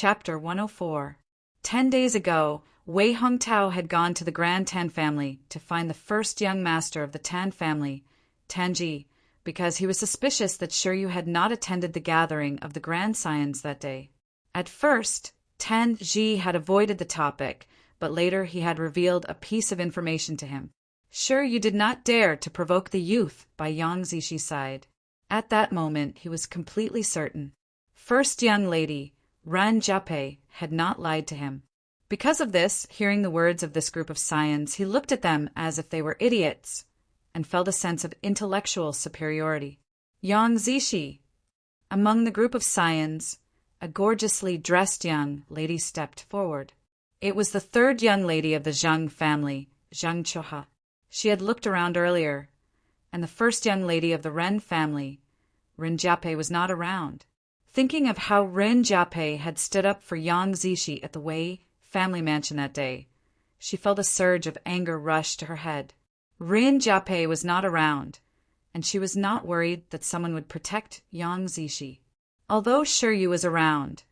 Chapter 104. 10 days ago, Wei Hongtao had gone to the Grand Tan family to find the first young master of the Tan family, Tanji, because he was suspicious that Shiryu had not attended the gathering of the Grand Scions that day. At first, Tanji had avoided the topic, but later he had revealed a piece of information to him. Shiryu did not dare to provoke the youth by Yang Zishi's side. At that moment, he was completely certain. First young lady, Ran Jiape, had not lied to him. Because of this, hearing the words of this group of scions, he looked at them as if they were idiots, and felt a sense of intellectual superiority. Yang Zishi. Among the group of scions, a gorgeously dressed young lady stepped forward. It was the third young lady of the Zhang family, Zhang Choha. She had looked around earlier, and the first young lady of the Ren family, Rin Jiape, was not around. Thinking of how Rin Jiape had stood up for Yang Zishi at the Wei family mansion that day, she felt a surge of anger rush to her head. Rin Jiape was not around, and she was not worried that someone would protect Yang Zishi. Although Shiryu was around,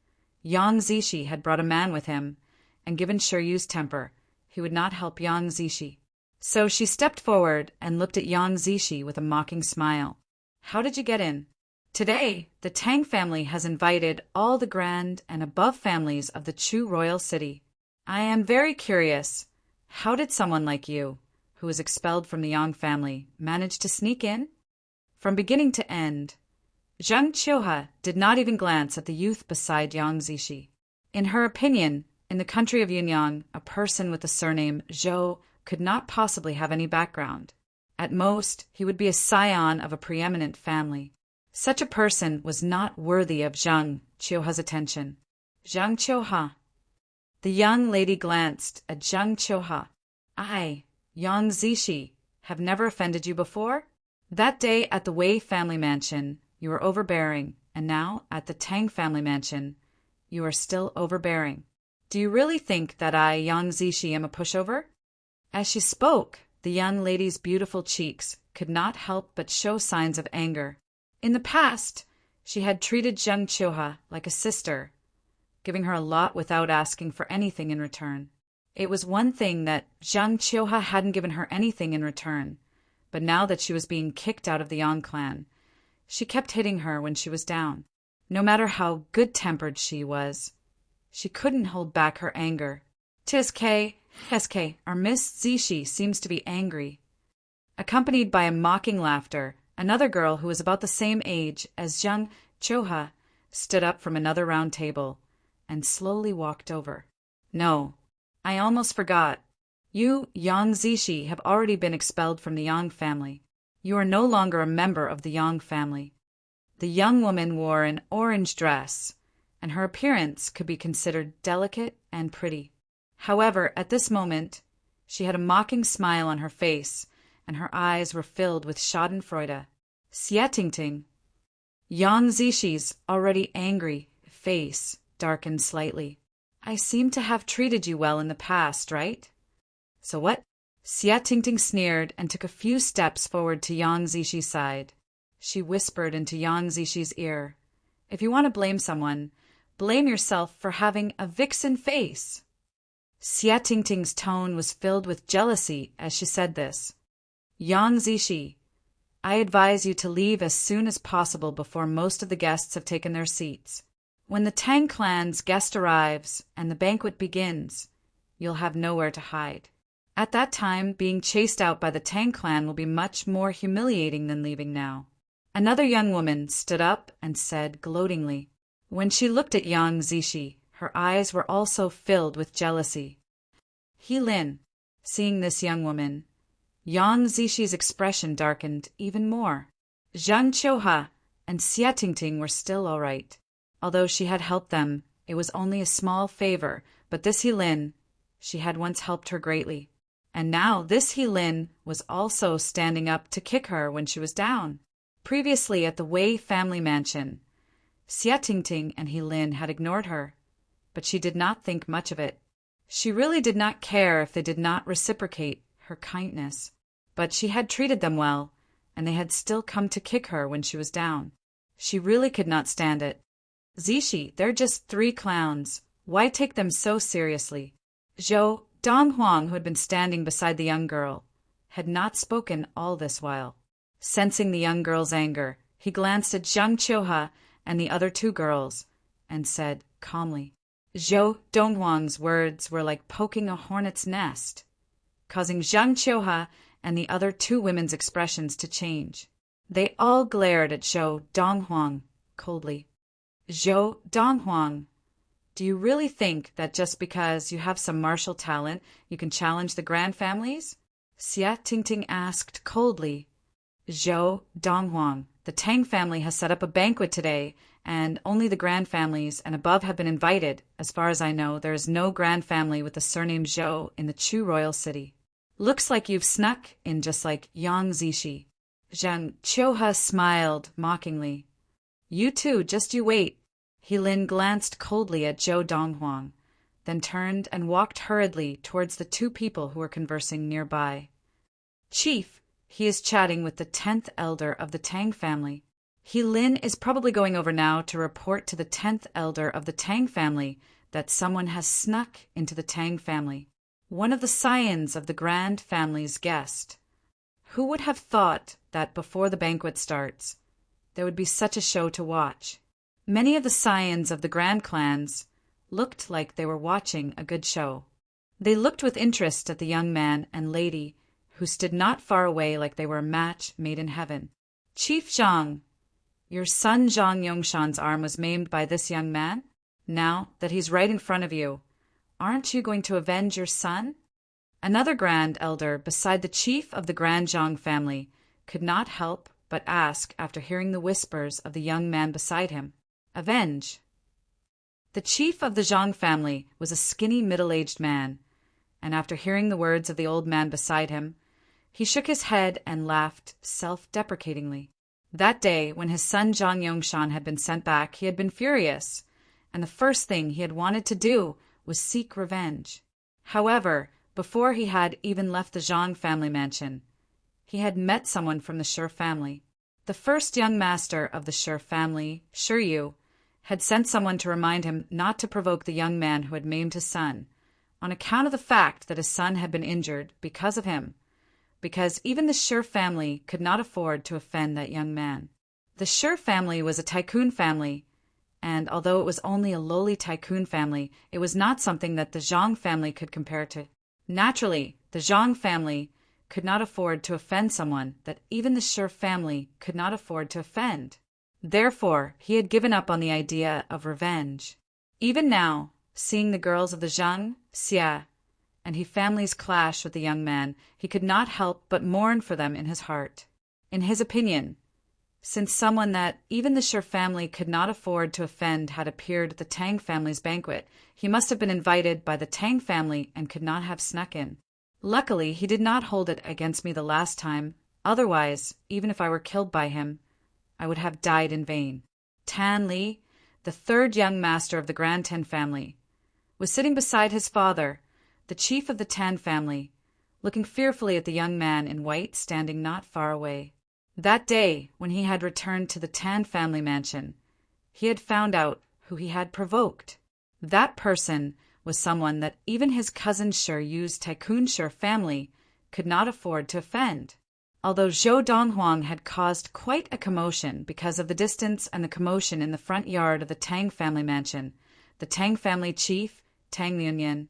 Yang Zishi had brought a man with him, and given Shiryu's temper, he would not help Yang Zishi. So she stepped forward and looked at Yang Zishi with a mocking smile. "How did you get in?" "Today, the Tang family has invited all the grand and above families of the Chu royal city. I am very curious, how did someone like you, who was expelled from the Yang family, manage to sneak in?" From beginning to end, Zhang Qiuha did not even glance at the youth beside Yang Zishi. In her opinion, in the country of Yunyang, a person with the surname Zhou could not possibly have any background. At most, he would be a scion of a preeminent family. Such a person was not worthy of Zhang Qiuha's attention. "Zhang Qiuha." The young lady glanced at Zhang Qiuha. "I, Yang Zishi, have never offended you before? That day at the Wei family mansion, you were overbearing, and now, at the Tang family mansion, you are still overbearing. Do you really think that I, Yang Zishi, am a pushover?" As she spoke, the young lady's beautiful cheeks could not help but show signs of anger. In the past, she had treated Zhang Qiuha like a sister, giving her a lot without asking for anything in return. It was one thing that Zhang Qiuha hadn't given her anything in return, but now that she was being kicked out of the Yang clan, she kept hitting her when she was down. No matter how good-tempered she was, she couldn't hold back her anger. "SK, our Miss Zishi seems to be angry." Accompanied by a mocking laughter, another girl who was about the same age as Zhang Qiuha stood up from another round table and slowly walked over. "No, I almost forgot. You, Yang Zishi, have already been expelled from the Yang family. You are no longer a member of the Yang family." The young woman wore an orange dress, and her appearance could be considered delicate and pretty. However, at this moment, she had a mocking smile on her face, and her eyes were filled with schadenfreude. "Xietingting." Yang Zishi's already angry face darkened slightly. "I seem to have treated you well in the past, right? So what?" Xietingting sneered and took a few steps forward to Yang Zishi's side. She whispered into Yang Zishi's ear, "If you want to blame someone, blame yourself for having a vixen face." Xietingting's tone was filled with jealousy as she said this. "Yang Zishi, I advise you to leave as soon as possible before most of the guests have taken their seats. When the Tang clan's guest arrives and the banquet begins, you'll have nowhere to hide. At that time, being chased out by the Tang clan will be much more humiliating than leaving now." Another young woman stood up and said gloatingly. When she looked at Yang Zishi, her eyes were also filled with jealousy. Lin, seeing this young woman, Yang Zishi's expression darkened even more. Zhang Qiuha and Xietingting were still all right. Although she had helped them, it was only a small favor, but this Lin, she had once helped her greatly. And now this Lin was also standing up to kick her when she was down. Previously at the Wei family mansion, Xietingting and Lin had ignored her, but she did not think much of it. She really did not care if they did not reciprocate her kindness, but she had treated them well, and they had still come to kick her when she was down. She really could not stand it. Zishi, they're just 3 clowns. Why take them so seriously? Zhou Donghuang, who had been standing beside the young girl, had not spoken all this while. Sensing the young girl's anger, he glanced at Zhang Qiuhe and the other 2 girls, and said calmly. Zhou Donghuang's words were like poking a hornet's nest, causing Zhang Qiuhe and the other 2 women's expressions to change. They all glared at Zhou Donghuang coldly. Zhou Donghuang, do you really think that just because you have some martial talent, you can challenge the Grand families? Xia Tingting asked coldly. Zhou Donghuang, the Tang family has set up a banquet today, and only the Grand families and above have been invited. As far as I know, there is no Grand family with the surname Zhou in the Chu royal city. Looks like you've snuck in just like Yang Zishi. Zhang Qiuhe smiled mockingly. You too, just you wait. He Lin glanced coldly at Zhou Donghuang, then turned and walked hurriedly towards the 2 people who were conversing nearby. Chief, he is chatting with the 10th elder of the Tang family. He Lin is probably going over now to report to the 10th elder of the Tang family that someone has snuck into the Tang family. One of the scions of the Grand family's guest. Who would have thought that before the banquet starts, there would be such a show to watch? Many of the scions of the Grand clans looked like they were watching a good show. They looked with interest at the young man and lady who stood not far away like they were a match made in heaven. Chief Zhang, your son Zhang Yongshan's arm was maimed by this young man? Now that he's right in front of you, aren't you going to avenge your son? Another grand elder beside the chief of the Grand Zhang family could not help but ask after hearing the whispers of the young man beside him. Avenge. The chief of the Zhang family was a skinny middle-aged man, and after hearing the words of the old man beside him, he shook his head and laughed self-deprecatingly. That day, when his son Zhang Yongshan had been sent back, he had been furious, and the first thing he had wanted to do was seek revenge. However, before he had even left the Zhang family mansion, he had met someone from the Shi family. The first young master of the Shi family, Shi Yu, had sent someone to remind him not to provoke the young man who had maimed his son, on account of the fact that his son had been injured because of him, because even the Shi family could not afford to offend that young man. The Shi family was a tycoon family, and although it was only a lowly tycoon family, it was not something that the Zhang family could compare to. Naturally, the Zhang family could not afford to offend someone that even the Shi family could not afford to offend. Therefore, he had given up on the idea of revenge. Even now, seeing the girls of the Zhang, Xia, and he families clash with the young man, he could not help but mourn for them in his heart. In his opinion, since someone that even the Shi family could not afford to offend had appeared at the Tang family's banquet, he must have been invited by the Tang family and could not have snuck in. Luckily, he did not hold it against me the last time. Otherwise, even if I were killed by him, I would have died in vain. Tan Li, the 3rd young master of the Grand Tan family, was sitting beside his father, the chief of the Tan family, looking fearfully at the young man in white standing not far away. That day, when he had returned to the Tan family mansion, he had found out who he had provoked. That person was someone that even his cousin Shi Yu's tycoon Shi family could not afford to offend. Although Zhou Donghuang had caused quite a commotion because of the distance and the commotion in the front yard of the Tang family mansion, the Tang family chief, Tang Liunyan,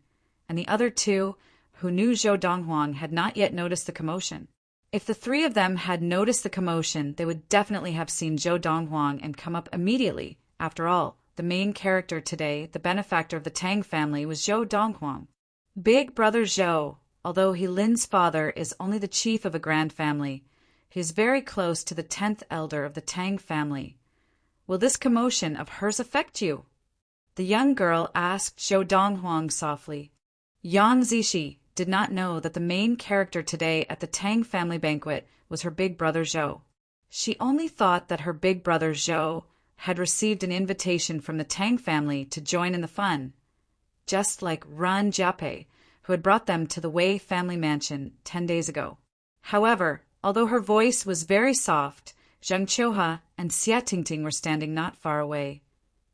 and the other 2 who knew Zhou Donghuang had not yet noticed the commotion. If the 3 of them had noticed the commotion, they would definitely have seen Zhou Donghuang and come up immediately. After all, the main character today, the benefactor of the Tang family, was Zhou Donghuang. Big brother Zhou, although he Lin's father is only the chief of a grand family, he is very close to the 10th elder of the Tang family. Will this commotion of hers affect you? The young girl asked Zhou Donghuang softly. Yang Zishi did not know that the main character today at the Tang family banquet was her big brother Zhou. She only thought that her big brother Zhou had received an invitation from the Tang family to join in the fun, just like Ran Jiape, who had brought them to the Wei family mansion 10 days ago. However, although her voice was very soft, Zhang Qiuhe and Xia Tingting were standing not far away.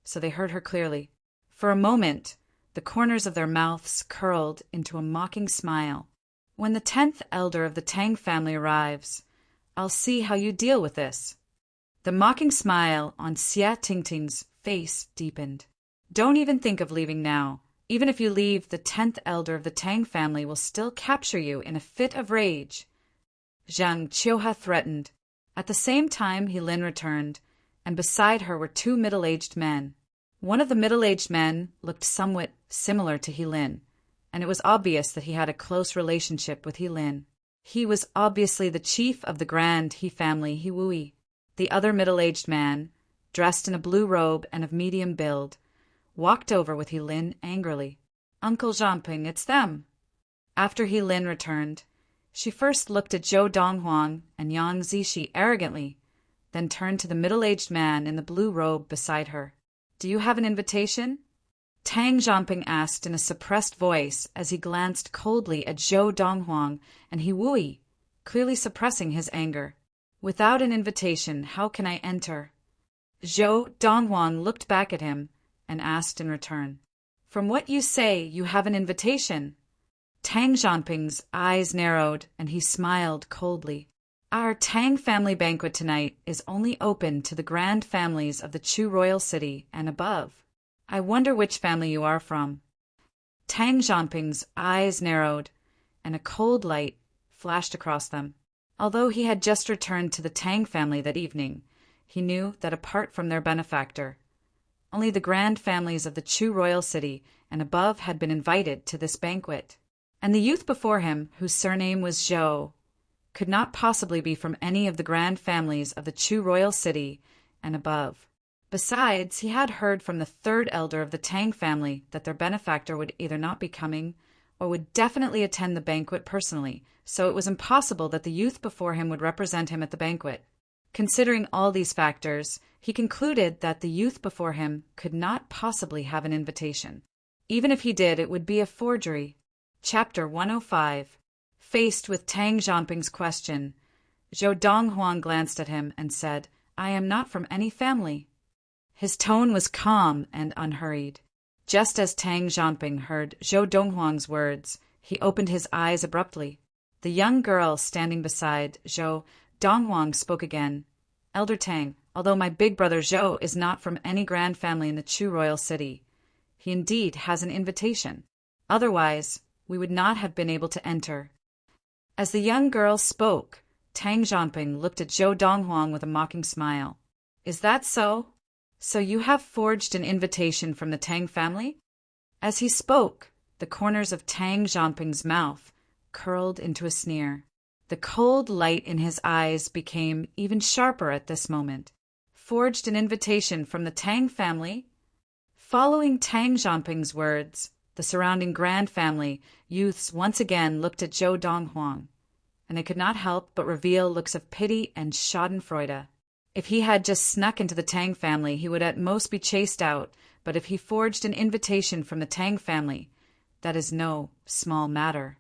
so they heard her clearly. For a moment, the corners of their mouths curled into a mocking smile. When the 10th elder of the Tang family arrives, I'll see how you deal with this. The mocking smile on Xia Tingting's face deepened. Don't even think of leaving now. Even if you leave, the 10th elder of the Tang family will still capture you in a fit of rage. Zhang Qiuha threatened. At the same time, Lin returned, and beside her were 2 middle-aged men. One of the middle-aged men looked somewhat similar to Lin, and it was obvious that he had a close relationship with Lin. He was obviously the chief of the Grand He family, Wui. The other middle-aged man, dressed in a blue robe and of medium build, walked over with Lin angrily. Uncle Zhanping, it's them. After Lin returned, she first looked at Zhou Donghuang and Yang Zishi arrogantly, then turned to the middle-aged man in the blue robe beside her. Do you have an invitation? Tang Zhanping asked in a suppressed voice as he glanced coldly at Zhou Donghuang and Wui, clearly suppressing his anger. Without an invitation, how can I enter? Zhou Donghuang looked back at him and asked in return. From what you say, you have an invitation. Tang Zhanping's eyes narrowed and he smiled coldly. Our Tang family banquet tonight is only open to the grand families of the Chu royal city and above. I wonder which family you are from. Tang Zhanping's eyes narrowed and a cold light flashed across them. Although he had just returned to the Tang family that evening, he knew that apart from their benefactor, only the grand families of the Chu royal city and above had been invited to this banquet. And the youth before him, whose surname was Zhou, could not possibly be from any of the grand families of the Chu royal city and above. Besides, he had heard from the 3rd elder of the Tang family that their benefactor would either not be coming or would definitely attend the banquet personally, so it was impossible that the youth before him would represent him at the banquet. Considering all these factors, he concluded that the youth before him could not possibly have an invitation. Even if he did, it would be a forgery. Chapter 105. Faced with Tang Zhanping's question, Zhou Donghuang glanced at him and said, I am not from any family. His tone was calm and unhurried. Just as Tang Zhanping heard Zhou Donghuang's words, he opened his eyes abruptly. The young girl standing beside Zhou Donghuang spoke again. Elder Tang, although my big brother Zhou is not from any grand family in the Chu royal city, he indeed has an invitation. Otherwise, we would not have been able to enter. As the young girl spoke, Tang Zhanping looked at Zhou Donghuang with a mocking smile. Is that so? So you have forged an invitation from the Tang family? As he spoke, the corners of Tang Zhanping's mouth curled into a sneer. The cold light in his eyes became even sharper at this moment. Forged an invitation from the Tang family? Following Tang Zhanping's words, the surrounding grand family youths once again looked at Zhou Donghuang, and they could not help but reveal looks of pity and schadenfreude. If he had just snuck into the Tang family, he would at most be chased out, but if he forged an invitation from the Tang family, that is no small matter.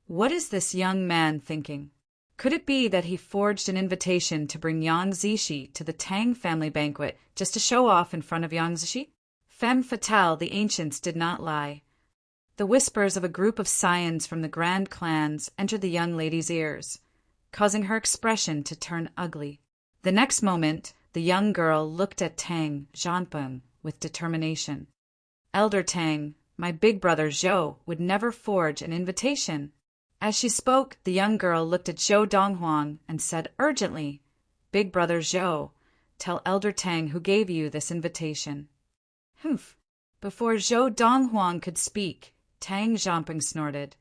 What is this young man thinking? Could it be that he forged an invitation to bring Yang Zishi to the Tang family banquet just to show off in front of Yang Zishi? Femme fatale, the ancients did not lie. The whispers of a group of scions from the grand clans entered the young lady's ears, causing her expression to turn ugly. The next moment, the young girl looked at Tang Zhanping with determination. Elder Tang, my big brother Zhou would never forge an invitation. As she spoke, the young girl looked at Zhou Donghuang and said urgently, Big brother Zhou, tell Elder Tang who gave you this invitation. Humph. Before Zhou Donghuang could speak, Tang Zhanping snorted.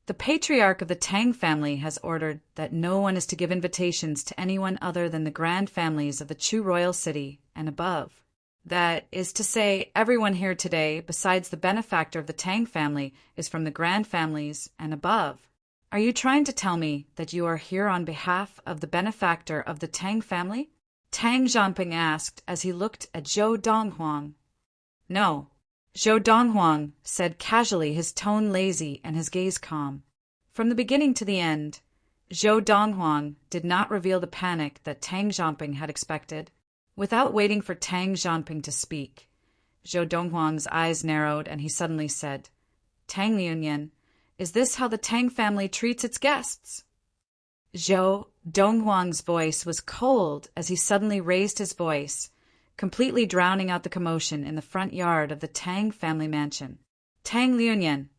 The patriarch of the Tang family has ordered that no one is to give invitations to anyone other than the grand families of the Chu royal city and above. That is to say, everyone here today, besides the benefactor of the Tang family, is from the grand families and above. Are you trying to tell me that you are here on behalf of the benefactor of the Tang family? Tang Zhanping asked as he looked at Zhou Donghuang. No. Zhou Donghuang said casually, his tone lazy and his gaze calm. From the beginning to the end, Zhou Donghuang did not reveal the panic that Tang Zhanping had expected. Without waiting for Tang Jianping to speak, Zhou Donghuang's eyes narrowed and he suddenly said, "Tang Liunyan, is this how the Tang family treats its guests?" Zhou Donghuang's voice was cold as he suddenly raised his voice, completely drowning out the commotion in the front yard of the Tang family mansion. "Tang Liunyan."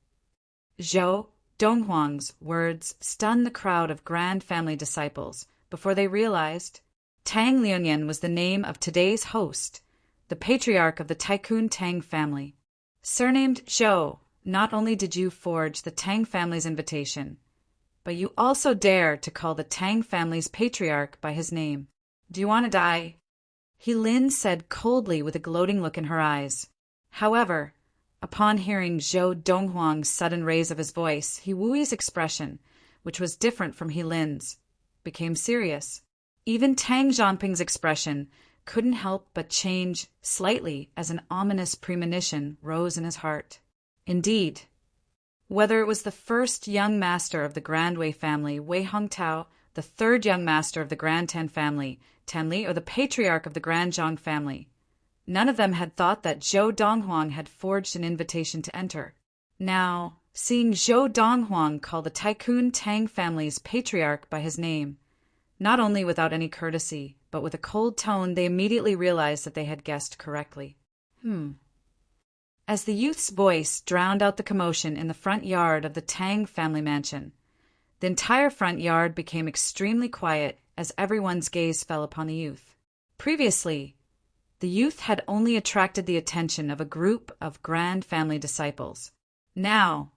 Zhou Donghuang's words stunned the crowd of Grand Family disciples before they realized Tang Liunyan was the name of today's host, the patriarch of the Tycoon Tang family. Surnamed Zhou, not only did you forge the Tang family's invitation, but you also dare to call the Tang family's patriarch by his name. Do you want to die? He Lin said coldly with a gloating look in her eyes. However, upon hearing Zhou Donghuang's sudden raise of his voice, He Wuyi's expression, which was different from He Lin's, became serious. Even Tang Jianping's expression couldn't help but change slightly as an ominous premonition rose in his heart. Indeed, whether it was the first young master of the Grand Wei family, Wei Hongtao, the third young master of the Grand Tan family, Tan Li, or the patriarch of the Grand Zhang family, none of them had thought that Zhou Donghuang had forged an invitation to enter. Now, seeing Zhou Donghuang call the Tycoon Tang family's patriarch by his name, not only without any courtesy, but with a cold tone, they immediately realized that they had guessed correctly. As the youth's voice drowned out the commotion in the front yard of the Tang family mansion, the entire front yard became extremely quiet as everyone's gaze fell upon the youth. Previously, the youth had only attracted the attention of a group of Grand Family disciples. Now,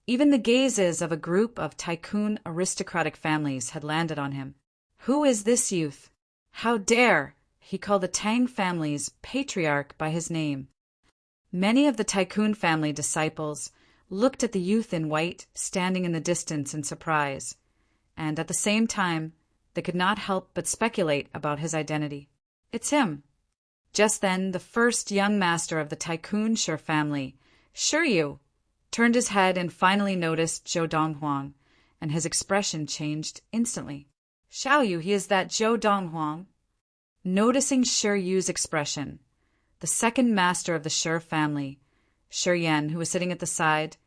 even the gazes of a group of tycoon aristocratic families had landed on him. Who is this youth? How dare he call the Tang family's patriarch by his name? Many of the Tycoon family disciples looked at the youth in white standing in the distance in surprise, and at the same time, they could not help but speculate about his identity. It's him. Just then, the first young master of the Tycoon Shi family, Shi, turned his head and finally noticed Zhou Donghuang, and his expression changed instantly. "Xiaoyu, he is that Zhou Donghuang." Noticing Shi Yu's expression, the second master of the Shi family, Shi Yan, who was sitting at the side,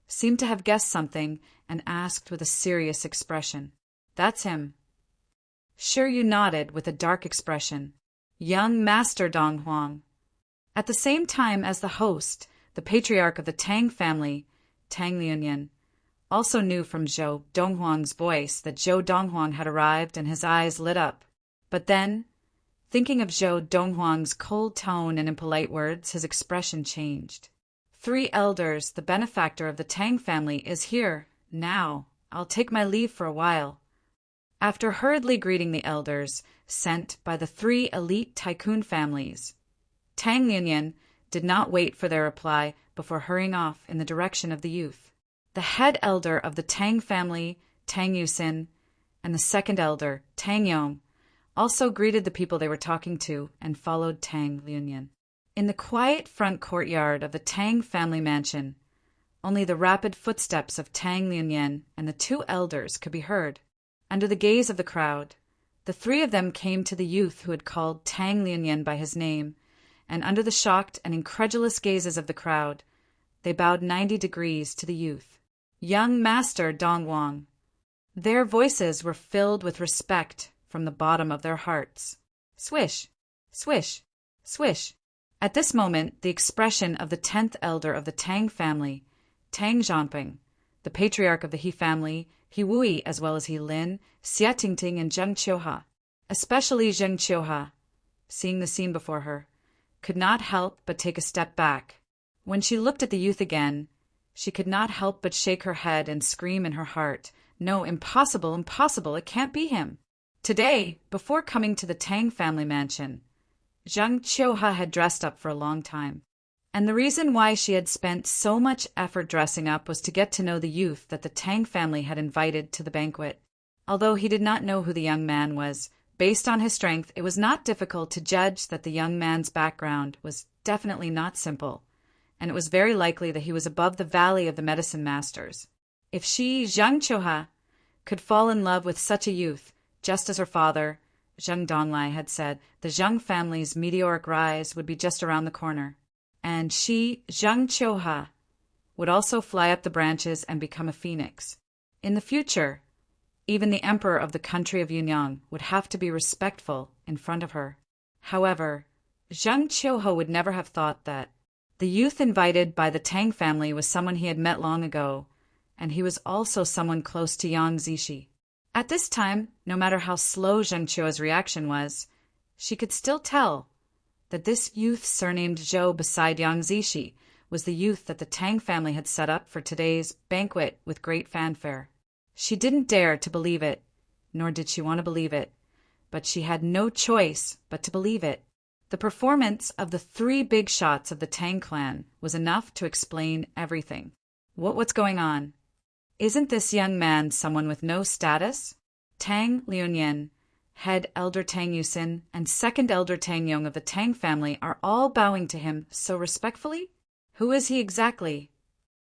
seemed to have guessed something and asked with a serious expression, "That's him." Shi Yu nodded with a dark expression, "Young Master Donghuang." At the same time as the host, the patriarch of the Tang family, Tang Liunyan, also knew from Zhou Donghuang's voice that Zhou Donghuang had arrived, and his eyes lit up. But then, thinking of Zhou Donghuang's cold tone and impolite words, his expression changed. "3 elders, the benefactor of the Tang family, is here. Now, I'll take my leave for a while." After hurriedly greeting the elders sent by the 3 elite tycoon families, Tang Liunyan did not wait for their reply before hurrying off in the direction of the youth. The head elder of the Tang family, Tang Yusin, and the second elder, Tang Yong, also greeted the people they were talking to and followed Tang Liunyan. In the quiet front courtyard of the Tang family mansion, only the rapid footsteps of Tang Liunyan and the 2 elders could be heard. Under the gaze of the crowd, the 3 of them came to the youth who had called Tang Liunyan by his name, and under the shocked and incredulous gazes of the crowd, they bowed 90 degrees to the youth. "Young Master Donghuang." Their voices were filled with respect from the bottom of their hearts. Swish, swish, swish. At this moment, the expression of the 10th elder of the Tang family, Tang Jianping, the patriarch of the He family, He Wuyi, as well as He Lin, Xia Tingting, and Zheng Qiuha, especially Zheng Qiuha, seeing the scene before her, could not help but take a step back. When she looked at the youth again, she could not help but shake her head and scream in her heart, "No, impossible, impossible, it can't be him." Today, before coming to the Tang family mansion, Zheng Qiuha had dressed up for a long time. And the reason why she had spent so much effort dressing up was to get to know the youth that the Tang family had invited to the banquet. Although he did not know who the young man was, based on his strength, it was not difficult to judge that the young man's background was definitely not simple, and it was very likely that he was above the valley of the medicine masters. If she, Zheng Qiuha, could fall in love with such a youth, just as her father, Zheng Donglai had said the Zheng family's meteoric rise would be just around the corner, and she, Zheng Qiuha, would also fly up the branches and become a phoenix. In the future, even the emperor of the country of Yunyang would have to be respectful in front of her. However, Zheng Qiuha would never have thought that the youth invited by the Tang family was someone he had met long ago, and he was also someone close to Yang Zishi. At this time, no matter how slow Zheng Qiuha's reaction was, she could still tell that this youth surnamed Zhou beside Yang Zishi was the youth that the Tang family had set up for today's banquet with great fanfare. She didn't dare to believe it, nor did she want to believe it, but she had no choice but to believe it. The performance of the 3 big shots of the Tang clan was enough to explain everything. What's going on? Isn't this young man someone with no status? Tang Liunyan, head elder Tang Yusin, and second elder Tang Yong of the Tang family are all bowing to him so respectfully? Who is he exactly?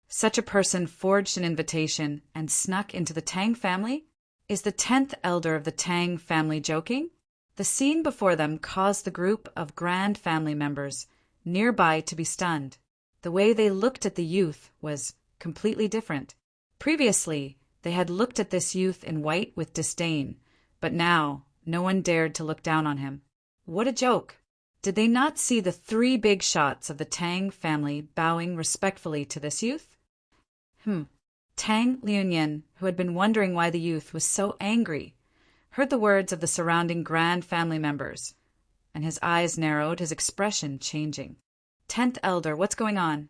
Such a person forged an invitation and snuck into the Tang family? Is the 10th elder of the Tang family joking? The scene before them caused the group of grand family members nearby to be stunned. The way they looked at the youth was completely different. Previously, they had looked at this youth in white with disdain, but now no one dared to look down on him. What a joke! Did they not see the 3 big shots of the Tang family bowing respectfully to this youth? Tang Liunyan, who had been wondering why the youth was so angry, heard the words of the surrounding grand family members, and his eyes narrowed, his expression changing. 10th elder, what's going on?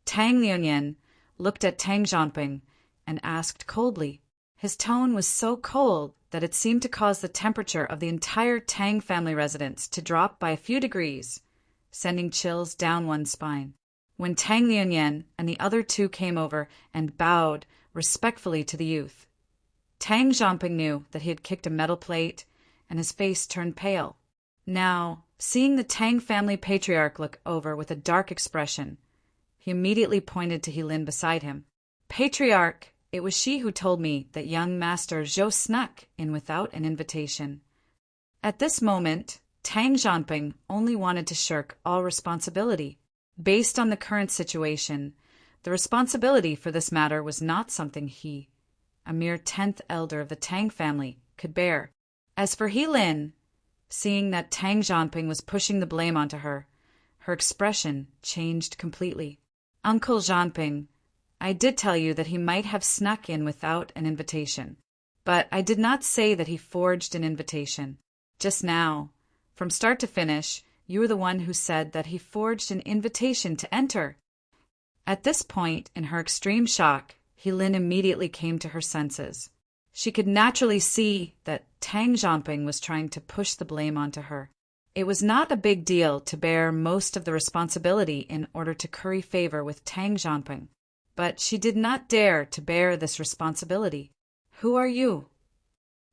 Tang Liunyan looked at Tang Zhanping and asked coldly. His tone was so cold that it seemed to cause the temperature of the entire Tang family residence to drop by a few degrees, sending chills down one's spine. When Tang Liunyan and the other 2 came over and bowed respectfully to the youth, Tang Zhanping knew that he had kicked a metal plate, and his face turned pale. Now, seeing the Tang family patriarch look over with a dark expression, he immediately pointed to Helin beside him. Patriarch, it was she who told me that young Master Zhou snuck in without an invitation. At this moment, Tang Zhanping only wanted to shirk all responsibility. Based on the current situation, the responsibility for this matter was not something he, a mere 10th elder of the Tang family, could bear. As for Helin, seeing that Tang Zhanping was pushing the blame onto her, her expression changed completely. Uncle Zhanping, I did tell you that he might have snuck in without an invitation, but I did not say that he forged an invitation. Just now, from start to finish, you were the one who said that he forged an invitation to enter. At this point, in her extreme shock, Helin immediately came to her senses. She could naturally see that Tang Zhanping was trying to push the blame onto her. It was not a big deal to bear most of the responsibility in order to curry favor with Tang Zhanping, but she did not dare to bear this responsibility. Who are you?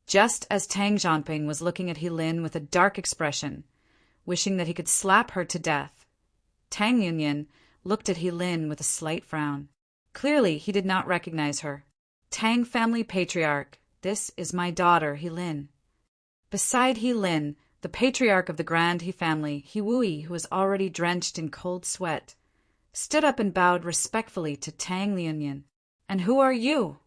Just as Tang Zhanping was looking at Helin with a dark expression, wishing that he could slap her to death, Tang Yunyan looked at Helin with a slight frown. Clearly, he did not recognize her. Tang family patriarch, this is my daughter, Helin. Beside Helin, the patriarch of the Grand He family, He Wui, who was already drenched in cold sweat, stood up and bowed respectfully to Tang Liunyan. And who are you?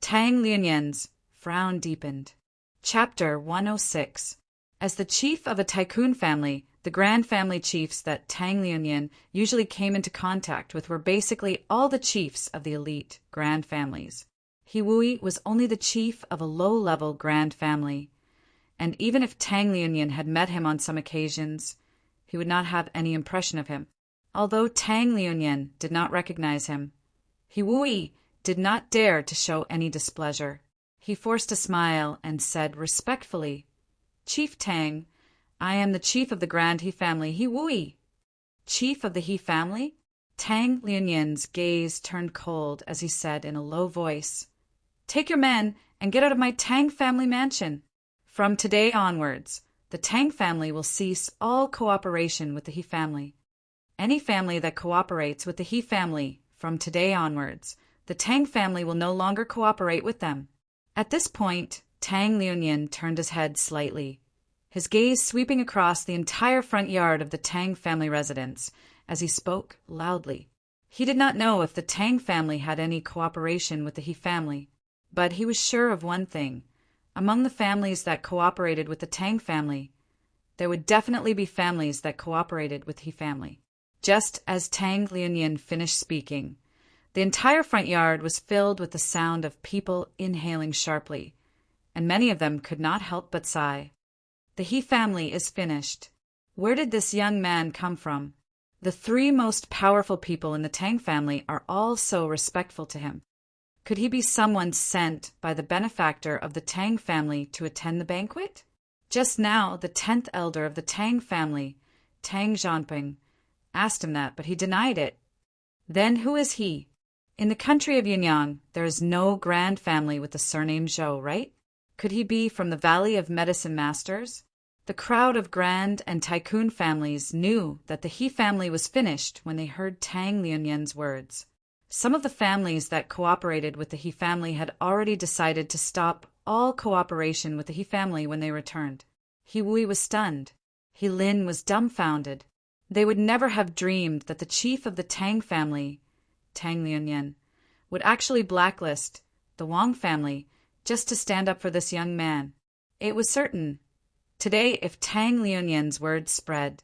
Tang Liunyan's frown deepened. Chapter 106. As the chief of a tycoon family, the grand family chiefs that Tang Liunyan usually came into contact with were basically all the chiefs of the elite grand families. He Wui was only the chief of a low-level grand family, and even if Tang Liunyan had met him on some occasions, he would not have any impression of him. Although Tang Liunyan did not recognize him, He Wui did not dare to show any displeasure. He forced a smile and said respectfully, Chief Tang, I am the chief of the Grand He family, He Wui. Chief of the He family? Tang Liunyan's gaze turned cold as he said in a low voice, Take your men and get out of my Tang family mansion. From today onwards, the Tang family will cease all cooperation with the He family. Any family that cooperates with the He family from today onwards, the Tang family will no longer cooperate with them. At this point, Tang Liunyan turned his head slightly, his gaze sweeping across the entire front yard of the Tang family residence as he spoke loudly. He did not know if the Tang family had any cooperation with the He family, but he was sure of one thing. Among the families that cooperated with the Tang family, there would definitely be families that cooperated with He family. Just as Tang Liunyan finished speaking, the entire front yard was filled with the sound of people inhaling sharply, and many of them could not help but sigh. The He family is finished. Where did this young man come from? The three most powerful people in the Tang family are all so respectful to him. Could he be someone sent by the benefactor of the Tang family to attend the banquet? Just now, the 10th elder of the Tang family, Tang Zhanping, asked him that, but he denied it. Then who is he? In the country of Yunyang, there is no grand family with the surname Zhou, right? Could he be from the Valley of Medicine Masters? The crowd of grand and tycoon families knew that the He family was finished when they heard Tang Liunyan's words. Some of the families that cooperated with the He family had already decided to stop all cooperation with the He family when they returned. He Wui was stunned. He Lin was dumbfounded. They would never have dreamed that the chief of the Tang family, Tang Liunyan, would actually blacklist the Wang family just to stand up for this young man. It was certain. Today, if Tang Liunyan's word spread,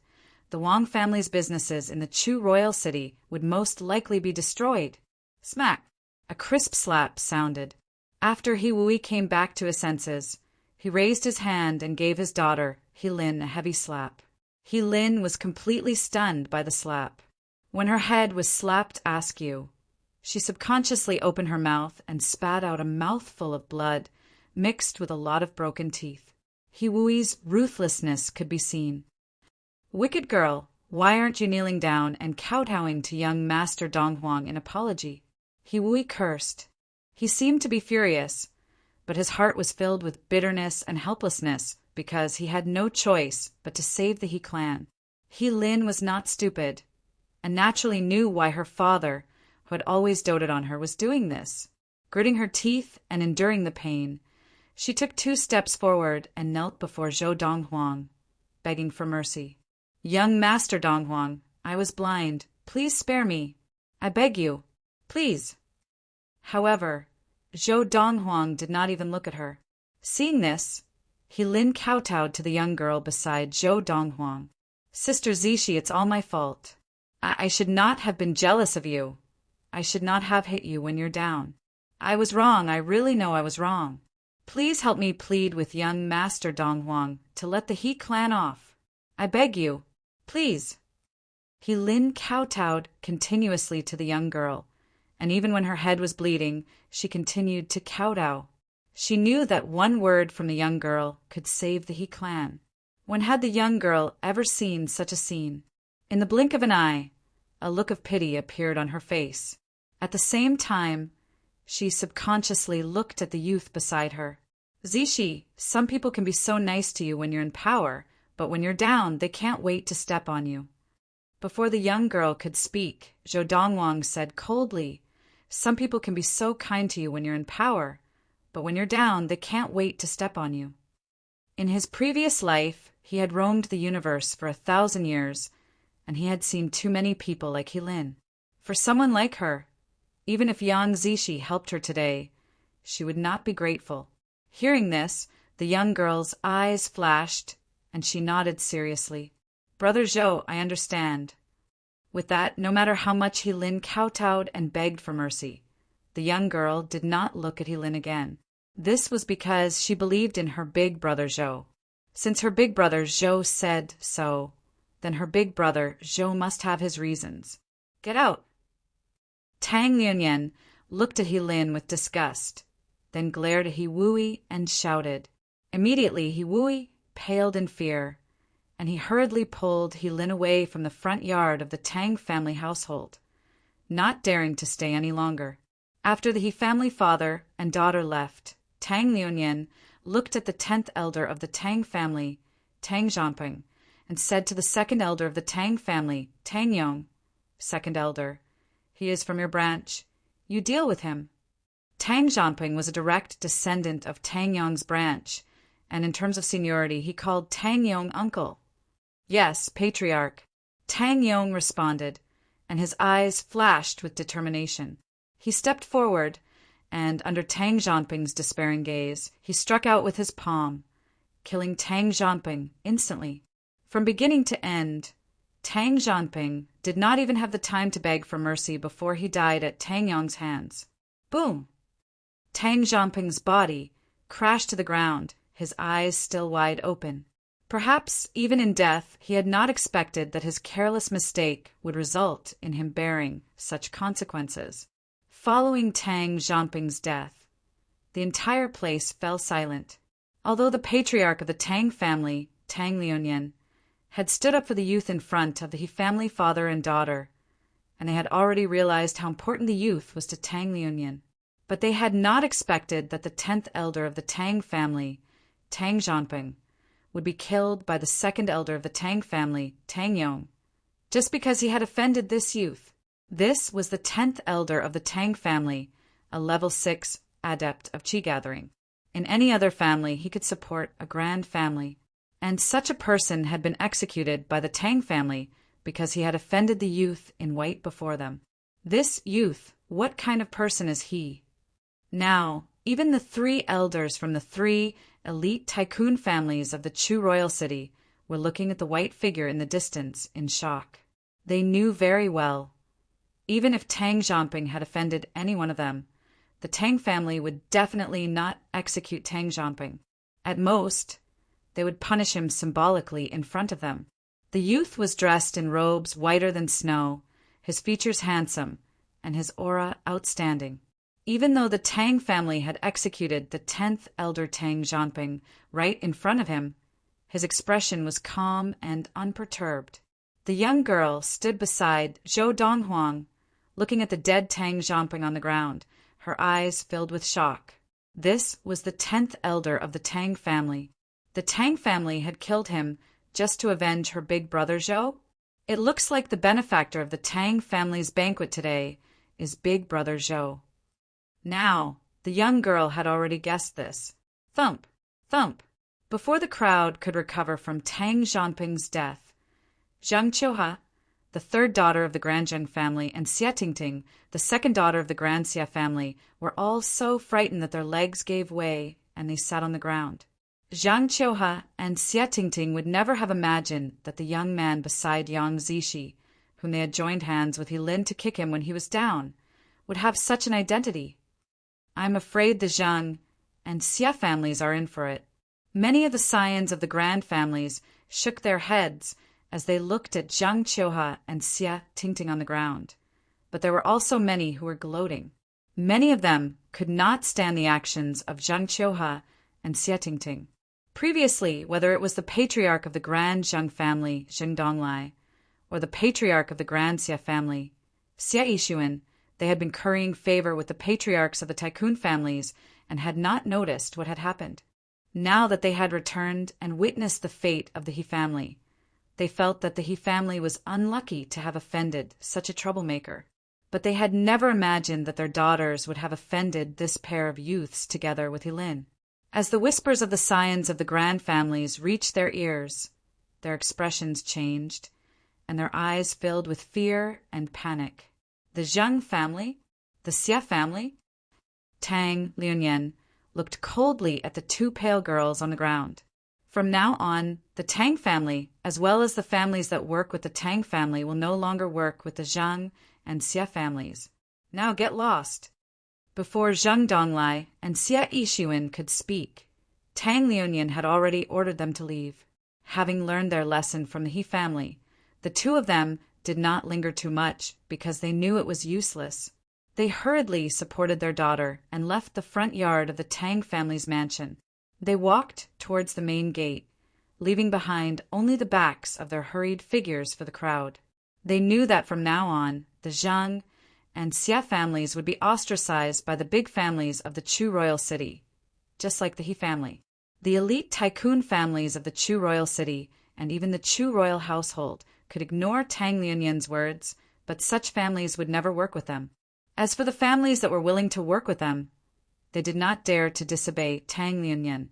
the Wang family's businesses in the Chu royal city would most likely be destroyed. Smack! A crisp slap sounded. After He Wui came back to his senses, he raised his hand and gave his daughter, He Lin, a heavy slap. He Lin was completely stunned by the slap. When her head was slapped askew, she subconsciously opened her mouth and spat out a mouthful of blood mixed with a lot of broken teeth. He Wui's ruthlessness could be seen. "Wicked girl, why aren't you kneeling down and kowtowing to young Master Donghuang in apology?" He Wui cursed. He seemed to be furious, but his heart was filled with bitterness and helplessness because he had no choice but to save the He clan. He Lin was not stupid, and naturally knew why her father, who had always doted on her, was doing this. Gritting her teeth and enduring the pain, she took 2 steps forward and knelt before Zhou Donghuang, begging for mercy. "Young Master Donghuang, I was blind. Please spare me. I beg you. Please." However, Zhou Donghuang did not even look at her. Seeing this, He Lin kowtowed to the young girl beside Zhou Donghuang. "Sister Zishi, it's all my fault. I should not have been jealous of you. I should not have hit you when you're down. I was wrong. I really know I was wrong. Please help me plead with young Master Donghuang to let the He clan off. I beg you. Please." He Lin kowtowed continuously to the young girl, and even when her head was bleeding, she continued to kowtow. She knew that one word from the young girl could save the He clan. When had the young girl ever seen such a scene? In the blink of an eye, a look of pity appeared on her face. At the same time, she subconsciously looked at the youth beside her. "Zishi, some people can be so nice to you when you're in power, but when you're down, they can't wait to step on you." Before the young girl could speak, Zhou Donghuang said coldly, "Some people can be so kind to you when you're in power, but when you're down, they can't wait to step on you." In his previous life, he had roamed the universe for 1,000 years, and he had seen too many people like He Lin. For someone like her, even if Yang Zishi helped her today, she would not be grateful. Hearing this, the young girl's eyes flashed, and she nodded seriously. "Brother Zhou, I understand." With that, no matter how much He Lin kowtowed and begged for mercy, the young girl did not look at He Lin again. This was because she believed in her big brother Zhou. Since her big brother Zhou said so, then her big brother Zhou must have his reasons. "Get out!" Tang Liunyan looked at He Lin with disgust, then glared at He Wui and shouted. Immediately He Wui paled in fear, and he hurriedly pulled He Lin away from the front yard of the Tang family household, not daring to stay any longer. After the He family father and daughter left, Tang Liunyan looked at the 10th elder of the Tang family, Tang Zhanping, and said to the 2nd elder of the Tang family, Tang Yong, "Second elder, he is from your branch. You deal with him." Tang Jianping was a direct descendant of Tang Yong's branch, and in terms of seniority, he called Tang Yong uncle. Yes, patriarch, Tang Yong responded, and his eyes flashed with determination. He stepped forward, and under Tang Jianping's despairing gaze, he struck out with his palm, killing Tang Jianping instantly. From beginning to end, Tang Jianping did not even have the time to beg for mercy before he died at Tang Yong's hands. Boom! Tang Jianping's body crashed to the ground, his eyes still wide open. Perhaps, even in death, he had not expected that his careless mistake would result in him bearing such consequences. Following Tang Jianping's death, the entire place fell silent. Although the patriarch of the Tang family, Tang Liuyan, had stood up for the youth in front of the He family father and daughter, and they had already realized how important the youth was to Tang Liuyan, but they had not expected that the 10th elder of the Tang family, Tang Jianping, would be killed by the 2nd elder of the Tang family, Tang Yong, just because he had offended this youth. This was the 10th elder of the Tang family, a level 6 adept of qi gathering. In any other family, he could support a grand family, and such a person had been executed by the Tang family because he had offended the youth in white before them. This youth, what kind of person is he? Now, even the 3 elders from the 3 elite tycoon families of the Chu royal city were looking at the white figure in the distance in shock. They knew very well, even if Tang Jianping had offended any one of them, the Tang family would definitely not execute Tang Jianping. At most, they would punish him symbolically in front of them. The youth was dressed in robes whiter than snow, his features handsome, and his aura outstanding. Even though the Tang family had executed the 10th elder Tang Jianping right in front of him, his expression was calm and unperturbed. The young girl stood beside Zhou Donghuang, looking at the dead Tang Jianping on the ground, her eyes filled with shock. This was the 10th elder of the Tang family. The Tang family had killed him just to avenge her big brother Zhou. It looks like the benefactor of the Tang family's banquet today is big brother Zhou. Now, the young girl had already guessed this. Thump, thump. Before the crowd could recover from Tang Jianping's death, Zhang Qiuhe, the 3rd daughter of the Grand Zheng family, and Xie Tingting, the 2nd daughter of the Grand Xie family, were all so frightened that their legs gave way and they sat on the ground. Zhang Qiuhe and Xie Tingting would never have imagined that the young man beside Yang Zishi, whom they had joined hands with Lin to kick him when he was down, would have such an identity. I'm afraid the Zhang and Xie families are in for it. Many of the scions of the grand families shook their heads as they looked at Zhang Qiuhe and Xie Tingting on the ground. But there were also many who were gloating. Many of them could not stand the actions of Zhang Qiuhe and Xie Tingting. Previously, whether it was the patriarch of the Grand Zheng family, Zheng Donglai, or the patriarch of the Grand Xie family, Xie Yixuan, they had been currying favor with the patriarchs of the tycoon families and had not noticed what had happened. Now that they had returned and witnessed the fate of the He family, they felt that the He family was unlucky to have offended such a troublemaker. But they had never imagined that their daughters would have offended this pair of youths together with Lin. As the whispers of the scions of the grand families reached their ears, their expressions changed, and their eyes filled with fear and panic. The Zheng family, the Xie family, Tang Liuyan looked coldly at the 2 pale girls on the ground. From now on, the Tang family, as well as the families that work with the Tang family, will no longer work with the Zhang and Xie families. Now get lost. Before Zheng Donglai and Xie Yixuan could speak, Tang Liuyan had already ordered them to leave. Having learned their lesson from the He family, the 2 of them did not linger too much because they knew it was useless. They hurriedly supported their daughter and left the front yard of the Tang family's mansion. They walked towards the main gate, leaving behind only the backs of their hurried figures for the crowd. They knew that from now on, the Zhang and Xie families would be ostracized by the big families of the Chu royal city, just like the He family. The elite tycoon families of the Chu royal city and even the Chu royal household could ignore Tang Liuyan's words, but such families would never work with them. As for the families that were willing to work with them, They did not dare to disobey Tang Lianyan,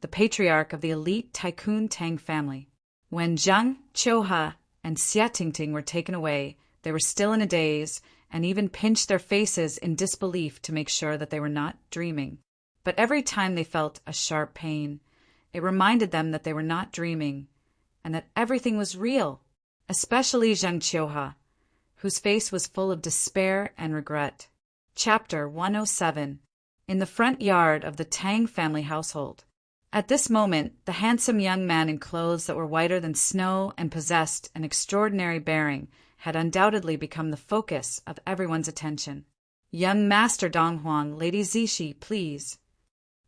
the patriarch of the elite tycoon Tang family. When Zhang Qiuhe and Xia Tingting were taken away, they were still in a daze and even pinched their faces in disbelief to make sure that they were not dreaming. But every time they felt a sharp pain, it reminded them that they were not dreaming and that everything was real, especially Zhang Qiuhe, whose face was full of despair and regret. Chapter 107. In the front yard of the Tang family household. At this moment, the handsome young man in clothes that were whiter than snow and possessed an extraordinary bearing had undoubtedly become the focus of everyone's attention. "Young Master Donghuang, Lady Zixi, please."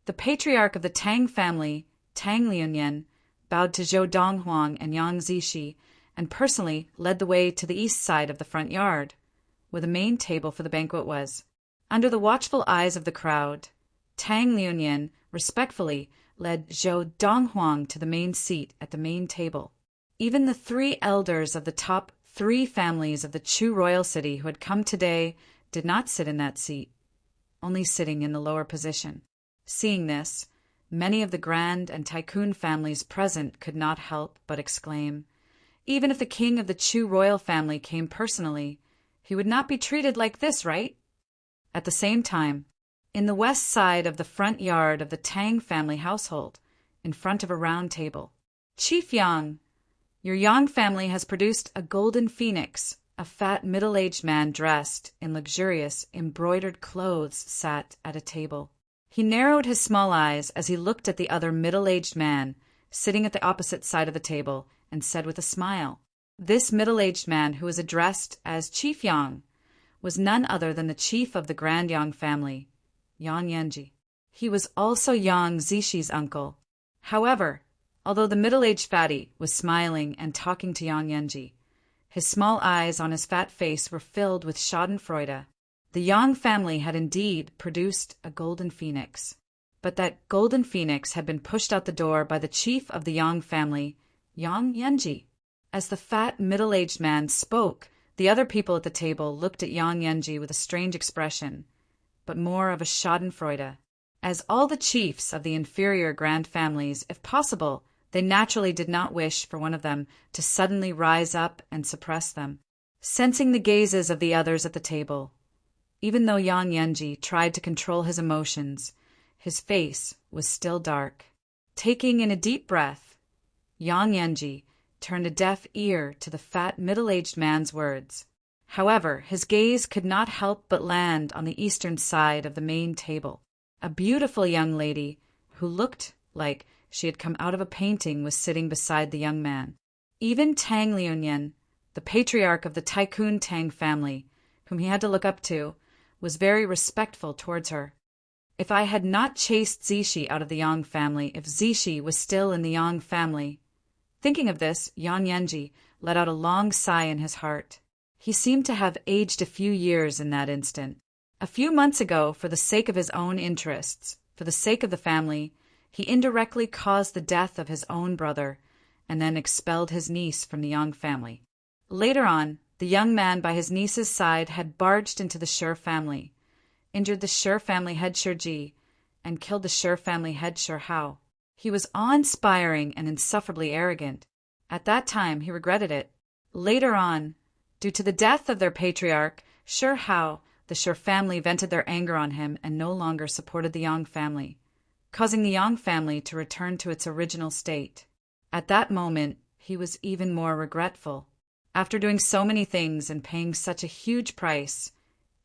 The patriarch of the Tang family, Tang Lianyan, bowed to Zhou Donghuang and Yang Zixi and personally led the way to the east side of the front yard, where the main table for the banquet was. Under the watchful eyes of the crowd, Tang Lianyan respectfully led Zhou Donghuang to the main seat at the main table. Even the 3 elders of the top 3 families of the Chu royal city who had come today did not sit in that seat, only sitting in the lower position. Seeing this, many of the grand and tycoon families present could not help but exclaim, "Even if the king of the Chu royal family came personally, he would not be treated like this, right?" At the same time, in the west side of the front yard of the Tang family household, in front of a round table, "Chief Yang, your Yang family has produced a golden phoenix." A fat middle-aged man dressed in luxurious embroidered clothes sat at a table. He narrowed his small eyes as he looked at the other middle-aged man sitting at the opposite side of the table and said with a smile, this middle-aged man, who was addressed as Chief Yang, was none other than the chief of the Grand Yang family, Yang Yanji. He was also Yang Zixi uncle. However, although the middle-aged fatty was smiling and talking to Yang Yanji, his small eyes on his fat face were filled with schadenfreude. The Yang family had indeed produced a golden phoenix, but that golden phoenix had been pushed out the door by the chief of the Yang family, Yang Yanji. As the fat middle-aged man spoke, the other people at the table looked at Yang Yanji with a strange expression, but more of a schadenfreude. As all the chiefs of the inferior grand families, if possible, they naturally did not wish for one of them to suddenly rise up and suppress them. Sensing the gazes of the others at the table, even though Yang Yanji tried to control his emotions, his face was still dark. Taking in a deep breath, Yang Yanji turned a deaf ear to the fat middle-aged man's words. However, his gaze could not help but land on the eastern side of the main table. A beautiful young lady, who looked like she had come out of a painting, was sitting beside the young man. Even Tang Lianyan, the patriarch of the tycoon Tang family, whom he had to look up to, was very respectful towards her. If I had not chased Zixi out of the Yang family, if Zixi was still in the Yang family. Thinking of this, Yang Yanji let out a long sigh in his heart. He seemed to have aged a few years in that instant. A few months ago, for the sake of his own interests, for the sake of the family, he indirectly caused the death of his own brother, and then expelled his niece from the Yang family. Later on, the young man by his niece's side had barged into the Shi family, injured the Shi family head Shi Ji, and killed the Shi family head Shi Hao. He was awe-inspiring and insufferably arrogant. At that time, he regretted it. Later on, due to the death of their patriarch, Shi Hao, the Shi family vented their anger on him and no longer supported the Yang family, causing the Yang family to return to its original state. At that moment, he was even more regretful. After doing so many things and paying such a huge price,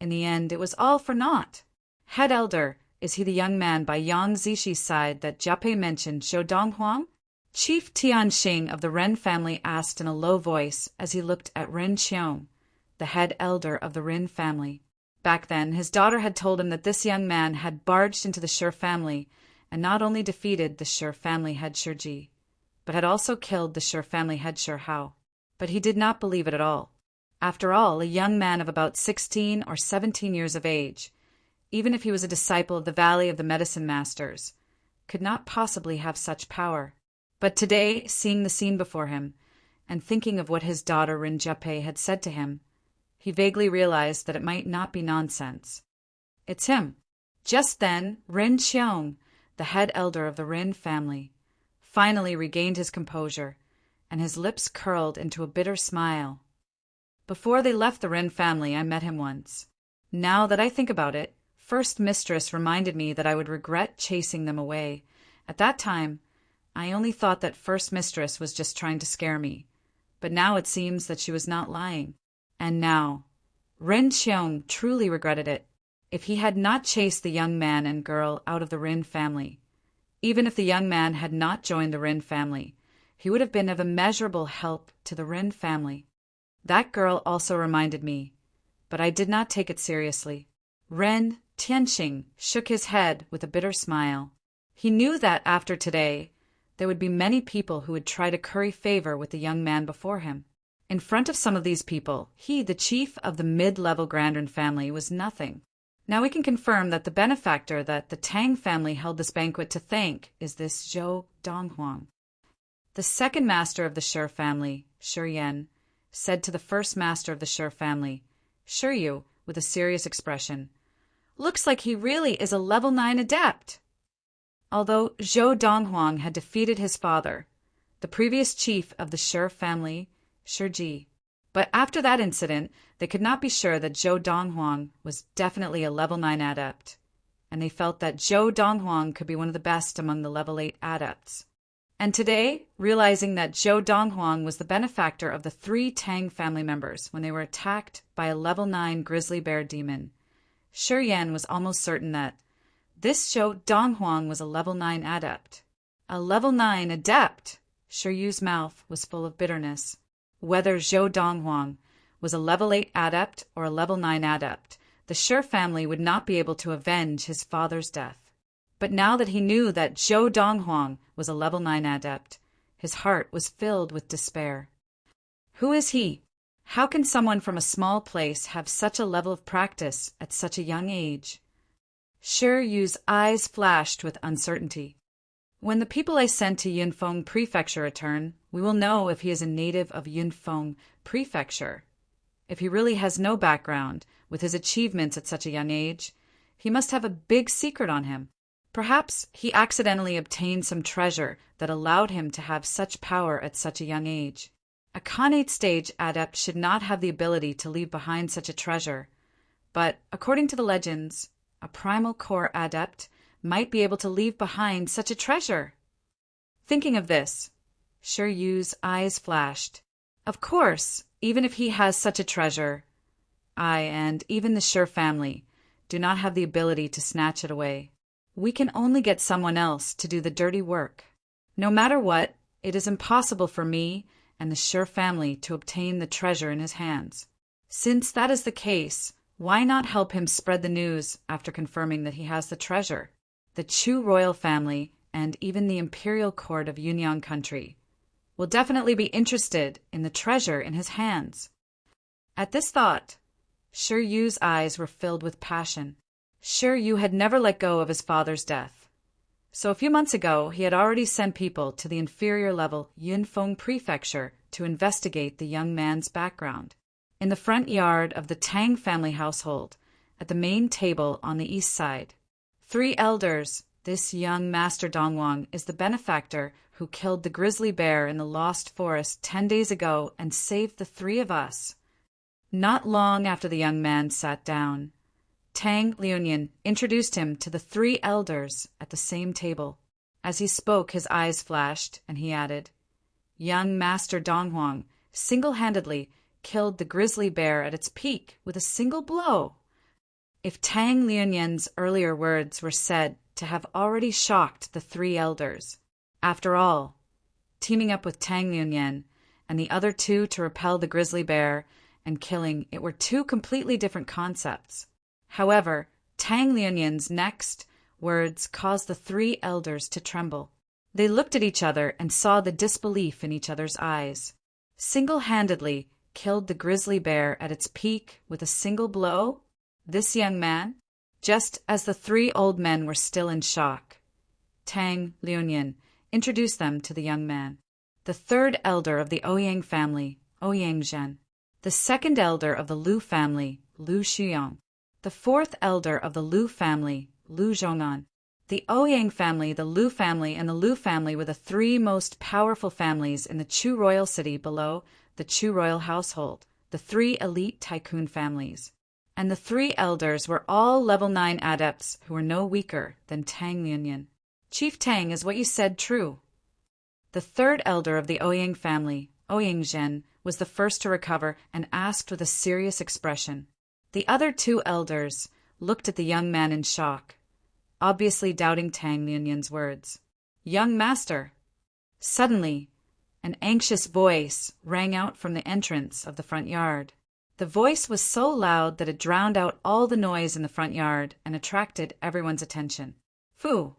in the end it was all for naught. Head elder, is he the young man by Yang Zixi's side that Jiape mentioned, Zhou Donghuang? Chief Tianxing of the Ren family asked in a low voice as he looked at Ren Qiong, the head elder of the Ren family. Back then, his daughter had told him that this young man had barged into the Shi family and not only defeated the Shi family head Shi Ji, but had also killed the Shi family head Shi Hao. But he did not believe it at all. After all, a young man of about 16 or 17 years of age, even if he was a disciple of the Valley of the Medicine Masters, could not possibly have such power. But today, seeing the scene before him, and thinking of what his daughter Rin Jiape had said to him, he vaguely realized that it might not be nonsense. It's him. Just then, Rin Qiong, the head elder of the Rin family, finally regained his composure, and his lips curled into a bitter smile. Before they left the Rin family, I met him once. Now that I think about it, First Mistress reminded me that I would regret chasing them away. At that time, I only thought that First Mistress was just trying to scare me. But now it seems that she was not lying. And now, Rin Qiong truly regretted it. If he had not chased the young man and girl out of the Rin family, even if the young man had not joined the Rin family, he would have been of immeasurable help to the Rin family. That girl also reminded me, but I did not take it seriously. Ren Tianxing shook his head with a bitter smile. He knew that after today, there would be many people who would try to curry favor with the young man before him. In front of some of these people, he, the chief of the mid-level Grandin family, was nothing. Now we can confirm that the benefactor that the Tang family held this banquet to thank is this Zhou Donghuang. The second master of the Shi family, Shi Yan, said to the first master of the Shi family, Shi Yu, with a serious expression, "Looks like he really is a level 9 adept." Although Zhou Donghuang had defeated his father, the previous chief of the Shi family, Shi Ji, but after that incident, they could not be sure that Zhou Donghuang was definitely a level 9 adept, and they felt that Zhou Donghuang could be one of the best among the level 8 adepts. And today, realizing that Zhou Donghuang was the benefactor of the 3 Tang family members when they were attacked by a level 9 grizzly bear demon, Shi Yan was almost certain that this Zhou Donghuang was a level 9 adept. A level 9 adept! Shi Yu's mouth was full of bitterness. Whether Zhou Donghuang was a level 8 adept or a level 9 adept, the Shi family would not be able to avenge his father's death. But now that he knew that Zhou Donghuang was a level 9 adept, his heart was filled with despair. Who is he? How can someone from a small place have such a level of practice at such a young age? Shi Yu's eyes flashed with uncertainty. When the people I sent to Yunfeng Prefecture return, we will know if he is a native of Yunfeng Prefecture. If he really has no background, with his achievements at such a young age, he must have a big secret on him. Perhaps he accidentally obtained some treasure that allowed him to have such power at such a young age. A Khanate stage adept should not have the ability to leave behind such a treasure, but according to the legends, a primal core adept might be able to leave behind such a treasure. Thinking of this, Shi Yu's eyes flashed. Of course, even if he has such a treasure, I and even the Shi family do not have the ability to snatch it away. We can only get someone else to do the dirty work. No matter what, it is impossible for me and the Shi family to obtain the treasure in his hands. Since that is the case, why not help him spread the news after confirming that he has the treasure? The Chu royal family and even the imperial court of Yunyang country will definitely be interested in the treasure in his hands. At this thought, Shi Yu's eyes were filled with passion. Shi Yu had never let go of his father's death. So a few months ago, he had already sent people to the inferior level Yunfeng Prefecture to investigate the young man's background. In the front yard of the Tang family household, at the main table on the east side, 3 elders, this young Master Donghuang is the benefactor who killed the grizzly bear in the lost forest 10 days ago and saved the 3 of us. Not long after the young man sat down, Tang Liunian introduced him to the 3 elders at the same table. As he spoke, his eyes flashed, and he added, Young Master Donghuang single-handedly killed the grizzly bear at its peak with a single blow. If Tang Liunian's earlier words were said to have already shocked the 3 elders, after all, teaming up with Tang Liunian and the other 2 to repel the grizzly bear and killing it were 2 completely different concepts. However, Tang Liunian's next words caused the 3 elders to tremble. They looked at each other and saw the disbelief in each other's eyes. Single-handedly killed the grizzly bear at its peak with a single blow? This young man? Just as the 3 old men were still in shock, Tang Liunian introduced them to the young man. The 3rd elder of the Ouyang family, Ouyang Zhen. The 2nd elder of the Lu family, Lu Xuyang. The 4th elder of the Lu family, Lu Zhongnan. The Ouyang family, the Lu family, and the Lu family were the three most powerful families in the Chu royal city below the Chu royal household, the three elite tycoon families. And the three elders were all level 9 adepts who were no weaker than Tang Lianyan. Chief Tang, is what you said true? The third elder of the Ouyang family, Ouyang Zhen, was the first to recover and asked with a serious expression. The other two elders looked at the young man in shock, obviously doubting Tang Lianyan's words. Young master! Suddenly, an anxious voice rang out from the entrance of the front yard. The voice was so loud that it drowned out all the noise in the front yard and attracted everyone's attention. Fu!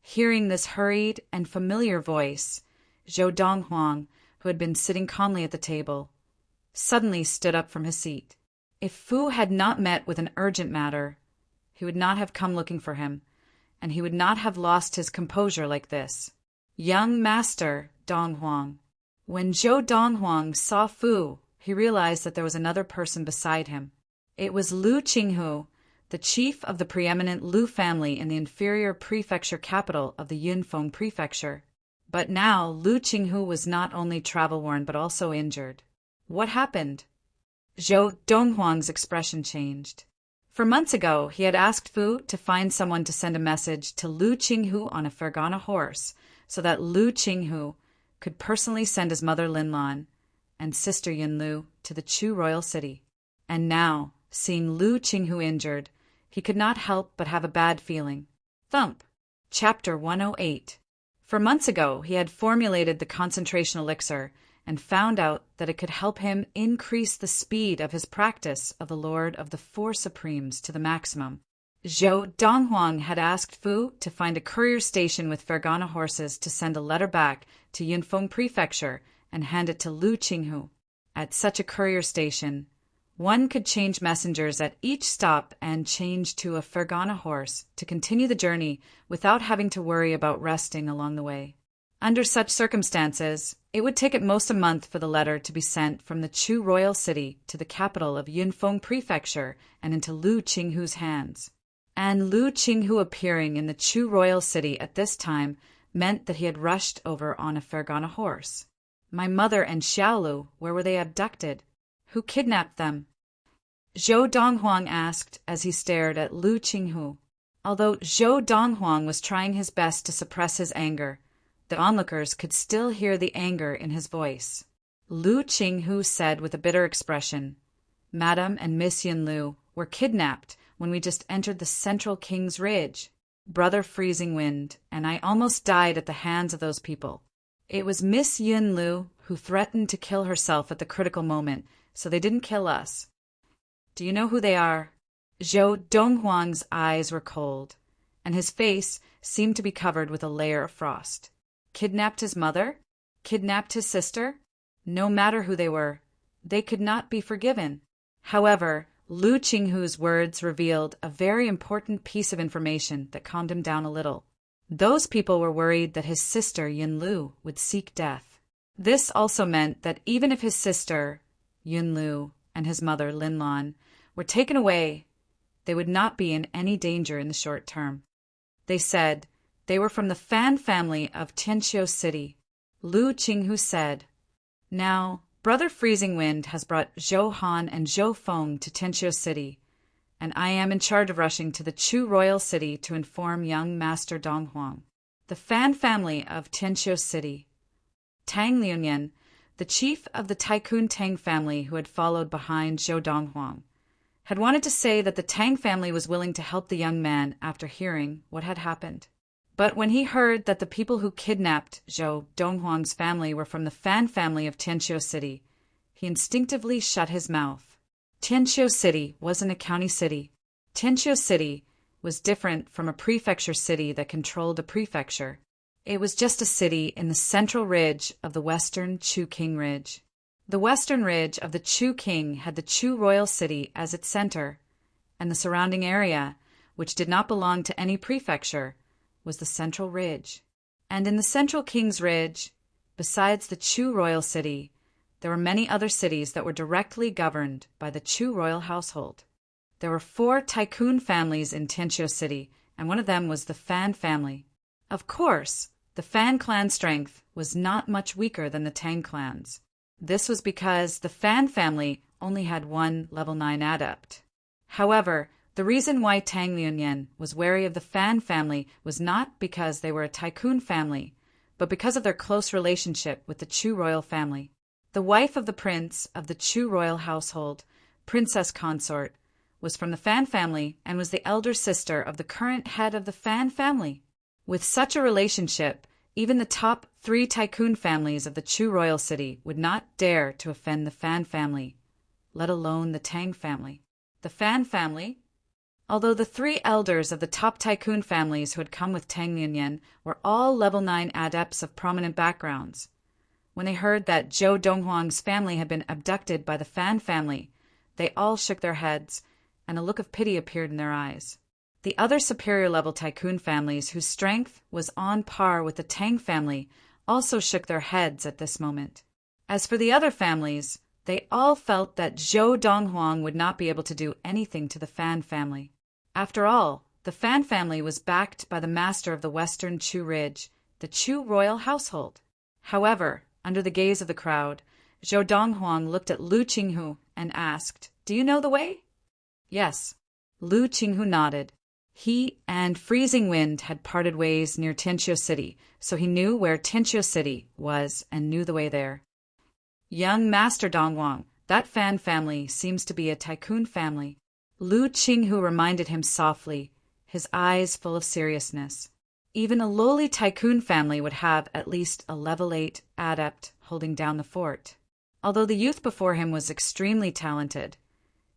Hearing this hurried and familiar voice, Zhou Donghuang, who had been sitting calmly at the table, suddenly stood up from his seat. If Fu had not met with an urgent matter, he would not have come looking for him, and he would not have lost his composure like this. Young master, Donghuang. When Zhou Donghuang saw Fu, he realized that there was another person beside him. It was Lu Qinghu, the chief of the preeminent Lu family in the inferior prefecture capital of the Yunfeng prefecture. But now Lu Qinghu was not only travel-worn but also injured. What happened? Zhou Donghuang's expression changed. For months ago, he had asked Fu to find someone to send a message to Lu Qinghu on a Fergana horse, so that Lu Qinghu could personally send his mother Linlan and sister Yunlu to the Chu royal city. And now, seeing Lu Qinghu injured, he could not help but have a bad feeling. Thump. Chapter 108. For months ago, he had formulated the concentration elixir and found out that it could help him increase the speed of his practice of the Lord of the Four Supremes to the maximum. Zhou Donghuang had asked Fu to find a courier station with Fergana horses to send a letter back to Yunfeng Prefecture and hand it to Lu Qinghu. At such a courier station, one could change messengers at each stop and change to a Fergana horse to continue the journey without having to worry about resting along the way. Under such circumstances, it would take at most a month for the letter to be sent from the Chu royal city to the capital of Yunfeng Prefecture and into Lu Qinghu's hands. And Lu Qinghu appearing in the Chu royal city at this time meant that he had rushed over on a Fergana horse. My mother and Xiaolu, where were they abducted? Who kidnapped them? Zhou Donghuang asked as he stared at Lu Qinghu. Although Zhou Donghuang was trying his best to suppress his anger, the onlookers could still hear the anger in his voice. Lu Qinghu said with a bitter expression, Madam and Miss Yunlu were kidnapped when we just entered the Central King's Ridge. Brother Freezing Wind, and I almost died at the hands of those people. It was Miss Yunlu who threatened to kill herself at the critical moment, so they didn't kill us. Do you know who they are? Zhou Donghuang's eyes were cold, and his face seemed to be covered with a layer of frost. Kidnapped his mother? Kidnapped his sister? No matter who they were, they could not be forgiven. However, Lu Qinghu's words revealed a very important piece of information that calmed him down a little. Those people were worried that his sister Yunlu would seek death. This also meant that even if his sister, Yunlu, and his mother, Linlan, were taken away, they would not be in any danger in the short term. They said they were from the Fan family of Tianqiu City. Lu Qinghu said, Now, Brother Freezing Wind has brought Zhou Han and Zhou Feng to Tianqiu City, and I am in charge of rushing to the Chu royal city to inform young Master Donghuang. The Fan family of Tianqiu City. Tang Lianyan, the chief of the Tycoon Tang family who had followed behind Zhou Donghuang, had wanted to say that the Tang family was willing to help the young man after hearing what had happened. But when he heard that the people who kidnapped Zhou Donghuang's family were from the Fan family of Tianqiu City, he instinctively shut his mouth. Tianqiu City wasn't a county city. Tianqiu City was different from a prefecture city that controlled a prefecture. It was just a city in the central ridge of the western Chu King Ridge. The western ridge of the Chu King had the Chu royal city as its center, and the surrounding area, which did not belong to any prefecture, was the central ridge. And in the central King's Ridge, besides the Chu royal city, there were many other cities that were directly governed by the Chu royal household. There were 4 tycoon families in Tianqiu City, and one of them was the Fan family. Of course, the Fan clan strength was not much weaker than the Tang clan's. This was because the Fan family only had one level 9 adept. However, the reason why Tang Liuyan was wary of the Fan family was not because they were a tycoon family, but because of their close relationship with the Chu royal family. The wife of the prince of the Chu royal household, princess consort, was from the Fan family and was the elder sister of the current head of the Fan family. With such a relationship, even the top 3 tycoon families of the Chu royal city would not dare to offend the Fan family, let alone the Tang family. The Fan family, although the 3 elders of the top tycoon families who had come with Tang Liuyan were all level 9 adepts of prominent backgrounds, when they heard that Zhou Donghuang's family had been abducted by the Fan family, they all shook their heads, and a look of pity appeared in their eyes. The other superior level tycoon families, whose strength was on par with the Tang family, also shook their heads at this moment. As for the other families, they all felt that Zhou Donghuang would not be able to do anything to the Fan family. After all, the Fan family was backed by the master of the Western Chu Ridge, the Chu royal household. However, under the gaze of the crowd, Zhou Donghuang looked at Lu Qinghu and asked, "Do you know the way?" Yes. Lu Qinghu nodded. He and Freezing Wind had parted ways near Tianqiu City, so he knew where Tianqiu City was and knew the way there. "Young Master Donghuang, that Fan family seems to be a tycoon family," Lu Qinghu reminded him softly, his eyes full of seriousness. Even a lowly tycoon family would have at least a level 8 adept holding down the fort. Although the youth before him was extremely talented,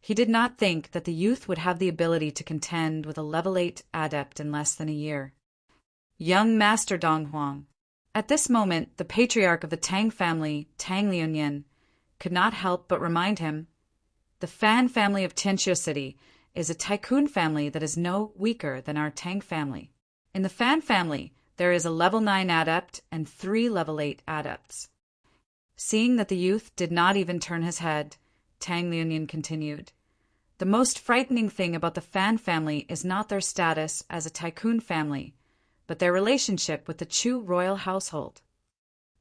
he did not think that the youth would have the ability to contend with a level 8 adept in less than a year. "Young Master Donghuang." At this moment, the patriarch of the Tang family, Tang Liuyan, could not help but remind him, "The Fan family of Tianqiu City is a tycoon family that is no weaker than our Tang family. In the Fan family, there is a level 9 adept and 3 level 8 adepts." Seeing that the youth did not even turn his head, Tang Liuyan continued, "The most frightening thing about the Fan family is not their status as a tycoon family, but their relationship with the Chu royal household.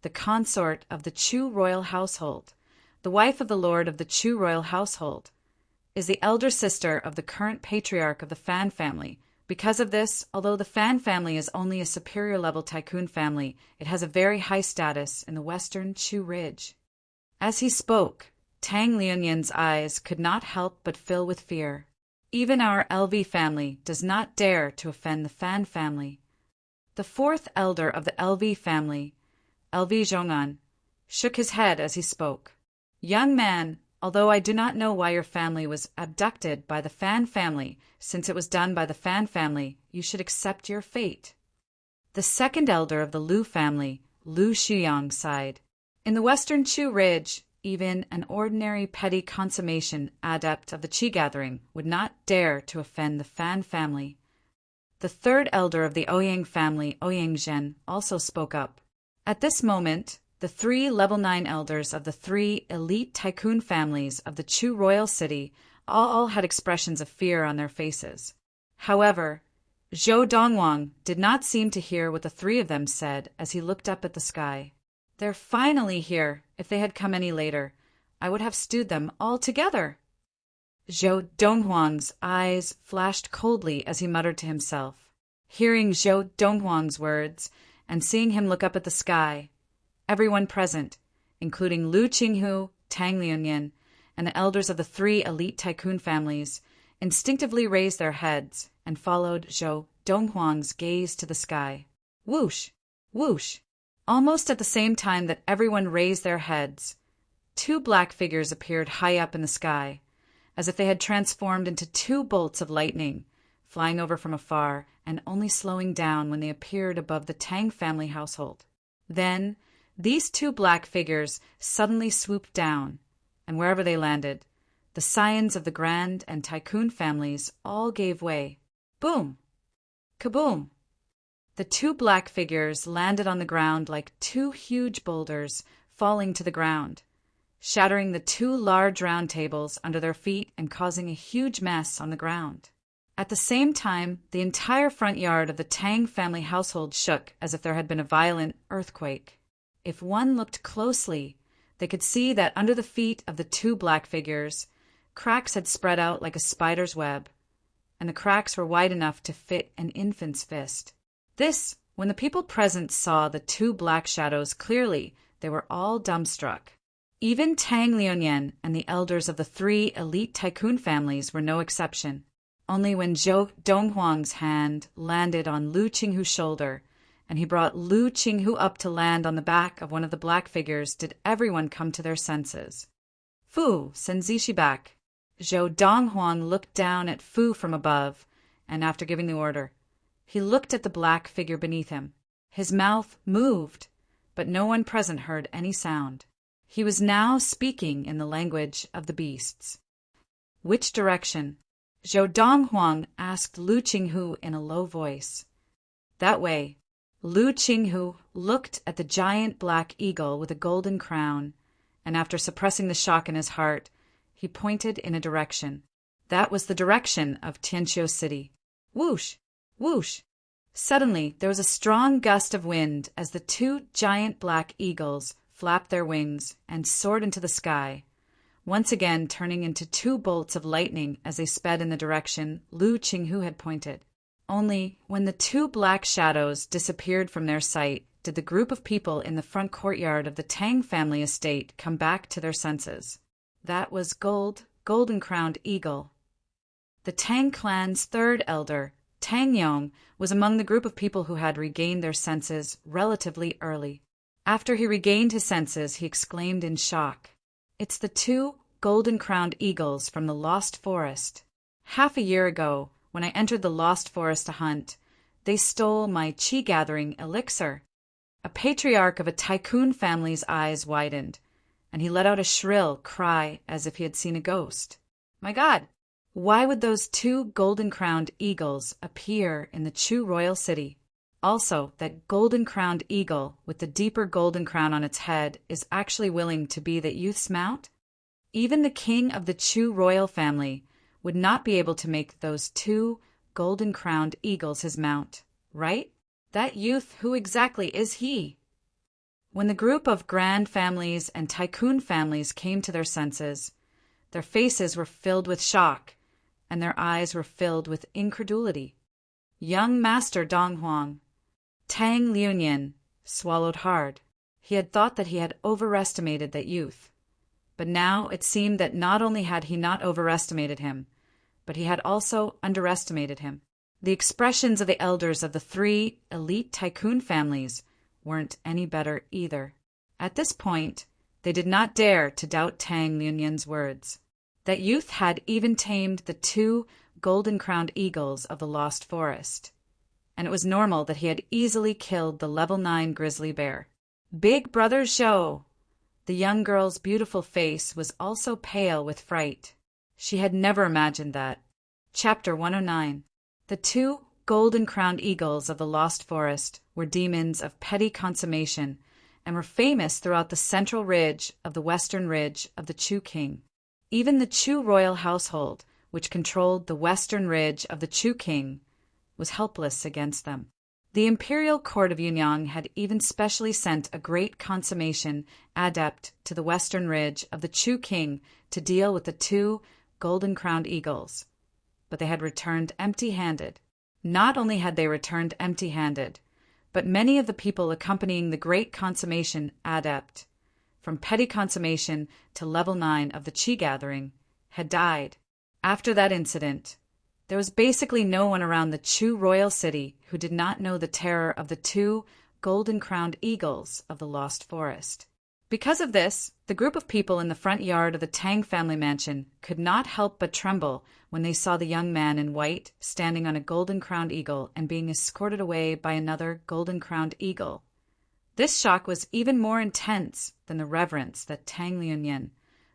The consort of the Chu royal household, the wife of the lord of the Chu royal household, is the elder sister of the current patriarch of the Fan family. Because of this, although the Fan family is only a superior level tycoon family, it has a very high status in the Western Chu Ridge." As he spoke, Tang Liuyan's eyes could not help but fill with fear. "Even our LV family does not dare to offend the Fan family." The 4th elder of the LV family, LV Zhongan, shook his head as he spoke. "Young man, although I do not know why your family was abducted by the Fan family, since it was done by the Fan family, you should accept your fate." The 2nd elder of the Lu family, Lu Shuyang, sighed. "In the Western Chu Ridge, even an ordinary petty consummation adept of the Qi gathering would not dare to offend the Fan family." The 3rd elder of the Ouyang family, Ouyang Zhen, also spoke up. At this moment, the 3 level 9 elders of the 3 elite tycoon families of the Chu royal city all had expressions of fear on their faces. However, Zhou Donghuang did not seem to hear what the 3 of them said as he looked up at the sky. "They're finally here. If they had come any later, I would have stewed them all together." Zhou Donghuang's eyes flashed coldly as he muttered to himself. Hearing Zhou Donghuang's words and seeing him look up at the sky, everyone present, including Lu Qinghu, Tang Liuyan, and the elders of the 3 elite tycoon families, instinctively raised their heads and followed Zhou Donghuang's gaze to the sky. Whoosh! Whoosh! Almost at the same time that everyone raised their heads, 2 black figures appeared high up in the sky, as if they had transformed into 2 bolts of lightning, flying over from afar and only slowing down when they appeared above the Tang family household. Then, these 2 black figures suddenly swooped down, and wherever they landed, the scions of the Grand and Tycoon families all gave way. Boom! Kaboom! The 2 black figures landed on the ground like 2 huge boulders falling to the ground, shattering the 2 large round tables under their feet and causing a huge mess on the ground. At the same time, the entire front yard of the Tang family household shook as if there had been a violent earthquake. If one looked closely, they could see that under the feet of the two black figures, cracks had spread out like a spider's web, and the cracks were wide enough to fit an infant's fist. When the people present saw the two black shadows clearly, they were all dumbstruck. Even Tang Liuyan and the elders of the three elite tycoon families were no exception. Only when Zhou Donghuang's hand landed on Lu Qinghu's shoulder, and he brought Lu Qinghu up to land on the back of one of the black figures, did everyone come to their senses. "Fu, send Zishi back." Zhou Donghuang looked down at Fu from above, and after giving the order, he looked at the black figure beneath him. His mouth moved, but no one present heard any sound. He was now speaking in the language of the beasts. "Which direction?" Zhou Donghuang asked Lu Qinghu in a low voice. "That way." Lu Qinghu looked at the giant black eagle with a golden crown, and after suppressing the shock in his heart, he pointed in a direction. That was the direction of Tianqiu City. Whoosh! Whoosh! Suddenly, there was a strong gust of wind as the two giant black eagles flapped their wings and soared into the sky, once again turning into two bolts of lightning as they sped in the direction Lu Qinghu had pointed. Only when the two black shadows disappeared from their sight did the group of people in the front courtyard of the Tang family estate come back to their senses. That was Golden-Crowned Eagle. The Tang clan's third elder, Tang Yong, was among the group of people who had regained their senses relatively early. After he regained his senses, he exclaimed in shock, "It's the two golden-crowned eagles from the Lost Forest. Half a year ago, when I entered the Lost Forest to hunt, they stole my chi-gathering elixir." A patriarch of a tycoon family's eyes widened, and he let out a shrill cry as if he had seen a ghost. My God! Why would those two golden-crowned eagles appear in the Chu royal city? Also, that golden-crowned eagle with the deeper golden crown on its head is actually willing to be that youth's mount? Even the king of the Chu royal family would not be able to make those two golden-crowned eagles his mount, right? That youth, who exactly is he? When the group of grand families and tycoon families came to their senses, their faces were filled with shock, and their eyes were filled with incredulity. Young Master Donghuang, Tang Liuyan, swallowed hard. He had thought that he had overestimated that youth. But now it seemed that not only had he not overestimated him, but he had also underestimated him. The expressions of the elders of the three elite tycoon families weren't any better either. At this point, they did not dare to doubt Tang Liuyan's words. That youth had even tamed the two golden-crowned eagles of the Lost Forest, and it was normal that he had easily killed the level 9 grizzly bear. Big Brother Zhou! The young girl's beautiful face was also pale with fright. She had never imagined that. Chapter 109. The two golden-crowned eagles of the Lost Forest were demons of petty consummation and were famous throughout the central ridge of the western ridge of the Chu King. Even the Chu royal household, which controlled the western ridge of the Chu King, was helpless against them. The imperial court of Yunyang had even specially sent a great consummation adept to the western ridge of the Chu King to deal with the two golden-crowned eagles. But they had returned empty-handed. Not only had they returned empty-handed, but many of the people accompanying the great consummation adept, from petty consummation to level 9 of the Qi gathering, had died. After that incident, there was basically no one around the Chu royal city who did not know the terror of the two golden-crowned eagles of the Lost Forest. Because of this, the group of people in the front yard of the Tang family mansion could not help but tremble when they saw the young man in white standing on a golden-crowned eagle and being escorted away by another golden-crowned eagle. This shock was even more intense than the reverence that Tang Liuyan,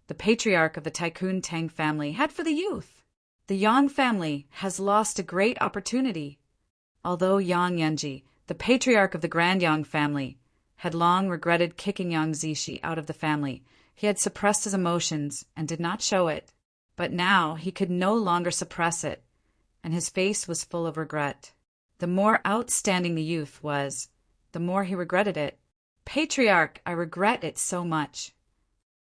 the patriarch of the tycoon Tang family, had for the youth. The Yang family has lost a great opportunity. Although Yang Yanji, the patriarch of the Grand Yang family, had long regretted kicking Yang Zishi out of the family, he had suppressed his emotions and did not show it. But now he could no longer suppress it, and his face was full of regret. The more outstanding the youth was, the more he regretted it. Patriarch, I regret it so much.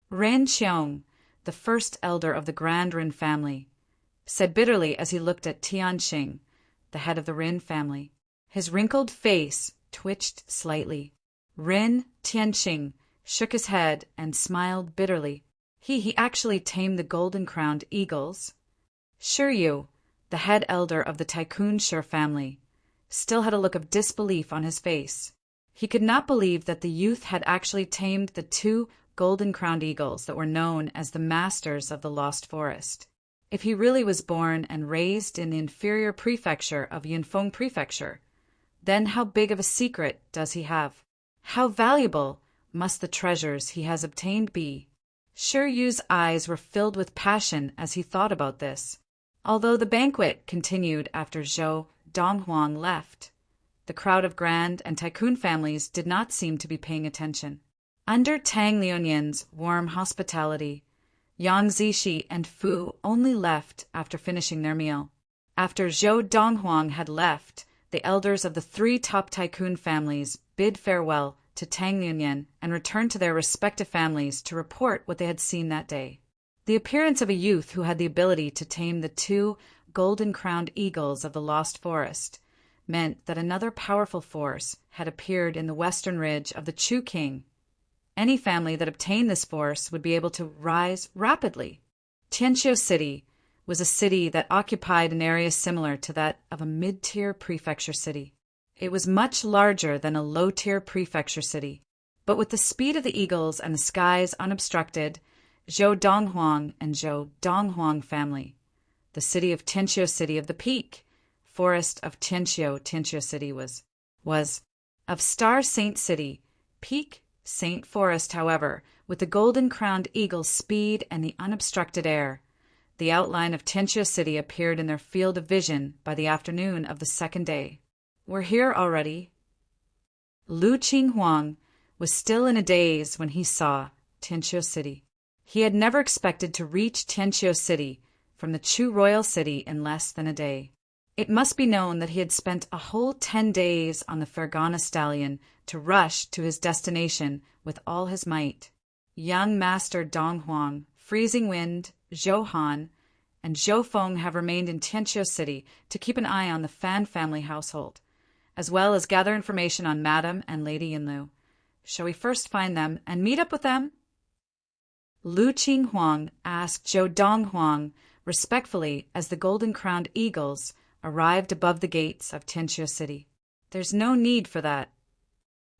Ren Qiong, the first elder of the Grand Rin family, said bitterly as he looked at Tianxing, the head of the Rin family. His wrinkled face twitched slightly. Rin Tianxing shook his head and smiled bitterly. He actually tamed the golden-crowned eagles. Shiryu, the head elder of the Tycoon Shur family, still had a look of disbelief on his face. He could not believe that the youth had actually tamed the 2 golden-crowned eagles that were known as the masters of the Lost Forest. If he really was born and raised in the inferior prefecture of Yunfeng Prefecture, then how big of a secret does he have? How valuable must the treasures he has obtained be? Shiryu's eyes were filled with passion as he thought about this. Although the banquet continued after Zhou Donghuang left, the crowd of grand and tycoon families did not seem to be paying attention. Under Tang Liuyan's warm hospitality, Yang Zishi and Fu only left after finishing their meal. After Zhou Donghuang had left, the elders of the 3 top tycoon families bid farewell to Tang Liuyan and returned to their respective families to report what they had seen that day. The appearance of a youth who had the ability to tame the 2 golden-crowned eagles of the Lost Forest meant that another powerful force had appeared in the western ridge of the Chu King. Any family that obtained this force would be able to rise rapidly. Tianqiu City was a city that occupied an area similar to that of a mid-tier prefecture city. It was much larger than a low-tier prefecture city, but with the speed of the eagles and the skies unobstructed, Zhou Donghuang and Zhou Donghuang family, the city of Tianqiu City of the Peak, forest of Tianqiu City was of Star Saint City, Peak Saint Forest, however, with the golden-crowned eagle's speed and the unobstructed air. The outline of Tianqiu City appeared in their field of vision by the afternoon of the second day. We're here already. Lu Qinghuang was still in a daze when he saw Tianqiu City. He had never expected to reach Tianqiu City from the Chu royal city in less than a day. It must be known that he had spent a whole 10 days on the Fergana stallion to rush to his destination with all his might. Young Master Donghuang, Freezing Wind, Zhou Han, and Zhou Feng have remained in Tianqiu City to keep an eye on the Fan family household, as well as gather information on Madame and Lady Yinlu. Shall we first find them and meet up with them? Lu Qinghuang asked Zhou Donghuang respectfully as the golden-crowned eagles arrived above the gates of Tianqiu City. There's no need for that.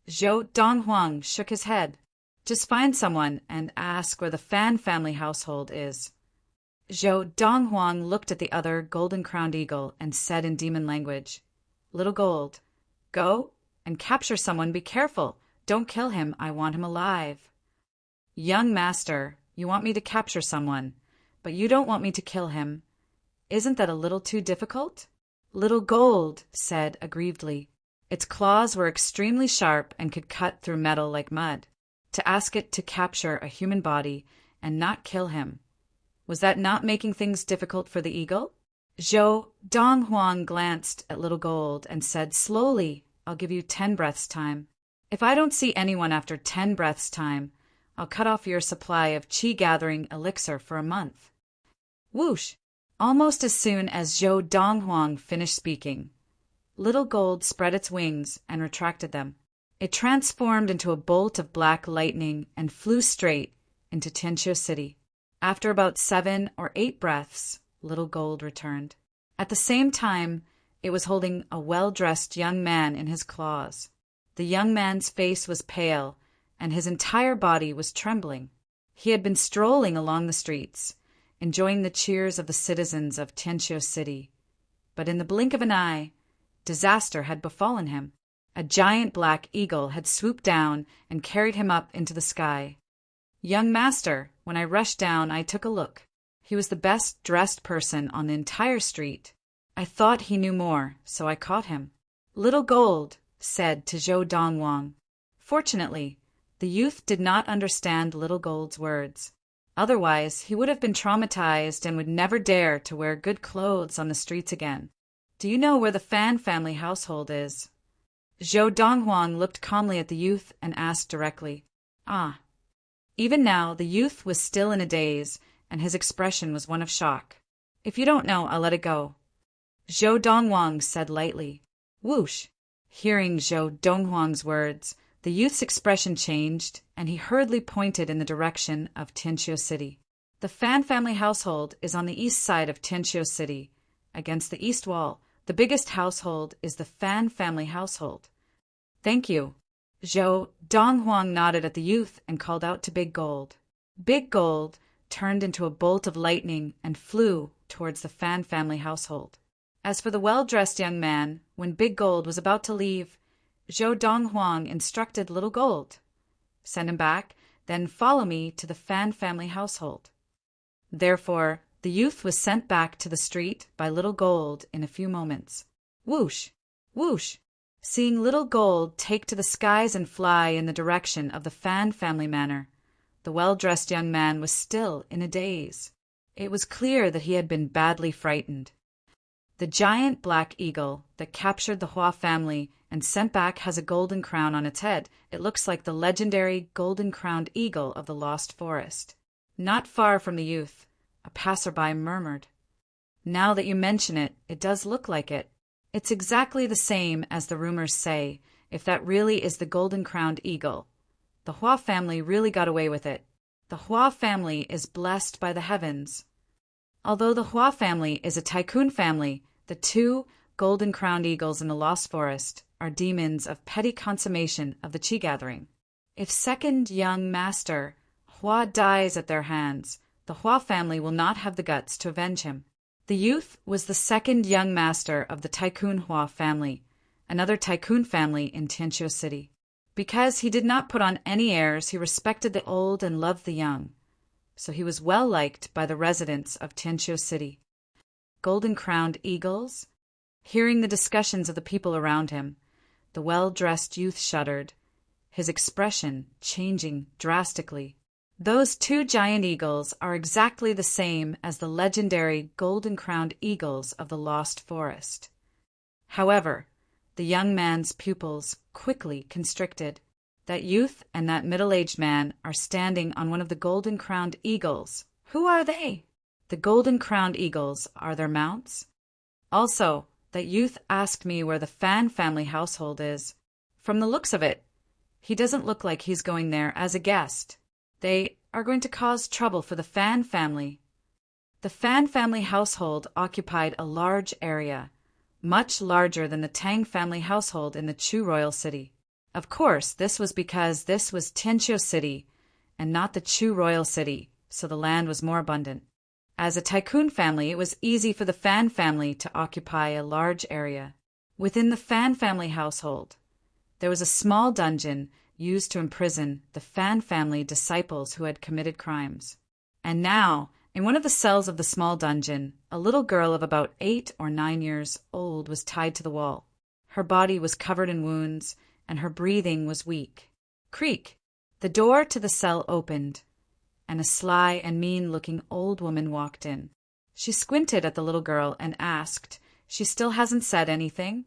Zhou Donghuang shook his head. Just find someone and ask where the Fan family household is. Zhou Donghuang looked at the other golden-crowned eagle and said in demon language, Little Gold, go and capture someone. Be careful. Don't kill him. I want him alive. Young Master, you want me to capture someone, but you don't want me to kill him. Isn't that a little too difficult? Little Gold said aggrievedly. Its claws were extremely sharp and could cut through metal like mud. To ask it to capture a human body and not kill him, was that not making things difficult for the eagle? Zhou Donghuang glanced at Little Gold and said slowly, I'll give you 10 breaths time. If I don't see anyone after 10 breaths time, I'll cut off your supply of qi-gathering elixir for a month. Whoosh! Almost as soon as Zhou Donghuang finished speaking, Little Gold spread its wings and retracted them. It transformed into a bolt of black lightning and flew straight into Tianqiu City. After about 7 or 8 breaths, Little Gold returned. At the same time, it was holding a well-dressed young man in his claws. The young man's face was pale, and his entire body was trembling. He had been strolling along the streets, enjoying the cheers of the citizens of Tianqiu City. But in the blink of an eye, disaster had befallen him. A giant black eagle had swooped down and carried him up into the sky. Young Master, when I rushed down, I took a look. He was the best-dressed person on the entire street. I thought he knew more, so I caught him. Little Gold said to Zhou Donghuang. Fortunately, the youth did not understand Little Gold's words. Otherwise, he would have been traumatized and would never dare to wear good clothes on the streets again. Do you know where the Fan family household is? Zhou Donghuang looked calmly at the youth and asked directly. Ah. Even now, the youth was still in a daze, and his expression was one of shock. If you don't know, I'll let it go. Zhou Donghuang said lightly. Whoosh! Hearing Zhou Donghuang's words, the youth's expression changed, and he hurriedly pointed in the direction of Tianqiu City. The Fan family household is on the east side of Tianqiu City. Against the east wall, the biggest household is the Fan family household. Thank you. Zhou Donghuang nodded at the youth and called out to Big Gold. Big Gold turned into a bolt of lightning and flew towards the Fan family household. As for the well-dressed young man, when Big Gold was about to leave, Zhou Donghuang instructed Little Gold. Send him back, then follow me to the Fan family household. Therefore, the youth was sent back to the street by Little Gold in a few moments. Whoosh! Whoosh! Seeing Little Gold take to the skies and fly in the direction of the Fan family manor, the well-dressed young man was still in a daze. It was clear that he had been badly frightened. The giant black eagle that captured the Hua family and sent back has a golden crown on its head. It looks like the legendary golden-crowned eagle of the Lost Forest. Not far from the youth, a passerby murmured, Now that you mention it, it does look like it. It's exactly the same as the rumors say, if that really is the golden-crowned eagle. The Hua family really got away with it. The Hua family is blessed by the heavens. Although the Hua family is a tycoon family, the two golden-crowned eagles in the Lost Forest are demons of petty consummation of the Qi gathering. If second young master Hua dies at their hands, the Hua family will not have the guts to avenge him. The youth was the second young master of the Tycoon Hua family, another tycoon family in Tianqiu City. Because he did not put on any airs, he respected the old and loved the young. So he was well liked by the residents of Tianqiu City. Golden-crowned eagles? Hearing the discussions of the people around him, the well-dressed youth shuddered, his expression changing drastically. Those two giant eagles are exactly the same as the legendary golden-crowned eagles of the Lost Forest. However, the young man's pupils quickly constricted. That youth and that middle-aged man are standing on one of the golden-crowned eagles. Who are they? The golden-crowned eagles are their mounts. Also, that youth asked me where the Fan family household is. From the looks of it, he doesn't look like he's going there as a guest. They are going to cause trouble for the Fan family. The Fan family household occupied a large area, much larger than the Tang family household in the Chu royal city. Of course, this was because this was Tianqiu City and not the Chu royal city, so the land was more abundant. As a tycoon family, it was easy for the Fan family to occupy a large area. Within the Fan family household, there was a small dungeon used to imprison the Fan family disciples who had committed crimes. And now, in one of the cells of the small dungeon, a little girl of about 8 or 9 years old was tied to the wall. Her body was covered in wounds, and her breathing was weak. Creak! The door to the cell opened, and a sly and mean-looking old woman walked in. She squinted at the little girl and asked, She still hasn't said anything?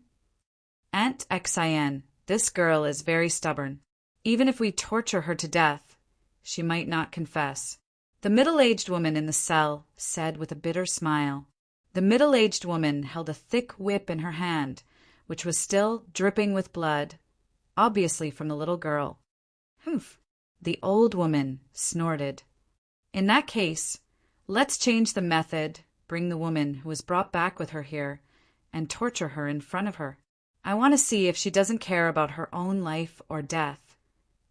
Aunt Xin, this girl is very stubborn. Even if we torture her to death, she might not confess. The middle-aged woman in the cell said with a bitter smile. The middle-aged woman held a thick whip in her hand, which was still dripping with blood, obviously from the little girl. Humph! The old woman snorted. In that case, let's change the method, bring the woman who was brought back with her here, and torture her in front of her. I want to see if she doesn't care about her own life or death.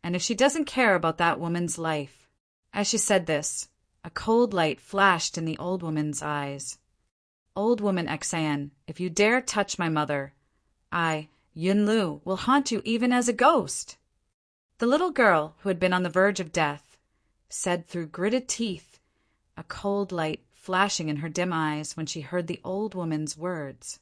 And if she doesn't care about that woman's life. As she said this, a cold light flashed in the old woman's eyes. Old woman Xin, if you dare touch my mother, I, Yunlu, will haunt you even as a ghost. The little girl, who had been on the verge of death, said through gritted teeth, a cold light flashing in her dim eyes when she heard the old woman's words.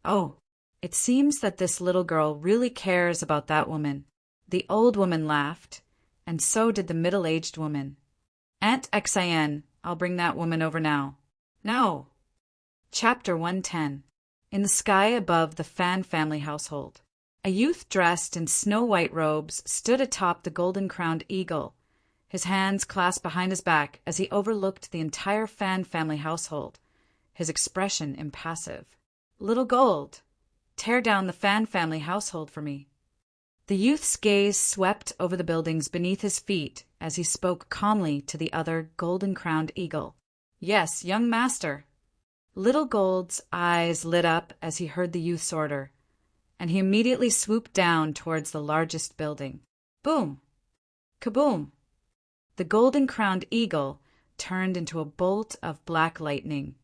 Oh, it seems that this little girl really cares about that woman. The old woman laughed, and so did the middle-aged woman. Aunt Xin, I'll bring that woman over now. No. Chapter 110. In the sky above the Fan family household. A youth dressed in snow-white robes stood atop the golden-crowned eagle, his hands clasped behind his back as he overlooked the entire Fan family household, his expression impassive. Little Gold, tear down the Fan family household for me. The youth's gaze swept over the buildings beneath his feet as he spoke calmly to the other golden-crowned eagle. Yes, young master. Little Gold's eyes lit up as he heard the youth's order, and he immediately swooped down towards the largest building. Boom! Kaboom! The golden-crowned eagle turned into a bolt of black lightning,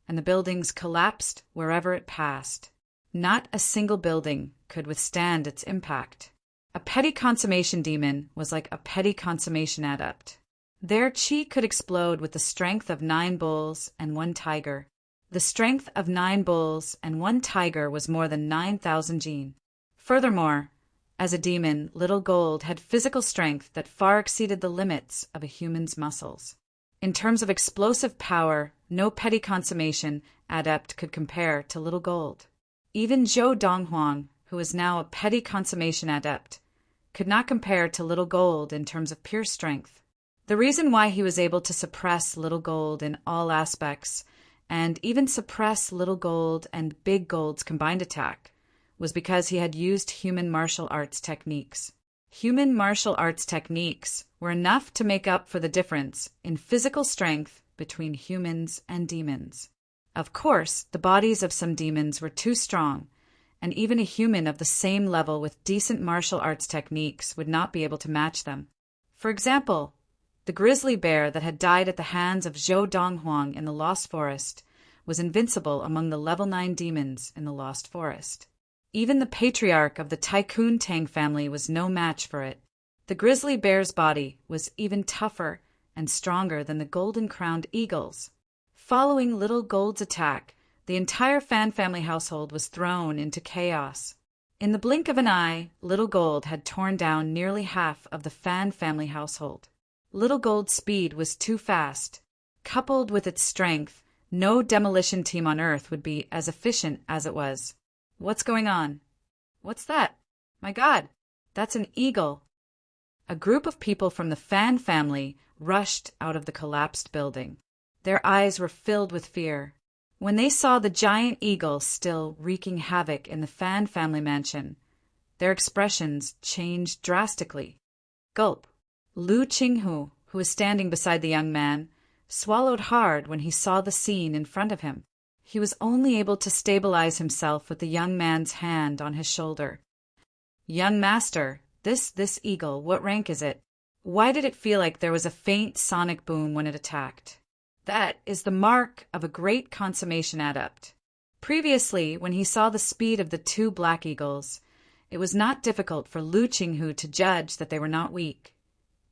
and the buildings collapsed wherever it passed. Not a single building could withstand its impact. A petty consummation demon was like a petty consummation adept. Their chi could explode with the strength of 9 bulls and 1 tiger. The strength of 9 bulls and 1 tiger was more than 9,000 jin. Furthermore, as a demon, Little Gold had physical strength that far exceeded the limits of a human's muscles. In terms of explosive power, no petty consummation adept could compare to Little Gold. Even Zhou Donghuang, who is now a petty consummation adept, could not compare to Little Gold in terms of pure strength. The reason why he was able to suppress Little Gold in all aspects, and even suppress Little Gold and Big Gold's combined attack, was because he had used human martial arts techniques. Human martial arts techniques were enough to make up for the difference in physical strength between humans and demons. Of course, the bodies of some demons were too strong, and even a human of the same level with decent martial arts techniques would not be able to match them. For example, the grizzly bear that had died at the hands of Zhou Donghuang in the Lost Forest was invincible among the level 9 demons in the Lost Forest. Even the patriarch of the Tycoon Tang family was no match for it. The grizzly bear's body was even tougher and stronger than the golden-crowned eagle's. Following Little Gold's attack, the entire Fan family household was thrown into chaos. In the blink of an eye, Little Gold had torn down nearly half of the Fan family household. Little Gold's speed was too fast. Coupled with its strength, no demolition team on Earth would be as efficient as it was. What's going on? What's that? My God, that's an eagle. A group of people from the Fan family rushed out of the collapsed building. Their eyes were filled with fear. When they saw the giant eagle still wreaking havoc in the Fan family mansion, their expressions changed drastically. Gulp. Lu Qinghu, who was standing beside the young man, swallowed hard when he saw the scene in front of him. He was only able to stabilize himself with the young man's hand on his shoulder. Young master, this eagle, what rank is it? Why did it feel like there was a faint sonic boom when it attacked? That is the mark of a great consummation adept. Previously, when he saw the speed of the 2 black eagles, it was not difficult for Lu Qinghu to judge that they were not weak,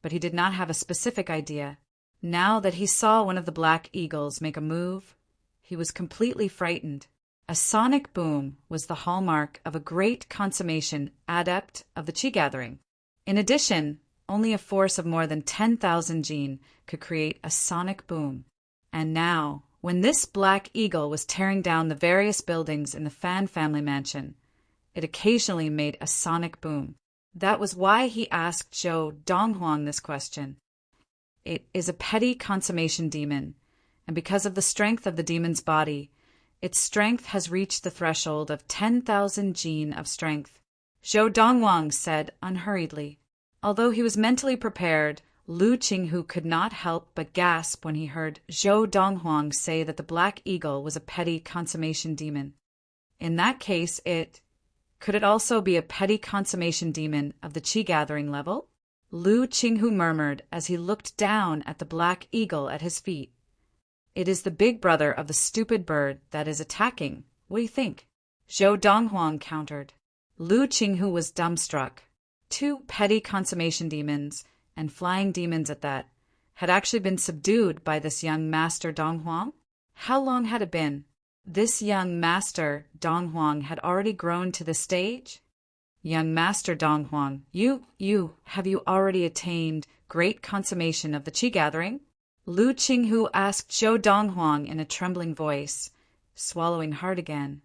but he did not have a specific idea. Now that he saw one of the black eagles make a move, he was completely frightened. A sonic boom was the hallmark of a great consummation adept of the Qi gathering. In addition, only a force of more than 10,000 jin could create a sonic boom. And now, when this black eagle was tearing down the various buildings in the Fan family mansion, it occasionally made a sonic boom. That was why he asked Zhou Donghuang this question. It is a petty consummation demon, and because of the strength of the demon's body, its strength has reached the threshold of 10,000 jin of strength, Zhou Donghuang said unhurriedly. Although he was mentally prepared, Lu Qinghu could not help but gasp when he heard Zhou Donghuang say that the Black Eagle was a petty consummation demon. In that case, could it also be a petty consummation demon of the Qi gathering level? Lu Qinghu murmured as he looked down at the Black Eagle at his feet. It is the big brother of the stupid bird that is attacking. What do you think? Zhou Donghuang countered. Lu Qinghu was dumbstruck. 2 petty consummation demons, and flying demons at that, had actually been subdued by this young master Donghuang? How long had it been? This young master Donghuang had already grown to this stage? Young master Donghuang, have you already attained great consummation of the Qi gathering? Lu Qinghu asked Zhou Donghuang in a trembling voice, swallowing hard again.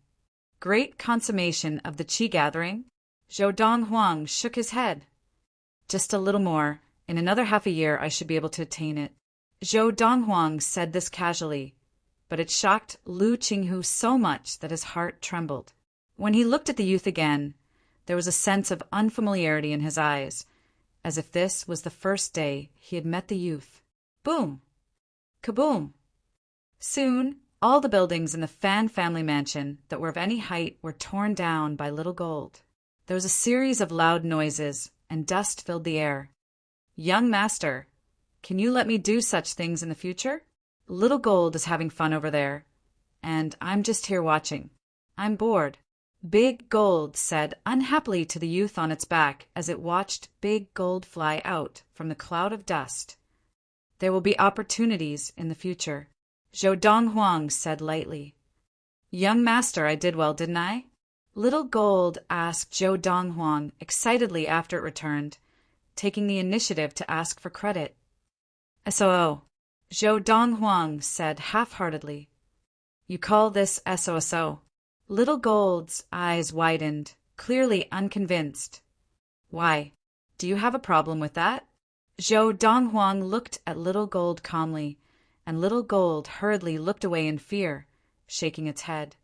Great consummation of the qi gathering? Zhou Donghuang shook his head. Just a little more. In another half a year I should be able to attain it. Zhou Donghuang said this casually, but it shocked Lu Qinghu so much that his heart trembled. When he looked at the youth again, there was a sense of unfamiliarity in his eyes, as if this was the first day he had met the youth. Boom! Kaboom! Soon, all the buildings in the Fan family mansion that were of any height were torn down by Little Gold. There was a series of loud noises, and dust filled the air. Young master, can you let me do such things in the future? Little Gold is having fun over there, and I'm just here watching. I'm bored. Big Gold said unhappily to the youth on its back as it watched Big Gold fly out from the cloud of dust. There will be opportunities in the future, Zhou Donghuang said lightly. Young master, I did well, didn't I? Little Gold asked Zhou Donghuang excitedly after it returned, taking the initiative to ask for credit. SOO, Zhou Donghuang said half-heartedly. You call this SOSO? Little Gold's eyes widened, clearly unconvinced. Why? Do you have a problem with that? Zhou Donghuang looked at Little Gold calmly, and Little Gold hurriedly looked away in fear, shaking its head.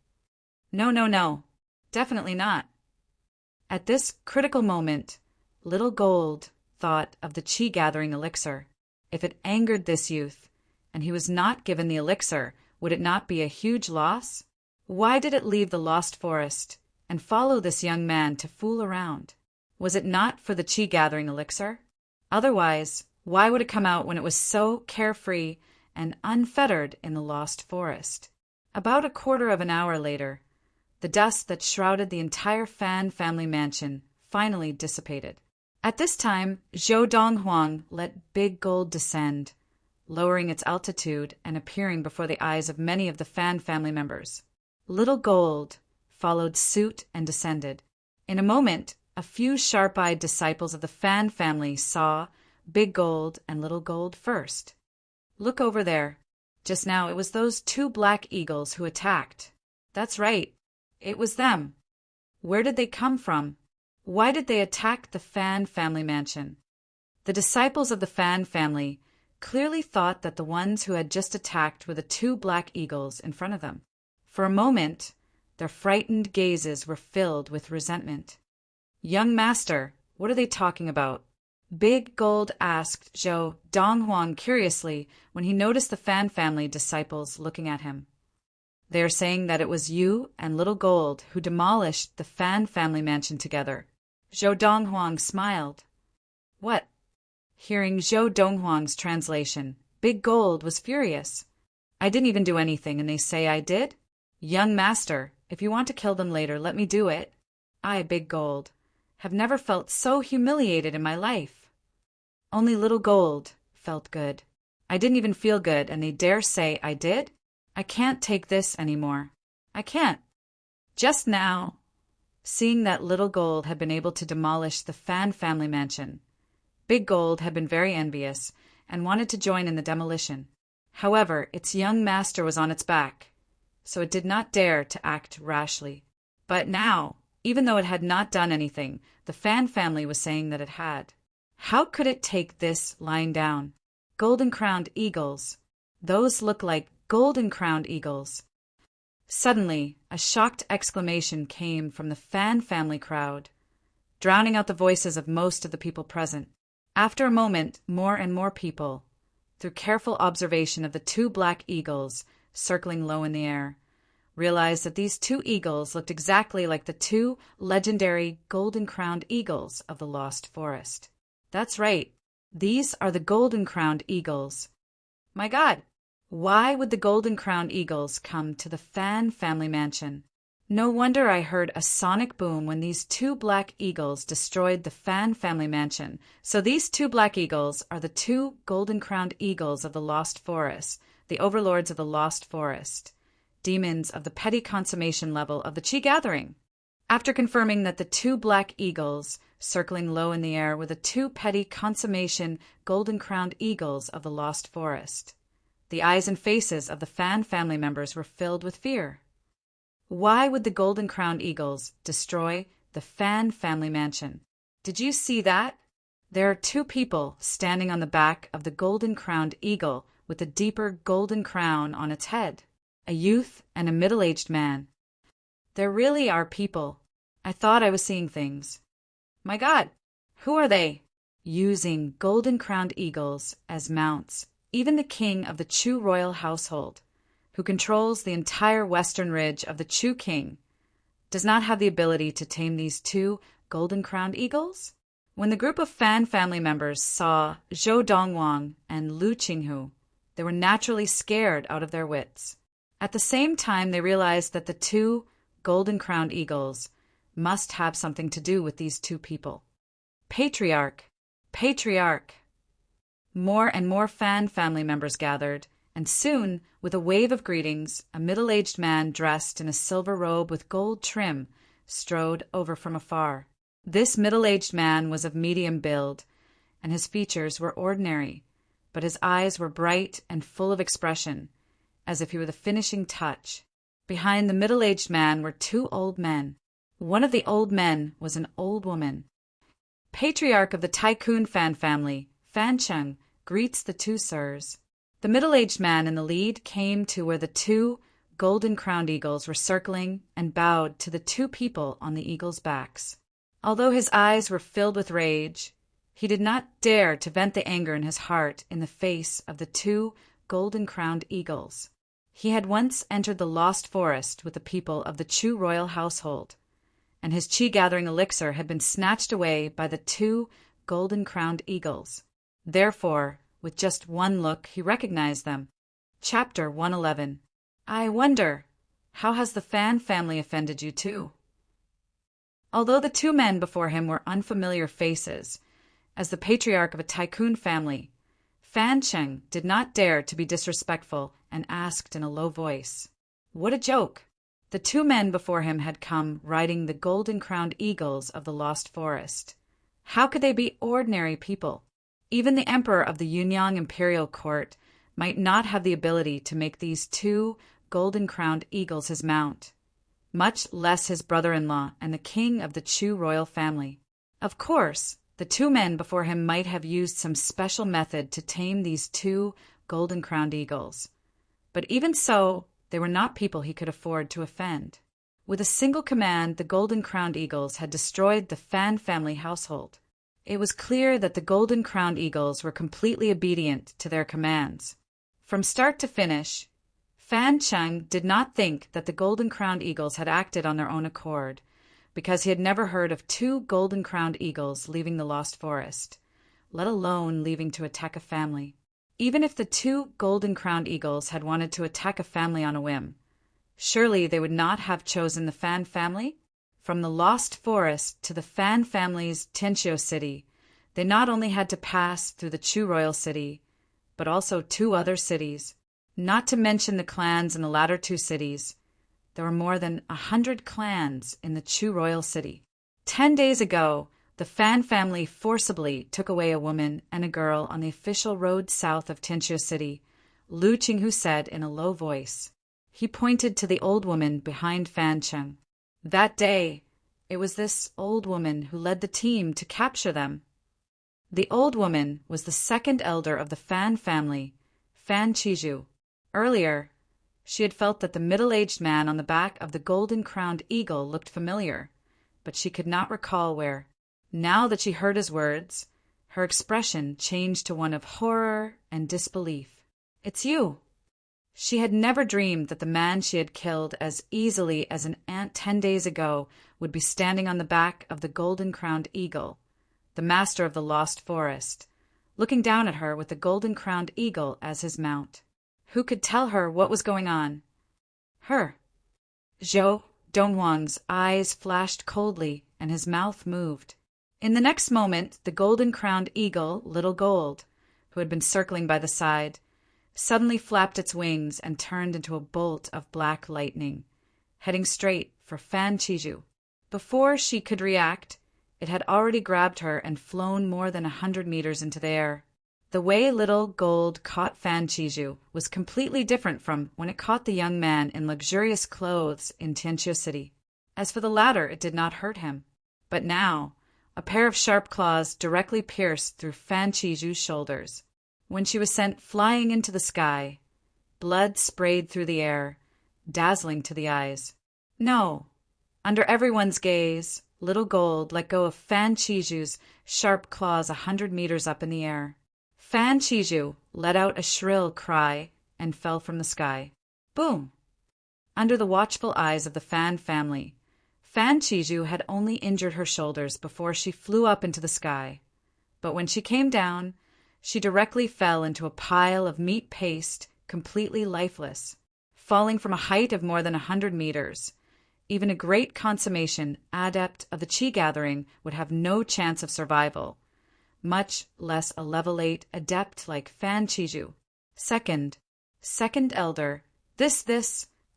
No. Definitely not. At this critical moment, Little Gold thought of the qi-gathering elixir. If it angered this youth, and he was not given the elixir, would it not be a huge loss? Why did it leave the lost forest and follow this young man to fool around? Was it not for the qi-gathering elixir? Otherwise, why would it come out when it was so carefree and unfettered in the lost forest? About a quarter of an hour later, the dust that shrouded the entire Fan family mansion finally dissipated. At this time, Zhou Donghuang let Big Gold descend, lowering its altitude and appearing before the eyes of many of the Fan family members. Little Gold followed suit and descended. In a moment, a few sharp-eyed disciples of the Fan family saw Big Gold and Little Gold first. Look over there. Just now it was those two black eagles who attacked. That's right. It was them. Where did they come from? Why did they attack the Fan family mansion? The disciples of the Fan family clearly thought that the ones who had just attacked were the two black eagles in front of them. For a moment, their frightened gazes were filled with resentment. Young master, what are they talking about? Big Gold asked Zhou Donghuang curiously when he noticed the Fan family disciples looking at him. They are saying that it was you and Little Gold who demolished the Fan family mansion together. Zhou Donghuang smiled. What? Hearing Zhou Donghuang's translation, Big Gold was furious. I didn't even do anything, and they say I did? Young master, if you want to kill them later, let me do it. I, Big Gold, have never felt so humiliated in my life. Only Little Gold felt good. I didn't even feel good, and they dare say I did? I can't take this anymore. I can't. Just now, seeing that Little Gold had been able to demolish the Fan family mansion, Big Gold had been very envious and wanted to join in the demolition. However, its young master was on its back, so it did not dare to act rashly. But now, even though it had not done anything, the Fan family was saying that it had. How could it take this lying down? Golden-crowned eagles. Those look like golden-crowned eagles. Suddenly, a shocked exclamation came from the Fan family crowd, drowning out the voices of most of the people present. After a moment, more and more people, through careful observation of the two black eagles circling low in the air, realized that these two eagles looked exactly like the two legendary golden-crowned eagles of the Lost Forest. That's right, these are the golden-crowned eagles. My God, why would the golden-crowned eagles come to the Fan family mansion? No wonder I heard a sonic boom when these two black eagles destroyed the Fan family mansion. So these two black eagles are the two golden-crowned eagles of the Lost Forest, the overlords of the Lost Forest, demons of the petty consummation level of the Qi Gathering. After confirming that the two black eagles circling low in the air were the two petty consummation golden-crowned eagles of the Lost Forest, The eyes and faces of the Fan family members were filled with fear. Why would the golden-crowned eagles destroy the Fan family mansion? Did you see that? There are two people standing on the back of the golden-crowned eagle with a deeper golden crown on its head. A youth and a middle-aged man. There really are people. I thought I was seeing things. My God, who are they? Using golden-crowned eagles as mounts. Even the king of the Chu royal household, who controls the entire western ridge of the Chu king, does not have the ability to tame these two golden-crowned eagles? When the group of Fan family members saw Zhou Dongwang and Lu Qinghu, they were naturally scared out of their wits. At the same time, they realized that the two golden-crowned eagles must have something to do with these two people. Patriarch! Patriarch! More and more Fan family members gathered, and soon, with a wave of greetings, a middle-aged man dressed in a silver robe with gold trim strode over from afar. This middle-aged man was of medium build, and his features were ordinary, but his eyes were bright and full of expression, as if he were the finishing touch. Behind the middle-aged man were two old men. One of the old men was an old woman. Patriarch of the Tycoon Fan family, Fan Cheng, greets the two sirs. The middle-aged man in the lead came to where the two golden-crowned eagles were circling and bowed to the two people on the eagles' backs. Although his eyes were filled with rage, he did not dare to vent the anger in his heart in the face of the two golden-crowned eagles. He had once entered the Lost Forest with the people of the Chu royal household, and his chi-gathering elixir had been snatched away by the two golden-crowned eagles. Therefore, with just one look, he recognized them. Chapter 111. I wonder, how has the Fan family offended you too? Although the two men before him were unfamiliar faces, as the patriarch of a tycoon family, Fan Cheng did not dare to be disrespectful and asked in a low voice, "What a joke!" The two men before him had come riding the golden-crowned eagles of the Lost Forest. How could they be ordinary people? Even the emperor of the Yunyang imperial court might not have the ability to make these two golden-crowned eagles his mount, much less his brother-in-law and the king of the Chu royal family. Of course, the two men before him might have used some special method to tame these two golden-crowned eagles. But even so, they were not people he could afford to offend. With a single command, the golden-crowned eagles had destroyed the Fan family household. It was clear that the golden-crowned eagles were completely obedient to their commands. From start to finish, Fan Cheng did not think that the golden-crowned eagles had acted on their own accord, because he had never heard of two golden-crowned eagles leaving the Lost Forest, let alone leaving to attack a family. Even if the two golden-crowned eagles had wanted to attack a family on a whim, surely they would not have chosen the Fan family? From the Lost Forest to the Fan family's Tianqiu city, they not only had to pass through the Chu royal city, but also two other cities. Not to mention the clans in the latter two cities, there were more than 100 clans in the Chu royal city. 10 days ago, the Fan family forcibly took away a woman and a girl on the official road south of Tianqiu city, Lu Qinghu said in a low voice. He pointed to the old woman behind Fan Cheng. That day, it was this old woman who led the team to capture them. The old woman was the second elder of the Fan family, Fan Qizhu. Earlier, she had felt that the middle-aged man on the back of the golden-crowned eagle looked familiar, but she could not recall where. Now that she heard his words, her expression changed to one of horror and disbelief. "It's you!" She had never dreamed that the man she had killed as easily as an ant 10 days ago would be standing on the back of the golden-crowned eagle, the master of the Lost Forest, looking down at her with the golden-crowned eagle as his mount. Who could tell her what was going on? Her. Zhou Dongwang's eyes flashed coldly and his mouth moved. In the next moment, the golden-crowned eagle, Little Gold, who had been circling by the side, suddenly flapped its wings and turned into a bolt of black lightning, heading straight for Fan Qizhu. Before she could react, it had already grabbed her and flown more than 100 meters into the air. The way little gold caught Fan Chiju was completely different from when it caught the young man in luxurious clothes in Tianqiu City. As for the latter, it did not hurt him. But now, a pair of sharp claws directly pierced through Fan Chiju's shoulders. When she was sent flying into the sky, blood sprayed through the air, dazzling to the eyes. No! Under everyone's gaze, little gold let go of Fan Chiju's sharp claws 100 meters up in the air. Fan Chiju let out a shrill cry and fell from the sky. Boom! Under the watchful eyes of the Fan family, Fan Chiju had only injured her shoulders before she flew up into the sky. But when she came down, she directly fell into a pile of meat paste, completely lifeless, falling from a height of more than 100 meters. Even a great consummation adept of the Qi gathering would have no chance of survival, much less a level 8 adept like Fan Chiju. Second elder,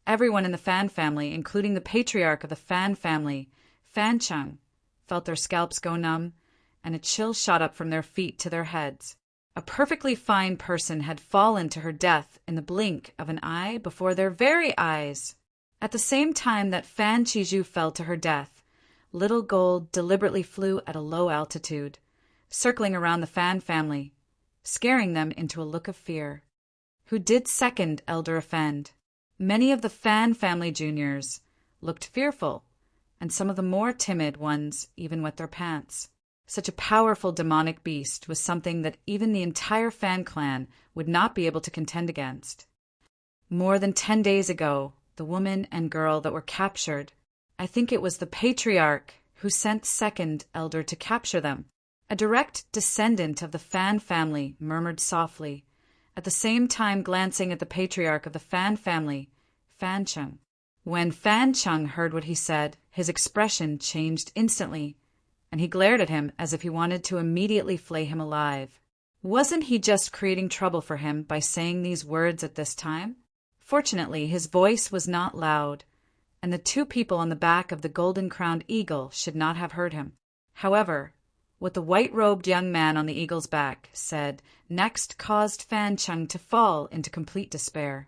everyone in the Fan family, including the patriarch of the Fan family, Fan Cheng, felt their scalps go numb, and a chill shot up from their feet to their heads. A perfectly fine person had fallen to her death in the blink of an eye before their very eyes. At the same time that Fan Chiju fell to her death, little gold deliberately flew at a low altitude, circling around the Fan family, scaring them into a look of fear. Who did second elder offend? Many of the Fan family juniors looked fearful, and some of the more timid ones even wet their pants. Such a powerful demonic beast was something that even the entire Fan clan would not be able to contend against. More than 10 days ago, the woman and girl that were captured, I think it was the patriarch who sent second elder to capture them. A direct descendant of the Fan family murmured softly, at the same time glancing at the patriarch of the Fan family, Fan Cheng. When Fan Cheng heard what he said, his expression changed instantly, and he glared at him as if he wanted to immediately flay him alive. Wasn't he just creating trouble for him by saying these words at this time? Fortunately, his voice was not loud, and the two people on the back of the golden-crowned eagle should not have heard him. However, what the white-robed young man on the eagle's back said next caused Fan Cheng to fall into complete despair.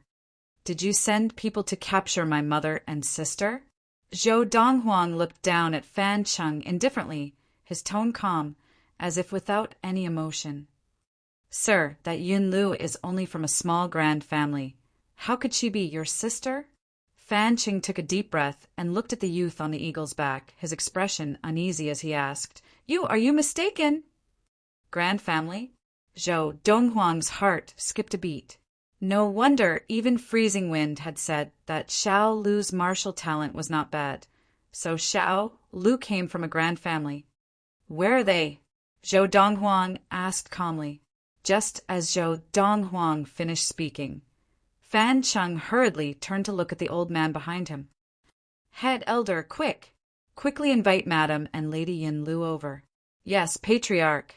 Did you send people to capture my mother and sister? Zhou Donghuang looked down at Fan Cheng indifferently, his tone calm, as if without any emotion. Sir, that Yun Lu is only from a small grand family. How could she be your sister? Fan Cheng took a deep breath and looked at the youth on the eagle's back, his expression uneasy as he asked, Are you mistaken? Grand family? Zhou Donghuang's heart skipped a beat. No wonder even Freezing Wind had said that Xiao Lu's martial talent was not bad. So Xiao Lu came from a grand family. Where are they? Zhou Donghuang asked calmly. Just as Zhou Donghuang finished speaking, Fan Cheng hurriedly turned to look at the old man behind him. Head elder, quick! Quickly invite Madam and Lady Yin Lu over. Yes, patriarch.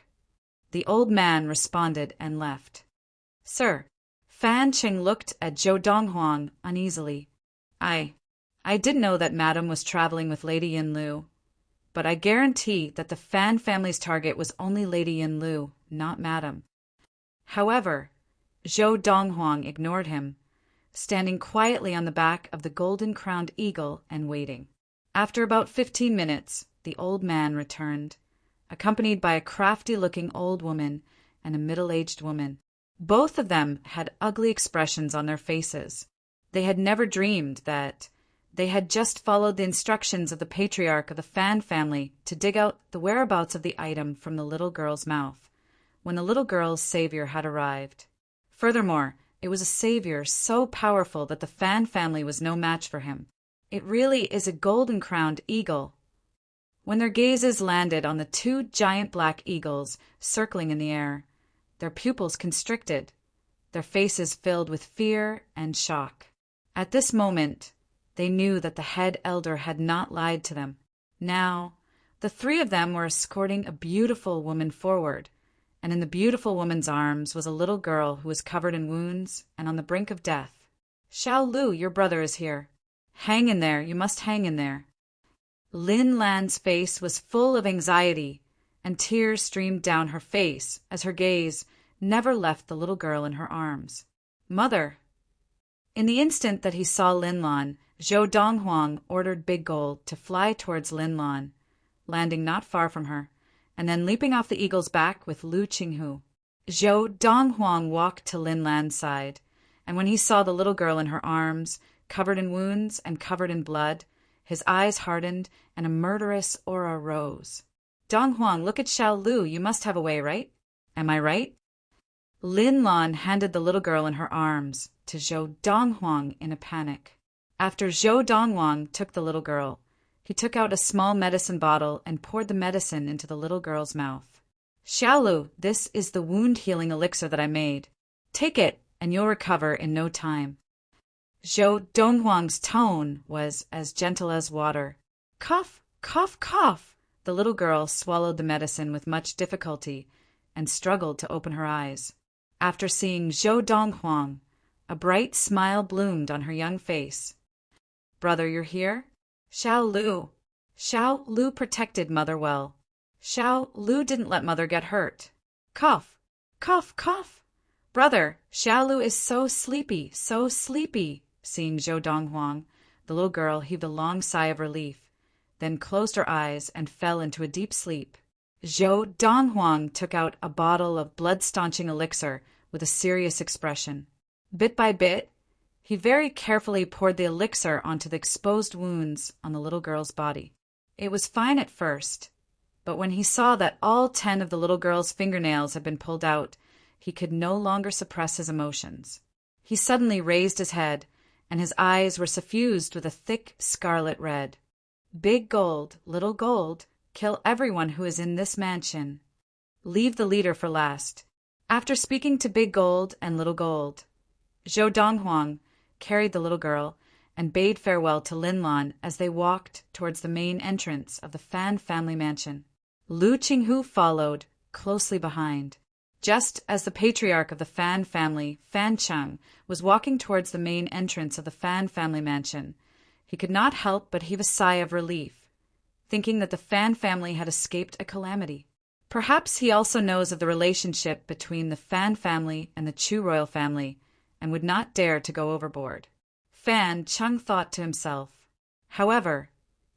The old man responded and left. Sir, Fan Cheng looked at Zhou Donghuang uneasily. I did know that Madam was traveling with Lady Yin Lu, but I guarantee that the Fan family's target was only Lady Yin Lu, not Madam. However, Zhou Donghuang ignored him, standing quietly on the back of the golden-crowned eagle and waiting. After about 15 minutes, the old man returned, accompanied by a crafty-looking old woman and a middle-aged woman. Both of them had ugly expressions on their faces. They had never dreamed that they had just followed the instructions of the patriarch of the Fan family to dig out the whereabouts of the item from the little girl's mouth, when the little girl's savior had arrived. Furthermore, it was a savior so powerful that the Fan family was no match for him. It really is a golden-crowned eagle. When their gazes landed on the two giant black eagles circling in the air, their pupils constricted, their faces filled with fear and shock. At this moment, they knew that the head elder had not lied to them. Now, the three of them were escorting a beautiful woman forward, and in the beautiful woman's arms was a little girl who was covered in wounds and on the brink of death. Xiao Lu, your brother is here. Hang in there, you must hang in there. Lin Lan's face was full of anxiety, and tears streamed down her face as her gaze never left the little girl in her arms. Mother! In the instant that he saw Linlan, Zhou Donghuang ordered Big Gold to fly towards Linlan, landing not far from her, and then leaping off the eagle's back with Lu Qinghu. Zhou Donghuang walked to Linlan's side, and when he saw the little girl in her arms, covered in wounds and covered in blood, his eyes hardened and a murderous aura rose. Donghuang, look at Xiao Lu, you must have a way, right? Am I right? Linlan handed the little girl in her arms to Zhou Donghuang in a panic. After Zhou Donghuang took the little girl, he took out a small medicine bottle and poured the medicine into the little girl's mouth. Xiaolu, this is the wound-healing elixir that I made. Take it, and you'll recover in no time. Zhou Donghuang's tone was as gentle as water. Cough, cough, cough. The little girl swallowed the medicine with much difficulty and struggled to open her eyes. After seeing Zhou Donghuang, a bright smile bloomed on her young face. Brother, you're here? Xiao Lu protected Mother well. Xiao Lu didn't let Mother get hurt. Cough, cough, cough. Brother, Xiao Lu is so sleepy, so sleepy. Seeing Zhou Donghuang, the little girl heaved a long sigh of relief, then closed her eyes and fell into a deep sleep. Zhou Donghuang took out a bottle of blood-staunching elixir with a serious expression. Bit by bit, he very carefully poured the elixir onto the exposed wounds on the little girl's body. It was fine at first, but when he saw that all 10 of the little girl's fingernails had been pulled out, he could no longer suppress his emotions. He suddenly raised his head, and his eyes were suffused with a thick scarlet red. Big Gold, Little Gold, kill everyone who is in this mansion. Leave the leader for last. After speaking to Big Gold and Little Gold, Zhou Donghuang carried the little girl and bade farewell to Linlan as they walked towards the main entrance of the Fan family mansion. Lu Qinghu followed, closely behind. Just as the patriarch of the Fan family, Fan Cheng, was walking towards the main entrance of the Fan family mansion, he could not help but heave a sigh of relief, thinking that the Fan family had escaped a calamity. Perhaps he also knows of the relationship between the Fan family and the Chu royal family, and would not dare to go overboard. Fan Cheng thought to himself. However,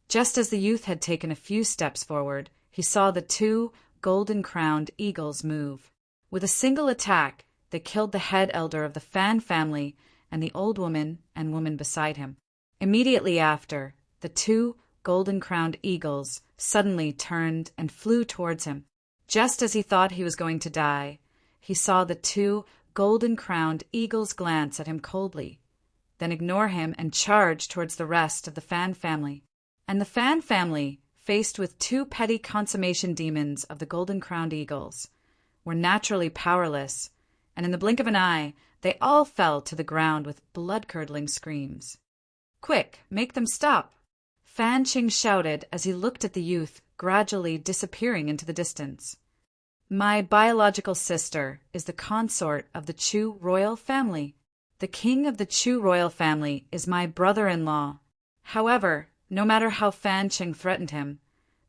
just as the youth had taken a few steps forward, he saw the 2 golden-crowned eagles move. With a single attack, they killed the head elder of the Fan family and the old woman and woman beside him. Immediately after, the 2 golden-crowned eagles suddenly turned and flew towards him. Just as he thought he was going to die, he saw the 2 golden-crowned eagles glance at him coldly, then ignore him and charge towards the rest of the Fan family. And the Fan family, faced with 2 petty consummation demons of the golden-crowned eagles, were naturally powerless, and in the blink of an eye, they all fell to the ground with blood-curdling screams. Quick, make them stop! Fan Qing shouted as he looked at the youth gradually disappearing into the distance. My biological sister is the consort of the Chu royal family. The king of the Chu royal family is my brother-in-law. However, no matter how Fan Qing threatened him,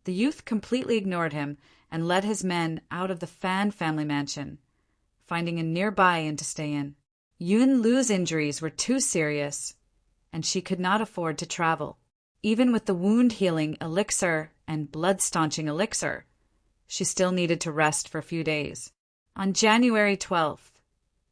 the youth completely ignored him and led his men out of the Fan family mansion, finding a nearby inn to stay in. Yun Lu's injuries were too serious, and she could not afford to travel. Even with the wound-healing elixir and blood-staunching elixir, she still needed to rest for a few days. On January 12th,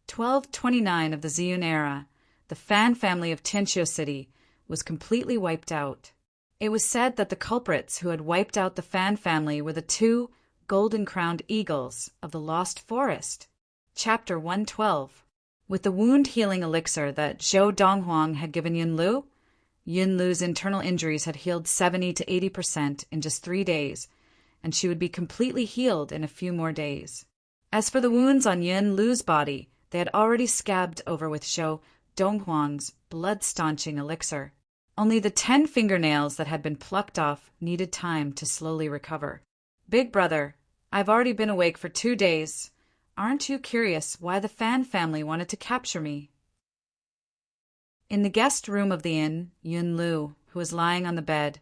1229 of the Ziyun era, the Fan family of Tianqiu City was completely wiped out. It was said that the culprits who had wiped out the Fan family were the 2 golden-crowned eagles of the Lost Forest. Chapter 112. With the wound-healing elixir that Zhou Donghuang had given Yun Lu's internal injuries had healed 70 to 80% in just 3 days, and she would be completely healed in a few more days. As for the wounds on Yun Lu's body, they had already scabbed over with Zhou Donghuang's blood-staunching elixir. Only the 10 fingernails that had been plucked off needed time to slowly recover. Big brother, I've already been awake for 2 days. Aren't you curious why the Fan family wanted to capture me? In the guest room of the inn, Yun Lu, who was lying on the bed,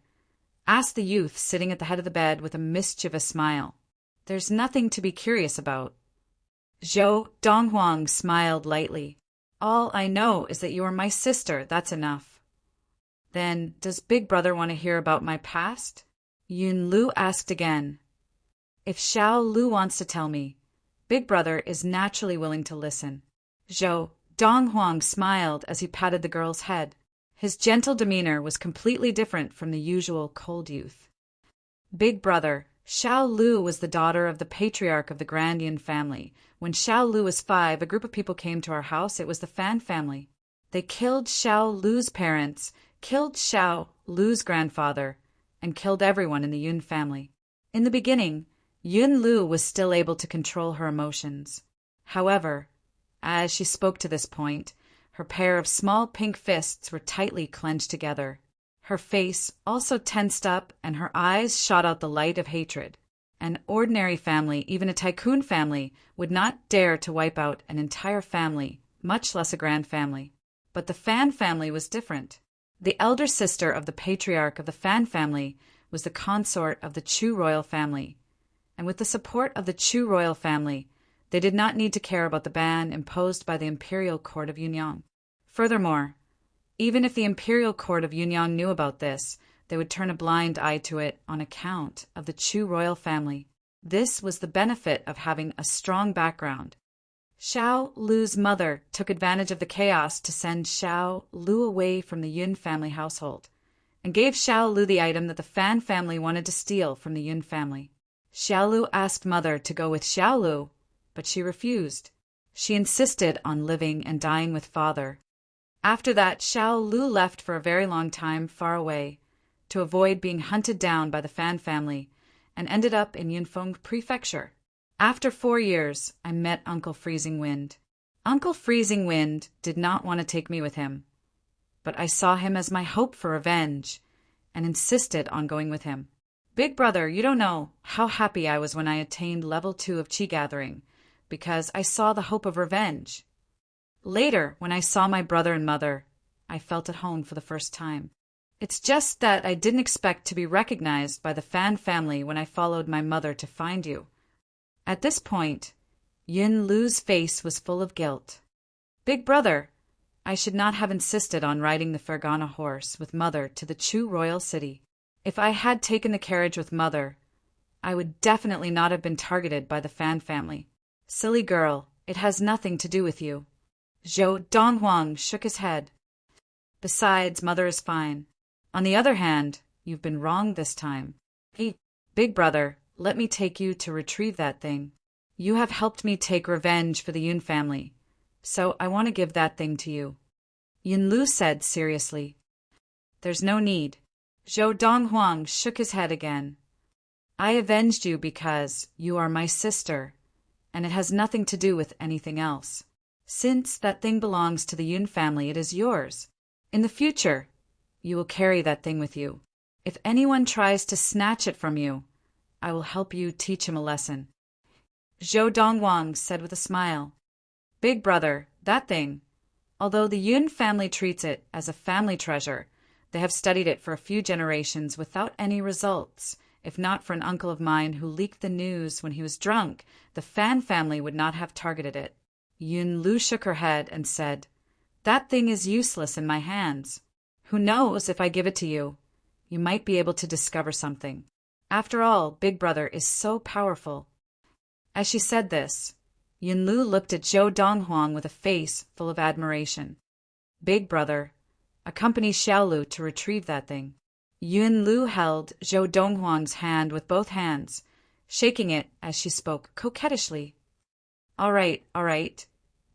asked the youth sitting at the head of the bed with a mischievous smile. There's nothing to be curious about. Zhou Donghuang smiled lightly. All I know is that you are my sister, that's enough. Then, does Big Brother want to hear about my past? Yun Lu asked again. If Xiao Lu wants to tell me, Big Brother is naturally willing to listen. Zhou Donghuang smiled as he patted the girl's head. His gentle demeanor was completely different from the usual cold youth. Big Brother, Xiao Lu was the daughter of the patriarch of the Grand Yin family. When Xiao Lu was 5, a group of people came to our house. It was the Fan family. They killed Xiao Lu's parents, killed Xiao Lu's grandfather, and killed everyone in the Yun family. In the beginning, Yun Lu was still able to control her emotions. However, as she spoke to this point, her pair of small pink fists were tightly clenched together. Her face also tensed up and her eyes shot out the light of hatred. An ordinary family, even a tycoon family, would not dare to wipe out an entire family, much less a grand family. But the Fan family was different. The elder sister of the patriarch of the Fan family was the consort of the Chu royal family. And with the support of the Chu royal family, they did not need to care about the ban imposed by the imperial court of Yunyang. Furthermore, even if the imperial court of Yunyang knew about this, they would turn a blind eye to it on account of the Chu royal family. This was the benefit of having a strong background. Xiao Lu's mother took advantage of the chaos to send Xiao Lu away from the Yun family household, and gave Xiao Lu the item that the Fan family wanted to steal from the Yun family. Xiao Lu asked mother to go with Xiao Lu, but she refused. She insisted on living and dying with father. After that, Xiao Lu left for a very long time far away, to avoid being hunted down by the Fan family, and ended up in Yunfeng Prefecture. After 4 years, I met Uncle Freezing Wind. Uncle Freezing Wind did not want to take me with him, but I saw him as my hope for revenge, and insisted on going with him. Big Brother, you don't know how happy I was when I attained level 2 of Qi Gathering, because I saw the hope of revenge. Later, when I saw my brother and mother, I felt at home for the first time. It's just that I didn't expect to be recognized by the Fan family when I followed my mother to find you. At this point, Yun Lu's face was full of guilt. Big Brother, I should not have insisted on riding the Fergana horse with mother to the Chu royal city. If I had taken the carriage with mother, I would definitely not have been targeted by the Fan family. Silly girl, it has nothing to do with you. Zhou Donghuang shook his head. Besides, mother is fine. On the other hand, you've been wrong this time. Hey, Big Brother, let me take you to retrieve that thing. You have helped me take revenge for the Yun family, so I want to give that thing to you. Yun Lu said seriously. There's no need. Zhou Donghuang shook his head again. I avenged you because you are my sister, and it has nothing to do with anything else. Since that thing belongs to the Yun family, it is yours. In the future, you will carry that thing with you. If anyone tries to snatch it from you, I will help you teach him a lesson. Zhou Donghuang said with a smile. Big Brother, that thing, although the Yun family treats it as a family treasure, they have studied it for a few generations without any results. If not for an uncle of mine who leaked the news when he was drunk, the Fan family would not have targeted it. Yun Lu shook her head and said, That thing is useless in my hands. Who knows, if I give it to you, you might be able to discover something. After all, Big Brother is so powerful. As she said this, Yun Lu looked at Zhou Donghuang with a face full of admiration. Big Brother, accompany Xiao Lu to retrieve that thing. Yun Lu held Zhou Donghuang's hand with both hands, shaking it as she spoke coquettishly. All right.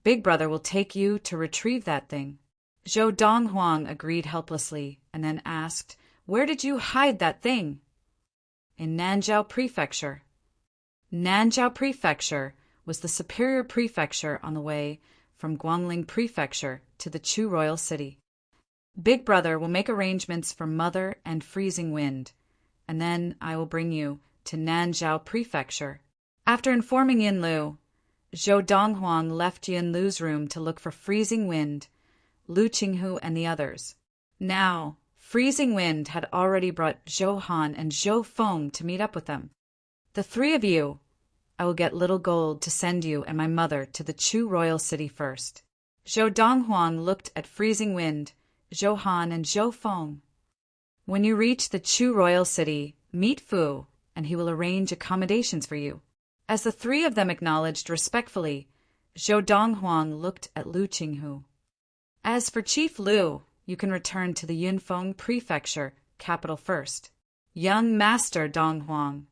Big Brother will take you to retrieve that thing. Zhou Donghuang agreed helplessly and then asked, Where did you hide that thing? In Nanzhao Prefecture. Nanzhao Prefecture was the superior prefecture on the way from Guangling Prefecture to the Chu royal city. Big Brother will make arrangements for Mother and Freezing Wind, and then I will bring you to Nanzhao Prefecture. After informing Yun Lu, Zhou Donghuang left Yun Lu's room to look for Freezing Wind, Lu Qinghu, and the others. Now, Freezing Wind had already brought Zhou Han and Zhou Feng to meet up with them. The three of you, I will get little gold to send you and my mother to the Chu royal city first. Zhou Donghuang looked at Freezing Wind, Zhou Han, and Zhou Feng. When you reach the Chu royal city, meet Fu, and he will arrange accommodations for you. As the three of them acknowledged respectfully, Zhou Donghuang looked at Lu Qinghu. As for Chief Lu, you can return to the Yunfeng Prefecture, capital first. Young Master Donghuang.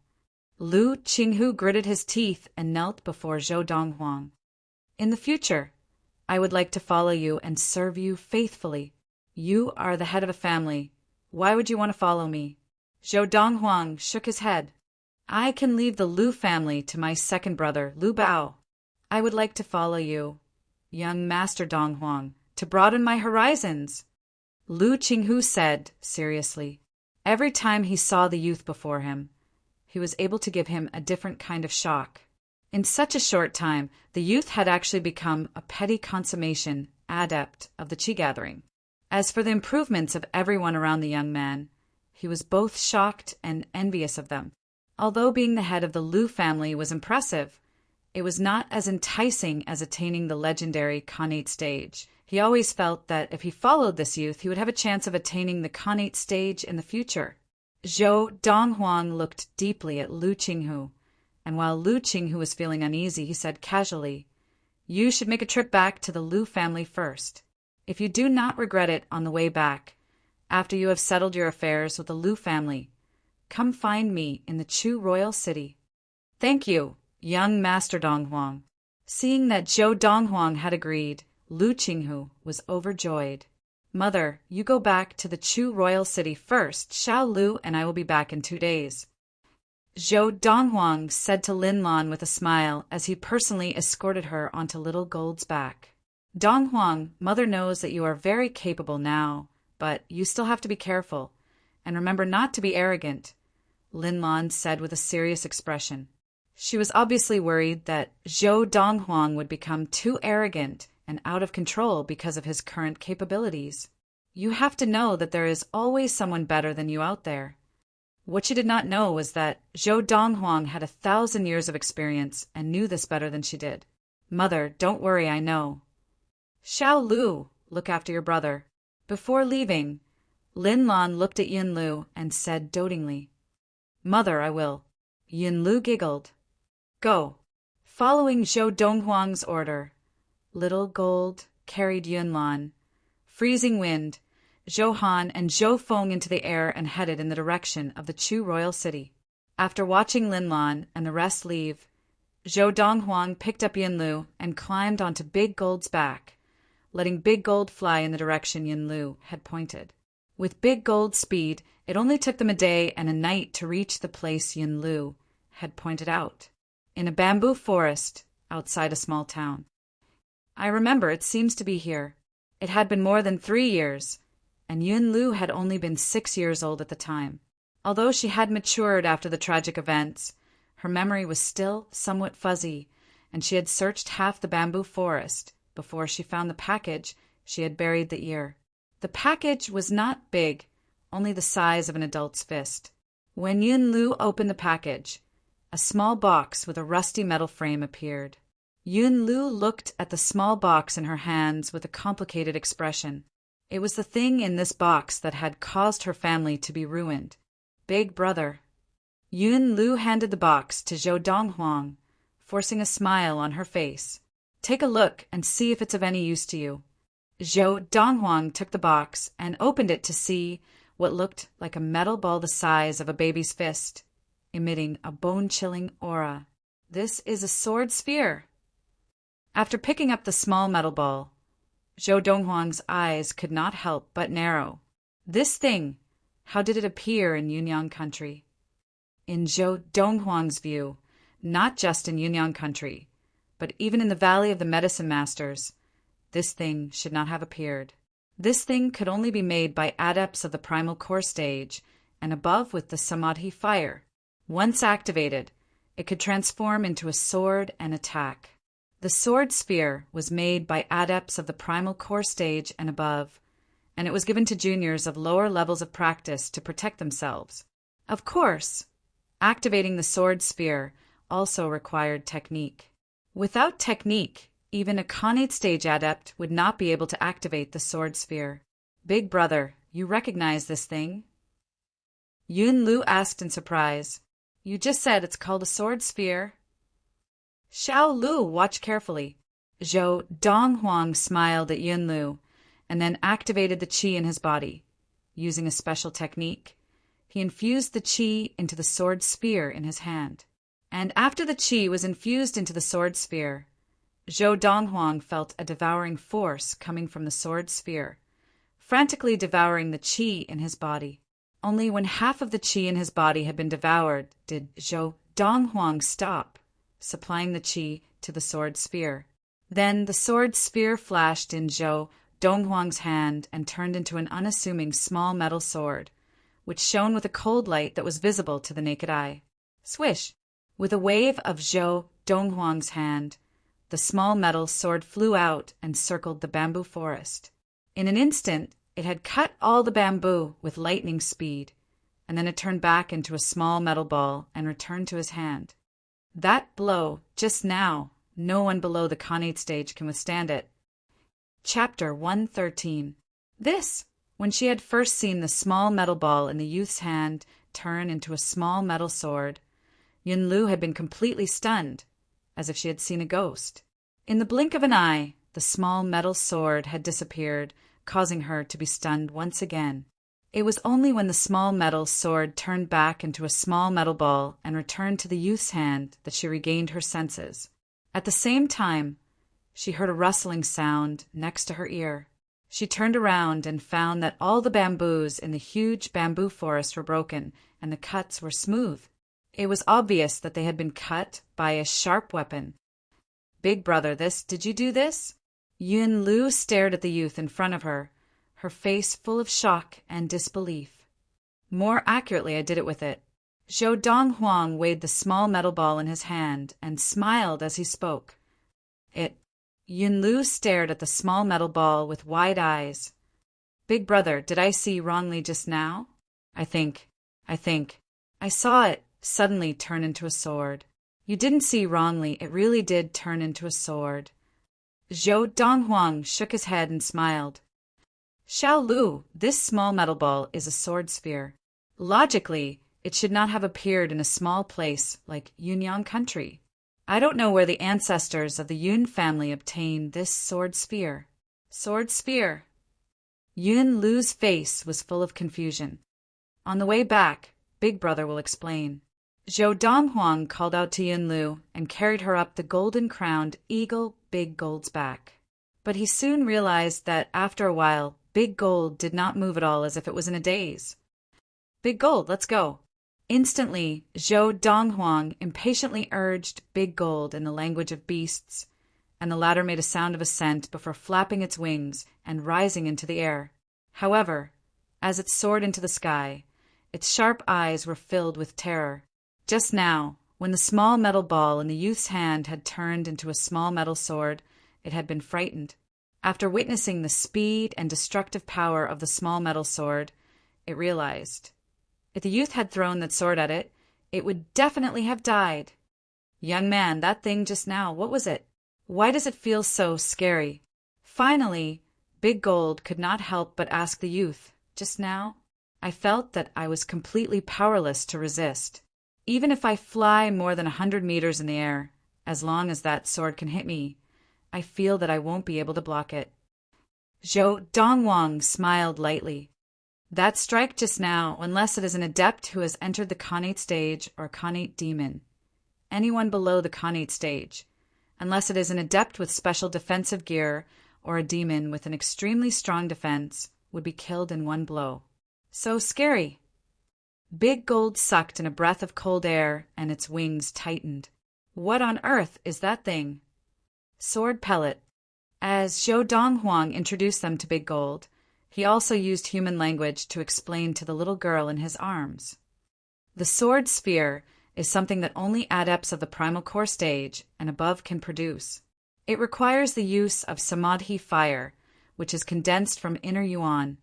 Lu Qinghu gritted his teeth and knelt before Zhou Donghuang. In the future, I would like to follow you and serve you faithfully. You are the head of a family. Why would you want to follow me? Zhou Donghuang shook his head. I can leave the Lu family to my second brother, Lu Bao. I would like to follow you, young Master Donghuang, to broaden my horizons. Lu Qinghu said, seriously. Every time he saw the youth before him, he was able to give him a different kind of shock. In such a short time, the youth had actually become a petty consummation adept of the Qi gathering. As for the improvements of everyone around the young man, he was both shocked and envious of them. Although being the head of the Lu family was impressive, it was not as enticing as attaining the legendary Khanate stage. He always felt that if he followed this youth, he would have a chance of attaining the Khanate stage in the future. Zhou Donghuang looked deeply at Lu Qinghu, and while Lu Qinghu was feeling uneasy, he said casually, "You should make a trip back to the Lu family first. If you do not regret it on the way back, after you have settled your affairs with the Lu family, come find me in the Chu royal city." "Thank you, young Master Donghuang." Seeing that Zhou Donghuang had agreed, Lu Qinghu was overjoyed. "Mother, you go back to the Chu royal city first. Xiao Lu and I will be back in 2 days." Zhou Donghuang said to Lin Lan with a smile as he personally escorted her onto Little Gold's back. "Donghuang, Mother knows that you are very capable now, but you still have to be careful, and remember not to be arrogant," Lin Lan said with a serious expression. She was obviously worried that Zhou Donghuang would become too arrogant and out of control because of his current capabilities. You have to know that there is always someone better than you out there. What she did not know was that Zhou Donghuang had 1,000 years of experience and knew this better than she did. "Mother, don't worry, I know." "Xiao Lu, look after your brother." Before leaving, Lin Lan looked at Yun Lu and said dotingly, "Mother, I will." Yun Lu giggled. "Go." Following Zhou Donghuang's order, Little Gold carried Yun Lan, Freezing Wind, Zhou Han, and Zhou Feng into the air and headed in the direction of the Chu royal city. After watching Lin Lan and the rest leave, Zhou Donghuang picked up Yun Lu and climbed onto Big Gold's back, letting Big Gold fly in the direction Yun Lu had pointed. With Big Gold's speed, it only took them a day and a night to reach the place Yun Lu had pointed out, in a bamboo forest outside a small town. "I remember, it seems to be here." It had been more than 3 years, and Yun Lu had only been 6 years old at the time. Although she had matured after the tragic events, her memory was still somewhat fuzzy, and she had searched half the bamboo forest before she found the package she had buried the year. The package was not big, only the size of an adult's fist. When Yun Lu opened the package, a small box with a rusty metal frame appeared. Yun Lu looked at the small box in her hands with a complicated expression. It was the thing in this box that had caused her family to be ruined. Big brother. Yun Lu handed the box to Zhou Donghuang, forcing a smile on her face. "Take a look and see if it's of any use to you." Zhou Donghuang took the box and opened it to see what looked like a metal ball the size of a baby's fist, emitting a bone-chilling aura. "This is a sword sphere." After picking up the small metal ball, Zhou Donghuang's eyes could not help but narrow. This thing, how did it appear in Yunyang country? In Zhou Donghuang's view, not just in Yunyang country, but even in the Valley of the Medicine Masters, this thing should not have appeared. This thing could only be made by adepts of the primal core stage, and above with the Samadhi fire. Once activated, it could transform into a sword and attack. The sword sphere was made by adepts of the primal core stage and above, and it was given to juniors of lower levels of practice to protect themselves. Of course, activating the sword sphere also required technique. Without technique, even a Khanate stage adept would not be able to activate the sword sphere. Big brother, you recognize this thing? Yun Lu asked in surprise. You just said it's called a sword sphere. Xiao Lu, watch carefully. Zhou Donghuang smiled at Yun Lu and then activated the qi in his body. Using a special technique, he infused the qi into the sword sphere in his hand. And after the qi was infused into the sword sphere, Zhou Donghuang felt a devouring force coming from the sword sphere, frantically devouring the qi in his body. Only when half of the qi in his body had been devoured did Zhou Donghuang stop, supplying the qi to the sword sphere. Then the sword sphere flashed in Zhou Donghuang's hand and turned into an unassuming small metal sword, which shone with a cold light that was visible to the naked eye. Swish! With a wave of Zhou Donghuang's hand, the small metal sword flew out and circled the bamboo forest. In an instant, it had cut all the bamboo with lightning speed, and then it turned back into a small metal ball and returned to his hand. That blow, just now, no one below the Khanate stage can withstand it. Chapter 113. This, when she had first seen the small metal ball in the youth's hand turn into a small metal sword, Yun Lu had been completely stunned, as if she had seen a ghost. In the blink of an eye, the small metal sword had disappeared, causing her to be stunned once again. It was only when the small metal sword turned back into a small metal ball and returned to the youth's hand that she regained her senses. At the same time, she heard a rustling sound next to her ear. She turned around and found that all the bamboos in the huge bamboo forest were broken and the cuts were smooth. It was obvious that they had been cut by a sharp weapon. Big brother, did you do this? Yun Lu stared at the youth in front of her, her face full of shock and disbelief. More accurately, I did it with it. Zhou Donghuang weighed the small metal ball in his hand and smiled as he spoke. Yun Lu stared at the small metal ball with wide eyes. Big brother, did I see wrongly just now? I think. I saw it suddenly turn into a sword. You didn't see wrongly, it really did turn into a sword. Zhou Donghuang shook his head and smiled. Xiao Lu, this small metal ball is a sword sphere. Logically, it should not have appeared in a small place like Yunyang country. I don't know where the ancestors of the Yun family obtained this sword sphere. Sword sphere. Yun Lu's face was full of confusion. On the way back, Big Brother will explain. Zhou Donghuang called out to Yun Lu and carried her up the golden-crowned eagle Big Gold's back. But he soon realized that after a while, Big Gold did not move at all as if it was in a daze. Big Gold, let's go. Instantly, Zhou Donghuang impatiently urged Big Gold in the language of beasts, and the latter made a sound of assent before flapping its wings and rising into the air. However, as it soared into the sky, its sharp eyes were filled with terror. Just now, when the small metal ball in the youth's hand had turned into a small metal sword, it had been frightened. After witnessing the speed and destructive power of the small metal sword, it realized, if the youth had thrown that sword at it, it would definitely have died. Young man, that thing just now, what was it? Why does it feel so scary? Finally, Big Gold could not help but ask the youth, just now, I felt that I was completely powerless to resist. Even if I fly more than 100 meters in the air, as long as that sword can hit me, I feel that I won't be able to block it. Zhou Donghuang smiled lightly. That strike just now, unless it is an adept who has entered the Khanate stage or Khanate demon. Anyone below the Khanate stage, unless it is an adept with special defensive gear or a demon with an extremely strong defense, would be killed in one blow. So scary. Big Gold sucked in a breath of cold air and its wings tightened. What on earth is that thing? Sword pellet. As Zhou Donghuang introduced them to Big Gold, he also used human language to explain to the little girl in his arms. The sword sphere is something that only adepts of the primal core stage and above can produce. It requires the use of samadhi fire, which is condensed from inner yuan,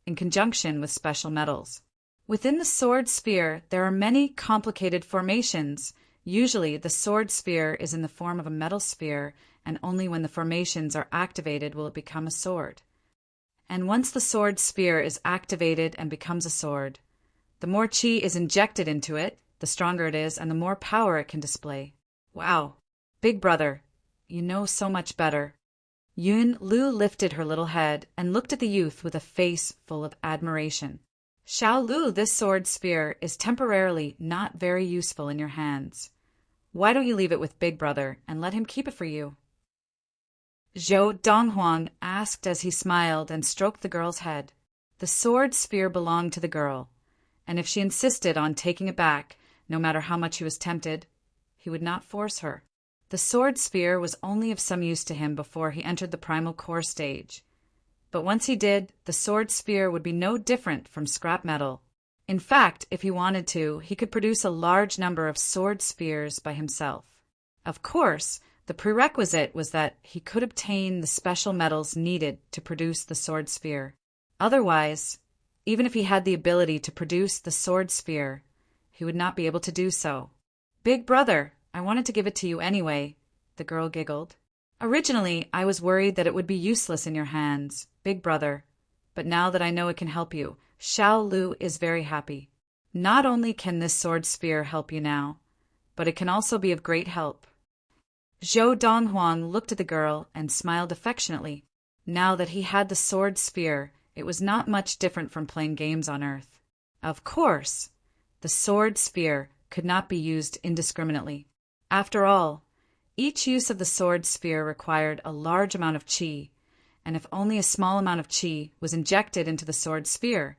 in conjunction with special metals. Within the sword sphere, there are many complicated formations Usually, the sword sphere is in the form of a metal sphere, and only when the formations are activated will it become a sword. And once the sword sphere is activated and becomes a sword, the more chi is injected into it, the stronger it is, and the more power it can display. Wow, big brother, you know so much better. Yun Lu lifted her little head and looked at the youth with a face full of admiration. Xiao Lu, this sword sphere is temporarily not very useful in your hands. Why don't you leave it with big brother and let him keep it for you? Zhou Donghuang asked as he smiled and stroked the girl's head. The sword sphere belonged to the girl, and if she insisted on taking it back, no matter how much he was tempted, he would not force her. The sword sphere was only of some use to him before he entered the primal core stage. But once he did, the sword sphere would be no different from scrap metal. In fact, if he wanted to, he could produce a large number of sword spheres by himself. Of course, the prerequisite was that he could obtain the special metals needed to produce the sword sphere. Otherwise, even if he had the ability to produce the sword sphere, he would not be able to do so. Big brother, I wanted to give it to you anyway, the girl giggled. Originally, I was worried that it would be useless in your hands, big brother, but now that I know it can help you, Xiao Lu is very happy. Not only can this sword sphere help you now, but it can also be of great help. Zhou Donghuang looked at the girl and smiled affectionately. Now that he had the sword sphere, it was not much different from playing games on Earth. Of course, the sword sphere could not be used indiscriminately. After all, each use of the sword sphere required a large amount of qi, and if only a small amount of qi was injected into the sword sphere,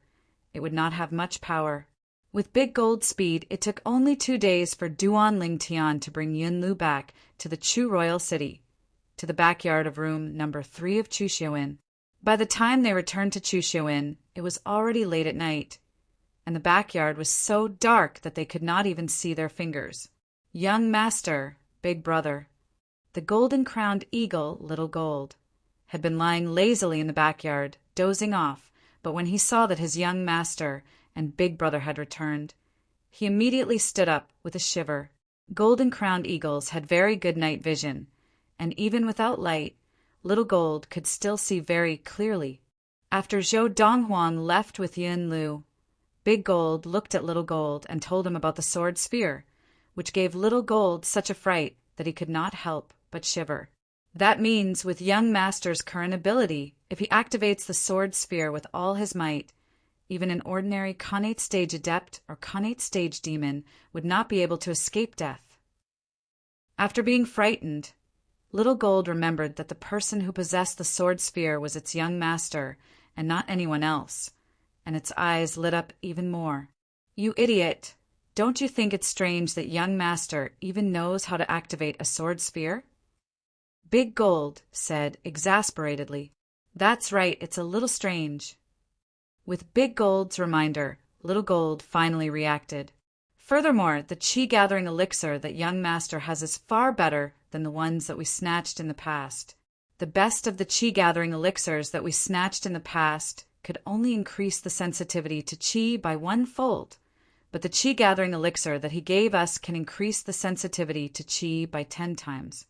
it would not have much power. With big gold speed, it took only 2 days for Duan Lingtian to bring Yun Lu back to the Chu royal city, to the backyard of room number 3 of Chuxiuin. By the time they returned to Chuxiuin, it was already late at night, and the backyard was so dark that they could not even see their fingers. Young master, big brother, the golden-crowned eagle, Little Gold, had been lying lazily in the backyard, dozing off, but when he saw that his young master and big brother had returned, he immediately stood up with a shiver. Golden-crowned eagles had very good night vision, and even without light, Little Gold could still see very clearly. After Zhou Donghuang left with Yun Lu, Big Gold looked at Little Gold and told him about the sword sphere, which gave Little Gold such a fright that he could not help but shiver. That means, with young master's current ability, if he activates the sword sphere with all his might, even an ordinary Khanate stage adept or Khanate stage demon would not be able to escape death. After being frightened, Little Gold remembered that the person who possessed the sword sphere was its young master and not anyone else, and its eyes lit up even more. You idiot! Don't you think it's strange that young master even knows how to activate a sword sphere? Big Gold said exasperatedly. That's right, it's a little strange. With Big Gold's reminder, Little Gold finally reacted. Furthermore, the chi-gathering elixir that young master has is far better than the ones that we snatched in the past. The best of the chi-gathering elixirs that we snatched in the past could only increase the sensitivity to chi by 1-fold, but the chi-gathering elixir that he gave us can increase the sensitivity to chi by 10 times.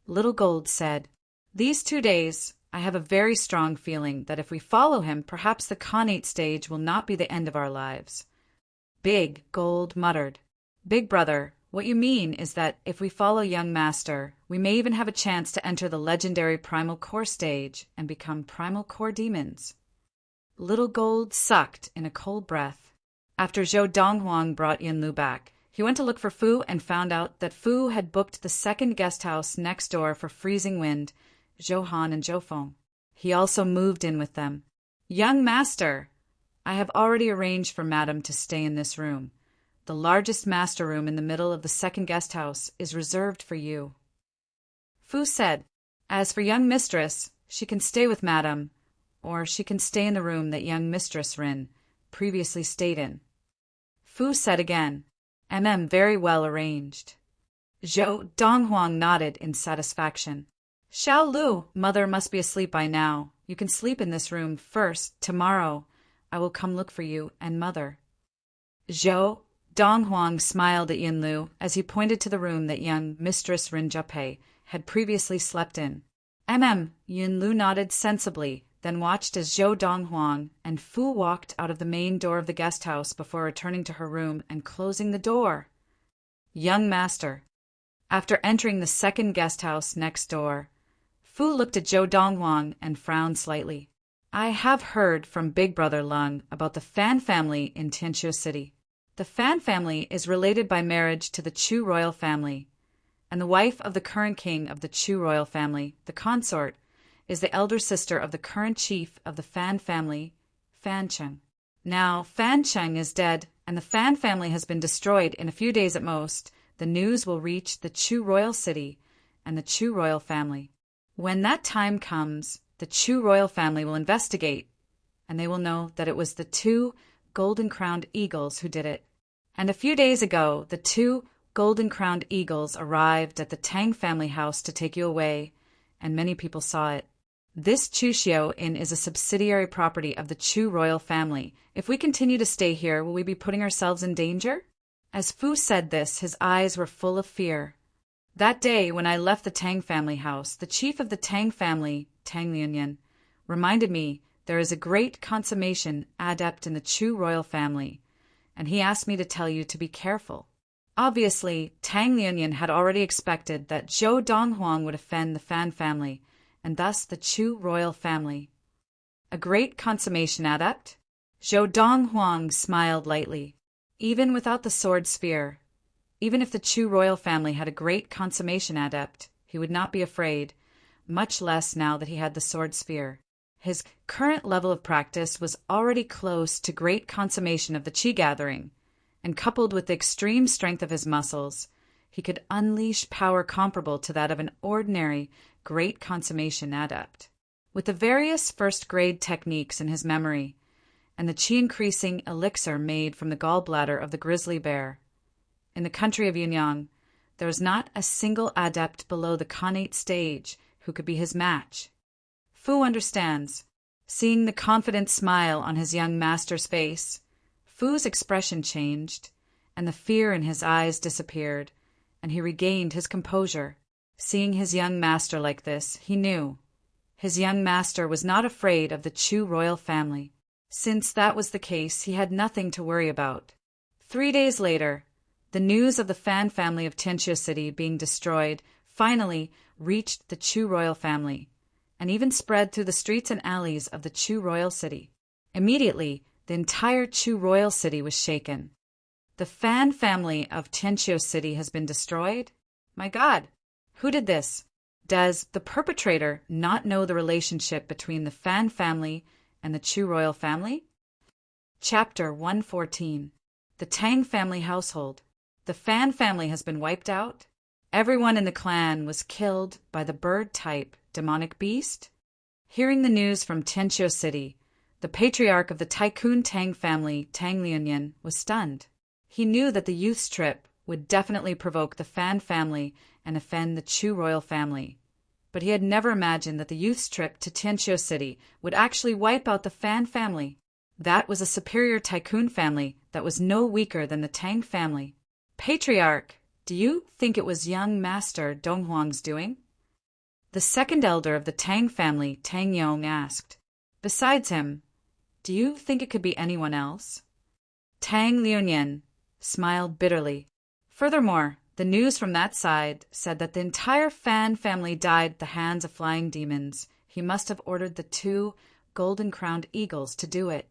Little Gold said, "These 2 days, I have a very strong feeling that if we follow him, perhaps the Khanate stage will not be the end of our lives." Big Gold muttered, "Big brother, what you mean is that if we follow young master, we may even have a chance to enter the legendary primal core stage and become primal core demons." Little Gold sucked in a cold breath. After Zhou Donghuang brought Yun Lu back, he went to look for Fu and found out that Fu had booked the second guest house next door for Freezing Wind, Zhou Han and Zhou Feng. He also moved in with them. "Young master, I have already arranged for madam to stay in this room. The largest master room in the middle of the second guest house is reserved for you." Fu said, "As for young mistress, she can stay with madam, or she can stay in the room that young mistress Rin previously stayed in." Fu said again, Very well arranged." Zhou Donghuang nodded in satisfaction. "Xiao Lu, mother must be asleep by now. You can sleep in this room first. Tomorrow, I will come look for you and mother." Zhou Dong Huang smiled at Yin Lu as he pointed to the room that young Mistress Rin Jiapei had previously slept in. Yin Lu nodded sensibly, then watched as Zhou Donghuang and Fu walked out of the main door of the guest house before returning to her room and closing the door. Young master. After entering the second guest house next door, Fu looked at Zhou Donghuang and frowned slightly. I have heard from Big Brother Lung about the Fan family in Tianqiu City. The Fan family is related by marriage to the Chu royal family, and the wife of the current king of the Chu royal family, the consort, is the elder sister of the current chief of the Fan family, Fan Cheng. Now, Fan Cheng is dead, and the Fan family has been destroyed in a few days at most. The news will reach the Chu royal city and the Chu royal family. When that time comes, the Chu royal family will investigate, and they will know that it was the two golden-crowned eagles who did it. And a few days ago, the two golden-crowned eagles arrived at the Tang family house to take you away, and many people saw it. This Chuxiao Inn is a subsidiary property of the Chu royal family. If we continue to stay here, will we be putting ourselves in danger? As Fu said this, his eyes were full of fear. That day, when I left the Tang family house, the chief of the Tang family, Tang Lianyan, reminded me there is a great consummation adept in the Chu royal family, and he asked me to tell you to be careful. Obviously, Tang Lianyan had already expected that Zhou Donghuang would offend the Fan family, and thus the Chu royal family. A great consummation adept? Zhou Donghuang smiled lightly. Even without the sword spear, even if the Chu royal family had a great consummation adept, he would not be afraid, much less now that he had the sword spear. His current level of practice was already close to great consummation of the Qi gathering, and coupled with the extreme strength of his muscles, he could unleash power comparable to that of an ordinary great consummation adept. With the various first-grade techniques in his memory, and the qi-increasing elixir made from the gallbladder of the grizzly bear, in the country of Yunyang, there was not a single adept below the connate stage who could be his match. Fu understands. Seeing the confident smile on his young master's face, Fu's expression changed, and the fear in his eyes disappeared, and he regained his composure. Seeing his young master like this, he knew. His young master was not afraid of the Chu royal family. Since that was the case, he had nothing to worry about. 3 days later, the news of the Fan family of Tianqiu City being destroyed finally reached the Chu royal family, and even spread through the streets and alleys of the Chu royal city. Immediately, the entire Chu royal city was shaken. The Fan family of Tianqiu City has been destroyed? My God, who did this? Does the perpetrator not know the relationship between the Fan family and the Chu royal family? Chapter 114. The Tang family household. The Fan family has been wiped out? Everyone in the clan was killed by the bird-type demonic beast? Hearing the news from Tianqiu City, the patriarch of the Tycoon Tang family, Tang Lianyan, was stunned. He knew that the youth's trip would definitely provoke the Fan family and offend the Chu royal family, but he had never imagined that the youth's trip to Tianqiu City would actually wipe out the Fan family. That was a superior Tycoon family that was no weaker than the Tang family. Patriarch, do you think it was young Master Donghuang's doing? The second elder of the Tang family, Tang Yong, asked. Besides him, do you think it could be anyone else? Tang Lianyan smiled bitterly. Furthermore, the news from that side said that the entire Fan family died at the hands of flying demons. He must have ordered the 2 golden-crowned eagles to do it.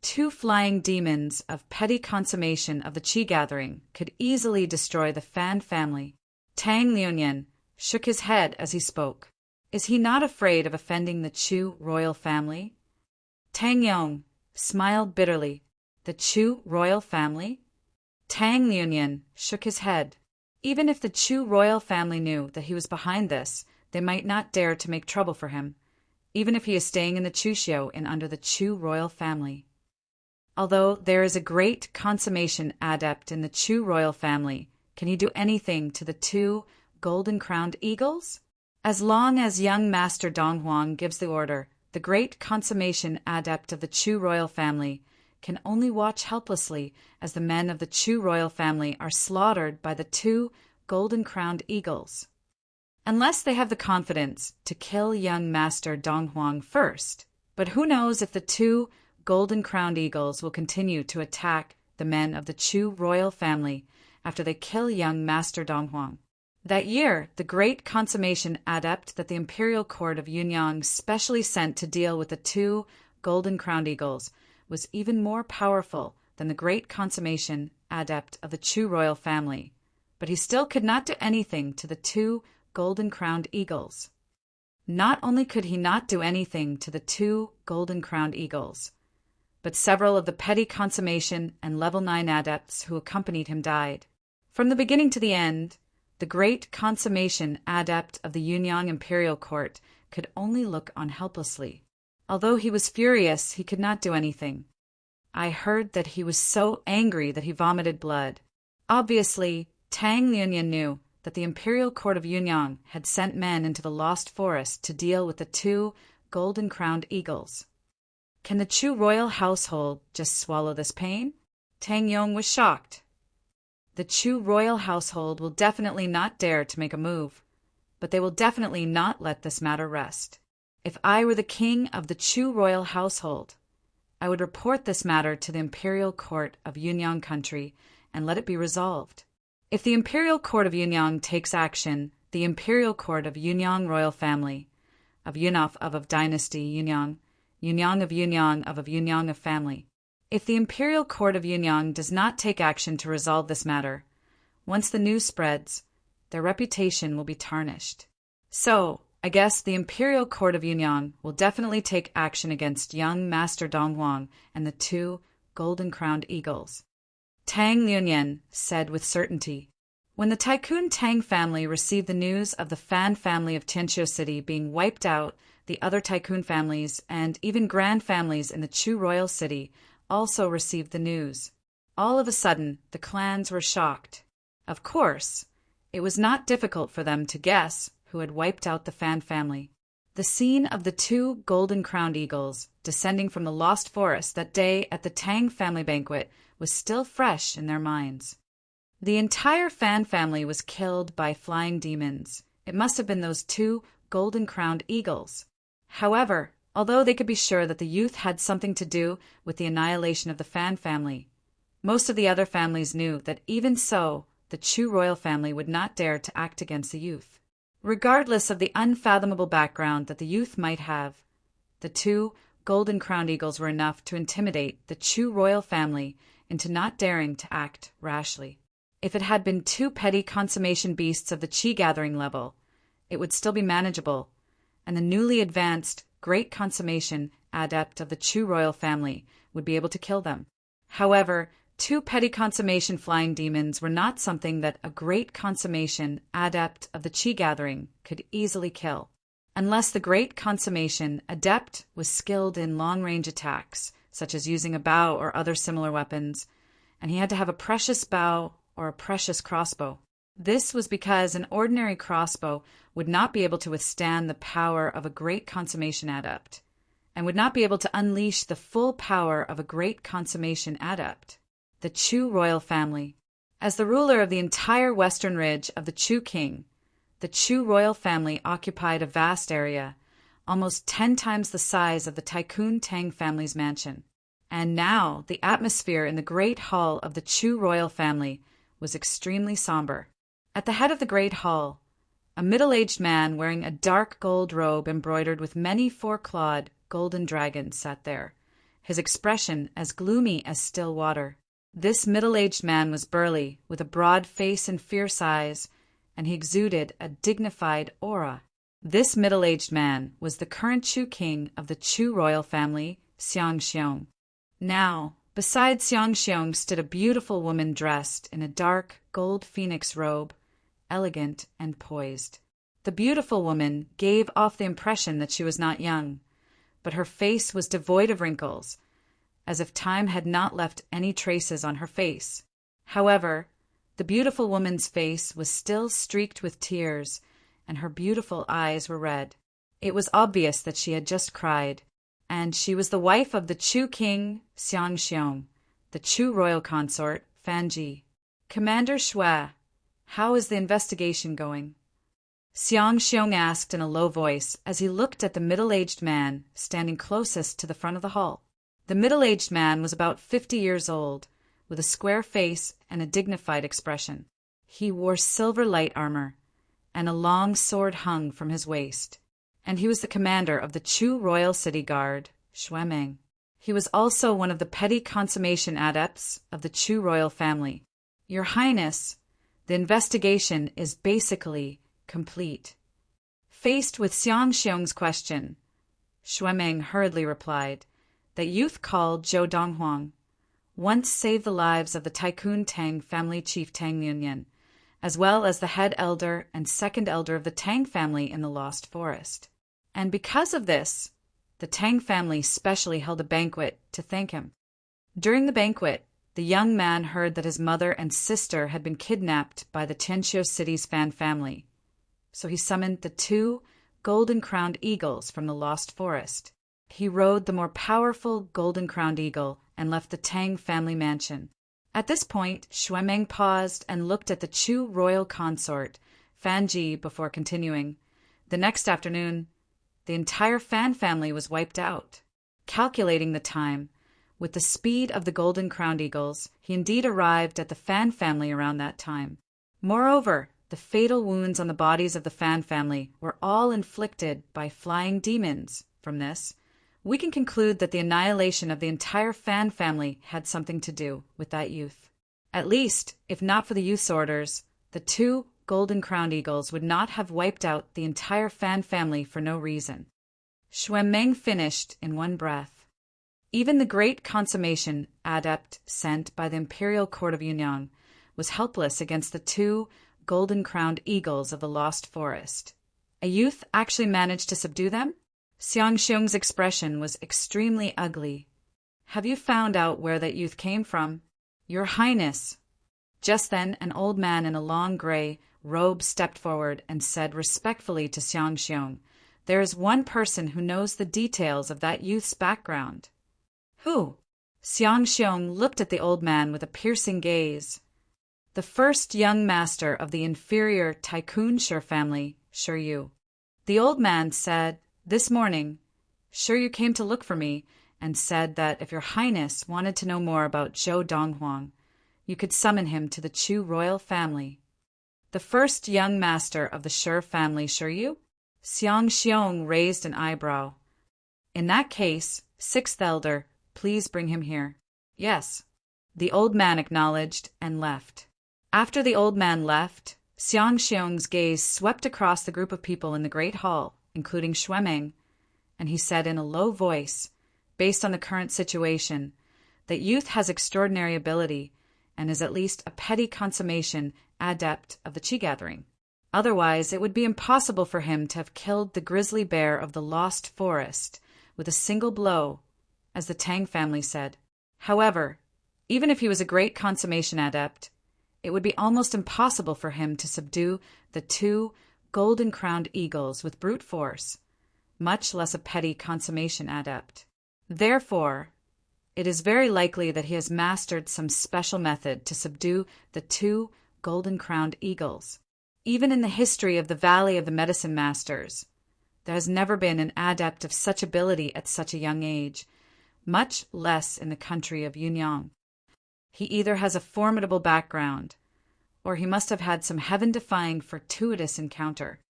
2 flying demons of petty consummation of the Qi gathering could easily destroy the Fan family. Tang Lianyan shook his head as he spoke. Is he not afraid of offending the Chu royal family? Tang Yong smiled bitterly. The Chu royal family? Tang Lianyan shook his head. Even if the Chu royal family knew that he was behind this, they might not dare to make trouble for him, even if he is staying in the Chuxiao and under the Chu royal family. Although there is a great consummation adept in the Chu royal family, can he do anything to the 2 golden-crowned eagles? As long as young Master Donghuang gives the order, the great consummation adept of the Chu royal family can only watch helplessly as the men of the Chu royal family are slaughtered by the two golden-crowned eagles. Unless they have the confidence to kill young Master Dong Huang first. But who knows if the two golden-crowned eagles will continue to attack the men of the Chu royal family after they kill young Master Dong Huang. That year, the great consummation adept that the imperial court of Yunyang specially sent to deal with the two golden-crowned eagles was even more powerful than the great consummation adept of the Chu royal family. But he still could not do anything to the two golden-crowned eagles. Not only could he not do anything to the two golden-crowned eagles, but several of the petty consummation and level 9 adepts who accompanied him died. From the beginning to the end, the great consummation adept of the Yunyang Imperial Court could only look on helplessly. Although he was furious, he could not do anything. I heard that he was so angry that he vomited blood. Obviously, Tang Liunyan knew that the Imperial Court of Yunyang had sent men into the Lost Forest to deal with the two golden-crowned eagles. Can the Chu royal household just swallow this pain? Tang Yong was shocked. The Chu royal household will definitely not dare to make a move, but they will definitely not let this matter rest. If I were the king of the Chu royal household, I would report this matter to the Imperial Court of Yunyang country and let it be resolved. If the Imperial Court of Yunyang takes action, the Imperial Court of Yunyang royal family, of Yunaf of dynasty Yunyang, Yunyang of Yunyang of family. If the Imperial Court of Yunyang does not take action to resolve this matter, once the news spreads, their reputation will be tarnished. So, I guess the Imperial Court of Yunyang will definitely take action against young Master Dong Huang and the two golden-crowned eagles. Tang Liunyan said with certainty. When the Tycoon Tang family received the news of the Fan family of Tianqiu City being wiped out, the other Tycoon families and even grand families in the Chu royal city also received the news. All of a sudden, the clans were shocked. Of course, it was not difficult for them to guess who had wiped out the Fan family. The scene of the two golden-crowned eagles descending from the Lost Forest that day at the Tang family banquet was still fresh in their minds. The entire Fan family was killed by flying demons. It must have been those two golden-crowned eagles. However, although they could be sure that the youth had something to do with the annihilation of the Fan family, most of the other families knew that even so, the Chu royal family would not dare to act against the youth. Regardless of the unfathomable background that the youth might have, the two golden-crowned eagles were enough to intimidate the Chu royal family into not daring to act rashly. If it had been two petty consummation beasts of the Qi gathering level, it would still be manageable, and the newly advanced great consummation adept of the Chu royal family would be able to kill them. However, two petty consummation flying demons were not something that a great consummation adept of the Qi gathering could easily kill, unless the great consummation adept was skilled in long-range attacks, such as using a bow or other similar weapons, and he had to have a precious bow or a precious crossbow. This was because an ordinary crossbow would not be able to withstand the power of a great consummation adept, and would not be able to unleash the full power of a great consummation adept. The Chu royal family. As the ruler of the entire western ridge of the Chu king, the Chu royal family occupied a vast area, almost 10 times the size of the Tycoon Tang family's mansion. And now the atmosphere in the great hall of the Chu royal family was extremely somber. At the head of the great hall, a middle-aged man wearing a dark gold robe embroidered with many four-clawed golden dragons sat there, his expression as gloomy as still water. This middle-aged man was burly, with a broad face and fierce eyes, and he exuded a dignified aura. This middle-aged man was the current Chu king of the Chu royal family, Xiang Xiong. Now, beside Xiang Xiong stood a beautiful woman dressed in a dark gold phoenix robe, elegant and poised. The beautiful woman gave off the impression that she was not young, but her face was devoid of wrinkles, as if time had not left any traces on her face. However, the beautiful woman's face was still streaked with tears, and her beautiful eyes were red. It was obvious that she had just cried, and she was the wife of the Chu king, Xiang Xiong, the Chu royal consort, Fan Ji. Commander Shui, how is the investigation going? Xiang Xiong asked in a low voice as he looked at the middle-aged man standing closest to the front of the hall. The middle-aged man was about 50 years old, with a square face and a dignified expression. He wore silver light armor, and a long sword hung from his waist, and he was the commander of the Chu Royal City Guard, Shui Meng. He was also one of the petty consummation adepts of the Chu royal family. Your Highness, the investigation is basically complete. Faced with Xiang Xiong's question, Shui Meng hurriedly replied, that youth called Zhou Donghuang once saved the lives of the Tycoon Tang family chief Tang Yunyan, as well as the head elder and second elder of the Tang family in the Lost Forest. And because of this, the Tang family specially held a banquet to thank him. During the banquet, the young man heard that his mother and sister had been kidnapped by the Tianqiu City's Fan family, so he summoned the 2 golden-crowned eagles from the Lost Forest. He rode the more powerful golden-crowned eagle and left the Tang family mansion. At this point, Shui Meng paused and looked at the Chu royal consort, Fan Ji, before continuing. The next afternoon, the entire Fan family was wiped out. Calculating the time, with the speed of the golden-crowned eagles, he indeed arrived at the Fan family around that time. Moreover, the fatal wounds on the bodies of the Fan family were all inflicted by flying demons. From this, we can conclude that the annihilation of the entire Fan family had something to do with that youth. At least, if not for the youth's orders, the 2 golden-crowned eagles would not have wiped out the entire Fan family for no reason. Shui Meng finished in one breath. Even the great consummation adept sent by the imperial court of Yunyang was helpless against the 2 golden-crowned eagles of the Lost Forest. A youth actually managed to subdue them? Xiang Xiong's expression was extremely ugly. Have you found out where that youth came from? Your Highness. Just then, an old man in a long gray robe stepped forward and said respectfully to Xiang Xiong, there is one person who knows the details of that youth's background. Who? Xiang Xiong looked at the old man with a piercing gaze. The first young master of the inferior Tycoon Shi family, Shi Yu. The old man said, this morning, Shi Yu came to look for me and said that if your Highness wanted to know more about Zhou Donghuang, you could summon him to the Chu royal family. The first young master of the Shi family, Shi Yu? Xiang Xiong raised an eyebrow. In that case, 6th elder, please bring him here. Yes. The old man acknowledged and left. After the old man left, Xiang Xiong's gaze swept across the group of people in the great hall, including Shui Meng, and he said in a low voice, based on the current situation, that youth has extraordinary ability and is at least a petty consummation adept of the Qi gathering. Otherwise, it would be impossible for him to have killed the grizzly bear of the Lost Forest with a single blow, as the Tang family said. However, even if he was a great consummation adept, it would be almost impossible for him to subdue the 2 golden-crowned eagles with brute force, much less a petty consummation adept. Therefore, it is very likely that he has mastered some special method to subdue the 2 golden-crowned eagles. Even in the history of the Valley of the Medicine Masters, there has never been an adept of such ability at such a young age, much less in the country of Yunyang. He either has a formidable background, or he must have had some heaven-defying fortuitous encounter.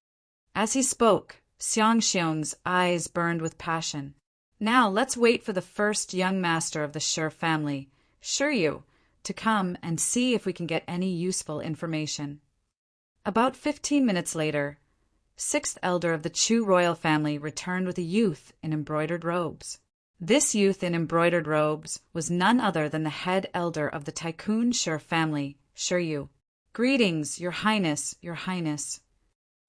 As he spoke, Xiang Xiong's eyes burned with passion. Now let's wait for the first young master of the Shi family, Shi Yu, to come and see if we can get any useful information. About 15 minutes later, 6th elder of the Chu royal family returned with a youth in embroidered robes. This youth in embroidered robes was none other than the head elder of the Tycoon Shi family, Shi Yu. Greetings, your Highness, your Highness.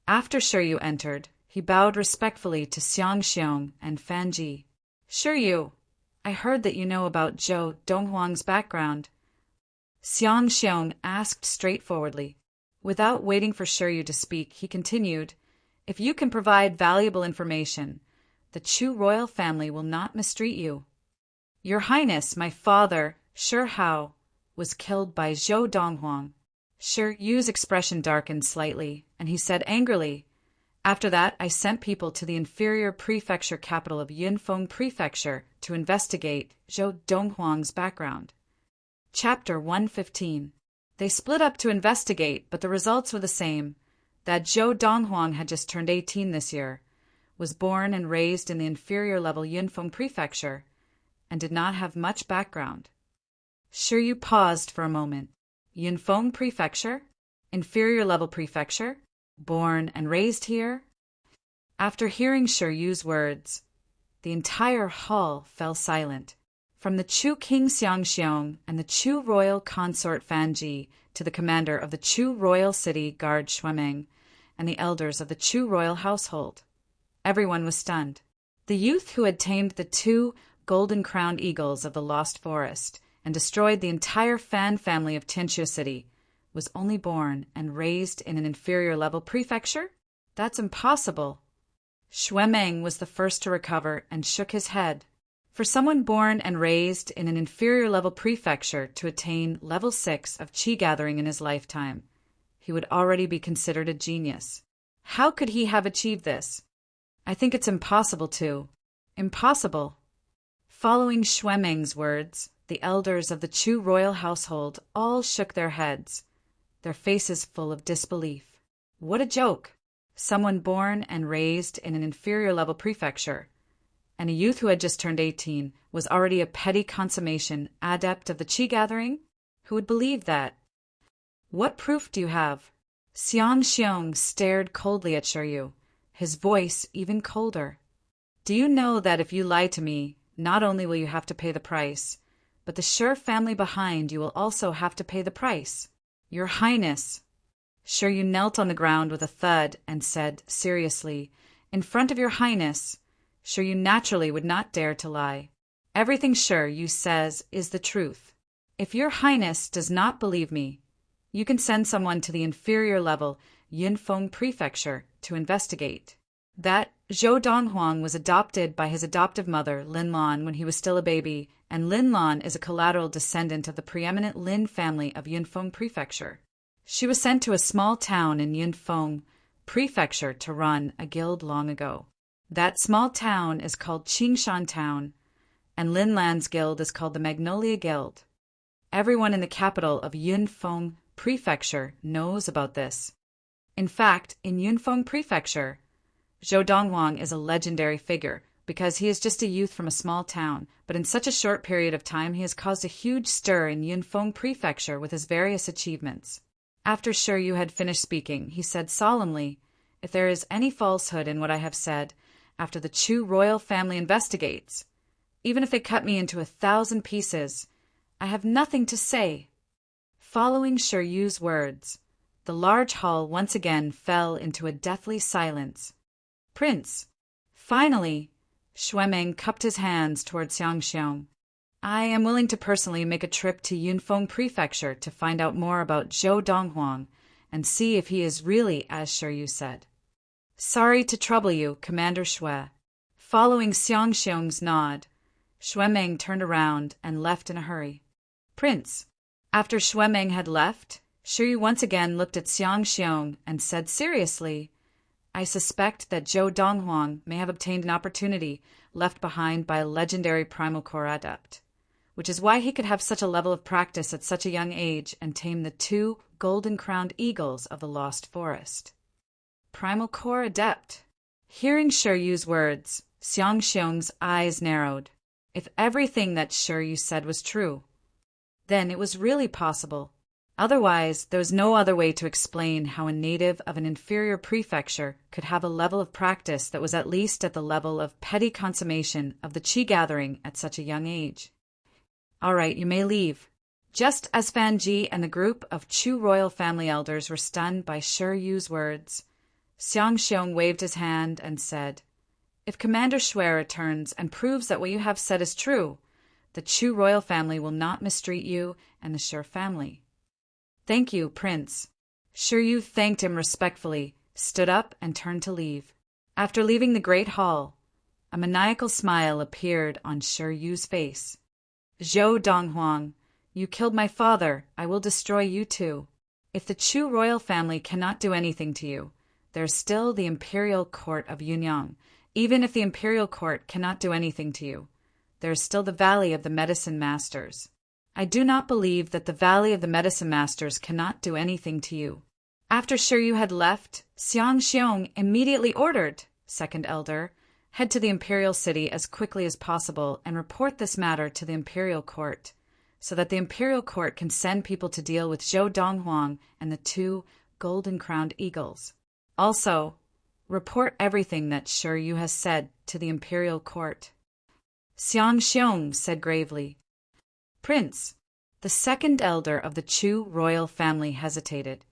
After Shi Yu entered, he bowed respectfully to Xiang Xiong and Fan Ji. Shi Yu, I heard that you know about Zhou Donghuang's background. Xiang Xiong asked straightforwardly. Without waiting for Shi Yu to speak, he continued, if you can provide valuable information, The Chu royal family will not mistreat you. Your Highness, my father, Shi Hao, was killed by Zhou Donghuang. Shi Yu's expression darkened slightly, and he said angrily, "After that, I sent people to the inferior prefecture capital of Yunfeng Prefecture to investigate Zhou Donghuang's background." Chapter 115. They split up to investigate, but the results were the same, that Zhou Donghuang had just turned 18 this year, was born and raised in the inferior level Yunfeng Prefecture, and did not have much background. Shi Yu paused for a moment. Yunfeng Prefecture? Inferior level prefecture? Born and raised here? After hearing Shi Yu's words, the entire hall fell silent. From the Chu King Xiangxiong and the Chu royal consort Fan Ji to the commander of the Chu royal city guard Shuemeng and the elders of the Chu royal household. Everyone was stunned. The youth who had tamed the 2 golden-crowned eagles of the Lost Forest and destroyed the entire Fan family of Tianxue City was only born and raised in an inferior-level prefecture? That's impossible. Shuemeng was the first to recover and shook his head. For someone born and raised in an inferior-level prefecture to attain level 6 of qi gathering in his lifetime, he would already be considered a genius. How could he have achieved this? I think it's impossible too. Impossible. Following Shuemeng's words, the elders of the Chu royal household all shook their heads, their faces full of disbelief. What a joke! Someone born and raised in an inferior-level prefecture, and a youth who had just turned 18 was already a petty consummation adept of the qi gathering? Who would believe that? What proof do you have? Xiangxiong stared coldly at Shi Yu, his voice even colder. Do you know that if you lie to me, not only will you have to pay the price, but the Shi family behind you will also have to pay the price? Your Highness. Shi Yu knelt on the ground with a thud and said seriously, "In front of your Highness, Shi Yu naturally would not dare to lie. Everything Shi Yu says is the truth. If your Highness does not believe me, you can send someone to the inferior level Yunfeng Prefecture to investigate. That Zhou Donghuang was adopted by his adoptive mother, Lin Lan, when he was still a baby, and Lin Lan is a collateral descendant of the preeminent Lin family of Yunfeng Prefecture. She was sent to a small town in Yunfeng Prefecture to run a guild long ago. That small town is called Qingshan Town, and Lin Lan's guild is called the Magnolia Guild. Everyone in the capital of Yunfeng Prefecture knows about this. In fact, in Yunfeng Prefecture, Zhou Donghuang is a legendary figure because he is just a youth from a small town, but in such a short period of time he has caused a huge stir in Yunfeng Prefecture with his various achievements. After Shi Yu had finished speaking, he said solemnly, "If there is any falsehood in what I have said, after the Chu royal family investigates, even if they cut me into 1,000 pieces, I have nothing to say." Following Shi Yu's words, the large hall once again fell into a deathly silence. "Prince." Finally, Shuemeng cupped his hands toward Xiangxiong. "I am willing to personally make a trip to Yunfeng Prefecture to find out more about Zhou Donghuang and see if he is really as Shi Yu said." "Sorry to trouble you, Commander Shui." Following Xiangxiong's nod, Shuemeng turned around and left in a hurry. "Prince." After Shuemeng had left, Shi Yu once again looked at Xiangxiong and said seriously, "I suspect that Zhou Donghuang may have obtained an opportunity left behind by a legendary primal core adept, which is why he could have such a level of practice at such a young age and tame the 2 golden-crowned eagles of the Lost Forest." Primal core adept. Hearing Shi Yu's words, Xiangxiong's eyes narrowed. If everything that Shi Yu said was true, then it was really possible. Otherwise, there was no other way to explain how a native of an inferior prefecture could have a level of practice that was at least at the level of petty consummation of the qi gathering at such a young age. "All right, you may leave." Just as Fan Ji and the group of Chu royal family elders were stunned by Shi Yu's words, Xiangxiong waved his hand and said, "If Commander Shui returns and proves that what you have said is true, the Chu royal family will not mistreat you and the Shi family." "Thank you, Prince." Shi Yu thanked him respectfully, stood up, and turned to leave. After leaving the great hall, A maniacal smile appeared on Shi Yu's face. Zhou Donghuang, you killed my father. I will destroy you too. If the Chu royal family cannot do anything to you, there is still the imperial court of Yunyang. Even if the imperial court cannot do anything to you, there is still the Valley of the Medicine Masters. I do not believe that the Valley of the Medicine Masters cannot do anything to you. After Shi Yu had left, Xiang Xiong immediately ordered, Second Elder, head to the imperial city as quickly as possible and report this matter to the imperial court, so that the imperial court can send people to deal with Zhou Donghuang and the 2 golden-crowned eagles. Also, report everything that Shi Yu has said to the imperial court. Xiang Xiong said gravely. Prince, the second elder of the Chu royal family hesitated.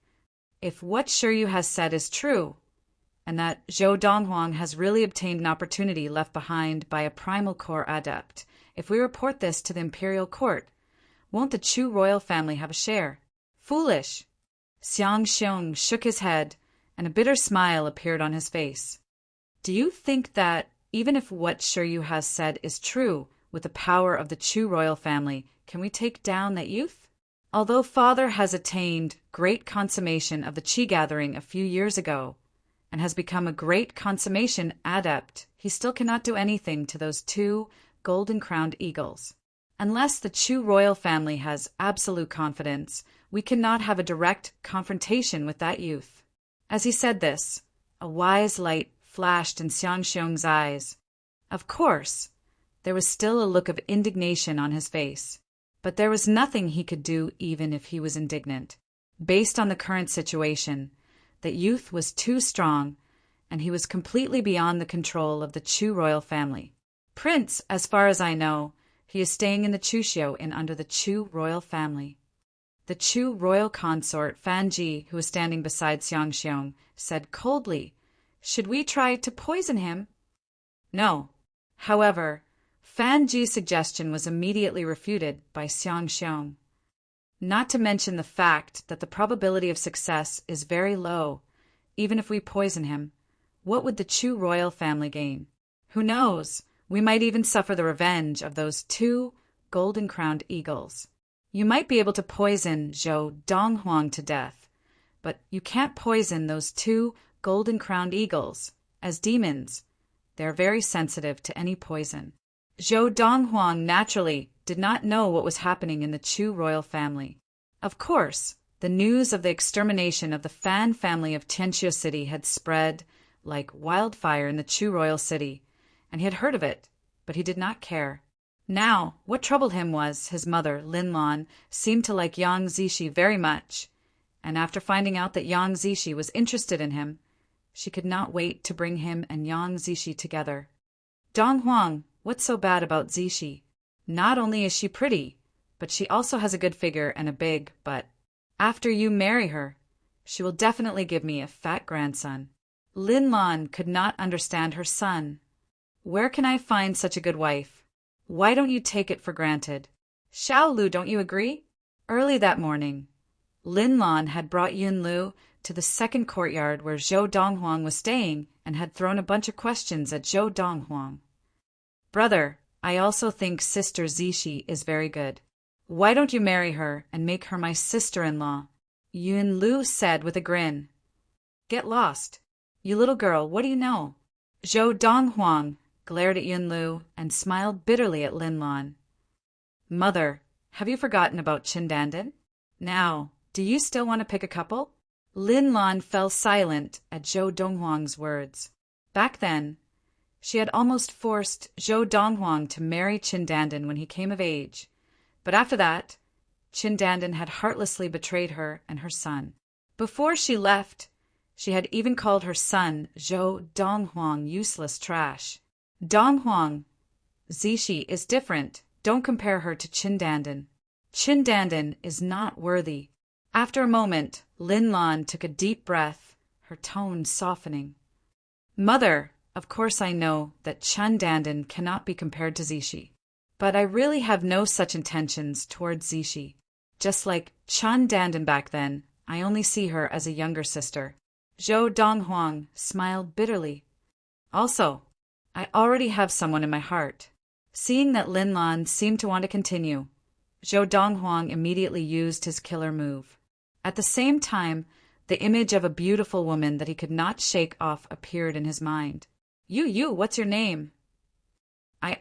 If what Shi Yu has said is true, and that Zhou Donghuang has really obtained an opportunity left behind by a primal core adept, if we report this to the imperial court, won't the Chu royal family have a share? Foolish! Xiang Xiong shook his head, and a bitter smile appeared on his face. Do you think that, even if what Shi Yu has said is true, with the power of the Chu royal family, can we take down that youth? Although father has attained great consummation of the Qi gathering a few years ago, and has become a great consummation adept, he still cannot do anything to those 2 golden-crowned eagles. Unless the Chu royal family has absolute confidence, we cannot have a direct confrontation with that youth. As he said this, a wise light flashed in Xiang Xiong's eyes. Of course, there was still a look of indignation on his face, but there was nothing he could do even if he was indignant. Based on the current situation, that youth was too strong, and he was completely beyond the control of the Chu royal family. Prince, as far as I know, he is staying in the Chuxiu and under the Chu royal family. The Chu royal consort, Fan Ji, who was standing beside Xiang Xiong, said coldly, Should we try to poison him? No. However, Fan Ji's suggestion was immediately refuted by Xiang Xiong. Not to mention the fact that the probability of success is very low. Even if we poison him, what would the Chu royal family gain? Who knows? We might even suffer the revenge of those 2 golden-crowned eagles. You might be able to poison Zhou Donghuang to death, but you can't poison those 2 golden-crowned eagles. As demons, they are very sensitive to any poison. Zhou Donghuang naturally did not know what was happening in the Chu royal family. Of course, the news of the extermination of the Fan family of Tianqiu City had spread like wildfire in the Chu royal city, and he had heard of it, but he did not care. Now, what troubled him was his mother, Lin Lan, seemed to like Yang Zishi very much, and after finding out that Yang Zishi was interested in him, she could not wait to bring him and Yang Zishi together. Donghuang, what's so bad about Zishi? Not only is she pretty, but she also has a good figure and a big butt. After you marry her, she will definitely give me a fat grandson. Lin Lan could not understand her son. Where can I find such a good wife? Why don't you take it for granted? Xiao Lu, don't you agree? Early that morning, Lin Lan had brought Yun Lu to the second courtyard where Zhou Donghuang was staying and had thrown a bunch of questions at Zhou Donghuang. Brother, I also think Sister Zishi is very good. Why don't you marry her and make her my sister-in-law? Yun Lu said with a grin. Get lost. You little girl, what do you know? Zhou Donghuang glared at Yun Lu and smiled bitterly at Lin Lan. Mother, have you forgotten about Qindandan? Now, do you still want to pick a couple? Lin Lan fell silent at Zhou Donghuang's words. Back then, she had almost forced Zhou Donghuang to marry Qindandan when he came of age, but after that, Qindandan had heartlessly betrayed her and her son. Before she left, she had even called her son Zhou Donghuang useless trash. Donghuang, Zishi is different. Don't compare her to Qindandan. Qindandan is not worthy. After a moment, Lin Lan took a deep breath, her tone softening. Mother, of course I know that Qindandan cannot be compared to Zishi, but I really have no such intentions towards Zishi. Just like Qindandan back then, I only see her as a younger sister. Zhou Donghuang smiled bitterly. Also, I already have someone in my heart. Seeing that Lin Lan seemed to want to continue, Zhou Donghuang immediately used his killer move. At the same time, the image of a beautiful woman that he could not shake off appeared in his mind. You, what's your name? I'm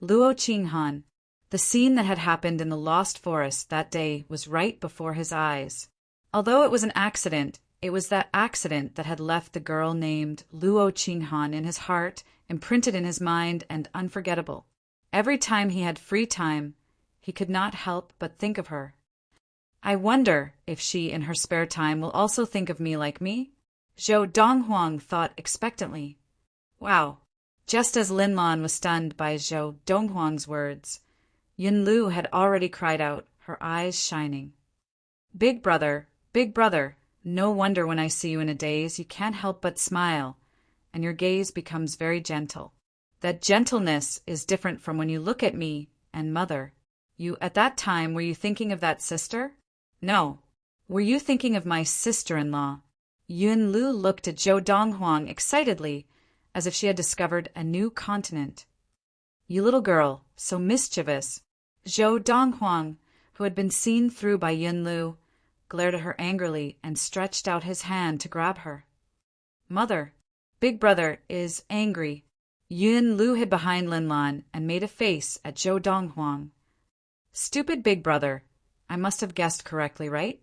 Luo Qinghan. The scene that had happened in the Lost Forest that day was right before his eyes. Although it was an accident, it was that accident that had left the girl named Luo Qinghan in his heart, imprinted in his mind, and unforgettable. Every time he had free time, he could not help but think of her. I wonder if she, in her spare time, will also think of me like me? Zhou Donghuang thought expectantly. Wow. Just as Lin Lan was stunned by Zhou Donghuang's words, Yun Lu had already cried out, her eyes shining. Big brother, no wonder when I see you in a daze you can't help but smile, and your gaze becomes very gentle. That gentleness is different from when you look at me and mother. At that time, were you thinking of that sister? No. Were you thinking of my sister-in-law? Yun Lu looked at Zhou Donghuang excitedly, as if she had discovered a new continent. You little girl, so mischievous. Zhou Donghuang, who had been seen through by Yun Lu, glared at her angrily and stretched out his hand to grab her. Mother, big brother is angry. Yun Lu hid behind Lin Lan and made a face at Zhou Donghuang. Stupid big brother. I must have guessed correctly, right?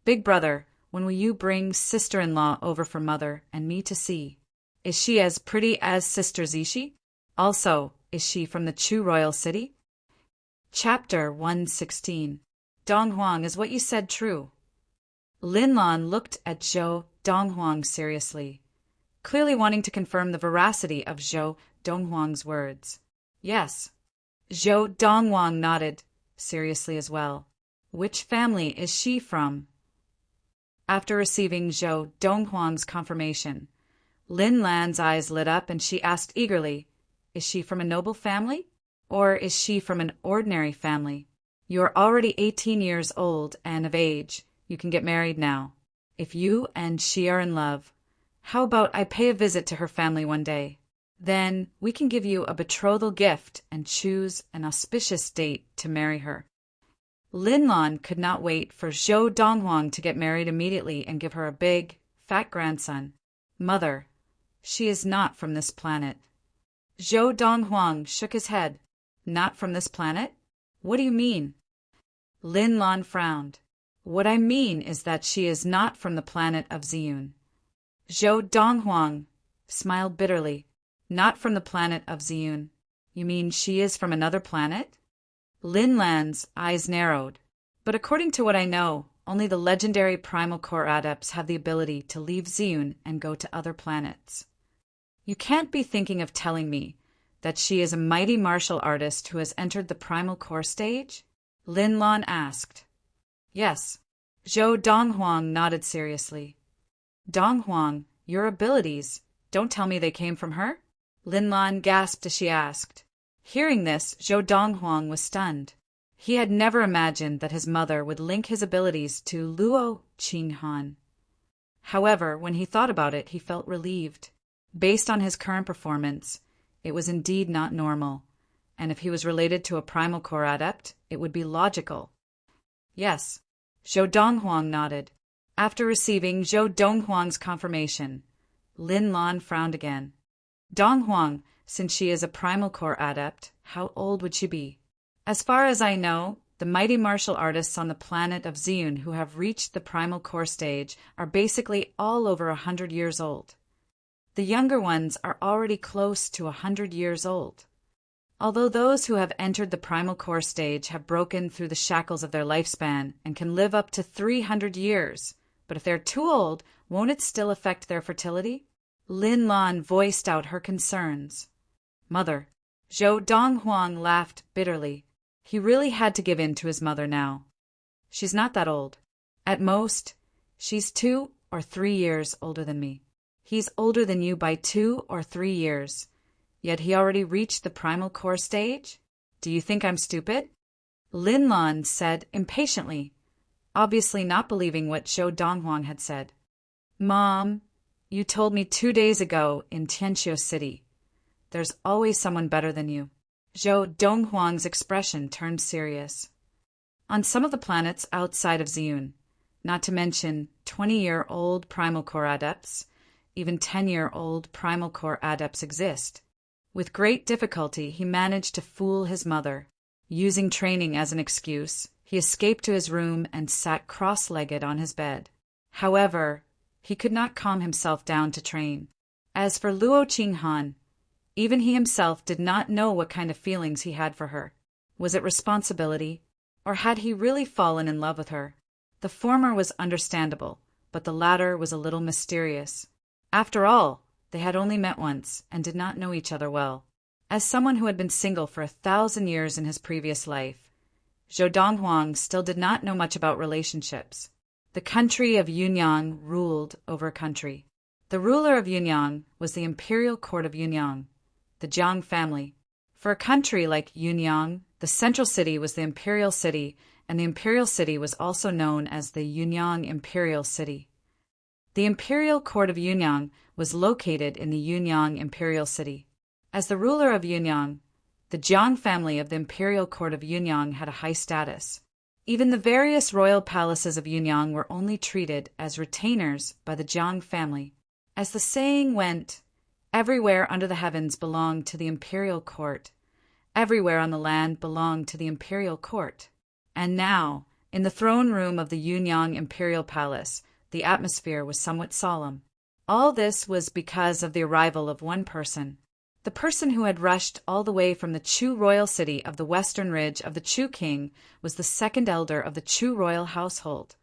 Big brother, when will you bring sister-in-law over for mother and me to see? Is she as pretty as Sister Zishi? Also, is she from the Chu royal city? Chapter 116. Donghuang, is what you said true? Lin Lan looked at Zhou Donghuang seriously, clearly wanting to confirm the veracity of Zhou Donghuang's words. Yes. Zhou Donghuang nodded, seriously as well. Which family is she from? After receiving Zhou Donghuang's confirmation, Lin Lan's eyes lit up and she asked eagerly, is she from a noble family? Or is she from an ordinary family? You are already 18 years old and of age. You can get married now. If you and she are in love, how about I pay a visit to her family one day? Then we can give you a betrothal gift and choose an auspicious date to marry her. Lin Lan could not wait for Zhou Donghuang to get married immediately and give her a big, fat grandson. Mother, she is not from this planet. Zhou Donghuang shook his head. Not from this planet? What do you mean? Lin Lan frowned. What I mean is that she is not from the planet of Ziyun. Zhou Donghuang smiled bitterly. Not from the planet of Ziyun. You mean she is from another planet? Lin Lan's eyes narrowed. But according to what I know, only the legendary Primal Core adepts have the ability to leave Ziyun and go to other planets. You can't be thinking of telling me that she is a mighty martial artist who has entered the Primal Core stage? Lin Lan asked. Yes. Zhou Donghuang nodded seriously. Donghuang, your abilities, don't tell me they came from her? Lin Lan gasped as she asked. Hearing this, Zhou Donghuang was stunned. He had never imagined that his mother would link his abilities to Luo Qinghan. However, when he thought about it, he felt relieved. Based on his current performance, it was indeed not normal, and if he was related to a Primal Core adept, it would be logical. Yes. Zhou Donghuang nodded. After receiving Zhou Donghuang's confirmation, Lin Lan frowned again. Donghuang, since she is a Primal Core adept, how old would she be? As far as I know, the mighty martial artists on the planet of Ziyun who have reached the Primal Core stage are basically all over 100 years old. The younger ones are already close to 100 years old. Although those who have entered the Primal Core stage have broken through the shackles of their lifespan and can live up to 300 years, but if they're too old, won't it still affect their fertility? Lin Lan voiced out her concerns. Mother. Zhou Donghuang laughed bitterly. He really had to give in to his mother now. She's not that old. At most, she's 2 or 3 years older than me. He's older than you by 2 or 3 years. Yet he already reached the Primal Core stage? Do you think I'm stupid? Lin Lan said impatiently, obviously not believing what Zhou Donghuang had said. Mom, You told me 2 days ago in Tianqiu City. There's always someone better than you. Zhou Donghuang's expression turned serious. On some of the planets outside of Ziyun, not to mention 20-year-old primal core adepts, even 10-year-old primal core adepts exist. With great difficulty, he managed to fool his mother. Using training as an excuse, he escaped to his room and sat cross-legged on his bed. However, he could not calm himself down to train. As for Luo Qinghan, even he himself did not know what kind of feelings he had for her. Was it responsibility, or had he really fallen in love with her? The former was understandable, but the latter was a little mysterious. After all, they had only met once and did not know each other well. As someone who had been single for 1,000 years in his previous life, Zhou Donghuang still did not know much about relationships. The country of Yunyang ruled over a country. The ruler of Yunyang was the imperial court of Yunyang, the Jiang family. For a country like Yunyang, the central city was the imperial city, and the imperial city was also known as the Yunyang Imperial City. The imperial court of Yunyang was located in the Yunyang Imperial City. As the ruler of Yunyang, the Jiang family of the imperial court of Yunyang had a high status. Even the various royal palaces of Yunyang were only treated as retainers by the Jiang family. As the saying went, everywhere under the heavens belonged to the imperial court. Everywhere on the land belonged to the imperial court. And now, in the throne room of the Yunyang Imperial Palace, the atmosphere was somewhat solemn. All this was because of the arrival of one person. The person who had rushed all the way from the Chu royal city of the western ridge of the Chu king was the second elder of the Chu royal household,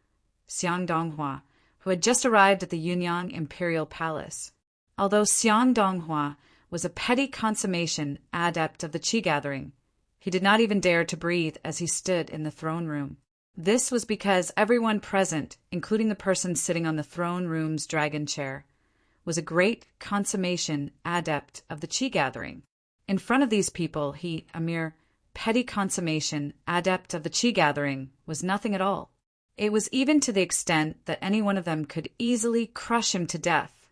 Xiang Donghua, who had just arrived at the Yunyang Imperial Palace. Although Xiang Donghua was a petty consummation adept of the Qi gathering, he did not even dare to breathe as he stood in the throne room. This was because everyone present, including the person sitting on the throne room's dragon chair, was a great consummation adept of the Qi gathering. In front of these people, he, a mere petty consummation adept of the Qi gathering, was nothing at all. It was even to the extent that any one of them could easily crush him to death.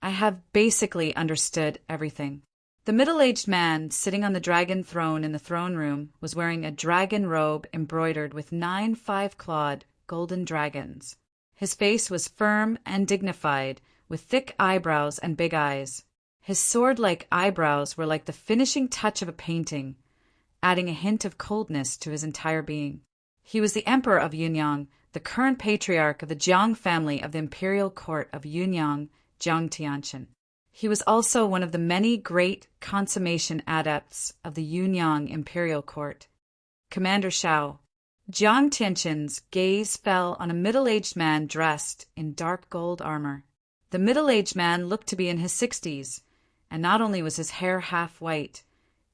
I have basically understood everything. The middle-aged man sitting on the dragon throne in the throne room was wearing a dragon robe embroidered with 9 5-clawed golden dragons. His face was firm and dignified, with thick eyebrows and big eyes. His sword-like eyebrows were like the finishing touch of a painting, adding a hint of coldness to his entire being. He was the emperor of Yunyang, the current patriarch of the Jiang family of the imperial court of Yunyang, Jiang Tianqin. He was also one of the many great consummation adepts of the Yunyang imperial court. Commander Shao. Jiang Tianqin's gaze fell on a middle-aged man dressed in dark gold armor. The middle-aged man looked to be in his 60s, and not only was his hair half white,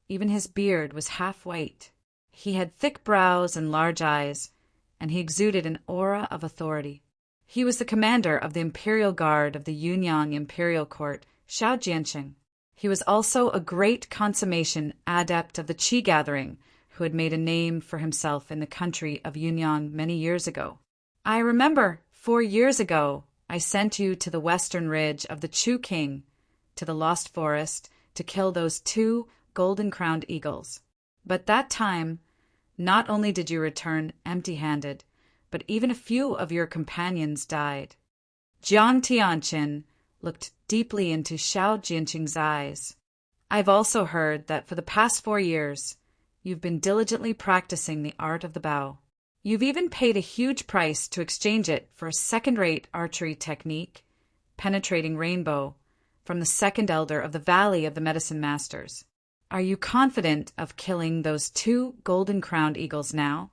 even his beard was half white. He had thick brows and large eyes, and he exuded an aura of authority. He was the commander of the Imperial Guard of the Yunyang Imperial Court, Shao Jianqing. He was also a great consummation adept of the Qi gathering, who had made a name for himself in the country of Yunyang many years ago. I remember 4 years ago, I sent you to the western ridge of the Chu king, to the Lost Forest, to kill those 2 golden-crowned eagles. But that time, not only did you return empty-handed, but even a few of your companions died. Jiang Tianqin looked deeply into Shao Jianqing's eyes. I've also heard that for the past 4 years, you've been diligently practicing the art of the bow. You've even paid a huge price to exchange it for a second-rate archery technique, penetrating rainbow, from the second elder of the Valley of the Medicine Masters. Are you confident of killing those 2 golden-crowned eagles now?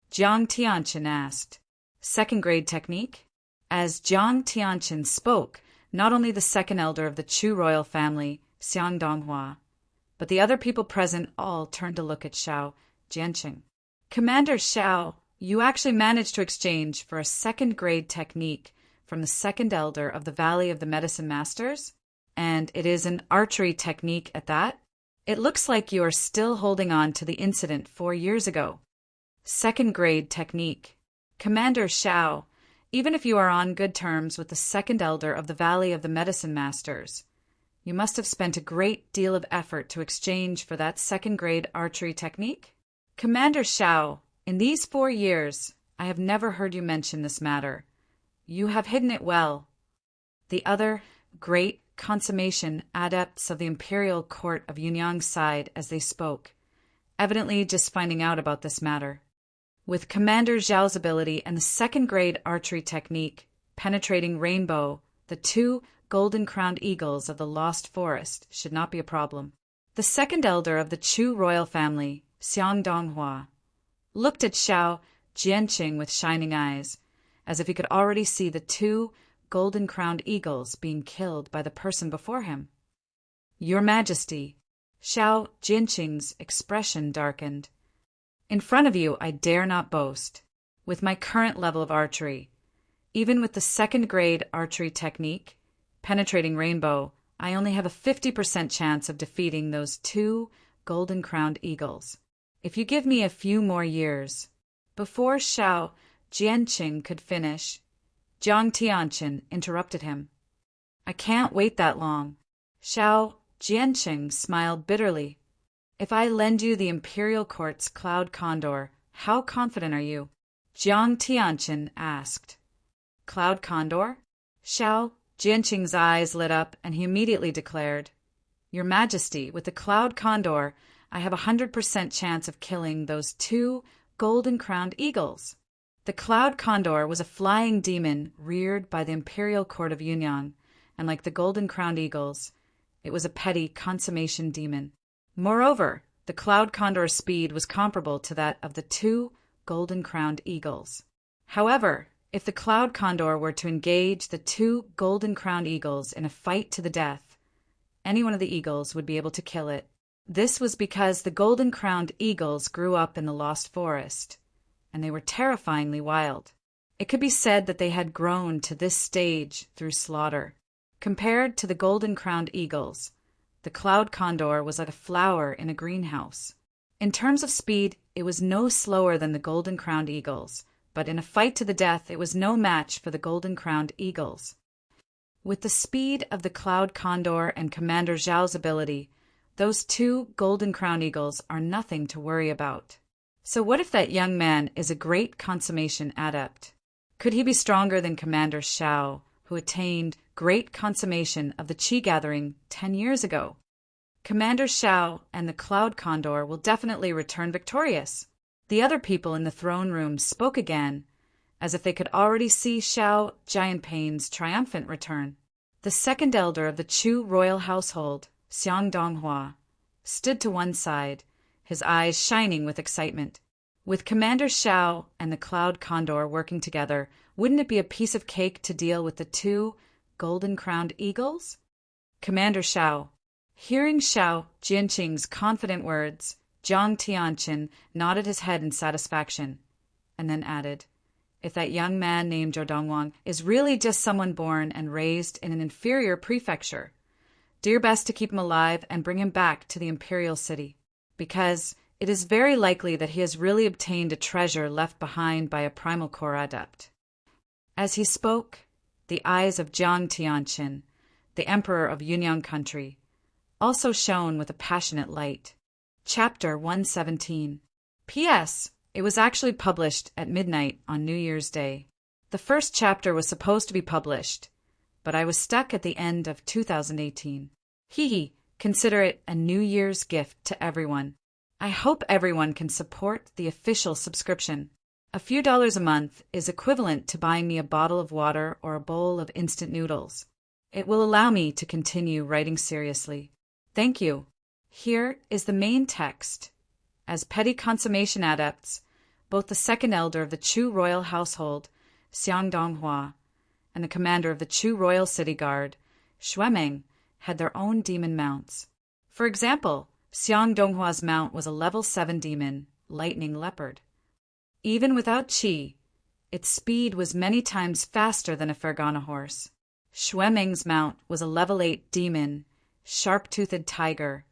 Jiang Tianqin asked. Second-grade technique? As Jiang Tianqin spoke, not only the second elder of the Chu royal family, Xiang Donghua, but the other people present all turned to look at Shao Jianqing. Commander Shao, you actually managed to exchange for a second-grade technique from the second elder of the Valley of the Medicine Masters? And it is an archery technique at that? It looks like you are still holding on to the incident 4 years ago. Second-grade technique. Commander Shao, Even if you are on good terms with the second elder of the Valley of the Medicine Masters, you must have spent a great deal of effort to exchange for that second-grade archery technique? Commander Shao, in these 4 years, I have never heard you mention this matter. You have hidden it well. The other great consummation adepts of the imperial court of Yunyang sighed as they spoke, evidently just finding out about this matter. With Commander Zhao's ability and the second-grade archery technique, penetrating rainbow, the 2 golden-crowned eagles of the Lost Forest should not be a problem. The second elder of the Chu royal family, Xiang Donghua, looked at Xiao Jianqing with shining eyes, as if he could already see the 2 golden-crowned eagles being killed by the person before him. Your Majesty, Xiao Jianqing's expression darkened. In front of you, I dare not boast. With my current level of archery, even with the second-grade archery technique, penetrating rainbow, I only have a 50% chance of defeating those 2 golden-crowned eagles. If you give me a few more years. Before Xiao Jianqing could finish, Jiang Tianqin interrupted him. I can't wait that long. Xiao Jianqing smiled bitterly. If I lend you the Imperial Court's Cloud Condor, how confident are you? Jiang Tianqin asked. Cloud Condor? Xiao Jianqing's eyes lit up, and he immediately declared, Your Majesty, with the Cloud Condor, I have a 100% chance of killing those 2 golden-crowned eagles. The Cloud Condor was a flying demon reared by the Imperial Court of Yunyang, and like the golden-crowned eagles, it was a petty consummation demon. Moreover, the Cloud Condor's speed was comparable to that of the 2 golden-crowned eagles. However, if the Cloud Condor were to engage the 2 golden-crowned eagles in a fight to the death, any one of the eagles would be able to kill it. This was because the golden-crowned eagles grew up in the Lost Forest, and they were terrifyingly wild. It could be said that they had grown to this stage through slaughter. Compared to the golden-crowned eagles, the Cloud Condor was like a flower in a greenhouse. In terms of speed, it was no slower than the golden-crowned eagles, but in a fight to the death, it was no match for the golden-crowned eagles. With the speed of the Cloud Condor and Commander Zhao's ability, those 2 golden-crowned eagles are nothing to worry about. So what if that young man is a great consummation adept? Could he be stronger than Commander Xiao, who attained great consummation of the Qi gathering 10 years ago? Commander Xiao and the Cloud Condor will definitely return victorious. The other people in the throne room spoke again, as if they could already see Xiao Jianping's triumphant return. The second elder of the Chu royal household, Xiang Donghua, stood to one side, his eyes shining with excitement. With Commander Xiao and the Cloud Condor working together, wouldn't it be a piece of cake to deal with the 2 golden-crowned eagles? Commander Xiao. Hearing Xiao Jianqing's confident words, Jiang Tianqin nodded his head in satisfaction, and then added, If that young man named Zhou Dongwang is really just someone born and raised in an inferior prefecture, do your best to keep him alive and bring him back to the imperial city, because it is very likely that he has really obtained a treasure left behind by a primal core adept. As he spoke, the eyes of Jiang Tianqin, the emperor of Yunyang country, also shone with a passionate light. Chapter 117. P.S. It was actually published at midnight on New Year's Day. The first chapter was supposed to be published, but I was stuck at the end of 2018. Consider it a New Year's gift to everyone. I hope everyone can support the official subscription. A few dollars a month is equivalent to buying me a bottle of water or a bowl of instant noodles. It will allow me to continue writing seriously. Thank you. Here is the main text. As petty consummation adepts, both the second elder of the Chu royal household, Xiang Donghua, and the commander of the Chu royal city guard, Xuemeng, had their own demon mounts. For example, Xiang Donghua's mount was a level 7 demon, Lightning Leopard. Even without qi, its speed was many times faster than a Fergana horse. Xuemeng's mount was a level 8 demon, Sharp-Toothed Tiger,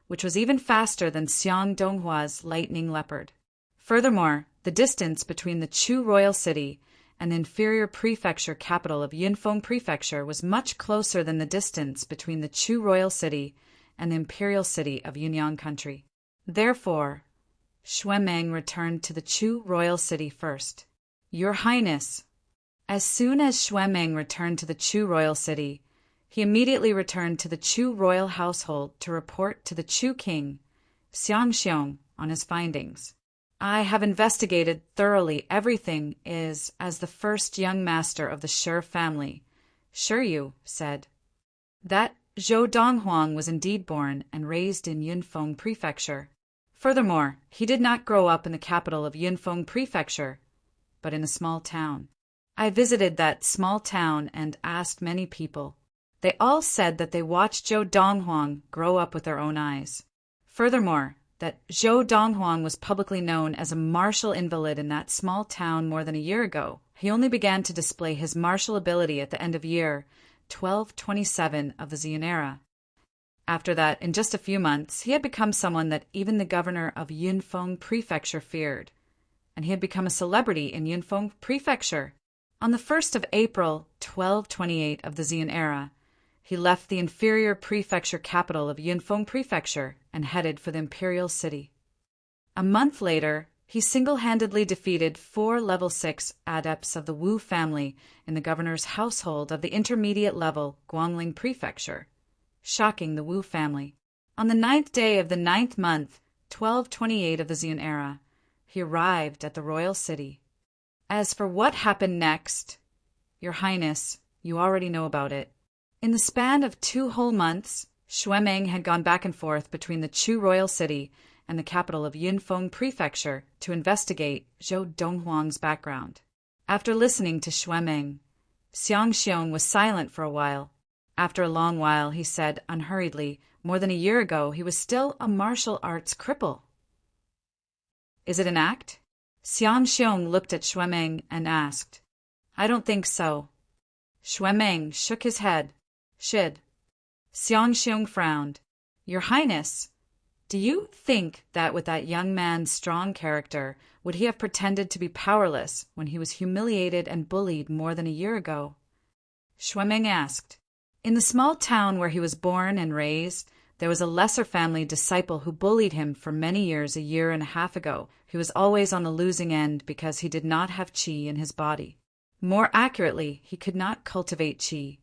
which was even faster than Xiang Donghua's Lightning Leopard. Furthermore, the distance between the Chu royal city and the inferior prefecture capital of Yunfeng Prefecture was much closer than the distance between the Chu royal city and the imperial city of Yunyang country. Therefore, Xuemeng returned to the Chu royal city first. Your Highness. As soon as Xuemeng returned to the Chu royal city, he immediately returned to the Chu royal household to report to the Chu king, Xiangxiong, on his findings. I have investigated thoroughly everything as the first young master of the Shi family. Shi said that Zhou Donghuang was indeed born and raised in Yunfeng Prefecture. Furthermore, he did not grow up in the capital of Yunfeng Prefecture, but in a small town. I visited that small town and asked many people. They all said that they watched Zhou Donghuang grow up with their own eyes. Furthermore, that Zhou Donghuang was publicly known as a martial invalid in that small town more than a year ago. He only began to display his martial ability at the end of year 1227 of the Ziyun era. After that, in just a few months, he had become someone that even the governor of Yunfeng Prefecture feared, and he had become a celebrity in Yunfeng Prefecture. On the 1st of April 1228 of the Ziyun era, he left the inferior prefecture capital of Yunfeng Prefecture and headed for the imperial city. A month later, he single-handedly defeated 4 level 6 adepts of the Wu family in the governor's household of the intermediate level Guangling Prefecture, shocking the Wu family. On the 9th day of the 9th month, 1228 of the Ziyun era, he arrived at the royal city. As for what happened next, Your Highness, you already know about it. In the span of 2 whole months, Xuemeng had gone back and forth between the Chu royal city and the capital of Yunfeng Prefecture to investigate Zhou Donghuang's background. After listening to Xuemeng, Xiangxiong was silent for a while. After a long while, he said unhurriedly, more than a year ago he was still a martial arts cripple. Is it an act? Xiangxiong looked at Xuemeng and asked. I don't think so. Xuemeng shook his head. Shid. Xiangxiong frowned. Your Highness, do you think that with that young man's strong character, would he have pretended to be powerless when he was humiliated and bullied more than a year ago? Xuemeng asked. In the small town where he was born and raised, there was a lesser family disciple who bullied him for many years a year and a half ago. He was always on the losing end because he did not have qi in his body. More accurately, he could not cultivate qi.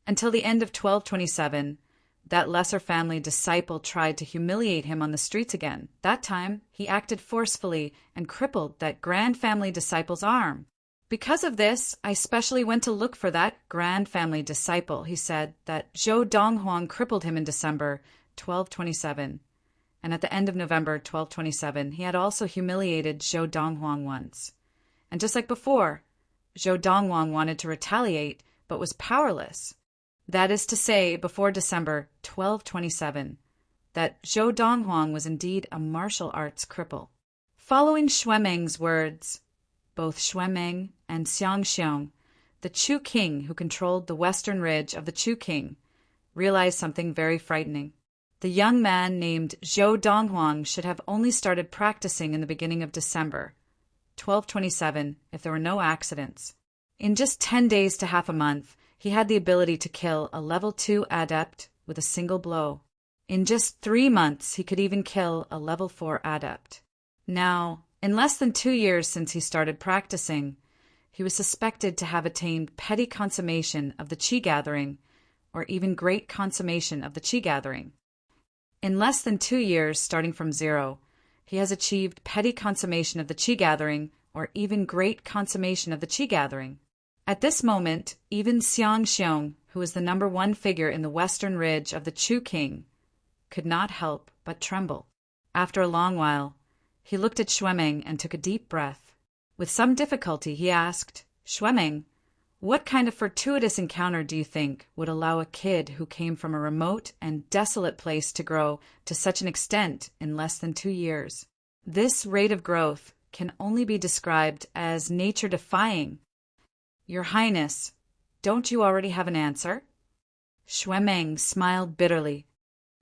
Until the end of 1227, that lesser family disciple tried to humiliate him on the streets again. That time, he acted forcefully and crippled that grand family disciple's arm. Because of this, I specially went to look for that grand family disciple. He said that Zhou Donghuang crippled him in December 1227, and at the end of November 1227, he had also humiliated Zhou Donghuang once. And just like before, Zhou Donghuang wanted to retaliate, but was powerless. That is to say, before December 1227, that Zhou Donghuang was indeed a martial arts cripple. Following Xuemeng's words, both Xuemeng and Xiangxiong, the Chu king who controlled the western ridge of the Chu king, realized something very frightening. The young man named Zhou Donghuang should have only started practicing in the beginning of December 1227 if there were no accidents. In just 10 days to half a month, he had the ability to kill a level 2 adept with a single blow. In just 3 months, he could even kill a level 4 adept. Now, in less than 2 years since he started practicing, he was suspected to have attained petty consummation of the qi gathering, or even great consummation of the qi gathering. In less than 2 years, starting from 0, he has achieved petty consummation of the qi gathering, or even great consummation of the qi gathering. At this moment, even Xiangxiong, who was the number 1 figure in the western ridge of the Chu king, could not help but tremble. After a long while, he looked at Xuemeng and took a deep breath. With some difficulty, he asked, Xuemeng, what kind of fortuitous encounter do you think would allow a kid who came from a remote and desolate place to grow to such an extent in less than 2 years? This rate of growth can only be described as nature-defying. Your Highness, don't you already have an answer? Xuemeng smiled bitterly.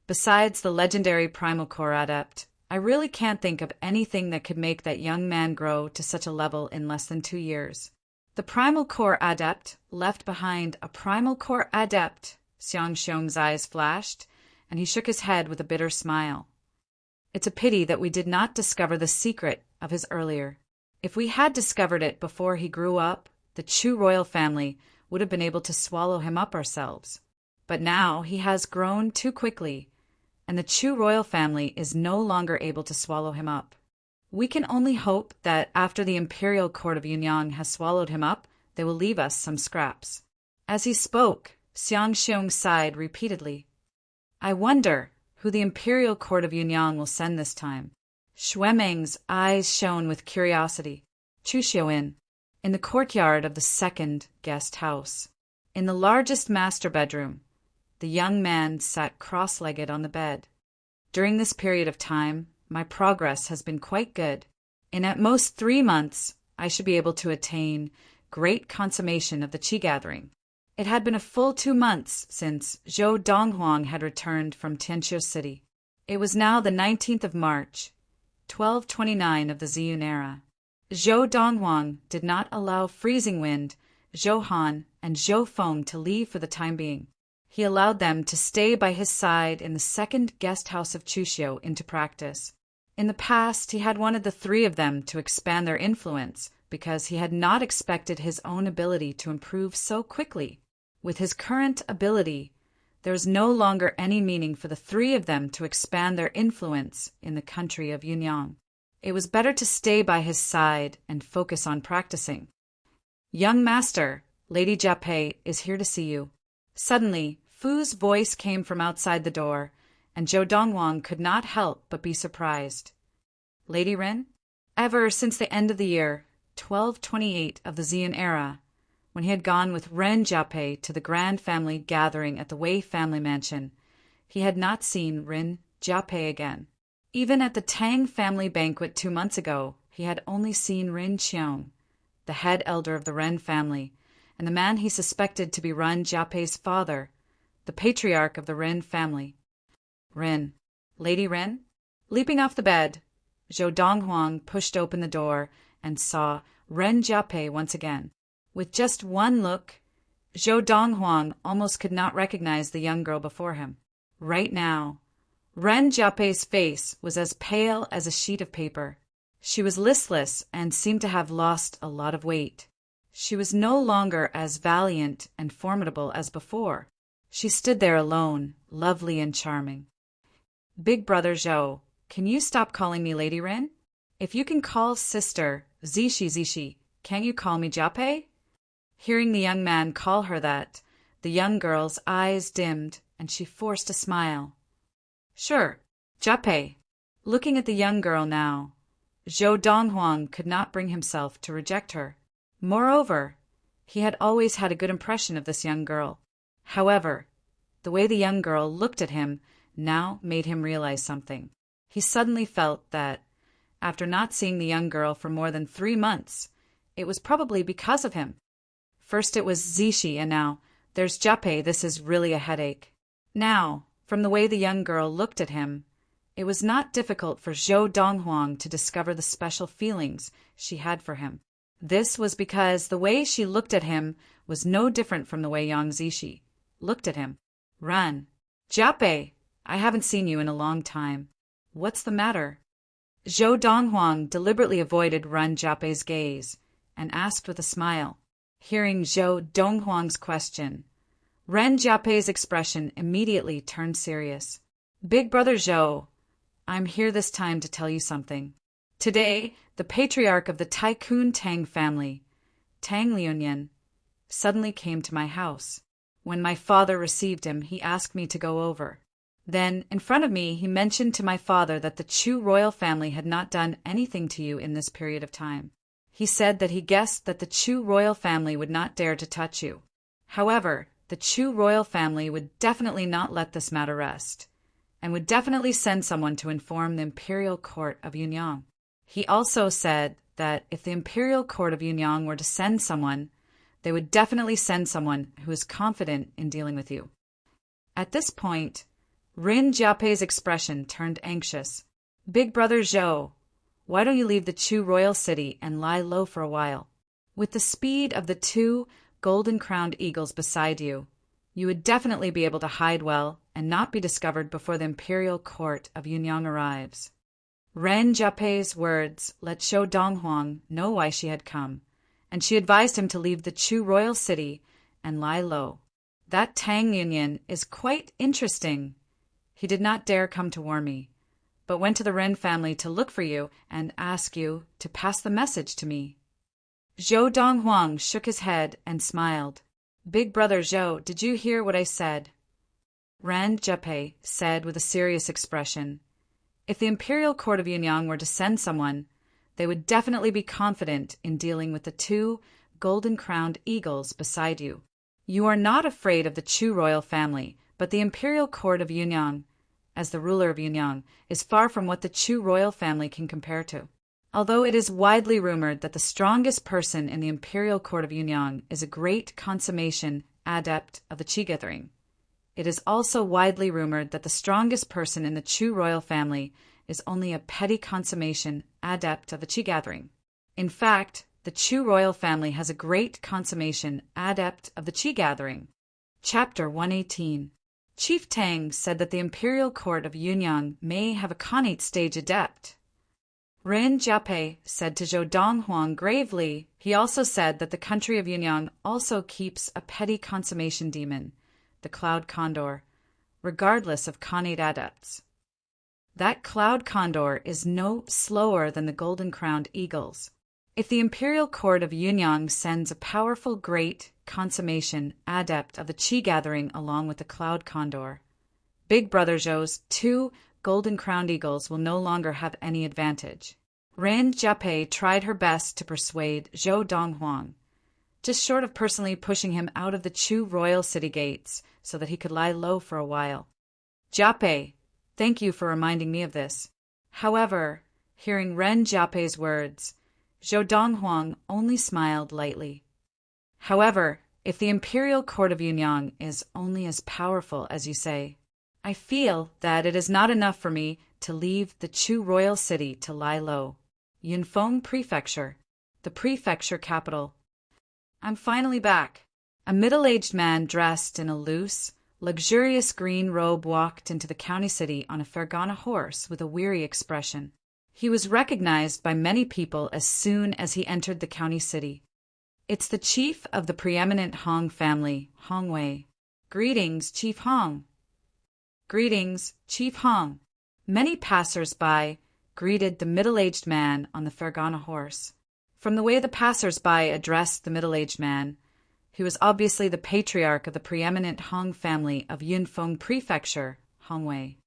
Besides the legendary primal core adept, I really can't think of anything that could make that young man grow to such a level in less than 2 years. The Primal Core Adept left behind a Primal Core Adept, Xiang Xiong's eyes flashed, and he shook his head with a bitter smile. It's a pity that we did not discover the secret of his earlier. If we had discovered it before he grew up, the Chu royal family would have been able to swallow him up ourselves. But now he has grown too quickly, and the Chu royal family is no longer able to swallow him up. We can only hope that after the imperial court of Yunyang has swallowed him up, they will leave us some scraps. As he spoke, Xiang Xiong sighed repeatedly. I wonder who the imperial court of Yunyang will send this time. Xuemeng's eyes shone with curiosity. Chu Xiuin, in the courtyard of the second guest house. In the largest master bedroom, the young man sat cross-legged on the bed. During this period of time, my progress has been quite good. In at most 3 months, I should be able to attain great consummation of the qi gathering. It had been a full 2 months since Zhou Donghuang had returned from Tianqiu City. It was now the 19th of March, 1229 of the Ziyun era. Zhou Donghuang did not allow Freezing Wind, Zhou Han, and Zhou Feng to leave for the time being. He allowed them to stay by his side in the second guest house of Chuxiu into practice. In the past, he had wanted the 3 of them to expand their influence because he had not expected his own ability to improve so quickly. With his current ability, there is no longer any meaning for the 3 of them to expand their influence in the country of Yunyang. It was better to stay by his side and focus on practicing. Young master, Lady Jiapei is here to see you. Suddenly, Fu's voice came from outside the door, and Zhou Donghuang could not help but be surprised. Lady Ren? Ever since the end of the year 1228 of the Ziyun era, when he had gone with Ren Jiapei to the grand family gathering at the Wei family mansion, he had not seen Ren Jiapei again. Even at the Tang family banquet 2 months ago, he had only seen Ren Qiong, the head elder of the Ren family, and the man he suspected to be Ren Jiapei's father, the patriarch of the Ren family. Ren. Lady Ren? Leaping off the bed, Zhou Donghuang pushed open the door and saw Ren Jiapei once again. With just one look, Zhou Donghuang almost could not recognize the young girl before him. Right now, Ren Jiapei's face was as pale as a sheet of paper. She was listless and seemed to have lost a lot of weight. She was no longer as valiant and formidable as before. She stood there alone, lovely and charming. Big brother Zhou, can you stop calling me Lady Ren? If you can call sister Zishi, can't you call me Jiapei? Hearing the young man call her that, the young girl's eyes dimmed and she forced a smile. Sure, Jiapei. Looking at the young girl now, Zhou Donghuang could not bring himself to reject her. Moreover, he had always had a good impression of this young girl. However, the way the young girl looked at him now made him realize something. He suddenly felt that, after not seeing the young girl for more than 3 months, it was probably because of him. First it was Zishi, and now there's Jiapei. This is really a headache. Now, from the way the young girl looked at him, it was not difficult for Zhou Donghuang to discover the special feelings she had for him. This was because the way she looked at him was no different from the way Yang Zishi looked at him. Run. Jiapei, I haven't seen you in a long time. What's the matter? Zhou Donghuang deliberately avoided Ren Jiapei's gaze and asked with a smile. Hearing Zhou Donghuang's question, Ren Jiapei's expression immediately turned serious. Big brother Zhou, I'm here this time to tell you something. Today, the patriarch of the Tycoon Tang family, Tang Liunyan, suddenly came to my house. When my father received him, he asked me to go over. Then, in front of me, he mentioned to my father that the Chu royal family had not done anything to you in this period of time. He said that he guessed that the Chu royal family would not dare to touch you. However, the Chu royal family would definitely not let this matter rest, and would definitely send someone to inform the imperial court of Yunyang. He also said that if the imperial court of Yunyang were to send someone, they would definitely send someone who is confident in dealing with you. At this point, Ren Jiapei's expression turned anxious. Big brother Zhou, why don't you leave the Chu royal city and lie low for a while? With the speed of the two golden-crowned eagles beside you, you would definitely be able to hide well and not be discovered before the imperial court of Yunyang arrives. Ren Jiapei's words let Zhou Donghuang know why she had come, and she advised him to leave the Chu royal city and lie low. That Tang Union is quite interesting. He did not dare come to warn me, but went to the Ren family to look for you and ask you to pass the message to me. Zhou Donghuang shook his head and smiled. Big brother Zhou, did you hear what I said? Ren Jiapei said with a serious expression. If the imperial court of Yunyang were to send someone, they would definitely be confident in dealing with the two golden-crowned eagles beside you. You are not afraid of the Chu royal family, but the imperial court of Yunyang, as the ruler of Yunyang, is far from what the Chu royal family can compare to. Although it is widely rumored that the strongest person in the imperial court of Yunyang is a great consummation adept of the Qi gathering, it is also widely rumored that the strongest person in the Chu royal family is only a petty consummation adept of the Qi gathering. In fact, the Chu royal family has a great consummation adept of the Qi gathering. Chapter 118. Chief Tang said that the imperial court of Yunyang may have a Khanate stage adept. Ren Jiapei said to Zhou Donghuang gravely, he also said that the country of Yunyang also keeps a petty consummation demon, the Cloud Condor, regardless of Khanate adepts. That Cloud Condor is no slower than the golden-crowned eagles. If the imperial court of Yunyang sends a powerful great consummation adept of the Qi gathering along with the Cloud Condor, Big Brother Zhou's two golden-crowned eagles will no longer have any advantage. Ren Jiapei tried her best to persuade Zhou Donghuang, just short of personally pushing him out of the Chu royal city gates so that he could lie low for a while. Jiapei, thank you for reminding me of this. However, hearing Ren Jiapei's words, Zhou Donghuang only smiled lightly. However, if the imperial court of Yunyang is only as powerful as you say, I feel that it is not enough for me to leave the Chu royal city to lie low. Yunfeng Prefecture, the prefecture capital. I'm finally back. A middle-aged man dressed in a loose, luxurious green robe walked into the county city on a Fergana horse with a weary expression. He was recognized by many people as soon as he entered the county city. It's the chief of the preeminent Hong family, Hong Wei. Greetings, Chief Hong. Greetings, Chief Hong. Many passers-by greeted the middle-aged man on the Fergana horse. From the way the passers-by addressed the middle-aged man, who was obviously the patriarch of the preeminent Hong family of Yunfeng Prefecture, Hong Wei.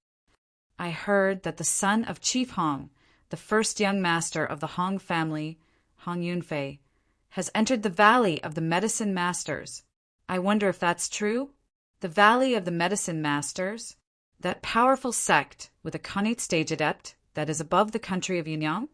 I heard that the son of Chief Hong, the first young master of the Hong family, Hong Yunfei, has entered the Valley of the Medicine Masters. I wonder if that's true? The Valley of the Medicine Masters? That powerful sect with a Khanate stage adept that is above the country of Yunyang?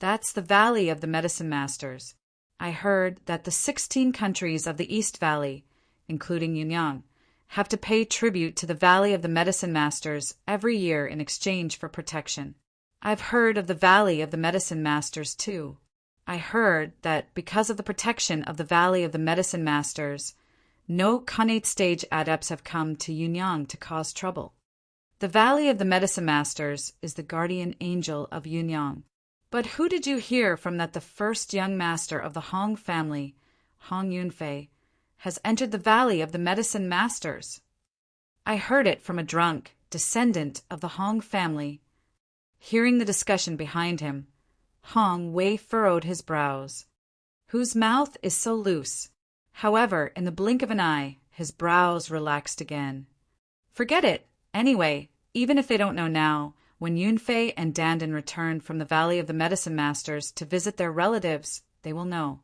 That's the Valley of the Medicine Masters. I heard that the 16 countries of the East Valley, including Yunyang, have to pay tribute to the Valley of the Medicine Masters every year in exchange for protection. I've heard of the Valley of the Medicine Masters, too. I heard that because of the protection of the Valley of the Medicine Masters, no Khanate stage adepts have come to Yunyang to cause trouble. The Valley of the Medicine Masters is the guardian angel of Yunyang. But who did you hear from that the first young master of the Hong family, Hong Yunfei, has entered the Valley of the Medicine Masters? I heard it from a drunk, descendant of the Hong family. Hearing the discussion behind him, Hong Wei furrowed his brows. Whose mouth is so loose? However, in the blink of an eye, his brows relaxed again. Forget it. Anyway, even if they don't know now, when Yunfei and Dandan return from the Valley of the Medicine Masters to visit their relatives, they will know.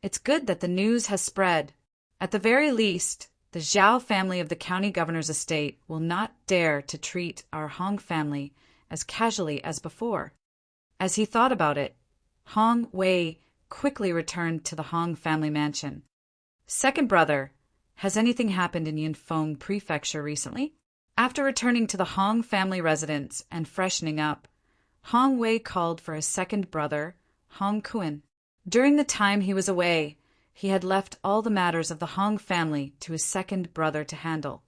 It's good that the news has spread. At the very least, the Zhao family of the county governor's estate will not dare to treat our Hong family as casually as before. As he thought about it, Hong Wei quickly returned to the Hong family mansion. Second brother, has anything happened in Yunfeng Prefecture recently? After returning to the Hong family residence and freshening up, Hong Wei called for his second brother, Hong Kuan. During the time he was away, he had left all the matters of the Hong family to his second brother to handle.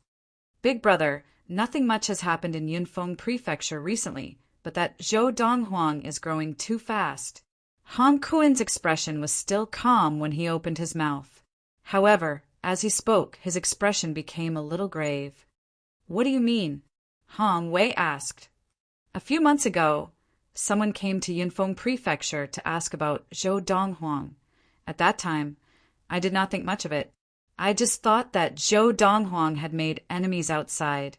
Big brother, nothing much has happened in Yunfeng Prefecture recently, but that Zhou Donghuang is growing too fast. Hong Kuen's expression was still calm when he opened his mouth. However, as he spoke, his expression became a little grave. What do you mean? Hong Wei asked. A few months ago, someone came to Yunfeng Prefecture to ask about Zhou Donghuang. At that time, I did not think much of it. I just thought that Zhou Donghuang had made enemies outside,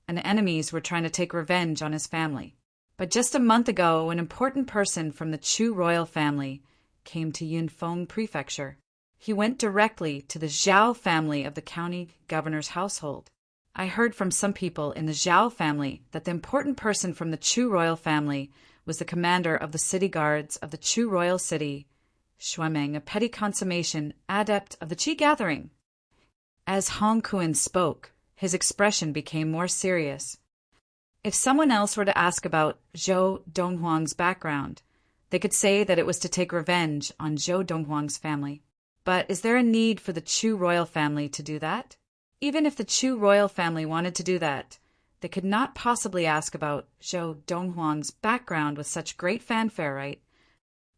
and the enemies were trying to take revenge on his family. But just a month ago, an important person from the Chu royal family came to Yunfeng Prefecture. He went directly to the Zhao family of the county governor's household. I heard from some people in the Zhao family that the important person from the Chu royal family was the commander of the city guards of the Chu royal city, Shuemeng, a petty consummation adept of the Qi gathering. As Hong Kuen spoke, his expression became more serious. If someone else were to ask about Zhou Donghuang's background, they could say that it was to take revenge on Zhou Donghuang's family. But is there a need for the Chu royal family to do that? Even if the Chu royal family wanted to do that, they could not possibly ask about Zhou Donghuang's background with such great fanfare, right?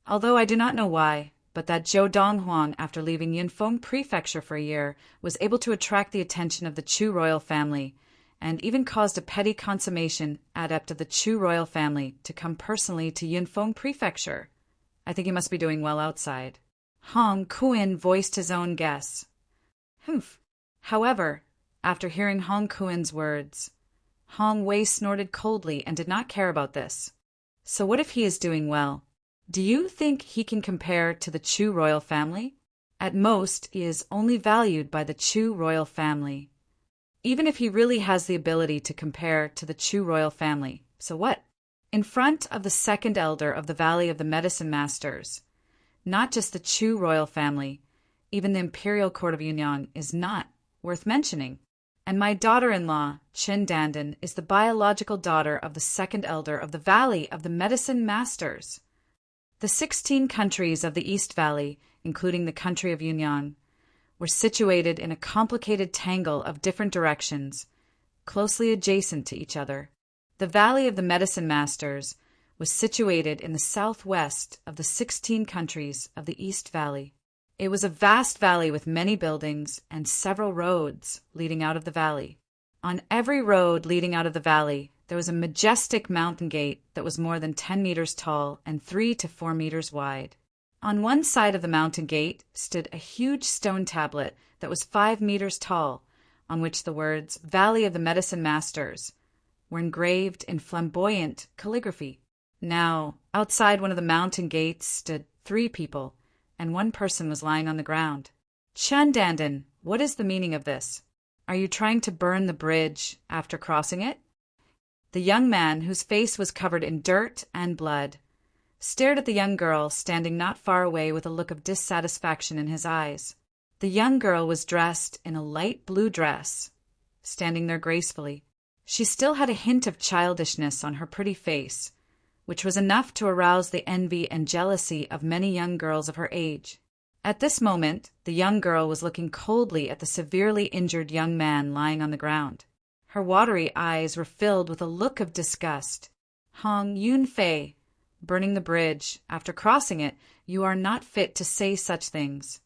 Although I do not know why, but that Zhou Donghuang, after leaving Yunfeng Prefecture for a year, was able to attract the attention of the Chu royal family, and even caused a petty consummation adept of the Chu royal family to come personally to Yunfeng Prefecture. I think he must be doing well outside. Hong Kuen voiced his own guess. Humph. However, after hearing Hong Kuen's words, Hong Wei snorted coldly and did not care about this. So what if he is doing well? Do you think he can compare to the Chu royal family? At most, he is only valued by the Chu royal family. Even if he really has the ability to compare to the Chu royal family, so what? In front of the second elder of the Valley of the Medicine Masters, not just the Chu royal family, even the imperial court of Yunyang is not worth mentioning. And my daughter-in-law, Qin Dandan, is the biological daughter of the second elder of the Valley of the Medicine Masters. The 16 countries of the East Valley, including the country of Yunyang, were situated in a complicated tangle of different directions, closely adjacent to each other. The Valley of the Medicine Masters was situated in the southwest of the 16 countries of the East Valley. It was a vast valley with many buildings and several roads leading out of the valley. On every road leading out of the valley, there was a majestic mountain gate that was more than 10 meters tall and 3 to 4 meters wide. On one side of the mountain gate stood a huge stone tablet that was 5 meters tall, on which the words Valley of the Medicine Masters were engraved in flamboyant calligraphy. Now, outside one of the mountain gates stood 3 people, and one person was lying on the ground. Chen Dandan, what is the meaning of this? Are you trying to burn the bridge after crossing it? The young man, whose face was covered in dirt and blood, stared at the young girl standing not far away with a look of dissatisfaction in his eyes. The young girl was dressed in a light blue dress, standing there gracefully. She still had a hint of childishness on her pretty face, which was enough to arouse the envy and jealousy of many young girls of her age. At this moment, the young girl was looking coldly at the severely injured young man lying on the ground. Her watery eyes were filled with a look of disgust. Hong Yunfei, burning the bridge, after crossing it, you are not fit to say such things.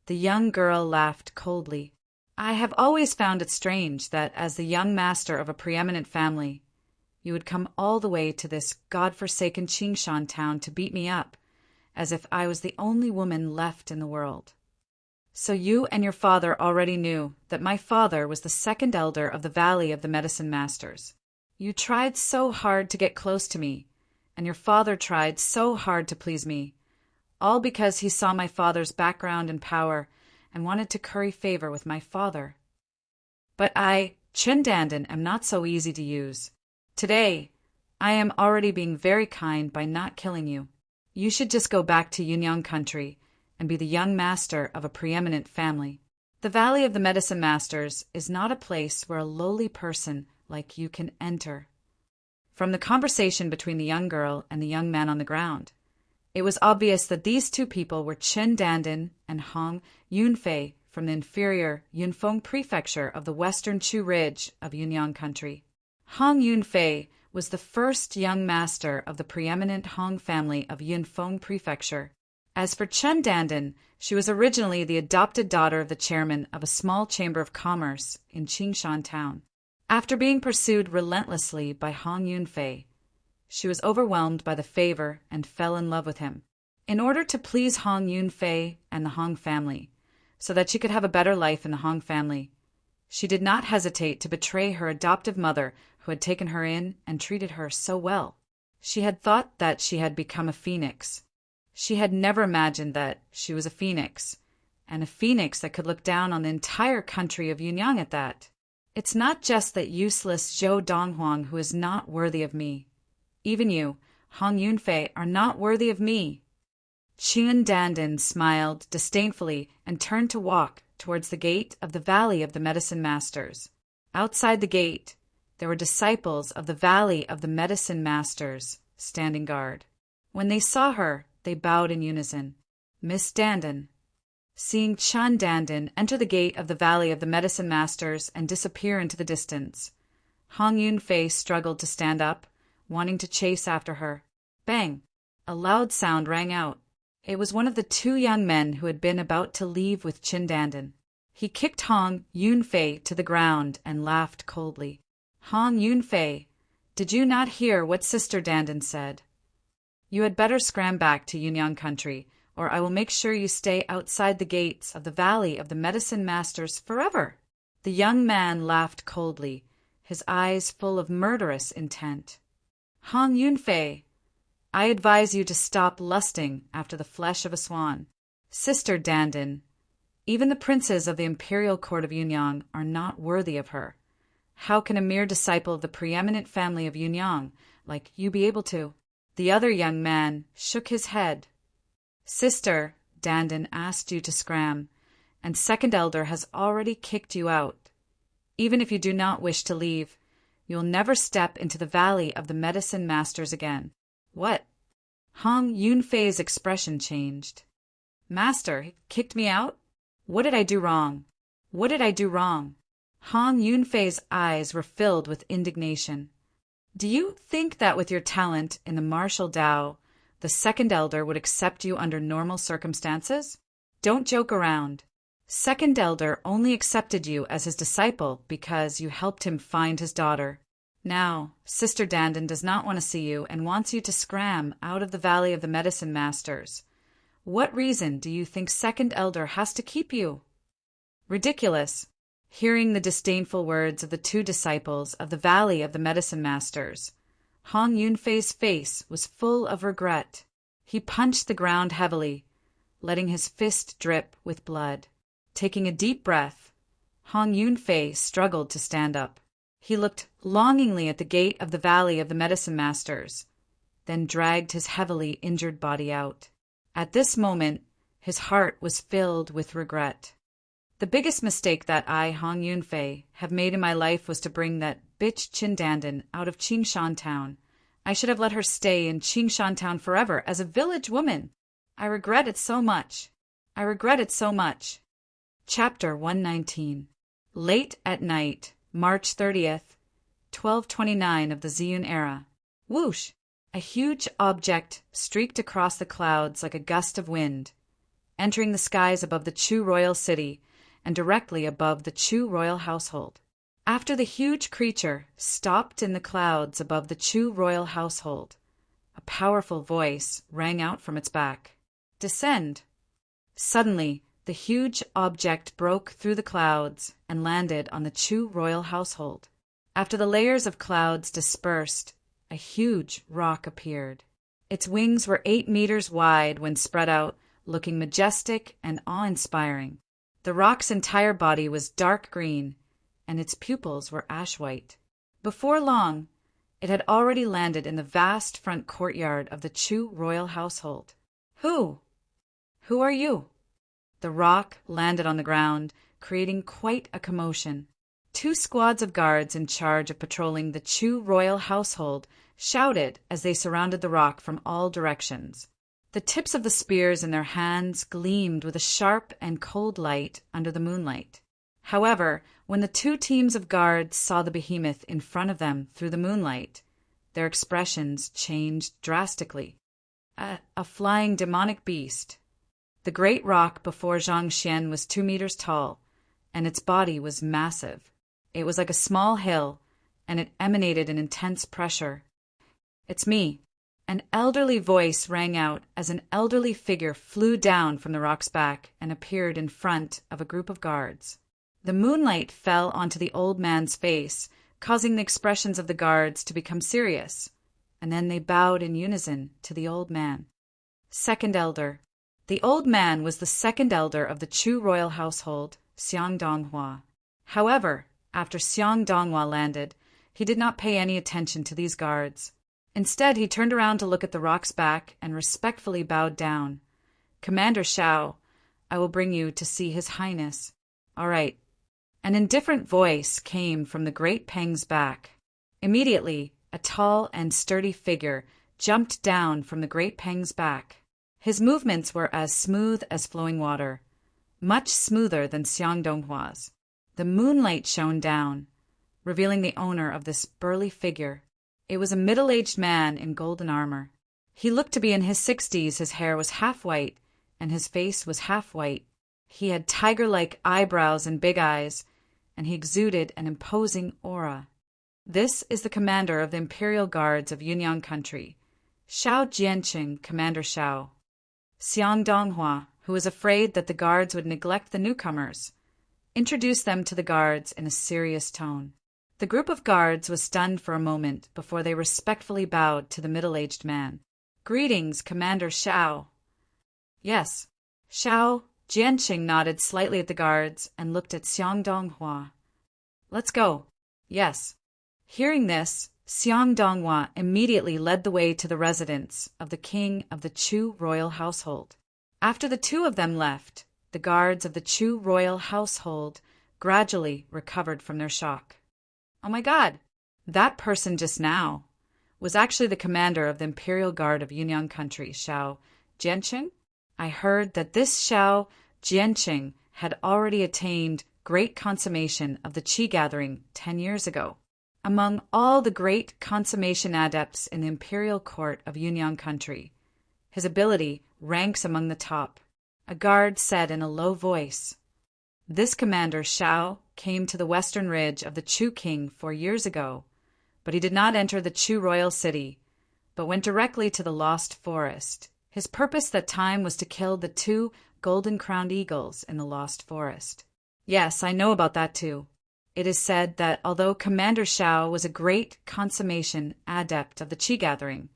The young girl laughed coldly. I have always found it strange that, as the young master of a preeminent family, you would come all the way to this god-forsaken Qingshan town to beat me up, as if I was the only woman left in the world. So you and your father already knew that my father was the second elder of the Valley of the Medicine Masters. You tried so hard to get close to me, and your father tried so hard to please me, all because he saw my father's background and power and wanted to curry favor with my father. But I, Chen Dandan, am not so easy to use. Today, I am already being very kind by not killing you. You should just go back to Yunyang country and be the young master of a preeminent family. The Valley of the Medicine Masters is not a place where a lowly person like you can enter. From the conversation between the young girl and the young man on the ground, It was obvious that these two people were Qin Dandan and Hong Yunfei from the inferior Yunfeng prefecture of the western Chu Ridge of Yunyang country. Hong Yunfei was the first young master of the preeminent Hong family of Yunfeng prefecture. As for Chen Dandan, she was originally the adopted daughter of the chairman of a small chamber of commerce in Qingshan town. After being pursued relentlessly by Hong Yunfei, she was overwhelmed by the favor and fell in love with him. In order to please Hong Yunfei and the Hong family, so that she could have a better life in the Hong family, she did not hesitate to betray her adoptive mother who had taken her in and treated her so well. She had thought that she had become a phoenix. She had never imagined that she was a phoenix, and a phoenix that could look down on the entire country of Yunyang at that. It's not just that useless Zhou Donghuang who is not worthy of me. Even you, Hong Yunfei, are not worthy of me. Qin Dandan smiled disdainfully and turned to walk towards the gate of the Valley of the Medicine Masters. Outside the gate, there were disciples of the Valley of the Medicine Masters standing guard. When they saw her, they bowed in unison. Miss Dandan. Seeing Qin Dandan enter the gate of the Valley of the Medicine Masters and disappear into the distance, Hong Yunfei struggled to stand up, wanting to chase after her. Bang! A loud sound rang out. It was one of the two young men who had been about to leave with Qin Dandan. He kicked Hong Yunfei to the ground and laughed coldly. Hong Yunfei, did you not hear what Sister Dandan said? You had better scram back to Yunyang country, or I will make sure you stay outside the gates of the Valley of the Medicine Masters forever. The young man laughed coldly, his eyes full of murderous intent. Hong Yunfei, I advise you to stop lusting after the flesh of a swan. Sister Dandan, even the princes of the imperial court of Yunyang are not worthy of her. How can a mere disciple of the preeminent family of Yunyang like you be able to? The other young man shook his head. Sister Dandan asked you to scram, and Second Elder has already kicked you out. Even if you do not wish to leave, you'll never step into the Valley of the Medicine Masters again. What? Hong Yunfei's expression changed. Master, he kicked me out? What did I do wrong? What did I do wrong? Hong Yunfei's eyes were filled with indignation. Do you think that with your talent in the martial Tao, the Second Elder would accept you under normal circumstances? Don't joke around. Second Elder only accepted you as his disciple because you helped him find his daughter. Now, Sister Dandan does not want to see you and wants you to scram out of the Valley of the Medicine Masters. What reason do you think Second Elder has to keep you? Ridiculous. Hearing the disdainful words of the two disciples of the Valley of the Medicine Masters, Hong Yunfei's face was full of regret. He punched the ground heavily, letting his fist drip with blood. Taking a deep breath, Hong Yunfei struggled to stand up. He looked longingly at the gate of the Valley of the Medicine Masters, then dragged his heavily injured body out. At this moment, his heart was filled with regret. The biggest mistake that I, Hong Yunfei, have made in my life was to bring that bitch Qin Dandan out of Qingshan town. I should have let her stay in Qingshan town forever as a village woman. I regret it so much. I regret it so much. Chapter 119. Late at night, March 30th, 1229 of the Ziyun era. Whoosh! A huge object streaked across the clouds like a gust of wind, entering the skies above the Chu royal city and directly above the Chu royal household. After the huge creature stopped in the clouds above the Chu royal household, a powerful voice rang out from its back. Descend! Suddenly, the huge object broke through the clouds and landed on the Chu royal household. After the layers of clouds dispersed, a huge rock appeared. Its wings were 8 meters wide when spread out, looking majestic and awe-inspiring. The rock's entire body was dark green, and its pupils were ash-white. Before long, it had already landed in the vast front courtyard of the Chu royal household. Who are you? The rock landed on the ground, creating quite a commotion. 2 squads of guards in charge of patrolling the Chu royal household shouted as they surrounded the rock from all directions. The tips of the spears in their hands gleamed with a sharp and cold light under the moonlight. However, when the two teams of guards saw the behemoth in front of them through the moonlight, their expressions changed drastically. A flying demonic beast. The great rock before Zhangxian was 2 meters tall, and its body was massive. It was like a small hill, and it emanated an intense pressure. "It's me." An elderly voice rang out as an elderly figure flew down from the rock's back and appeared in front of a group of guards. The moonlight fell onto the old man's face, causing the expressions of the guards to become serious, and then they bowed in unison to the old man. Second elder. The old man was the second elder of the Chu royal household, Xiang Donghua. However, after Xiang Donghua landed, he did not pay any attention to these guards. Instead, he turned around to look at the rock's back and respectfully bowed down. "Commander Shao, I will bring you to see His Highness." "All right." An indifferent voice came from the great Peng's back. Immediately, a tall and sturdy figure jumped down from the great Peng's back. His movements were as smooth as flowing water, much smoother than Xiang Donghua's. The moonlight shone down, revealing the owner of this burly figure. It was a middle-aged man in golden armor. He looked to be in his 60s. His hair was half white, and his face was half white. He had tiger-like eyebrows and big eyes, and he exuded an imposing aura. This is the commander of the Imperial Guards of Yunyang Country, Shao Jianqing, Commander Shao. Xiang Donghua, who was afraid that the guards would neglect the newcomers, introduced them to the guards in a serious tone. The group of guards was stunned for a moment before they respectfully bowed to the middle-aged man. "Greetings, Commander Shao." "Yes." Shao Jianqing nodded slightly at the guards and looked at Xiang Donghua. "Let's go." "Yes." Hearing this, Xiang Donghua immediately led the way to the residence of the king of the Chu royal household. After the two of them left, the guards of the Chu royal household gradually recovered from their shock. "Oh my God, that person just now was actually the commander of the Imperial Guard of Yunyang Country, Shao Jianqing. I heard that this Shao Jianqing had already attained great consummation of the Qi gathering 10 years ago. Among all the great consummation adepts in the Imperial Court of Yunyang Country, his ability ranks among the top," a guard said in a low voice. This commander Shao came to the western ridge of the Chu king 4 years ago, but he did not enter the Chu royal city, but went directly to the Lost Forest. His purpose that time was to kill the 2 golden-crowned eagles in the Lost Forest. Yes, I know about that too. It is said that although Commander Shao was a great consummation adept of the Qi gathering,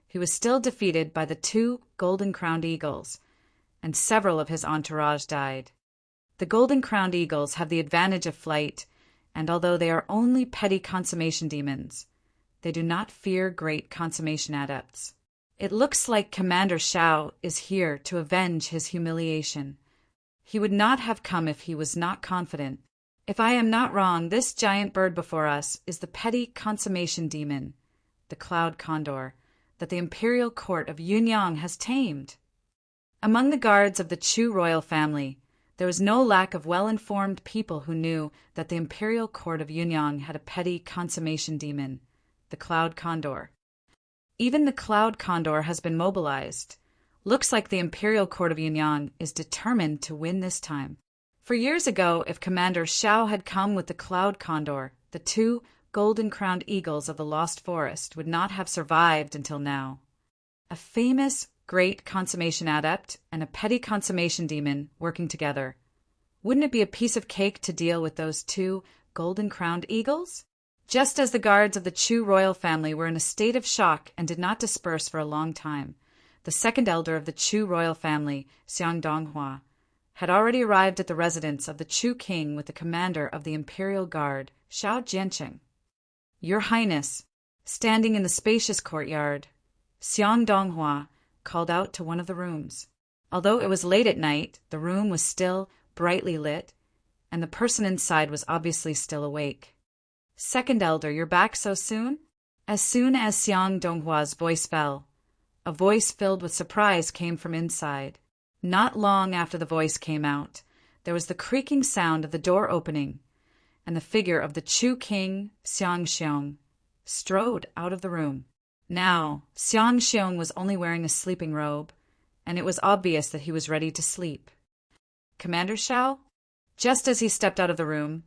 he was still defeated by the 2 golden-crowned eagles, and several of his entourage died. The golden-crowned eagles have the advantage of flight, and although they are only petty consummation demons, they do not fear great consummation adepts. It looks like Commander Shao is here to avenge his humiliation. He would not have come if he was not confident. If I am not wrong, this giant bird before us is the petty consummation demon, the cloud condor, that the Imperial Court of Yunyang has tamed. Among the guards of the Chu royal family, there was no lack of well-informed people who knew that the Imperial Court of Yunyang had a petty consummation demon, the Cloud Condor. Even the Cloud Condor has been mobilized. Looks like the Imperial Court of Yunyang is determined to win this time. For years ago, if Commander Shao had come with the Cloud Condor, the 2 golden-crowned eagles of the Lost Forest would not have survived until now. A famous great consummation adept and a petty consummation demon working together. Wouldn't it be a piece of cake to deal with those 2 golden-crowned eagles? Just as the guards of the Chu royal family were in a state of shock and did not disperse for a long time, the second elder of the Chu royal family, Xiang Donghua, had already arrived at the residence of the Chu king with the commander of the Imperial Guard, Shao Jianqing. "Your Highness," standing in the spacious courtyard, Xiang Donghua called out to one of the rooms. Although it was late at night, the room was still brightly lit, and the person inside was obviously still awake. "Second elder, you're back so soon?" As soon as Xiang Donghua's voice fell, a voice filled with surprise came from inside. Not long after the voice came out, there was the creaking sound of the door opening, and the figure of the Chu king, Xiong, strode out of the room. Now, Xiong was only wearing a sleeping robe, and it was obvious that he was ready to sleep. Commander Shao? Just as he stepped out of the room,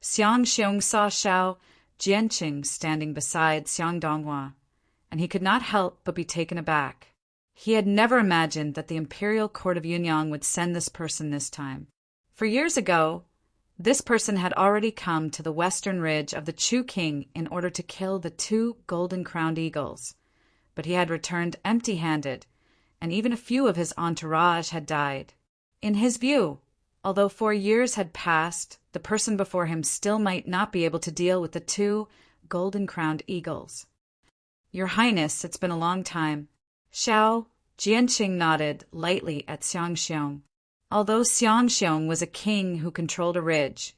Xiong saw Shao Jianqing standing beside Xiang Donghua, and he could not help but be taken aback. He had never imagined that the imperial court of Yunyang would send this person this time. For years ago, this person had already come to the western ridge of the Chu king in order to kill the 2 golden-crowned eagles, but he had returned empty-handed, and even a few of his entourage had died. In his view, although 4 years had passed, the person before him still might not be able to deal with the 2 golden-crowned eagles. Your Highness, it's been a long time. Shao Jianqing nodded lightly at Xiong. Although Xiong was a king who controlled a ridge,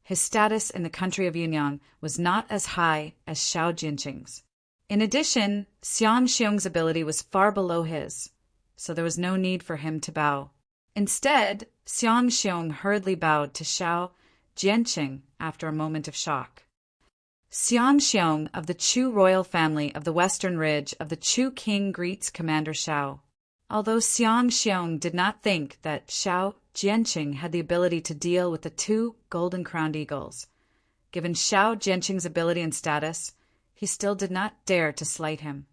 his status in the country of Yunyang was not as high as Shao Jianqing's. In addition, Xiong's ability was far below his, so there was no need for him to bow. Instead, Xiong hurriedly bowed to Shao Jianqing after a moment of shock. Xiong of the Chu royal family of the western ridge of the Chu king greets Commander Shao. Although Xiong did not think that Shao Jianqing had the ability to deal with the 2 golden-crowned eagles, given Shao Jianqing's ability and status, he still did not dare to slight him.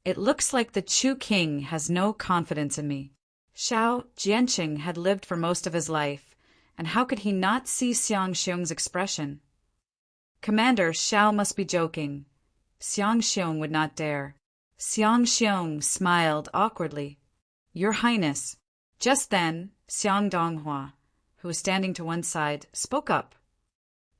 It looks like the Chu king has no confidence in me. Shao Jianqing had lived for most of his life, and how could he not see Xiong's expression? Commander Shao must be joking. Xiong would not dare. Xiong smiled awkwardly. Your Highness. Just then, Xiang Donghua, who was standing to one side, spoke up.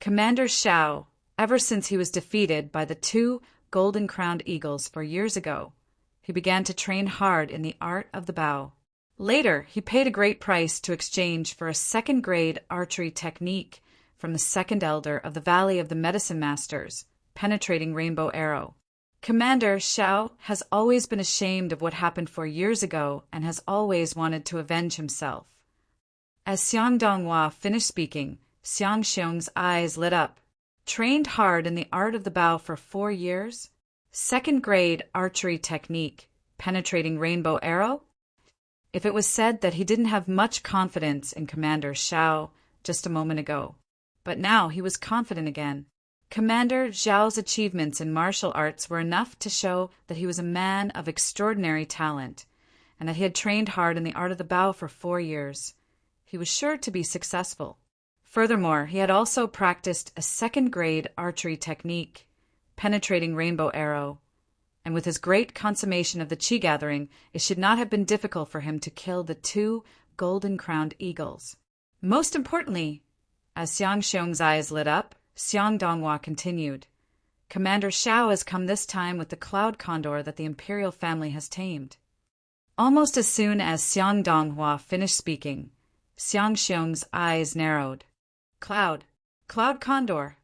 Commander Shao, ever since he was defeated by the 2 golden-crowned eagles 4 years ago, he began to train hard in the art of the bow. Later, he paid a great price to exchange for a second-grade archery technique from the second elder of the Valley of the Medicine Masters, penetrating rainbow arrow. Commander Shao has always been ashamed of what happened 4 years ago and has always wanted to avenge himself. As Xiang Donghua finished speaking, Xiong's eyes lit up. Trained hard in the art of the bow for 4 years? Second-grade archery technique, penetrating rainbow arrow? If it was said that he didn't have much confidence in Commander Shao just a moment ago, but now he was confident again. Commander Zhao's achievements in martial arts were enough to show that he was a man of extraordinary talent, and that he had trained hard in the art of the bow for 4 years. He was sure to be successful. Furthermore, he had also practiced a second-grade archery technique, penetrating rainbow arrow, and with his great consummation of the Qi gathering, it should not have been difficult for him to kill the 2 golden-crowned eagles. Most importantly, as Xiong's eyes lit up, Xiang Donghua continued, Commander Shao has come this time with the cloud condor that the imperial family has tamed. Almost as soon as Xiang Donghua finished speaking, Xiong's eyes narrowed. Cloud condor.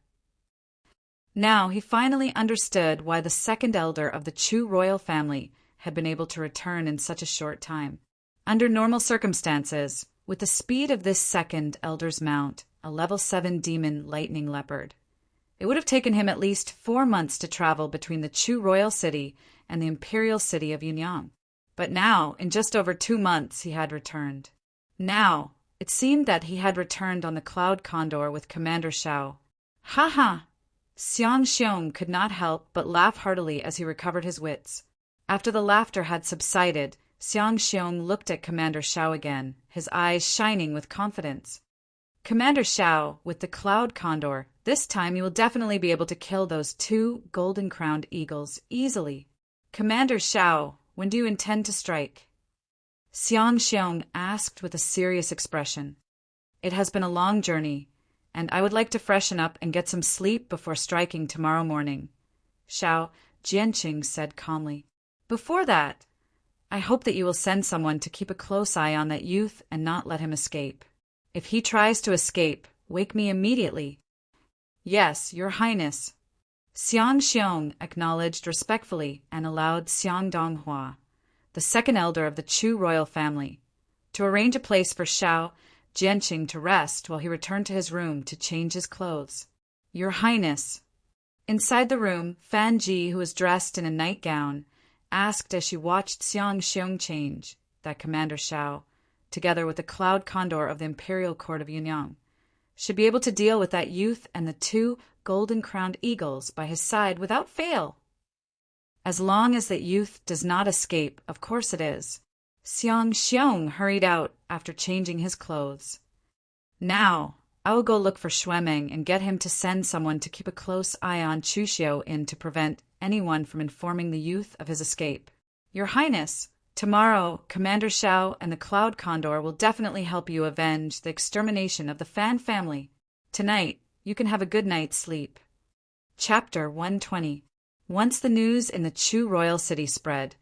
Now he finally understood why the second elder of the Chu royal family had been able to return in such a short time. Under normal circumstances, with the speed of this second elder's mount, a level 7 demon lightning leopard, it would have taken him at least 4 months to travel between the Chu royal city and the imperial city of Yunyang. But now, in just over 2 months, he had returned. Now, it seemed that he had returned on the cloud condor with Commander Shao. Ha ha! Xiong could not help but laugh heartily as he recovered his wits. After the laughter had subsided, Xiong looked at Commander Shao again, his eyes shining with confidence. Commander Shao, with the cloud condor, this time you will definitely be able to kill those 2 golden-crowned eagles easily. Commander Shao, when do you intend to strike? Xiong asked with a serious expression. It has been a long journey, and I would like to freshen up and get some sleep before striking tomorrow morning, Shao Jianqing said calmly. Before that, I hope that you will send someone to keep a close eye on that youth and not let him escape. If he tries to escape, wake me immediately. Yes, Your Highness. Xiong acknowledged respectfully and allowed Xiang Donghua, the second elder of the Chu royal family, to arrange a place for Xiao Jianqing to rest while he returned to his room to change his clothes. Your Highness. Inside the room, Fan Ji, who was dressed in a nightgown, asked as she watched Xiang Xiong change, that Commander Xiao, together with the Cloud Condor of the Imperial Court of Yunyang, should be able to deal with that youth and the 2 golden-crowned eagles by his side without fail. As long as that youth does not escape, of course it is. Xiang Xiong hurried out after changing his clothes. Now, I will go look for Xuemeng and get him to send someone to keep a close eye on Chu Xiu in to prevent anyone from informing the youth of his escape. Your Highness, tomorrow Commander Xiao and the Cloud Condor will definitely help you avenge the extermination of the Fan family. Tonight, you can have a good night's sleep. Chapter 120. Once the news in the Chu royal city spread,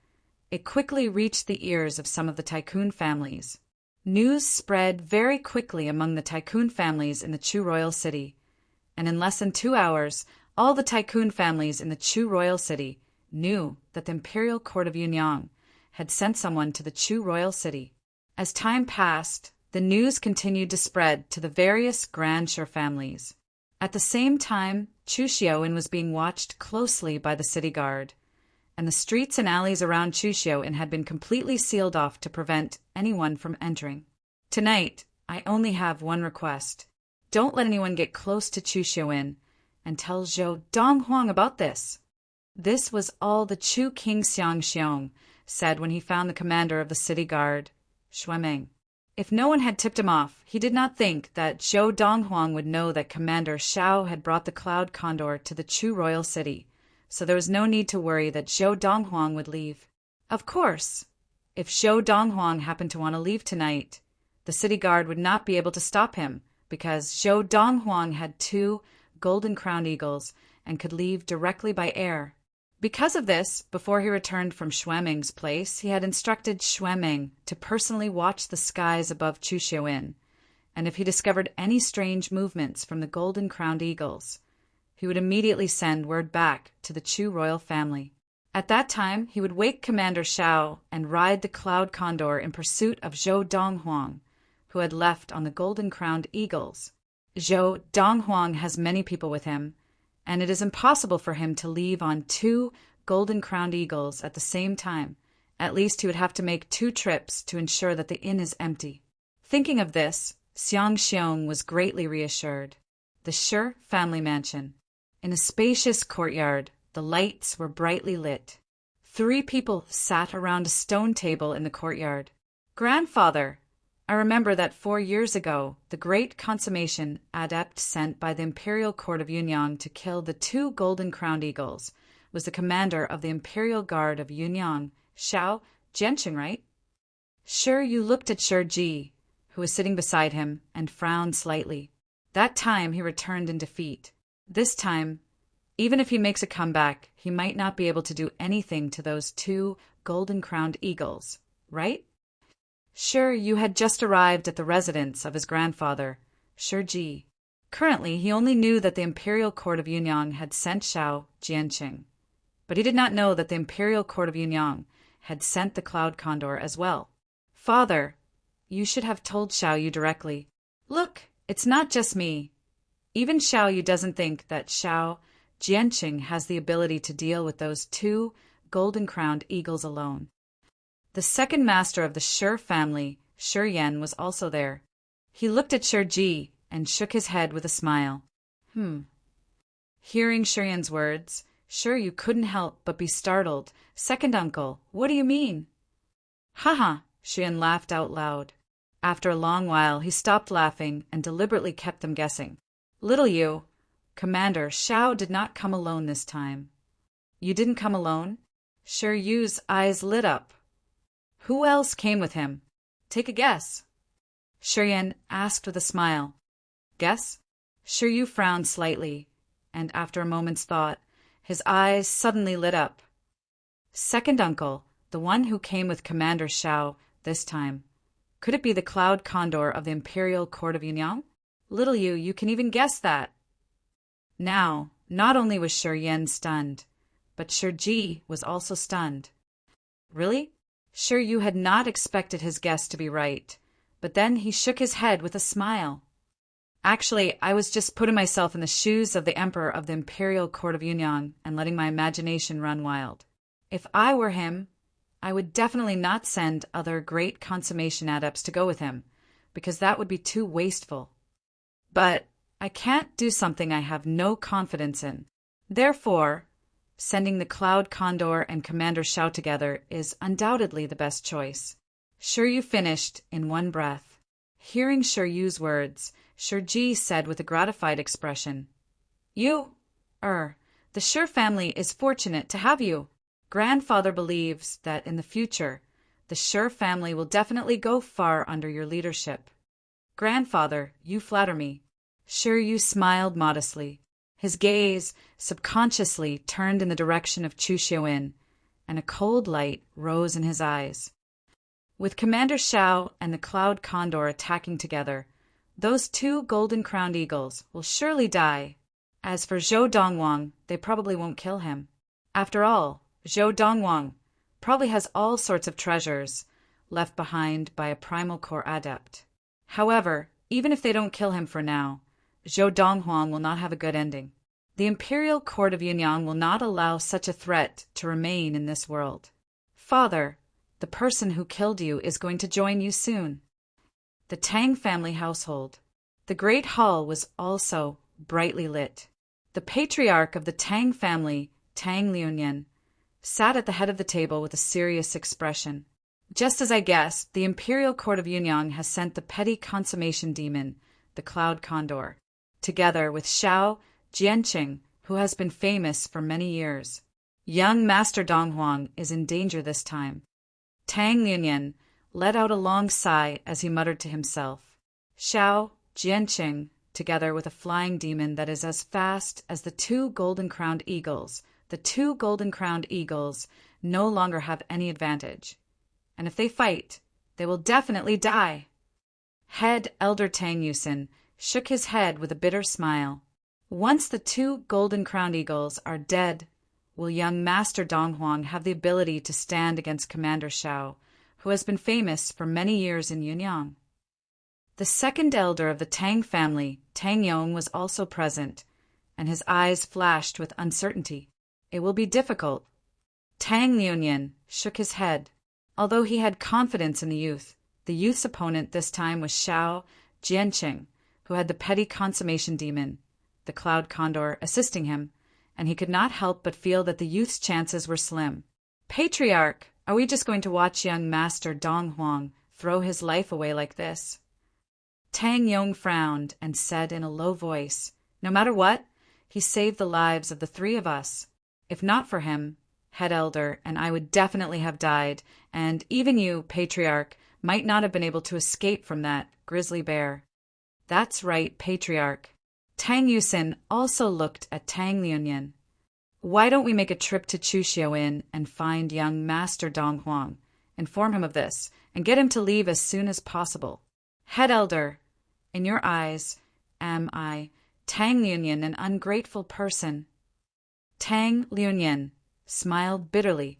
it quickly reached the ears of some of the tycoon families. News spread very quickly among the tycoon families in the Chu royal city, and in less than 2 hours, all the tycoon families in the Chu royal city knew that the Imperial Court of Yunyang had sent someone to the Chu royal city. As time passed, the news continued to spread to the various Grand Sher families. At the same time, Chu Xiuin was being watched closely by the city guard, and the streets and alleys around Chu Xiuin had been completely sealed off to prevent anyone from entering. Tonight, I only have one request. Don't let anyone get close to Chu Xiuin, and tell Zhou Donghuang about this. This was all the Chu King Xiang Xiong said when he found the commander of the city guard, Xuemeng. If no one had tipped him off, he did not think that Zhou Donghuang would know that Commander Xiao had brought the Cloud Condor to the Chu royal city, so there was no need to worry that Zhou Donghuang would leave. Of course, if Zhou Donghuang happened to want to leave tonight, the city guard would not be able to stop him, because Zhou Donghuang had 2 golden-crowned eagles and could leave directly by air. Because of this, before he returned from Xuemeng's place, he had instructed Xuemeng to personally watch the skies above Chu Xiuin, and if he discovered any strange movements from the golden-crowned eagles, he would immediately send word back to the Chu royal family. At that time, he would wake Commander Xiao and ride the Cloud Condor in pursuit of Zhou Donghuang, who had left on the golden-crowned eagles. Zhou Donghuang has many people with him, and it is impossible for him to leave on 2 golden-crowned eagles at the same time. At least he would have to make 2 trips to ensure that the inn is empty. Thinking of this, Xiang Xiong was greatly reassured. The Sher family mansion. In a spacious courtyard, the lights were brightly lit. 3 people sat around a stone table in the courtyard. Grandfather, I remember that 4 years ago, the great consummation adept sent by the Imperial Court of Yunyang to kill the 2 golden-crowned eagles was the commander of the Imperial Guard of Yunyang, Xiao Jianqing, right? Sure, you looked at Shi Ji, who was sitting beside him, and frowned slightly. That time he returned in defeat. This time, even if he makes a comeback, he might not be able to do anything to those 2 golden-crowned eagles, right? Sure, you had just arrived at the residence of his grandfather, Shi Ji. Currently, he only knew that the Imperial Court of Yunyang had sent Xiao Jianqing, but he did not know that the Imperial Court of Yunyang had sent the Cloud Condor as well. Father, you should have told Xiao Yu directly. Look, it's not just me. Even Xiao Yu doesn't think that Xiao Jianqing has the ability to deal with those 2 golden-crowned eagles alone. The second master of the Shi family, Shi Yan, was also there. He looked at Shi Ji and shook his head with a smile. Hearing Shi Yan's words, Shi Yu couldn't help but be startled. Second uncle, what do you mean? Haha, Shi Yan laughed out loud. After a long while, he stopped laughing and deliberately kept them guessing. Little you, Commander Xiao did not come alone this time. You didn't come alone? Shi Yu's eyes lit up. Who else came with him? Take a guess. Shi Yan asked with a smile. Guess? Shi Yu frowned slightly, and after a moment's thought, his eyes suddenly lit up. Second uncle, the one who came with Commander Xiao this time. Could it be the Cloud Condor of the Imperial Court of Yunyang? Little you can even guess that. Now, not only was Shi Yan stunned, but Shi Ji was also stunned. Really? Sure Yu had not expected his guess to be right, but then he shook his head with a smile. Actually, I was just putting myself in the shoes of the emperor of the imperial court of Yunyang and letting my imagination run wild. If I were him, I would definitely not send other great consummation adepts to go with him, because that would be too wasteful. But I can't do something I have no confidence in. Therefore, sending the Cloud Condor and Commander Shao together is undoubtedly the best choice. Shiryu finished in one breath. Hearing Shiryu's words, Shirji said with a gratified expression, the Shir family is fortunate to have you. Grandfather believes that in the future, the Shir family will definitely go far under your leadership. Grandfather, you flatter me. Shiryu smiled modestly. His gaze subconsciously turned in the direction of Chu Xiaoyin, and a cold light rose in his eyes. With Commander Shao and the Cloud Condor attacking together, those two golden-crowned eagles will surely die. As for Zhou Dongwang, they probably won't kill him. After all, Zhou Dongwang probably has all sorts of treasures left behind by a primal core adept. However, even if they don't kill him for now, Zhou Donghuang will not have a good ending. The Imperial Court of Yunyang will not allow such a threat to remain in this world. Father, the person who killed you is going to join you soon. The Tang family household. The great hall was also brightly lit. The patriarch of the Tang family, Tang Liunyan, sat at the head of the table with a serious expression. Just as I guessed, the Imperial Court of Yunyang has sent the petty consummation demon, the Cloud Condor, together with Xiao Jianqing, who has been famous for many years. Young Master Donghuang is in danger this time. Tang Liunyan let out a long sigh as he muttered to himself. Xiao Jianqing, together with a flying demon that is as fast as the two golden-crowned eagles, no longer have any advantage. And if they fight, they will definitely die. Head Elder Tang Yusin shook his head with a bitter smile. Once the two golden-crowned eagles are dead, will young Master Donghuang have the ability to stand against Commander Shao, who has been famous for many years in Yunyang. The second elder of the Tang family, Tang Yong, was also present, and his eyes flashed with uncertainty. It will be difficult. Tang Liunyan shook his head. Although he had confidence in the youth's opponent this time was Xiao Jianqing, who had the petty consummation demon, the Cloud Condor, assisting him, and he could not help but feel that the youth's chances were slim. Patriarch, are we just going to watch young Master Donghuang throw his life away like this? Tang Yong frowned and said in a low voice, no matter what, he saved the lives of the three of us. If not for him, Head Elder and I would definitely have died, and even you, Patriarch, might not have been able to escape from that grizzly bear. That's right, Patriarch. Tang Yusin also looked at Tang Liunyan. Why don't we make a trip to Chu Xiaoyin and find young Master Donghuang, inform him of this, and get him to leave as soon as possible? Head Elder, in your eyes, am I, Tang Liunyan, an ungrateful person? Tang Liunyan smiled bitterly.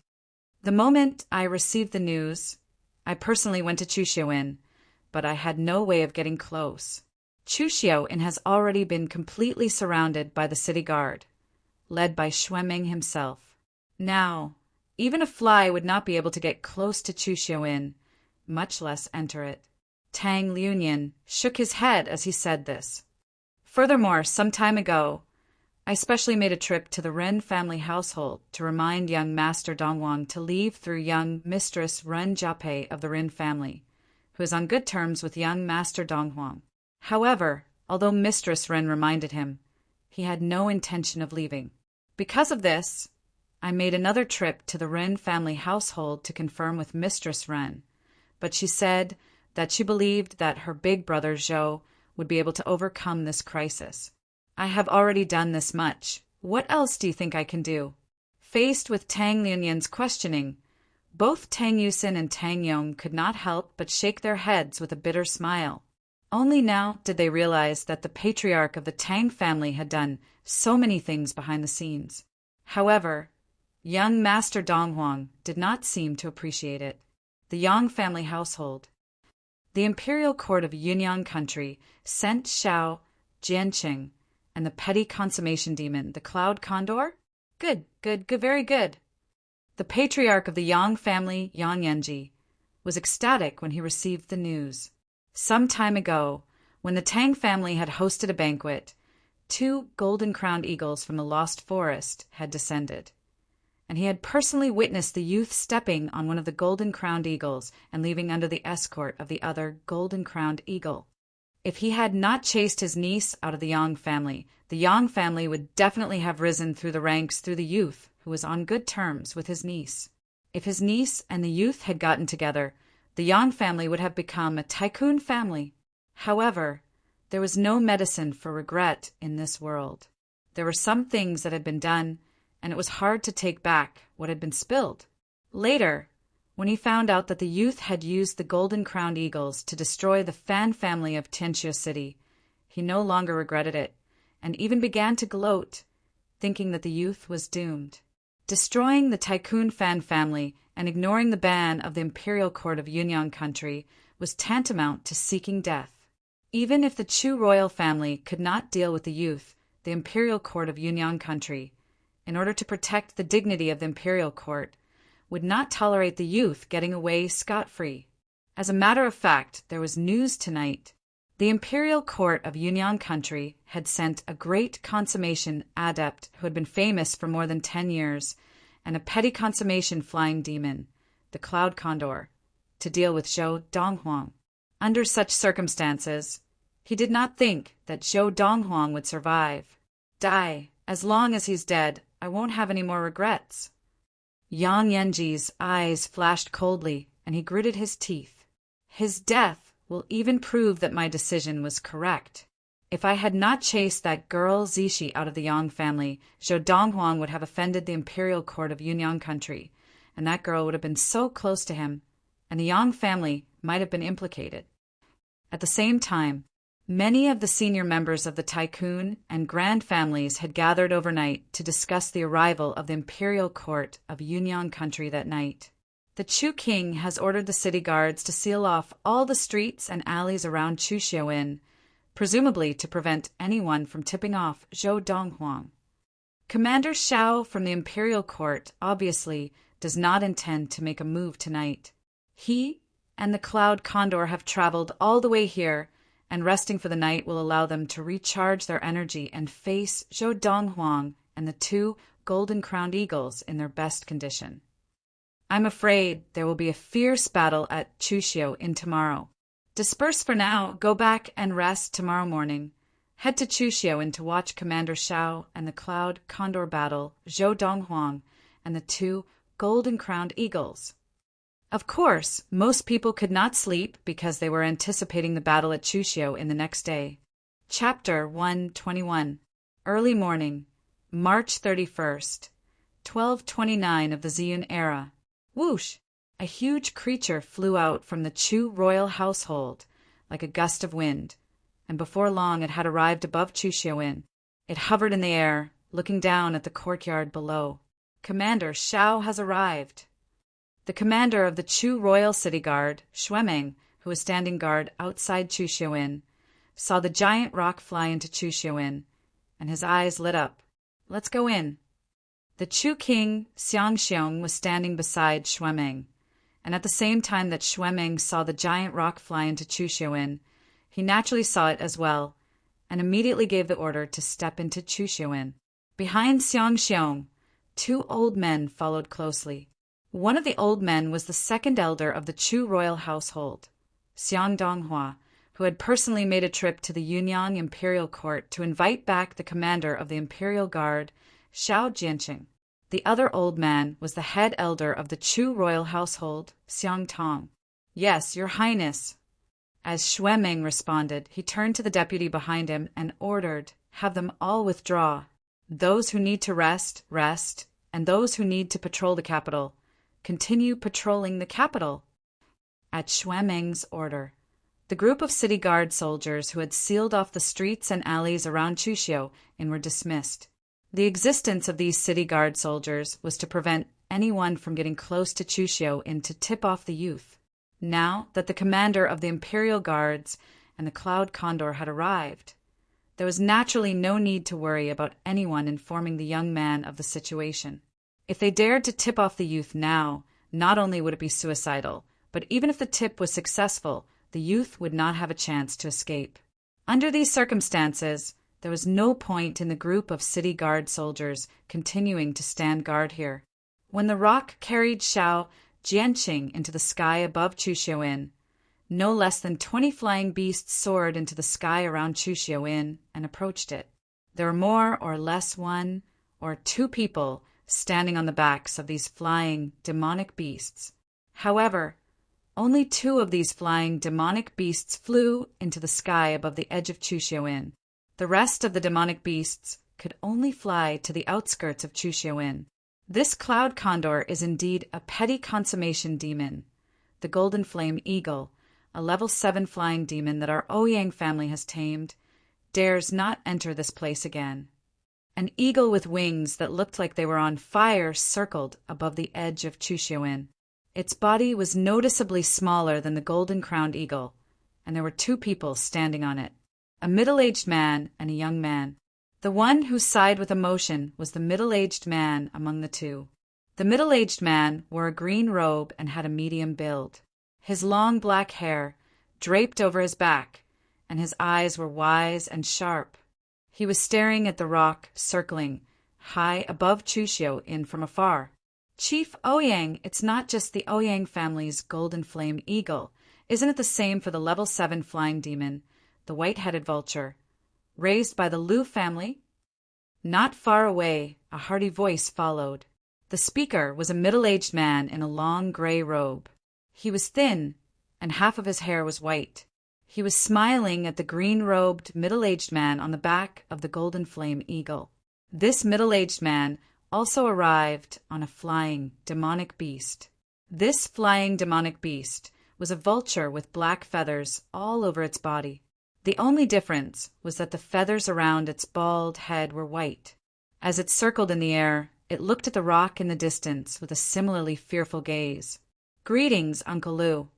The moment I received the news, I personally went to Chu Xiaoyin, but I had no way of getting close. Chu Xiaoyin has already been completely surrounded by the city guard, led by Xueming himself. Now, even a fly would not be able to get close to Chu Xiaoyin, much less enter it. Tang Liunyan shook his head as he said this. Furthermore, some time ago, I specially made a trip to the Ren family household to remind young Master Donghuang to leave through young Mistress Ren Jiapei of the Ren family, who is on good terms with young Master Donghuang. However, although Mistress Ren reminded him, he had no intention of leaving. Because of this, I made another trip to the Ren family household to confirm with Mistress Ren, but she said that she believed that her big brother Zhou would be able to overcome this crisis. I have already done this much. What else do you think I can do? Faced with Tang Liunyan's questioning, both Tang Yusin and Tang Yong could not help but shake their heads with a bitter smile. Only now did they realize that the patriarch of the Tang family had done so many things behind the scenes. However, young Master Donghuang did not seem to appreciate it. the Yang family household. The imperial court of Yunyang country sent Xiao, Jianqing, and the petty consummation demon, the cloud condor? Good, very good. The patriarch of the Yang family, Yang Yanji, was ecstatic when he received the news. Some time ago, when the Tang family had hosted a banquet, 2 golden-crowned eagles from the lost forest had descended, and he had personally witnessed the youth stepping on one of the golden-crowned eagles and leaving under the escort of the other golden-crowned eagle. If he had not chased his niece out of the Yang family would definitely have risen through the ranks through the youth, who was on good terms with his niece. If his niece and the youth had gotten together, the Yang family would have become a tycoon family. However, there was no medicine for regret in this world. There were some things that had been done, and it was hard to take back what had been spilled. Later, when he found out that the youth had used the golden-crowned eagles to destroy the Fan family of Tianxia City, he no longer regretted it, and even began to gloat, thinking that the youth was doomed. Destroying the Tycoon Fan family and ignoring the ban of the imperial court of Yunyang country was tantamount to seeking death. Even if the Chu royal family could not deal with the youth, the imperial court of Yunyang country, in order to protect the dignity of the imperial court, would not tolerate the youth getting away scot-free. As a matter of fact, there was news tonight. The imperial court of Yunyang country had sent a great consummation adept who had been famous for more than 10 years, and a petty consummation flying demon, the cloud condor, to deal with Zhou Donghuang. Under such circumstances, he did not think that Zhou Donghuang would survive. Die. As long as he's dead, I won't have any more regrets. Yang Yanji's eyes flashed coldly, and he gritted his teeth. His death will even prove that my decision was correct. If I had not chased that girl Zishi out of the Yang family, Zhou Donghuang would have offended the imperial court of Yunyang country, and that girl would have been so close to him, and the Yang family might have been implicated. At the same time, many of the senior members of the Tycoon and Grand families had gathered overnight to discuss the arrival of the imperial court of Yunyang country that night. The Chu king has ordered the city guards to seal off all the streets and alleys around Chuxiu Inn, presumably to prevent anyone from tipping off Zhou Donghuang. Commander Xiao from the imperial court obviously does not intend to make a move tonight. He and the cloud condor have traveled all the way here, and resting for the night will allow them to recharge their energy and face Zhou Donghuang and the 2 golden-crowned eagles in their best condition. I'm afraid there will be a fierce battle at Chuxiu Inn tomorrow. Disperse for now, go back and rest tomorrow morning. Head to Chuxiu Inn to watch Commander Xiao and the cloud condor battle Zhou Donghuang and the 2 golden-crowned eagles. Of course, most people could not sleep because they were anticipating the battle at Chuxiu in the next day. Chapter 121. Early morning, March 31st, 1229 of the Ziyun era. Whoosh! A huge creature flew out from the Chu royal household like a gust of wind, and before long it had arrived above Chuxiu Inn. It hovered in the air, looking down at the courtyard below. Commander Xiao has arrived. The commander of the Chu royal city guard, Xuemeng, who was standing guard outside Chuxiu Inn, saw the giant rock fly into Chuxiu Inn, and his eyes lit up. Let's go in. The Chu king, Xiangxiong, was standing beside Xuemeng, and at the same time that Xuemeng saw the giant rock fly into Chuxiu Inn, he naturally saw it as well, and immediately gave the order to step into Chuxiu Inn. Behind Xiangxiong, 2 old men followed closely. One of the old men was the second elder of the Chu royal household, Xiang Donghua, who had personally made a trip to the Yunyang imperial court to invite back the commander of the imperial guard, Xiao Jianqing. The other old man was the head elder of the Chu royal household, Xiang Tong. Yes, your highness. As Xuemeng responded, he turned to the deputy behind him and ordered, have them all withdraw. Those who need to rest, rest, and those who need to patrol the capital, continue patrolling the capital. At Xuemeng's order, the group of city guard soldiers who had sealed off the streets and alleys around Chuxiu Inn were dismissed. The existence of these city guard soldiers was to prevent anyone from getting close to Chushio in to tip off the youth. Now that the commander of the Imperial Guards and the Cloud Condor had arrived, there was naturally no need to worry about anyone informing the young man of the situation. If they dared to tip off the youth now, not only would it be suicidal, but even if the tip was successful, the youth would not have a chance to escape. Under these circumstances, there was no point in the group of city guard soldiers continuing to stand guard here. When the rock carried Xiao Jianqing into the sky above Chushio Inn, no less than 20 flying beasts soared into the sky around Chushio Inn and approached it. There were more or less 1 or 2 people standing on the backs of these flying demonic beasts. However, only 2 of these flying demonic beasts flew into the sky above the edge of Chushio Inn. The rest of the demonic beasts could only fly to the outskirts of Chushio Inn. This Cloud Condor is indeed a petty consummation demon. The Golden Flame Eagle, a level 7 flying demon that our Ouyang family has tamed, dares not enter this place again. An eagle with wings that looked like they were on fire circled above the edge of Chushio Inn. Its body was noticeably smaller than the golden-crowned eagle, and there were 2 people standing on it, a middle-aged man and a young man. The one who sighed with emotion was the middle-aged man among the 2. The middle-aged man wore a green robe and had a medium build. His long black hair draped over his back, and his eyes were wise and sharp. He was staring at the rock circling high above Chushio Inn from afar. Chief Ouyang, it's not just the Ouyang family's Golden Flame Eagle. Isn't it the same for the level 7 flying demon, the white-headed vulture, raised by the Lu family? Not far away, a hearty voice followed. The speaker was a middle-aged man in a long gray robe. He was thin, and half of his hair was white. He was smiling at the green-robed middle-aged man on the back of the Golden Flame Eagle. This middle-aged man also arrived on a flying demonic beast. This flying demonic beast was a vulture with black feathers all over its body. The only difference was that the feathers around its bald head were white. As it circled in the air, it looked at the rock in the distance with a similarly fearful gaze. "Greetings, Uncle Lu."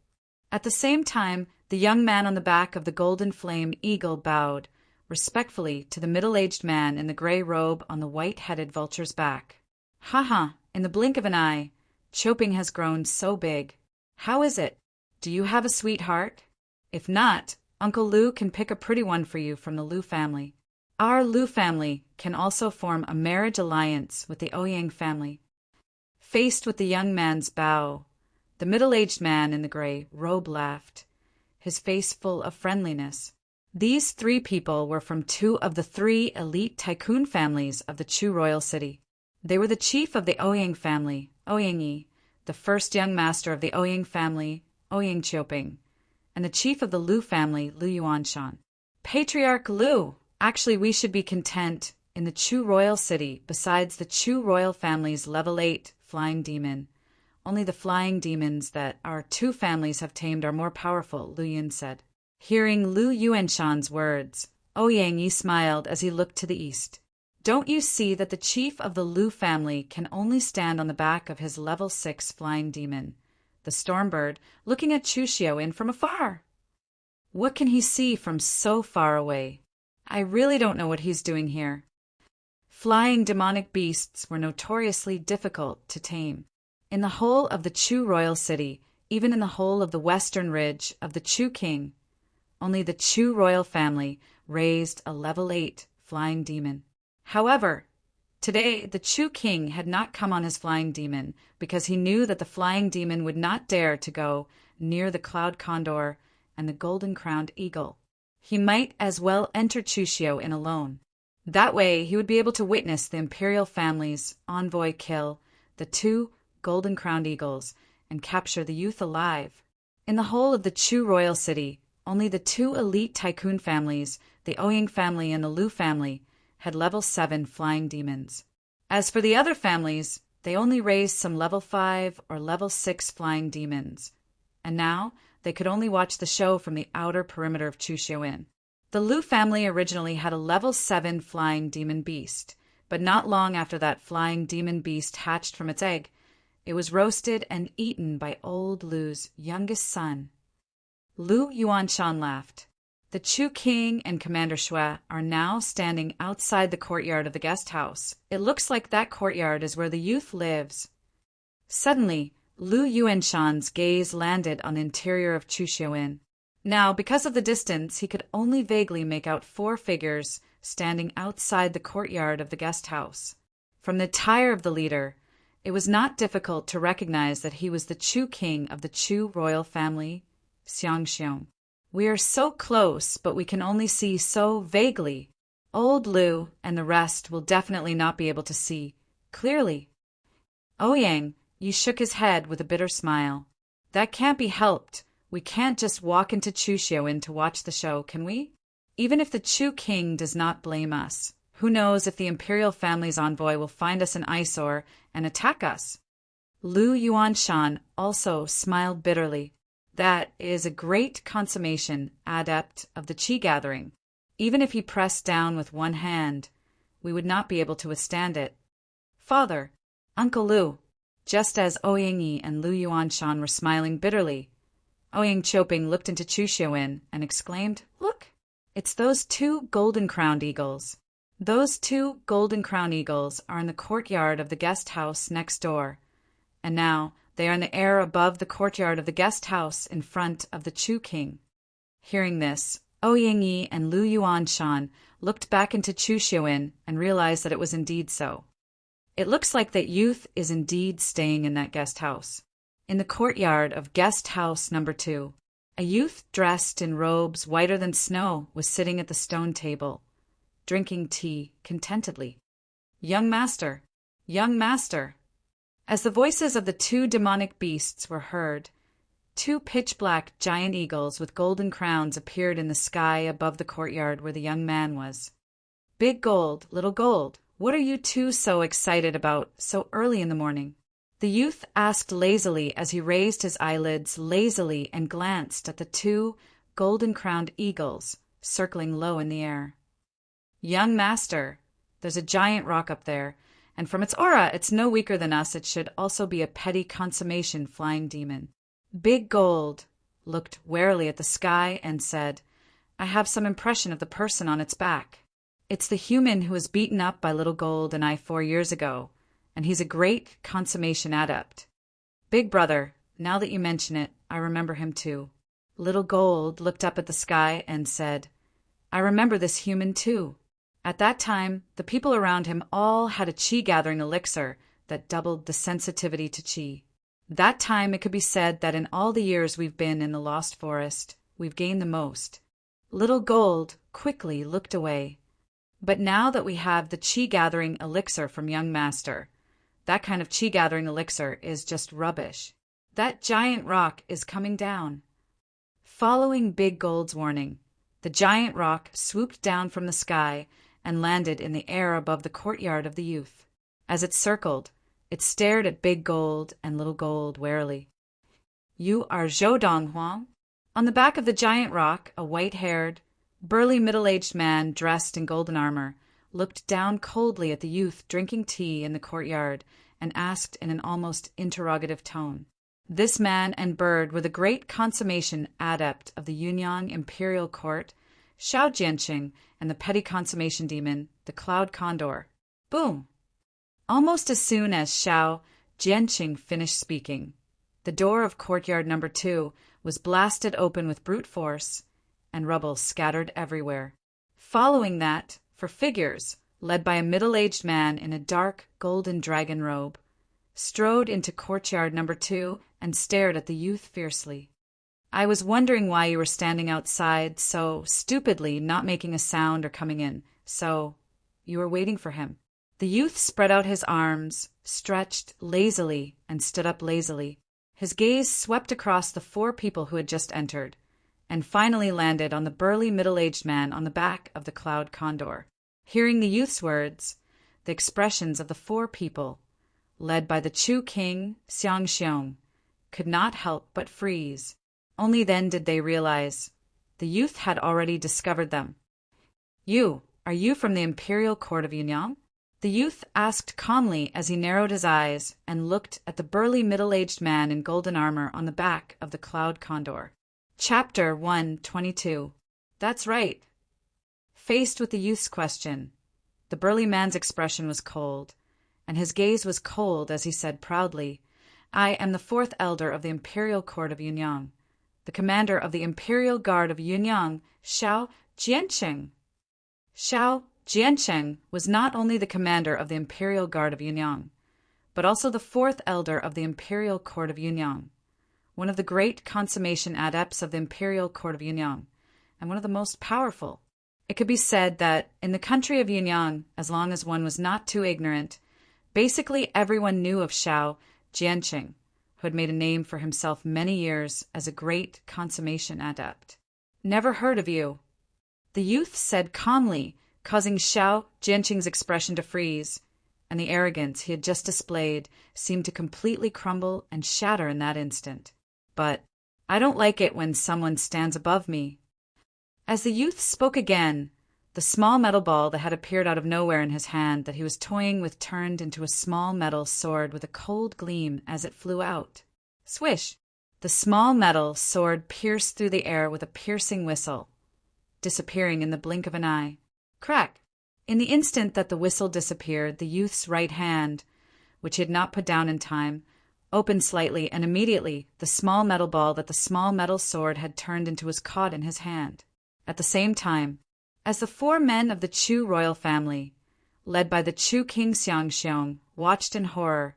At the same time, the young man on the back of the Golden Flame Eagle bowed respectfully to the middle-aged man in the gray robe on the white-headed vulture's back. "Ha! In the blink of an eye, Choping has grown so big. How is it? Do you have a sweetheart? If not, Uncle Lu can pick a pretty one for you from the Lu family. Our Lu family can also form a marriage alliance with the Ouyang family." Faced with the young man's bow, the middle-aged man in the gray robe laughed, his face full of friendliness. These 3 people were from 2 of the 3 elite tycoon families of the Chu royal city. They were the chief of the Ouyang family, Ouyang Yi, the first young master of the Ouyang family, Ouyang Choping, and the chief of the Lu family, Lu Yuanshan. "Patriarch Lu, actually we should be content in the Chu royal city besides the Chu royal family's level 8 flying demon. Only the flying demons that our 2 families have tamed are more powerful," Lu Yun said. Hearing Lu Yuanshan's words, Ouyang Yi smiled as he looked to the east. "Don't you see that the chief of the Lu family can only stand on the back of his level 6 flying demon, the Stormbird, looking at Chushio Inn from afar? What can he see from so far away? I really don't know what he's doing here." Flying demonic beasts were notoriously difficult to tame. In the whole of the Chu royal city, even in the whole of the western ridge of the Chu king, only the Chu royal family raised a level 8 flying demon. However, today the Chu king had not come on his flying demon because he knew that the flying demon would not dare to go near the Cloud Condor and the golden-crowned eagle. He might as well enter Chushio Inn alone. That way he would be able to witness the imperial family's envoy kill the 2 golden-crowned eagles and capture the youth alive. In the whole of the Chu royal city, only the 2 elite tycoon families, the Ouyang family and the Lu family, had level 7 flying demons. As for the other families, they only raised some level 5 or level 6 flying demons, and now they could only watch the show from the outer perimeter of Chushio Inn. The Lu family originally had a level 7 flying demon beast, but not long after that flying demon beast hatched from its egg, It was roasted and eaten by old Lu's youngest son. Lu Yuanshan laughed. The Chu King and Commander Shui are now standing outside the courtyard of the guest house. It looks like that courtyard is where the youth lives. Suddenly, Lu Yuanshan's gaze landed on the interior of Chu Xiuyin. Now, because of the distance, he could only vaguely make out 4 figures standing outside the courtyard of the guest house. From the attire of the leader, it was not difficult to recognize that he was the Chu King of the Chu royal family, Xiangxiong. We are so close, but we can only see so vaguely. Old Lu and the rest will definitely not be able to see clearly. Ouyang Yi shook his head with a bitter smile. That can't be helped. We can't just walk into Chu Xiuyin to watch the show, can we? Even if the Chu King does not blame us, who knows if the imperial family's envoy will find us an eyesore and attack us? Lu Yuanshan also smiled bitterly. That is a great consummation, adept of the Qi gathering. Even if he pressed down with one hand, we would not be able to withstand it. Father, Uncle Lu, just as Ouyang Yi and Lu Yuanshan were smiling bitterly, Ouyang Choping looked into Chu Xiuyin and exclaimed, "Look, it's those 2 golden-crowned eagles. Those 2 golden-crowned eagles are in the courtyard of the guest house next door, and now they are in the air above the courtyard of the guest house in front of the Chu King." Hearing this, Ouyang Yi and Lu Yuanshan looked back into Chu Xiuyin and realized that it was indeed so. It looks like that youth is indeed staying in that guest house. In the courtyard of guest house number 2, a youth dressed in robes whiter than snow was sitting at the stone table, drinking tea contentedly. "Young master, young master." As the voices of the 2 demonic beasts were heard, 2 pitch-black giant eagles with golden crowns appeared in the sky above the courtyard where the young man was. "Big Gold, Little Gold, what are you 2 so excited about so early in the morning?" The youth asked lazily as he raised his eyelids lazily and glanced at the 2 golden-crowned eagles circling low in the air. "Young master, there's a giant rock up there, and from its aura it's no weaker than us. It should also be a petty consummation flying demon." Big Gold looked warily at the sky and said, "I have some impression of the person on its back. It's the human who was beaten up by Little Gold and I 4 years ago, and he's a great consummation adept. Big brother, now that you mention it, I remember him too." Little Gold looked up at the sky and said, "I remember this human too. At that time, the people around him all had a Qi-gathering elixir that doubled the sensitivity to Qi. That time it could be said that in all the years we've been in the Lost Forest, we've gained the most." Little Gold quickly looked away. "But now that we have the Qi-gathering elixir from young master, that kind of Qi-gathering elixir is just rubbish. That giant rock is coming down." Following Big Gold's warning, the giant rock swooped down from the sky and landed in the air above the courtyard of the youth. As it circled, it stared at Big Gold and Little Gold warily. "You are Zhou Donghuang?" On the back of the giant rock, a white-haired, burly middle-aged man dressed in golden armor looked down coldly at the youth drinking tea in the courtyard and asked in an almost interrogative tone. This man and bird were the great consummation adept of the Yunyang Imperial Court, Xiao Jianqing, and the petty consummation demon, the Cloud Condor. Boom! Almost as soon as Xiao Jianqing finished speaking, the door of courtyard number 2 was blasted open with brute force, and rubble scattered everywhere. Following that, 4 figures, led by a middle-aged man in a dark golden dragon robe, strode into courtyard number 2 and stared at the youth fiercely. "I was wondering why you were standing outside so stupidly, not making a sound or coming in. So, you were waiting for him." The youth spread out his arms, stretched lazily, and stood up lazily. His gaze swept across the 4 people who had just entered, and finally landed on the burly middle-aged man on the back of the Cloud Condor. Hearing the youth's words, the expressions of the 4 people, led by the Chu King, Xiangxiong, could not help but freeze. Only then did they realize the youth had already discovered them. "Are you from the Imperial Court of Yunyang?" The youth asked calmly as he narrowed his eyes and looked at the burly middle-aged man in golden armor on the back of the cloud condor. Chapter 122. That's right. Faced with the youth's question, the burly man's expression was cold, and his gaze was cold as he said proudly, I am the fourth elder of the Imperial Court of Yunyang, the commander of the Imperial Guard of Yunyang, Xiao Jiancheng. Xiao Jiancheng was not only the commander of the Imperial Guard of Yunyang, but also the fourth elder of the Imperial Court of Yunyang, one of the great consummation adepts of the Imperial Court of Yunyang, and one of the most powerful. It could be said that in the country of Yunyang, as long as one was not too ignorant, basically everyone knew of Xiao Jiancheng, who had made a name for himself many years as a great consummation adept. Never heard of you, the youth said calmly, causing Xiao Jiancheng's expression to freeze, and the arrogance he had just displayed seemed to completely crumble and shatter in that instant. But I don't like it when someone stands above me. As the youth spoke again, the small metal ball that had appeared out of nowhere in his hand that he was toying with turned into a small metal sword with a cold gleam as it flew out. Swish! The small metal sword pierced through the air with a piercing whistle, disappearing in the blink of an eye. Crack! In the instant that the whistle disappeared, the youth's right hand, which he had not put down in time, opened slightly, and immediately the small metal ball that the small metal sword had turned into was caught in his hand. At the same time, as the four men of the Chu royal family, led by the Chu king Xiangxiong, watched in horror,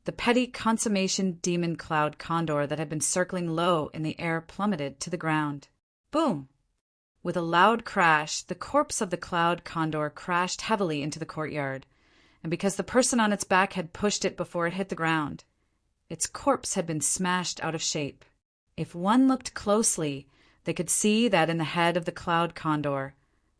the petty consummation demon cloud condor that had been circling low in the air plummeted to the ground. Boom! With a loud crash, the corpse of the cloud condor crashed heavily into the courtyard, and because the person on its back had pushed it before it hit the ground, its corpse had been smashed out of shape. If one looked closely, they could see that in the head of the cloud condor,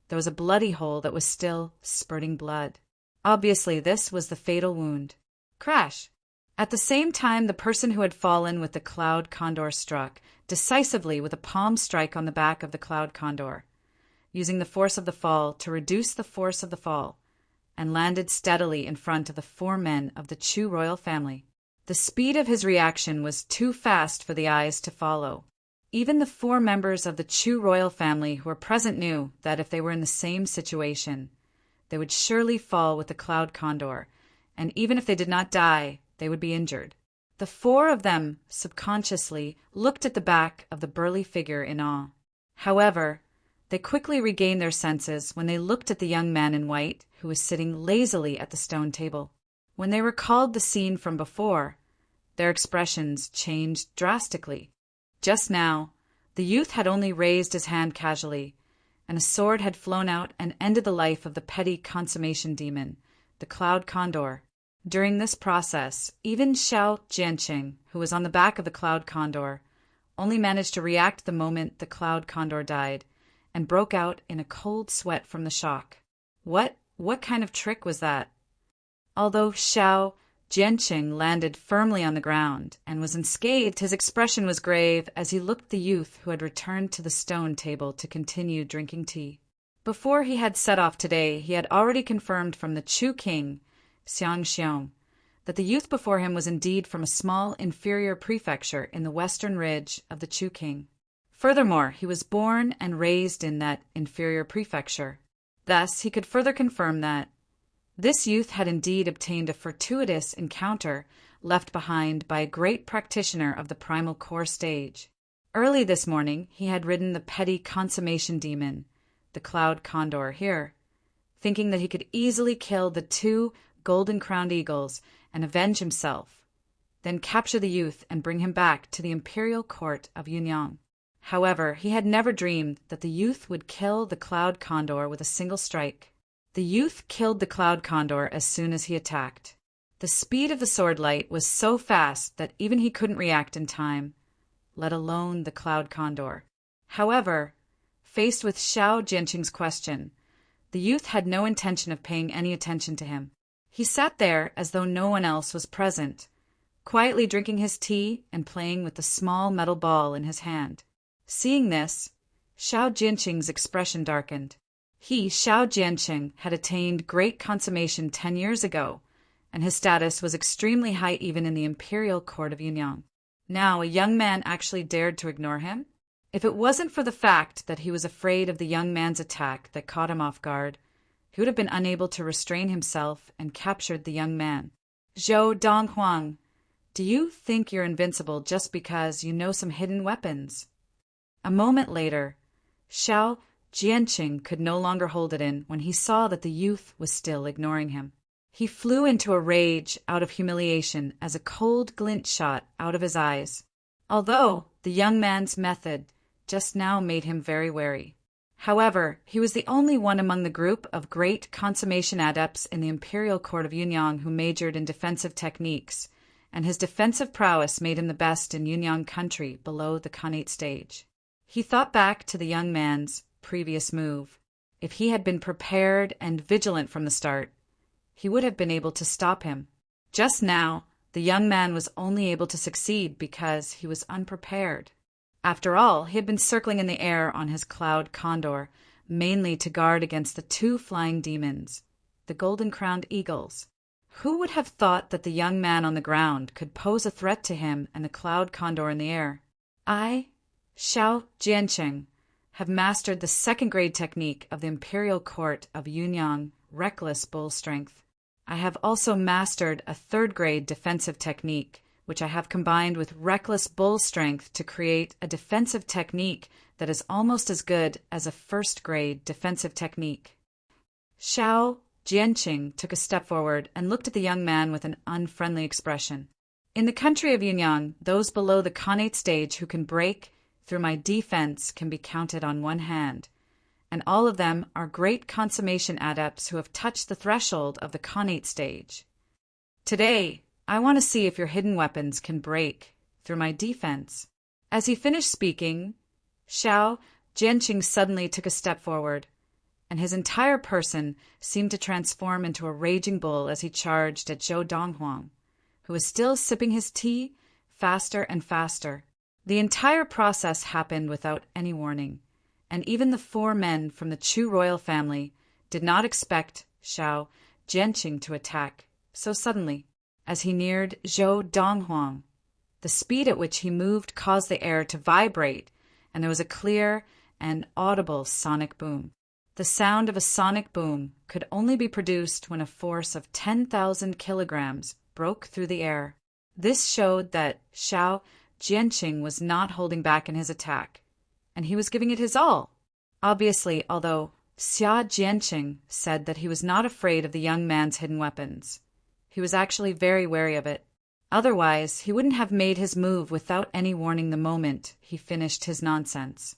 there was a bloody hole that was still spurting blood. Obviously, this was the fatal wound. Crash! At the same time, the person who had fallen with the cloud condor struck decisively with a palm strike on the back of the cloud condor, using the force of the fall to reduce the force of the fall, and landed steadily in front of the four men of the Chu royal family. The speed of his reaction was too fast for the eyes to follow. Even the four members of the Chu royal family who were present knew that if they were in the same situation, they would surely fall with the cloud condor, and even if they did not die, they would be injured. The four of them subconsciously looked at the back of the burly figure in awe. However, they quickly regained their senses when they looked at the young man in white who was sitting lazily at the stone table. When they recalled the scene from before, their expressions changed drastically. Just now, the youth had only raised his hand casually, and a sword had flown out and ended the life of the petty consummation demon, the cloud condor. During this process, even Xiao Jiancheng, who was on the back of the cloud condor, only managed to react the moment the cloud condor died, and broke out in a cold sweat from the shock. What kind of trick was that? Although Xiao Jiancheng landed firmly on the ground and was unscathed, his expression was grave as he looked the youth who had returned to the stone table to continue drinking tea. Before he had set off today, he had already confirmed from the Chu king, Xiangxiong, that the youth before him was indeed from a small inferior prefecture in the western ridge of the Chu king. Furthermore, he was born and raised in that inferior prefecture. Thus, he could further confirm that this youth had indeed obtained a fortuitous encounter left behind by a great practitioner of the primal core stage. Early this morning, he had ridden the petty consummation demon, the cloud condor, here, thinking that he could easily kill the two golden-crowned eagles and avenge himself, then capture the youth and bring him back to the imperial court of Yunyang. However, he had never dreamed that the youth would kill the cloud condor with a single strike. The youth killed the cloud condor as soon as he attacked. The speed of the sword light was so fast that even he couldn't react in time, let alone the cloud condor. However, faced with Xiao Jianqing's question, the youth had no intention of paying any attention to him. He sat there as though no one else was present, quietly drinking his tea and playing with the small metal ball in his hand. Seeing this, Xiao Jianqing's expression darkened. He, Xiao Jianqing, had attained great consummation 10 years ago, and his status was extremely high even in the imperial court of Yunyang. Now a young man actually dared to ignore him? If it wasn't for the fact that he was afraid of the young man's attack that caught him off guard, he would have been unable to restrain himself and captured the young man. Zhou Donghuang, do you think you're invincible just because you know some hidden weapons? A moment later, Xiao Jianqing could no longer hold it in when he saw that the youth was still ignoring him. He flew into a rage out of humiliation as a cold glint shot out of his eyes, although the young man's method just now made him very wary. However, he was the only one among the group of great consummation adepts in the imperial court of Yunyang who majored in defensive techniques, and his defensive prowess made him the best in Yunyang country below the Khanate stage. He thought back to the young man's previous move. If he had been prepared and vigilant from the start, he would have been able to stop him. Just now, the young man was only able to succeed because he was unprepared. After all, he had been circling in the air on his cloud condor, mainly to guard against the two flying demons, the golden-crowned eagles. Who would have thought that the young man on the ground could pose a threat to him and the cloud condor in the air? I, Xiao Jianqing, have mastered the second-grade technique of the imperial court of Yunyang, reckless bull strength. I have also mastered a third-grade defensive technique, which I have combined with reckless bull strength to create a defensive technique that is almost as good as a first-grade defensive technique. Xiao Jianqing took a step forward and looked at the young man with an unfriendly expression. In the country of Yunyang, those below the Khanate stage who can break through my defense can be counted on one hand, and all of them are great consummation adepts who have touched the threshold of the Khanate stage. Today, I want to see if your hidden weapons can break through my defense. As he finished speaking, Xiao Jianqing suddenly took a step forward, and his entire person seemed to transform into a raging bull as he charged at Zhou Donghuang, who was still sipping his tea faster and faster. The entire process happened without any warning, and even the 4 men from the Chu royal family did not expect Xiao Jianqing to attack so suddenly. As he neared Zhou Donghuang, the speed at which he moved caused the air to vibrate, and there was a clear and audible sonic boom. The sound of a sonic boom could only be produced when a force of 10,000 kilograms broke through the air. This showed that Xiao Jianqing was not holding back in his attack, and he was giving it his all. Obviously, although Xiao Jianqing said that he was not afraid of the young man's hidden weapons, he was actually very wary of it. Otherwise, he wouldn't have made his move without any warning the moment he finished his nonsense.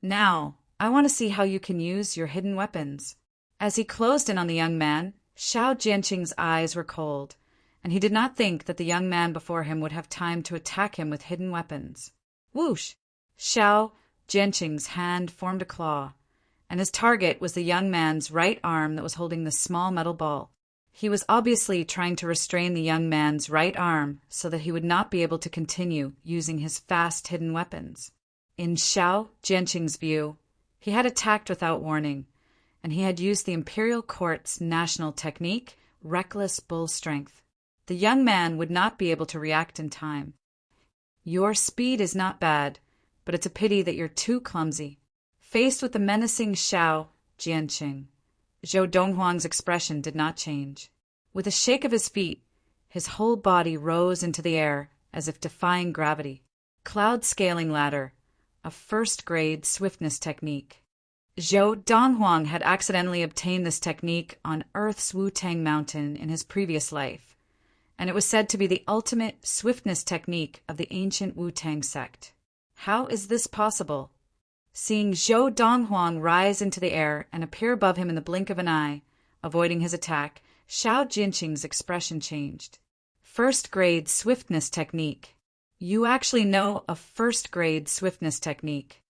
Now, I want to see how you can use your hidden weapons. As he closed in on the young man, Xiao Jianqing's eyes were cold, and he did not think that the young man before him would have time to attack him with hidden weapons. Whoosh! Xiao Jianqing's hand formed a claw, and his target was the young man's right arm that was holding the small metal ball. He was obviously trying to restrain the young man's right arm so that he would not be able to continue using his fast hidden weapons. In Xiao Jianqing's view, he had attacked without warning, and he had used the imperial court's national technique, reckless bull strength. The young man would not be able to react in time. Your speed is not bad, but it's a pity that you're too clumsy. Faced with the menacing Xiao Jianqing, Zhou Donghuang's expression did not change. With a shake of his feet, his whole body rose into the air as if defying gravity. Cloud scaling ladder, a first-grade swiftness technique. Zhou Donghuang had accidentally obtained this technique on Earth's Wu-Tang Mountain in his previous life, and it was said to be the ultimate swiftness technique of the ancient Wu-Tang sect. How is this possible? Seeing Zhou Donghuang rise into the air and appear above him in the blink of an eye, avoiding his attack, Xiao Jianqing's expression changed. First-grade swiftness technique. You actually know a first-grade swiftness technique.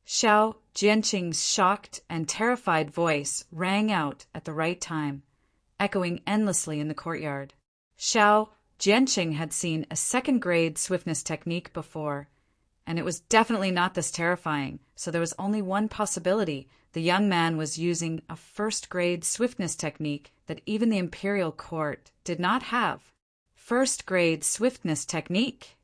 Xiao Jianqing's shocked and terrified voice rang out at the right time, echoing endlessly in the courtyard. Xiao Jianqing had seen a second-grade swiftness technique before, and it was definitely not this terrifying, so there was only one possibility. The young man was using a first-grade swiftness technique that even the imperial court did not have. First-grade swiftness technique.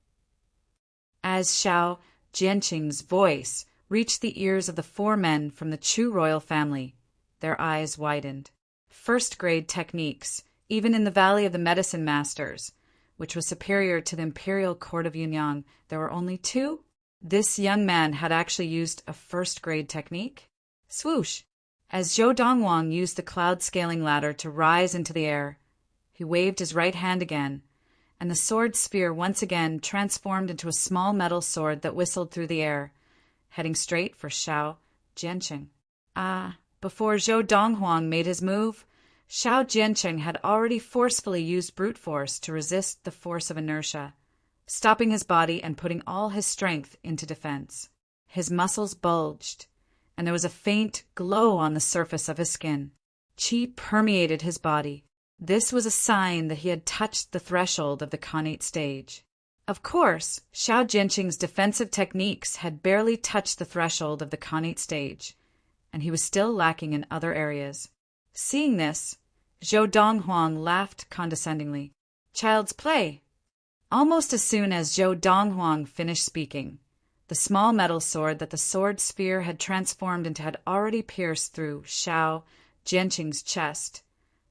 As Xiao Jianqing's voice reached the ears of the 4 men from the Chu royal family, their eyes widened. First-grade techniques, even in the Valley of the Medicine Masters, which was superior to the imperial court of Yunyang, there were only 2? This young man had actually used a first-grade technique? Swoosh! As Zhou Donghuang used the cloud-scaling ladder to rise into the air, he waved his right hand again, and the sword spear once again transformed into a small metal sword that whistled through the air, heading straight for Xiao Jianqing. Before Zhou Donghuang made his move, Xiao Jianqing had already forcefully used brute force to resist the force of inertia, stopping his body and putting all his strength into defense. His muscles bulged, and there was a faint glow on the surface of his skin. Qi permeated his body. This was a sign that he had touched the threshold of the Khanate stage. Of course, Xiao Jianqing's defensive techniques had barely touched the threshold of the Khanate stage, and he was still lacking in other areas. Seeing this, Zhou Donghuang laughed condescendingly. Child's play. Almost as soon as Zhou Donghuang finished speaking, the small metal sword that the sword sphere had transformed into had already pierced through Xiao Jianqing's chest,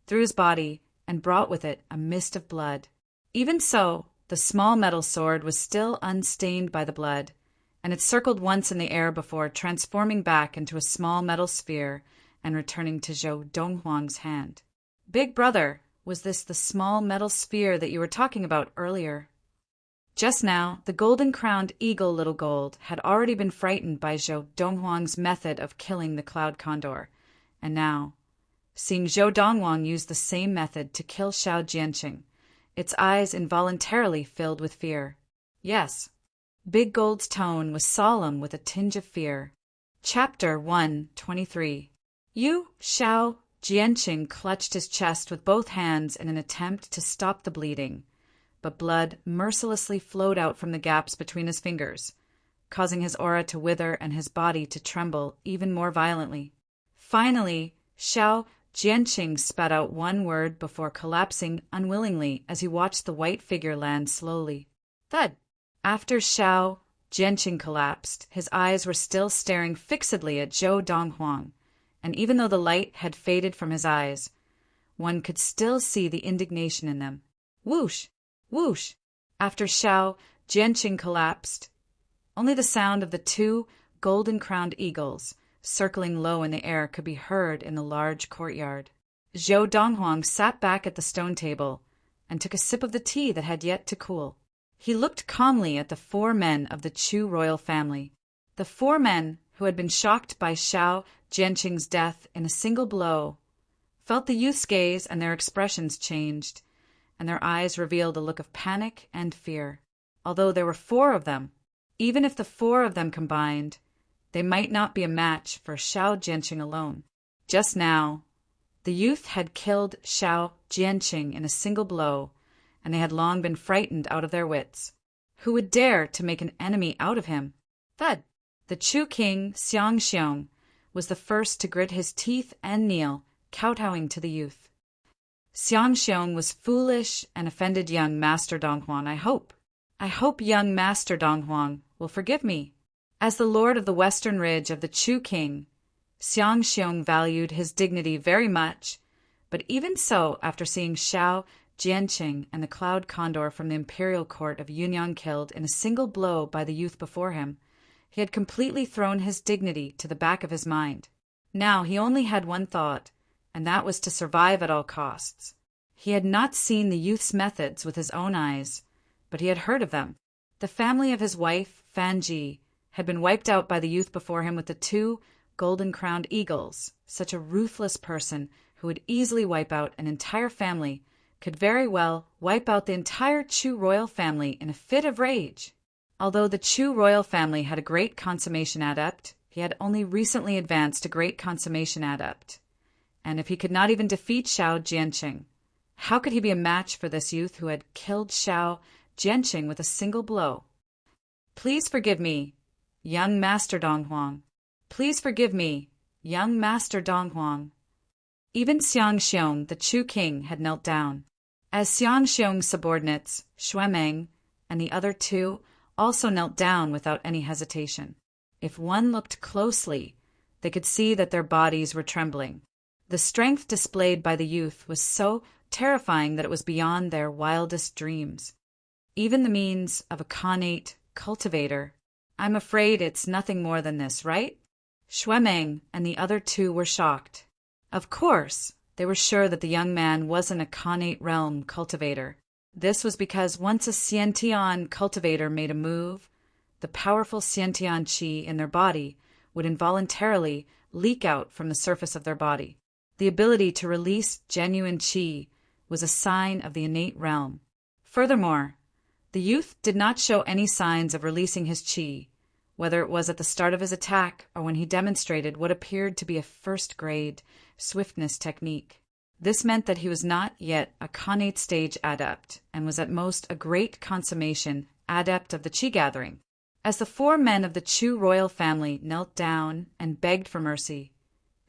through his body, and brought with it a mist of blood. Even so, the small metal sword was still unstained by the blood, and it circled once in the air before transforming back into a small metal sphere and returning to Zhou Donghuang's hand. Big brother, was this the small metal sphere that you were talking about earlier? Just now, the golden-crowned eagle Little Gold had already been frightened by Zhou Donghuang's method of killing the cloud condor, and now, seeing Zhou Donghuang use the same method to kill Xiao Jianqing, its eyes involuntarily filled with fear. Yes, Big Gold's tone was solemn with a tinge of fear. Chapter 123. Xiao Jianqing clutched his chest with both hands in an attempt to stop the bleeding, but blood mercilessly flowed out from the gaps between his fingers, causing his aura to wither and his body to tremble even more violently. Finally, Xiao Jianqing spat out one word before collapsing unwillingly as he watched the white figure land slowly. Thud! After Xiao Jianqing collapsed, his eyes were still staring fixedly at Zhou Donghuang, and even though the light had faded from his eyes, one could still see the indignation in them. Whoosh! Whoosh! After Xiao Jianqing collapsed, only the sound of the 2 golden-crowned eagles circling low in the air could be heard in the large courtyard. Zhou Donghuang sat back at the stone table and took a sip of the tea that had yet to cool. He looked calmly at the 4 men of the Chu royal family. The 4 men, who had been shocked by Xiao Jianqing's death in a single blow, felt the youth's gaze and their expressions changed, and their eyes revealed a look of panic and fear. Although there were 4 of them, even if the 4 of them combined, they might not be a match for Xiao Jianqing alone. Just now, the youth had killed Xiao Jianqing in a single blow, and they had long been frightened out of their wits. Who would dare to make an enemy out of him? Thud! The Chu king, Xiangxiong, was the first to grit his teeth and kneel, kowtowing to the youth. Xiangxiong was foolish and offended young Master Donghuang, I hope young Master Donghuang will forgive me. As the lord of the western ridge of the Chu king, Xiangxiong valued his dignity very much, but even so, after seeing Xiao Jianqing and the cloud condor from the imperial court of Yunyang killed in a single blow by the youth before him, he had completely thrown his dignity to the back of his mind. Now he only had one thought, and that was to survive at all costs. He had not seen the youth's methods with his own eyes, but he had heard of them. The family of his wife, Fanji, had been wiped out by the youth before him with the 2 golden-crowned eagles. Such a ruthless person who would easily wipe out an entire family could very well wipe out the entire Chu royal family in a fit of rage. Although the Chu royal family had a great consummation adept, he had only recently advanced to great consummation adept. And if he could not even defeat Xiao Jianqing, how could he be a match for this youth who had killed Xiao Jianqing with a single blow? Please forgive me, young Master Dong Huang. Please forgive me, young Master Dong Huang. Even Xiang Xiong, the Chu king, had knelt down. As Xiang Xiong's subordinates, Shuemeng and the other two, also knelt down without any hesitation. If one looked closely, they could see that their bodies were trembling. The strength displayed by the youth was so terrifying that it was beyond their wildest dreams. Even the means of a connate cultivator. I'm afraid it's nothing more than this, right? Shuemeng and the other two were shocked. Of course, they were sure that the young man wasn't a connate realm cultivator. This was because once a Xiantian cultivator made a move, the powerful Xiantian qi in their body would involuntarily leak out from the surface of their body. The ability to release genuine qi was a sign of the innate realm. Furthermore, the youth did not show any signs of releasing his qi, whether it was at the start of his attack or when he demonstrated what appeared to be a first-grade swiftness technique. This meant that he was not yet a connate stage adept and was at most a great consummation adept of the qi gathering. As the four men of the Chu royal family knelt down and begged for mercy,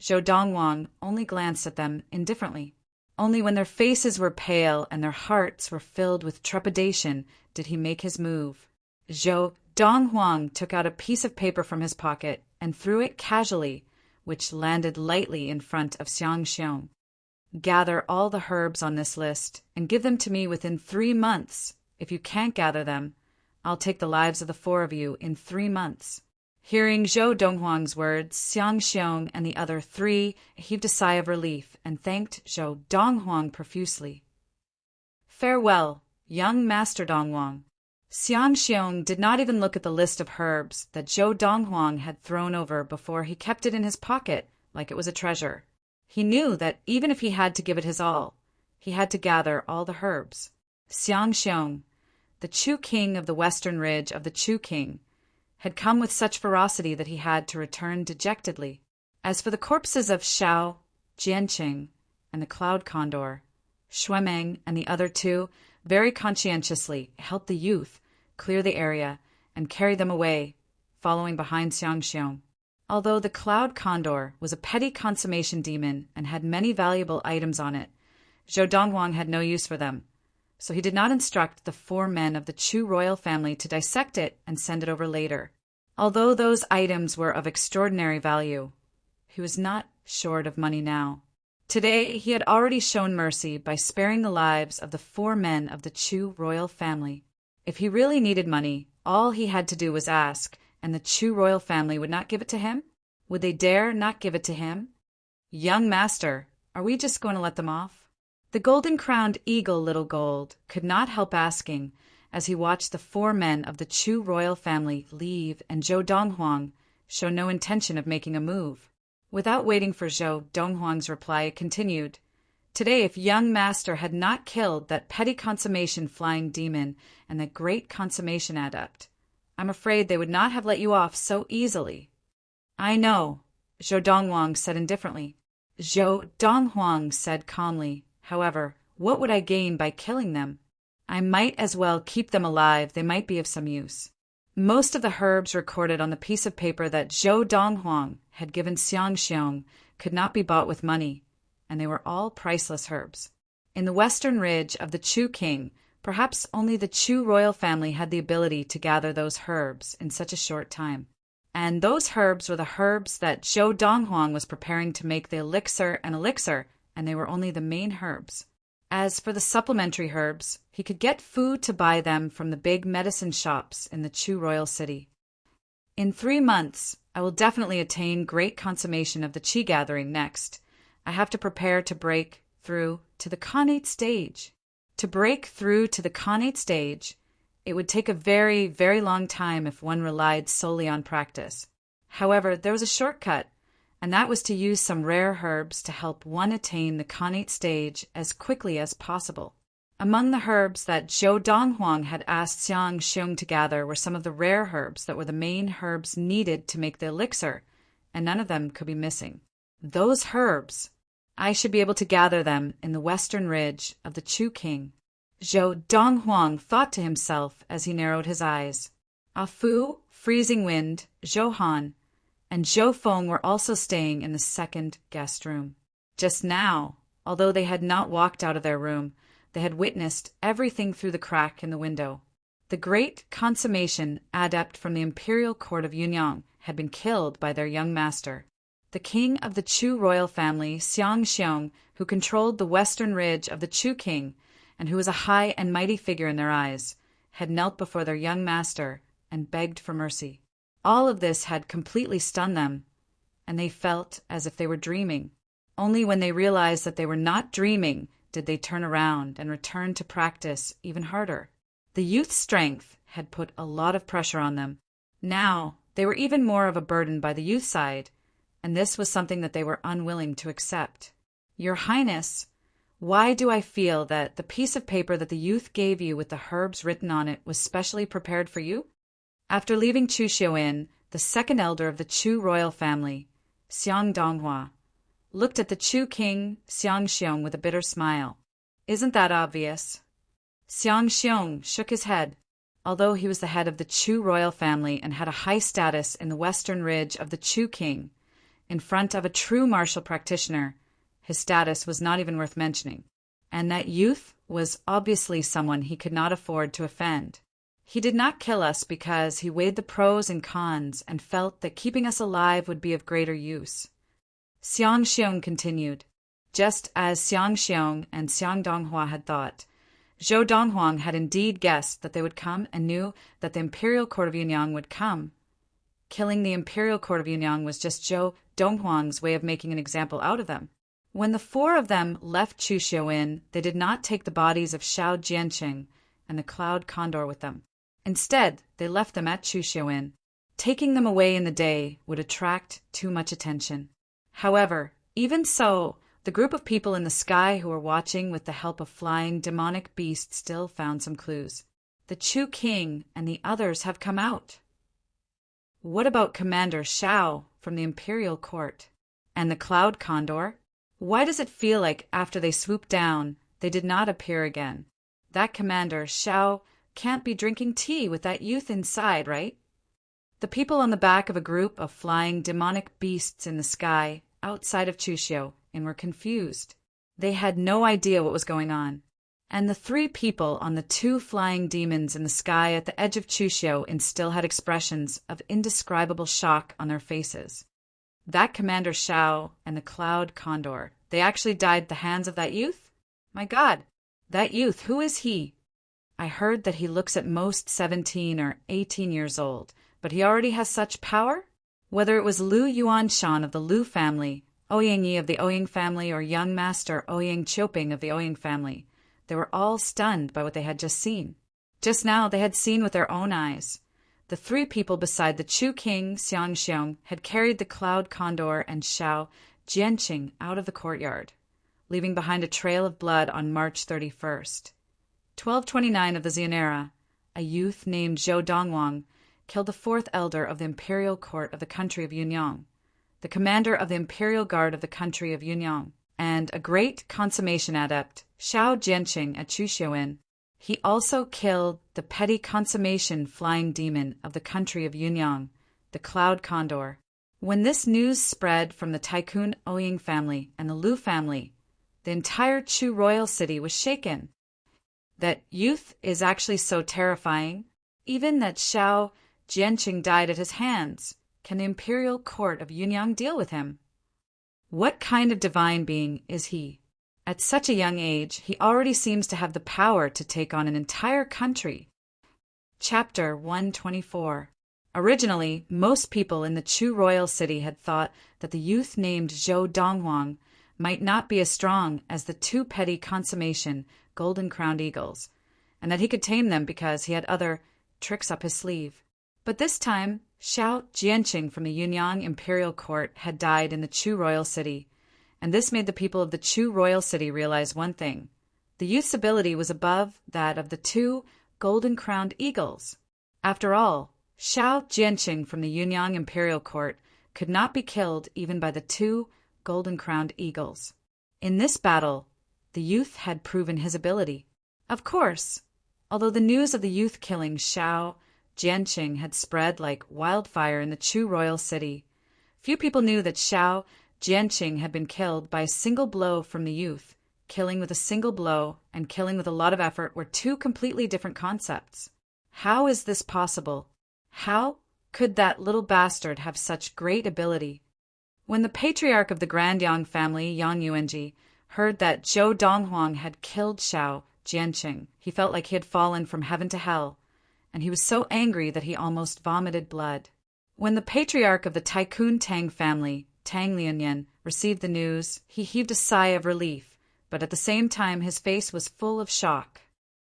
Zhou Donghuang only glanced at them indifferently. Only when their faces were pale and their hearts were filled with trepidation did he make his move. Zhou Donghuang took out a piece of paper from his pocket and threw it casually, which landed lightly in front of Xiang Xiong. Gather all the herbs on this list and give them to me within 3 months. If you can't gather them, I'll take the lives of the four of you in 3 months. Hearing Zhou Donghuang's words, Xiang Xiong and the other three heaved a sigh of relief and thanked Zhou Donghuang profusely. Farewell, young Master Donghuang. Xiang Xiong did not even look at the list of herbs that Zhou Donghuang had thrown over before he kept it in his pocket like it was a treasure. He knew that even if he had to give it his all, he had to gather all the herbs. Xiang Xiong, the Chu king of the western ridge of the Chu king, had come with such ferocity that he had to return dejectedly. As for the corpses of Shao, Jianqing, and the cloud condor, Shuemeng and the other two very conscientiously helped the youth clear the area and carry them away, following behind Xiang Xiong. Although the cloud condor was a petty consummation demon and had many valuable items on it, Zhou Donghuang had no use for them, so he did not instruct the four men of the Chu royal family to dissect it and send it over later. Although those items were of extraordinary value, he was not short of money now. Today he had already shown mercy by sparing the lives of the four men of the Chu royal family. If he really needed money, all he had to do was ask, and the Chu royal family would not give it to him? Would they dare not give it to him? Young master, are we just going to let them off? The golden-crowned eagle Little Gold could not help asking as he watched the four men of the Chu royal family leave and Zhou Donghuang show no intention of making a move. Without waiting for Zhou Donghuang's reply, it continued, Today, if young master had not killed that petty consummation flying demon and that great consummation adept, I'm afraid they would not have let you off so easily. I know, Zhou Donghuang said indifferently. Zhou Donghuang said calmly, however, what would I gain by killing them? I might as well keep them alive, they might be of some use. Most of the herbs recorded on the piece of paper that Zhou Donghuang had given Xiang Xiong could not be bought with money, and they were all priceless herbs. In the western ridge of the Chu king, perhaps only the Chu royal family had the ability to gather those herbs in such a short time. And those herbs were the herbs that Zhou Donghuang was preparing to make the elixir, and they were only the main herbs. As for the supplementary herbs, he could get food to buy them from the big medicine shops in the Chu royal city. In 3 months, I will definitely attain great consummation of the qi gathering next. I have to prepare to break through to the connate stage. To break through to the connate stage, it would take a very, very long time if one relied solely on practice. However, there was a shortcut, and that was to use some rare herbs to help one attain the connate stage as quickly as possible. Among the herbs that Zhou Donghuang had asked Xiang Xiong to gather were some of the rare herbs that were the main herbs needed to make the elixir, and none of them could be missing. Those herbs! I should be able to gather them in the western ridge of the Chu king. Zhou Donghuang thought to himself as he narrowed his eyes. Ah Fu, Freezing Wind, Zhou Han, and Zhou Feng were also staying in the second guest room. Just now, although they had not walked out of their room, they had witnessed everything through the crack in the window. The great consummation adept from the imperial court of Yunyang had been killed by their young master. The king of the Chu royal family, Xiang Xiong, who controlled the western ridge of the Chu king, and who was a high and mighty figure in their eyes, had knelt before their young master and begged for mercy. All of this had completely stunned them, and they felt as if they were dreaming. Only when they realized that they were not dreaming did they turn around and return to practice even harder. The youth's strength had put a lot of pressure on them. Now, they were even more of a burden by the youth side, and this was something that they were unwilling to accept. Your Highness, why do I feel that the piece of paper that the youth gave you with the herbs written on it was specially prepared for you? After leaving Chu Xiaoyin, the second elder of the Chu royal family, Xiang Donghua, looked at the Chu king, Xiang Xiong, with a bitter smile. Isn't that obvious? Xiang Xiong shook his head. Although he was the head of the Chu royal family and had a high status in the western ridge of the Chu king, in front of a true martial practitioner, his status was not even worth mentioning. And that youth was obviously someone he could not afford to offend. He did not kill us because he weighed the pros and cons and felt that keeping us alive would be of greater use. Xiang Xiong continued. Just as Xiang Xiong and Xiang Donghua had thought, Zhou Donghuang had indeed guessed that they would come and knew that the imperial court of Yunyang would come. Killing the imperial court of Yunyang was just Zhou Donghuang's way of making an example out of them. When the four of them left Chu Xiaoyin, they did not take the bodies of Xiao Jianqing and the cloud condor with them. Instead, they left them at Chu Xiaoyin. Taking them away in the day would attract too much attention. However, even so, the group of people in the sky who were watching with the help of flying demonic beasts still found some clues. The Chu king and the others have come out. What about Commander Shao from the imperial court? And the cloud condor? Why does it feel like after they swooped down, they did not appear again? That Commander Shao can't be drinking tea with that youth inside, right? The people on the back of a group of flying demonic beasts in the sky outside of Chuxiu and were confused. They had no idea what was going on. And the three people on the two flying demons in the sky at the edge of Chuxiu and still had expressions of indescribable shock on their faces. That Commander Shao and the cloud condor, they actually died at the hands of that youth? My God, that youth, who is he? I heard that he looks at most 17 or 18 years old, but he already has such power? Whether it was Lu Yuanshan of the Lu family, Ouyang Yi of the Ouyang family, or young master Ouyang Chioping of the Ouyang family, they were all stunned by what they had just seen. Just now they had seen with their own eyes. The three people beside the Chu king, Xiang Xiong, had carried the cloud condor and Xiao Jianqing out of the courtyard, leaving behind a trail of blood on March 31st. 1229 of the Xian era, a youth named Zhou Donghuang killed the fourth elder of the imperial court of the country of Yunyang, the commander of the imperial guard of the country of Yunyang, and a great consummation adept, Xiao Jianqing at Chuxiuyin. He also killed the petty consummation flying demon of the country of Yunyang, the cloud condor. When this news spread from the tycoon Ouyang family and the Lu family, the entire Chu royal city was shaken. That youth is actually so terrifying, even that Xiao Jianqing died at his hands. Can the imperial court of Yunyang deal with him? What kind of divine being is he? At such a young age, he already seems to have the power to take on an entire country. Chapter 124. Originally, most people in the Chu royal city had thought that the youth named Zhou Donghuang might not be as strong as the two petty consummation golden-crowned eagles, and that he could tame them because he had other tricks up his sleeve. But this time, Xiao Jianqing from the Yunyang imperial court had died in the Chu royal city, and this made the people of the Chu royal city realize one thing. The youth's ability was above that of the two golden-crowned eagles. After all, Xiao Jianqing from the Yunyang imperial court could not be killed even by the two golden-crowned eagles. In this battle, the youth had proven his ability. Of course, although the news of the youth killing Xiao Jianqing had spread like wildfire in the Chu royal city. Few people knew that Xiao Jianqing had been killed by a single blow from the youth. Killing with a single blow and killing with a lot of effort were two completely different concepts. How is this possible? How could that little bastard have such great ability? When the patriarch of the Grand Yang family, Yang Yuanji, heard that Zhou Donghuang had killed Xiao Jianqing, he felt like he had fallen from heaven to hell, and he was so angry that he almost vomited blood. When the patriarch of the Tycoon Tang family, Tang Lianyan, received the news, he heaved a sigh of relief, but at the same time his face was full of shock.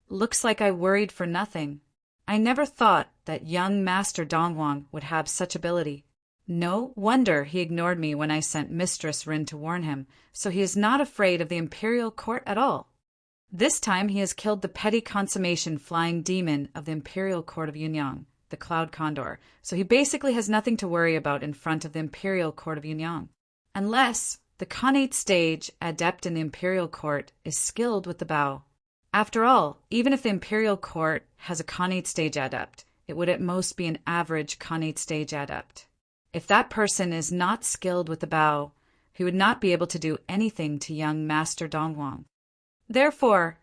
Looks like I worried for nothing. I never thought that young Master Donghuang would have such ability. No wonder he ignored me when I sent Mistress Rin to warn him, so he is not afraid of the imperial court at all. This time he has killed the petty consummation flying demon of the imperial court of Yunyang, the Cloud Condor, so he basically has nothing to worry about in front of the imperial court of Yunyang. Unless the Khanate stage adept in the imperial court is skilled with the bow. After all, even if the imperial court has a Khanate stage adept, it would at most be an average Khanate stage adept. If that person is not skilled with the bow, he would not be able to do anything to young Master Donghuang. Therefore,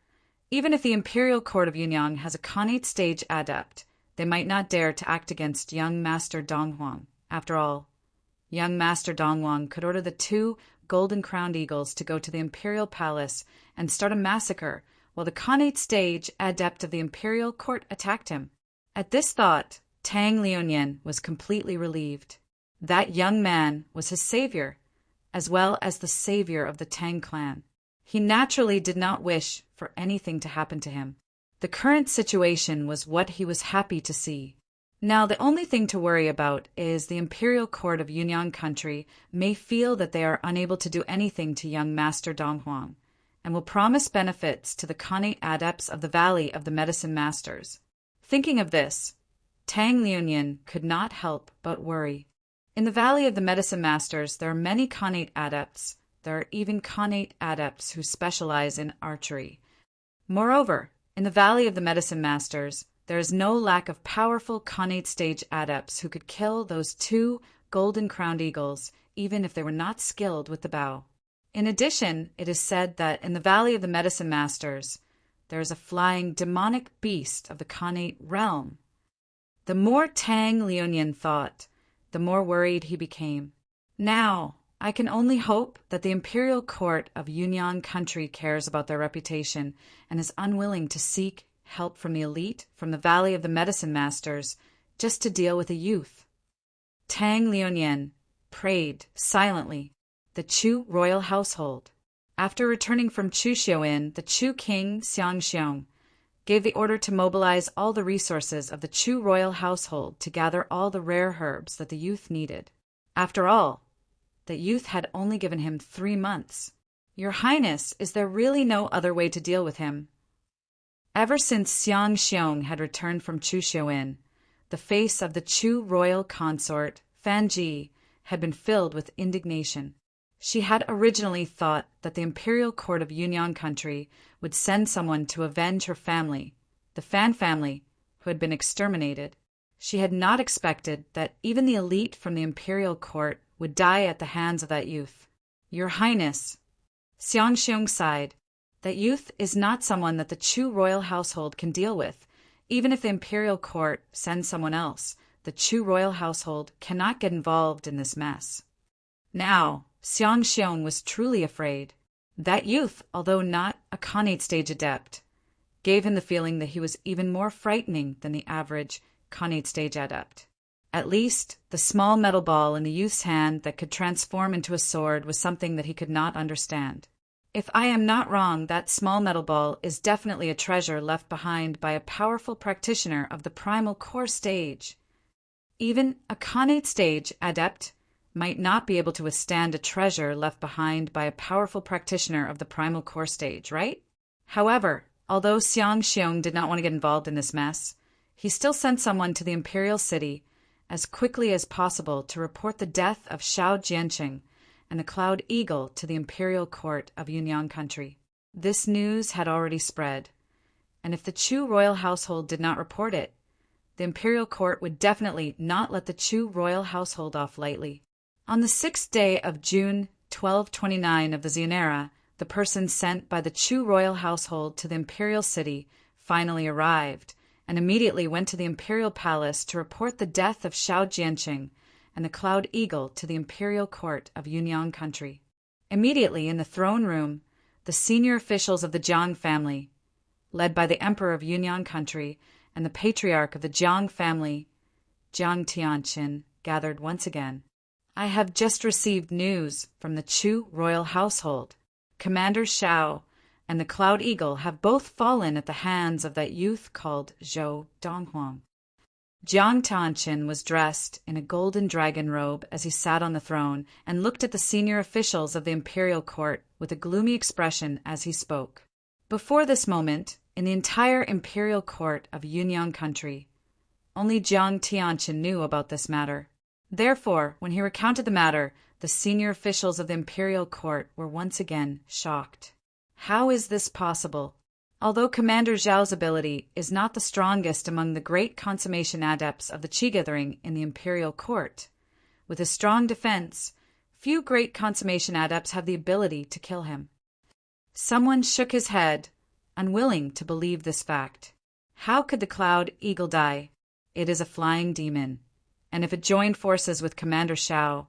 even if the imperial court of Yunyang has a Khanate stage adept, they might not dare to act against young Master Donghuang. After all, young Master Donghuang could order the 2 golden-crowned eagles to go to the imperial palace and start a massacre while the Khanate stage adept of the imperial court attacked him. At this thought, Tang Lianyan was completely relieved. That young man was his savior, as well as the savior of the Tang clan. He naturally did not wish for anything to happen to him. The current situation was what he was happy to see. Now the only thing to worry about is the imperial court of Yunyang country may feel that they are unable to do anything to young Master Donghuang, and will promise benefits to the Khanate adepts of the Valley of the Medicine Masters. Thinking of this, Tang Lianyan could not help but worry. In the Valley of the Medicine Masters, there are many Khanate adepts. There are even Khanate adepts who specialize in archery. Moreover, in the Valley of the Medicine Masters, there is no lack of powerful Khanate stage adepts who could kill those 2 golden-crowned eagles, even if they were not skilled with the bow. In addition, it is said that in the Valley of the Medicine Masters, there is a flying demonic beast of the Khanate realm. The more Tang Lianyan thought, the more worried he became. Now, I can only hope that the imperial court of Yunyang country cares about their reputation and is unwilling to seek help from the elite from the Valley of the Medicine Masters just to deal with a youth. Tang Lianyan prayed silently the Chu royal household. After returning from Chu Xiaoyin, the Chu king Xiangxiong gave the order to mobilize all the resources of the Chu royal household to gather all the rare herbs that the youth needed. After all, the youth had only given him 3 months. Your Highness, is there really no other way to deal with him? Ever since Xiangxiong had returned from Chu Xiaoyin, the face of the Chu royal consort, Fan Ji, had been filled with indignation. She had originally thought that the imperial court of Yunyang country would send someone to avenge her family, the Fan family, who had been exterminated. She had not expected that even the elite from the imperial court would die at the hands of that youth. Your Highness, Xiangxiong sighed, that youth is not someone that the Chu royal household can deal with. Even if the imperial court sends someone else, the Chu royal household cannot get involved in this mess. Now, Xiangxiong was truly afraid. That youth, although not a Khanate stage adept, gave him the feeling that he was even more frightening than the average Khanate stage adept. At least, the small metal ball in the youth's hand that could transform into a sword was something that he could not understand. If I am not wrong, that small metal ball is definitely a treasure left behind by a powerful practitioner of the primal core stage. Even a Khanate stage adept might not be able to withstand a treasure left behind by a powerful practitioner of the primal core stage, right? However, although Xiangxiong did not want to get involved in this mess, he still sent someone to the imperial city as quickly as possible to report the death of Xiao Jianqing and the Cloud Eagle to the imperial court of Yunyang country. This news had already spread, and if the Chu royal household did not report it, the imperial court would definitely not let the Chu royal household off lightly. On the 6th day of June 1229 of the Xian era, the person sent by the Chu royal household to the imperial city finally arrived, and immediately went to the imperial palace to report the death of Shao Jianqing and the Cloud Eagle to the imperial court of Yunyang country. Immediately in the throne room, the senior officials of the Jiang family, led by the emperor of Yunyang country and the patriarch of the Jiang family, Jiang Tianqin, gathered once again. I have just received news from the Chu royal household. Commander Shao and the Cloud Eagle have both fallen at the hands of that youth called Zhou Donghuang. Jiang Tianqin was dressed in a golden dragon robe as he sat on the throne and looked at the senior officials of the imperial court with a gloomy expression as he spoke. Before this moment, in the entire imperial court of Yunyang country, only Jiang Tianqin knew about this matter. Therefore, when he recounted the matter, the senior officials of the imperial court were once again shocked. How is this possible? Although Commander Zhao's ability is not the strongest among the great consummation adepts of the Qi gathering in the imperial court, with his strong defense, few great consummation adepts have the ability to kill him. Someone shook his head, unwilling to believe this fact. How could the Cloud Eagle die? It is a flying demon, and if it joined forces with Commander Shao,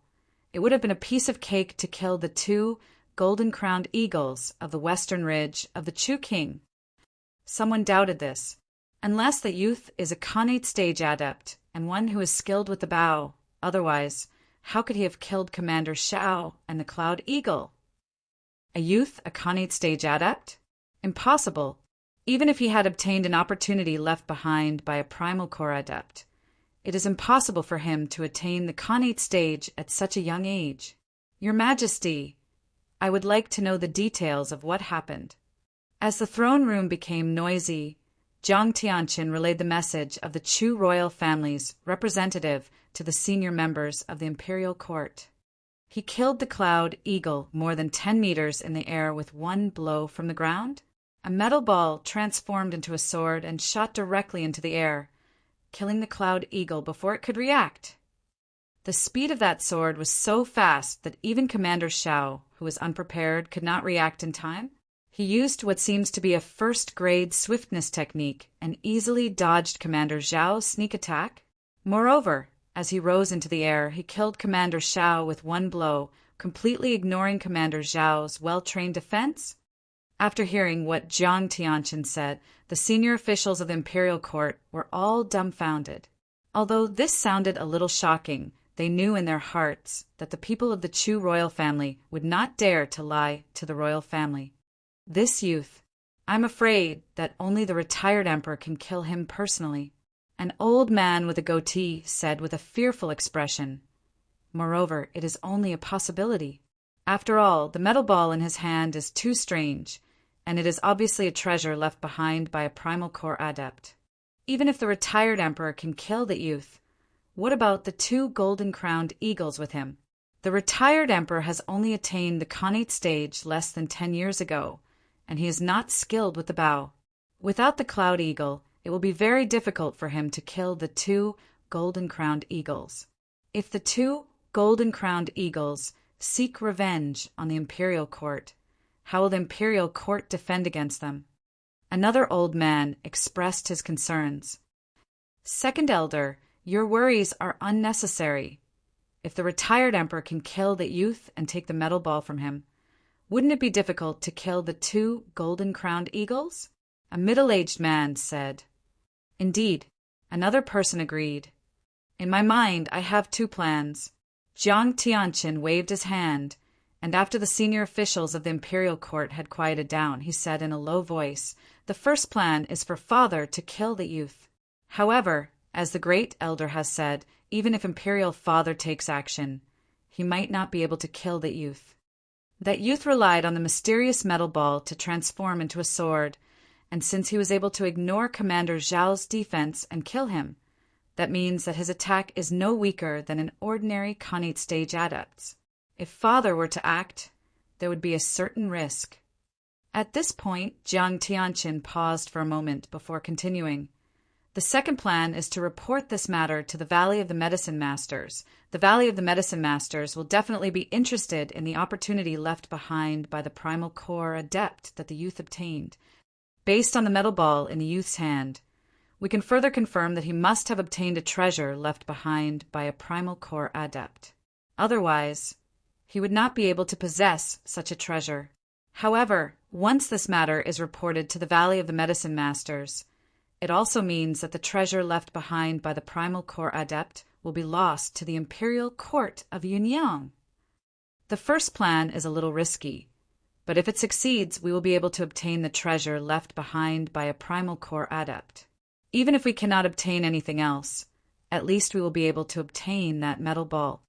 it would have been a piece of cake to kill the 2 golden-crowned eagles of the western ridge of the Chu king. Someone doubted this. Unless the youth is a Khanate stage adept and one who is skilled with the bow, otherwise, how could he have killed Commander Shao and the Cloud Eagle? A youth a Khanate stage adept? Impossible. Even if he had obtained an opportunity left behind by a primal core adept, it is impossible for him to attain the Khanate stage at such a young age. Your Majesty, I would like to know the details of what happened. As the throne room became noisy, Jiang Tianqin relayed the message of the Chu royal family's representative to the senior members of the imperial court. He killed the Cloud Eagle more than 10 meters in the air with one blow from the ground. A metal ball transformed into a sword and shot directly into the air, killing the Cloud Eagle before it could react. The speed of that sword was so fast that even Commander Shao, who was unprepared, could not react in time. He used what seems to be a first-grade swiftness technique and easily dodged Commander Zhao's sneak attack. Moreover, as he rose into the air, he killed Commander Shao with one blow, completely ignoring Commander Zhao's well-trained defense. After hearing what Jiang Tianqin said, the senior officials of the imperial court were all dumbfounded. Although this sounded a little shocking, they knew in their hearts that the people of the Chu royal family would not dare to lie to the royal family. This youth, I'm afraid that only the retired emperor can kill him personally. An old man with a goatee said with a fearful expression. Moreover, it is only a possibility. After all, the metal ball in his hand is too strange, and it is obviously a treasure left behind by a primal core adept. Even if the retired emperor can kill the youth, what about the 2 golden-crowned eagles with him? The retired emperor has only attained the Khanate stage less than 10 years ago, and he is not skilled with the bow. Without the Cloud Eagle, it will be very difficult for him to kill the 2 golden-crowned eagles. If the 2 golden-crowned eagles seek revenge on the imperial court, how will the imperial court defend against them? Another old man expressed his concerns. Second elder, your worries are unnecessary. If the retired emperor can kill the youth and take the metal ball from him, wouldn't it be difficult to kill the 2 golden-crowned eagles? A middle-aged man said. Indeed, another person agreed. In my mind, I have 2 plans. Jiang Tianqin waved his hand, and after the senior officials of the imperial court had quieted down, he said in a low voice, the first plan is for father to kill the youth. However, as the great elder has said, even if imperial father takes action, he might not be able to kill the youth. That youth relied on the mysterious metal ball to transform into a sword, and since he was able to ignore Commander Zhao's defense and kill him, that means that his attack is no weaker than an ordinary Khanate stage adept's. If father were to act, there would be a certain risk. At this point, Jiang Tianqin paused for a moment before continuing. The The second plan is to report this matter to the Valley of the Medicine Masters. The Valley of the Medicine Masters will definitely be interested in the opportunity left behind by the Primal Core Adept that the youth obtained. Based on the metal ball in the youth's hand, we can further confirm that he must have obtained a treasure left behind by a Primal Core Adept. Otherwise, he would not be able to possess such a treasure. However, once this matter is reported to the Valley of the Medicine Masters, it also means that the treasure left behind by the Primal Core Adept will be lost to the Imperial Court of Yunyang. The first plan is a little risky, but if it succeeds, we will be able to obtain the treasure left behind by a Primal Core Adept. Even if we cannot obtain anything else, at least we will be able to obtain that metal ball.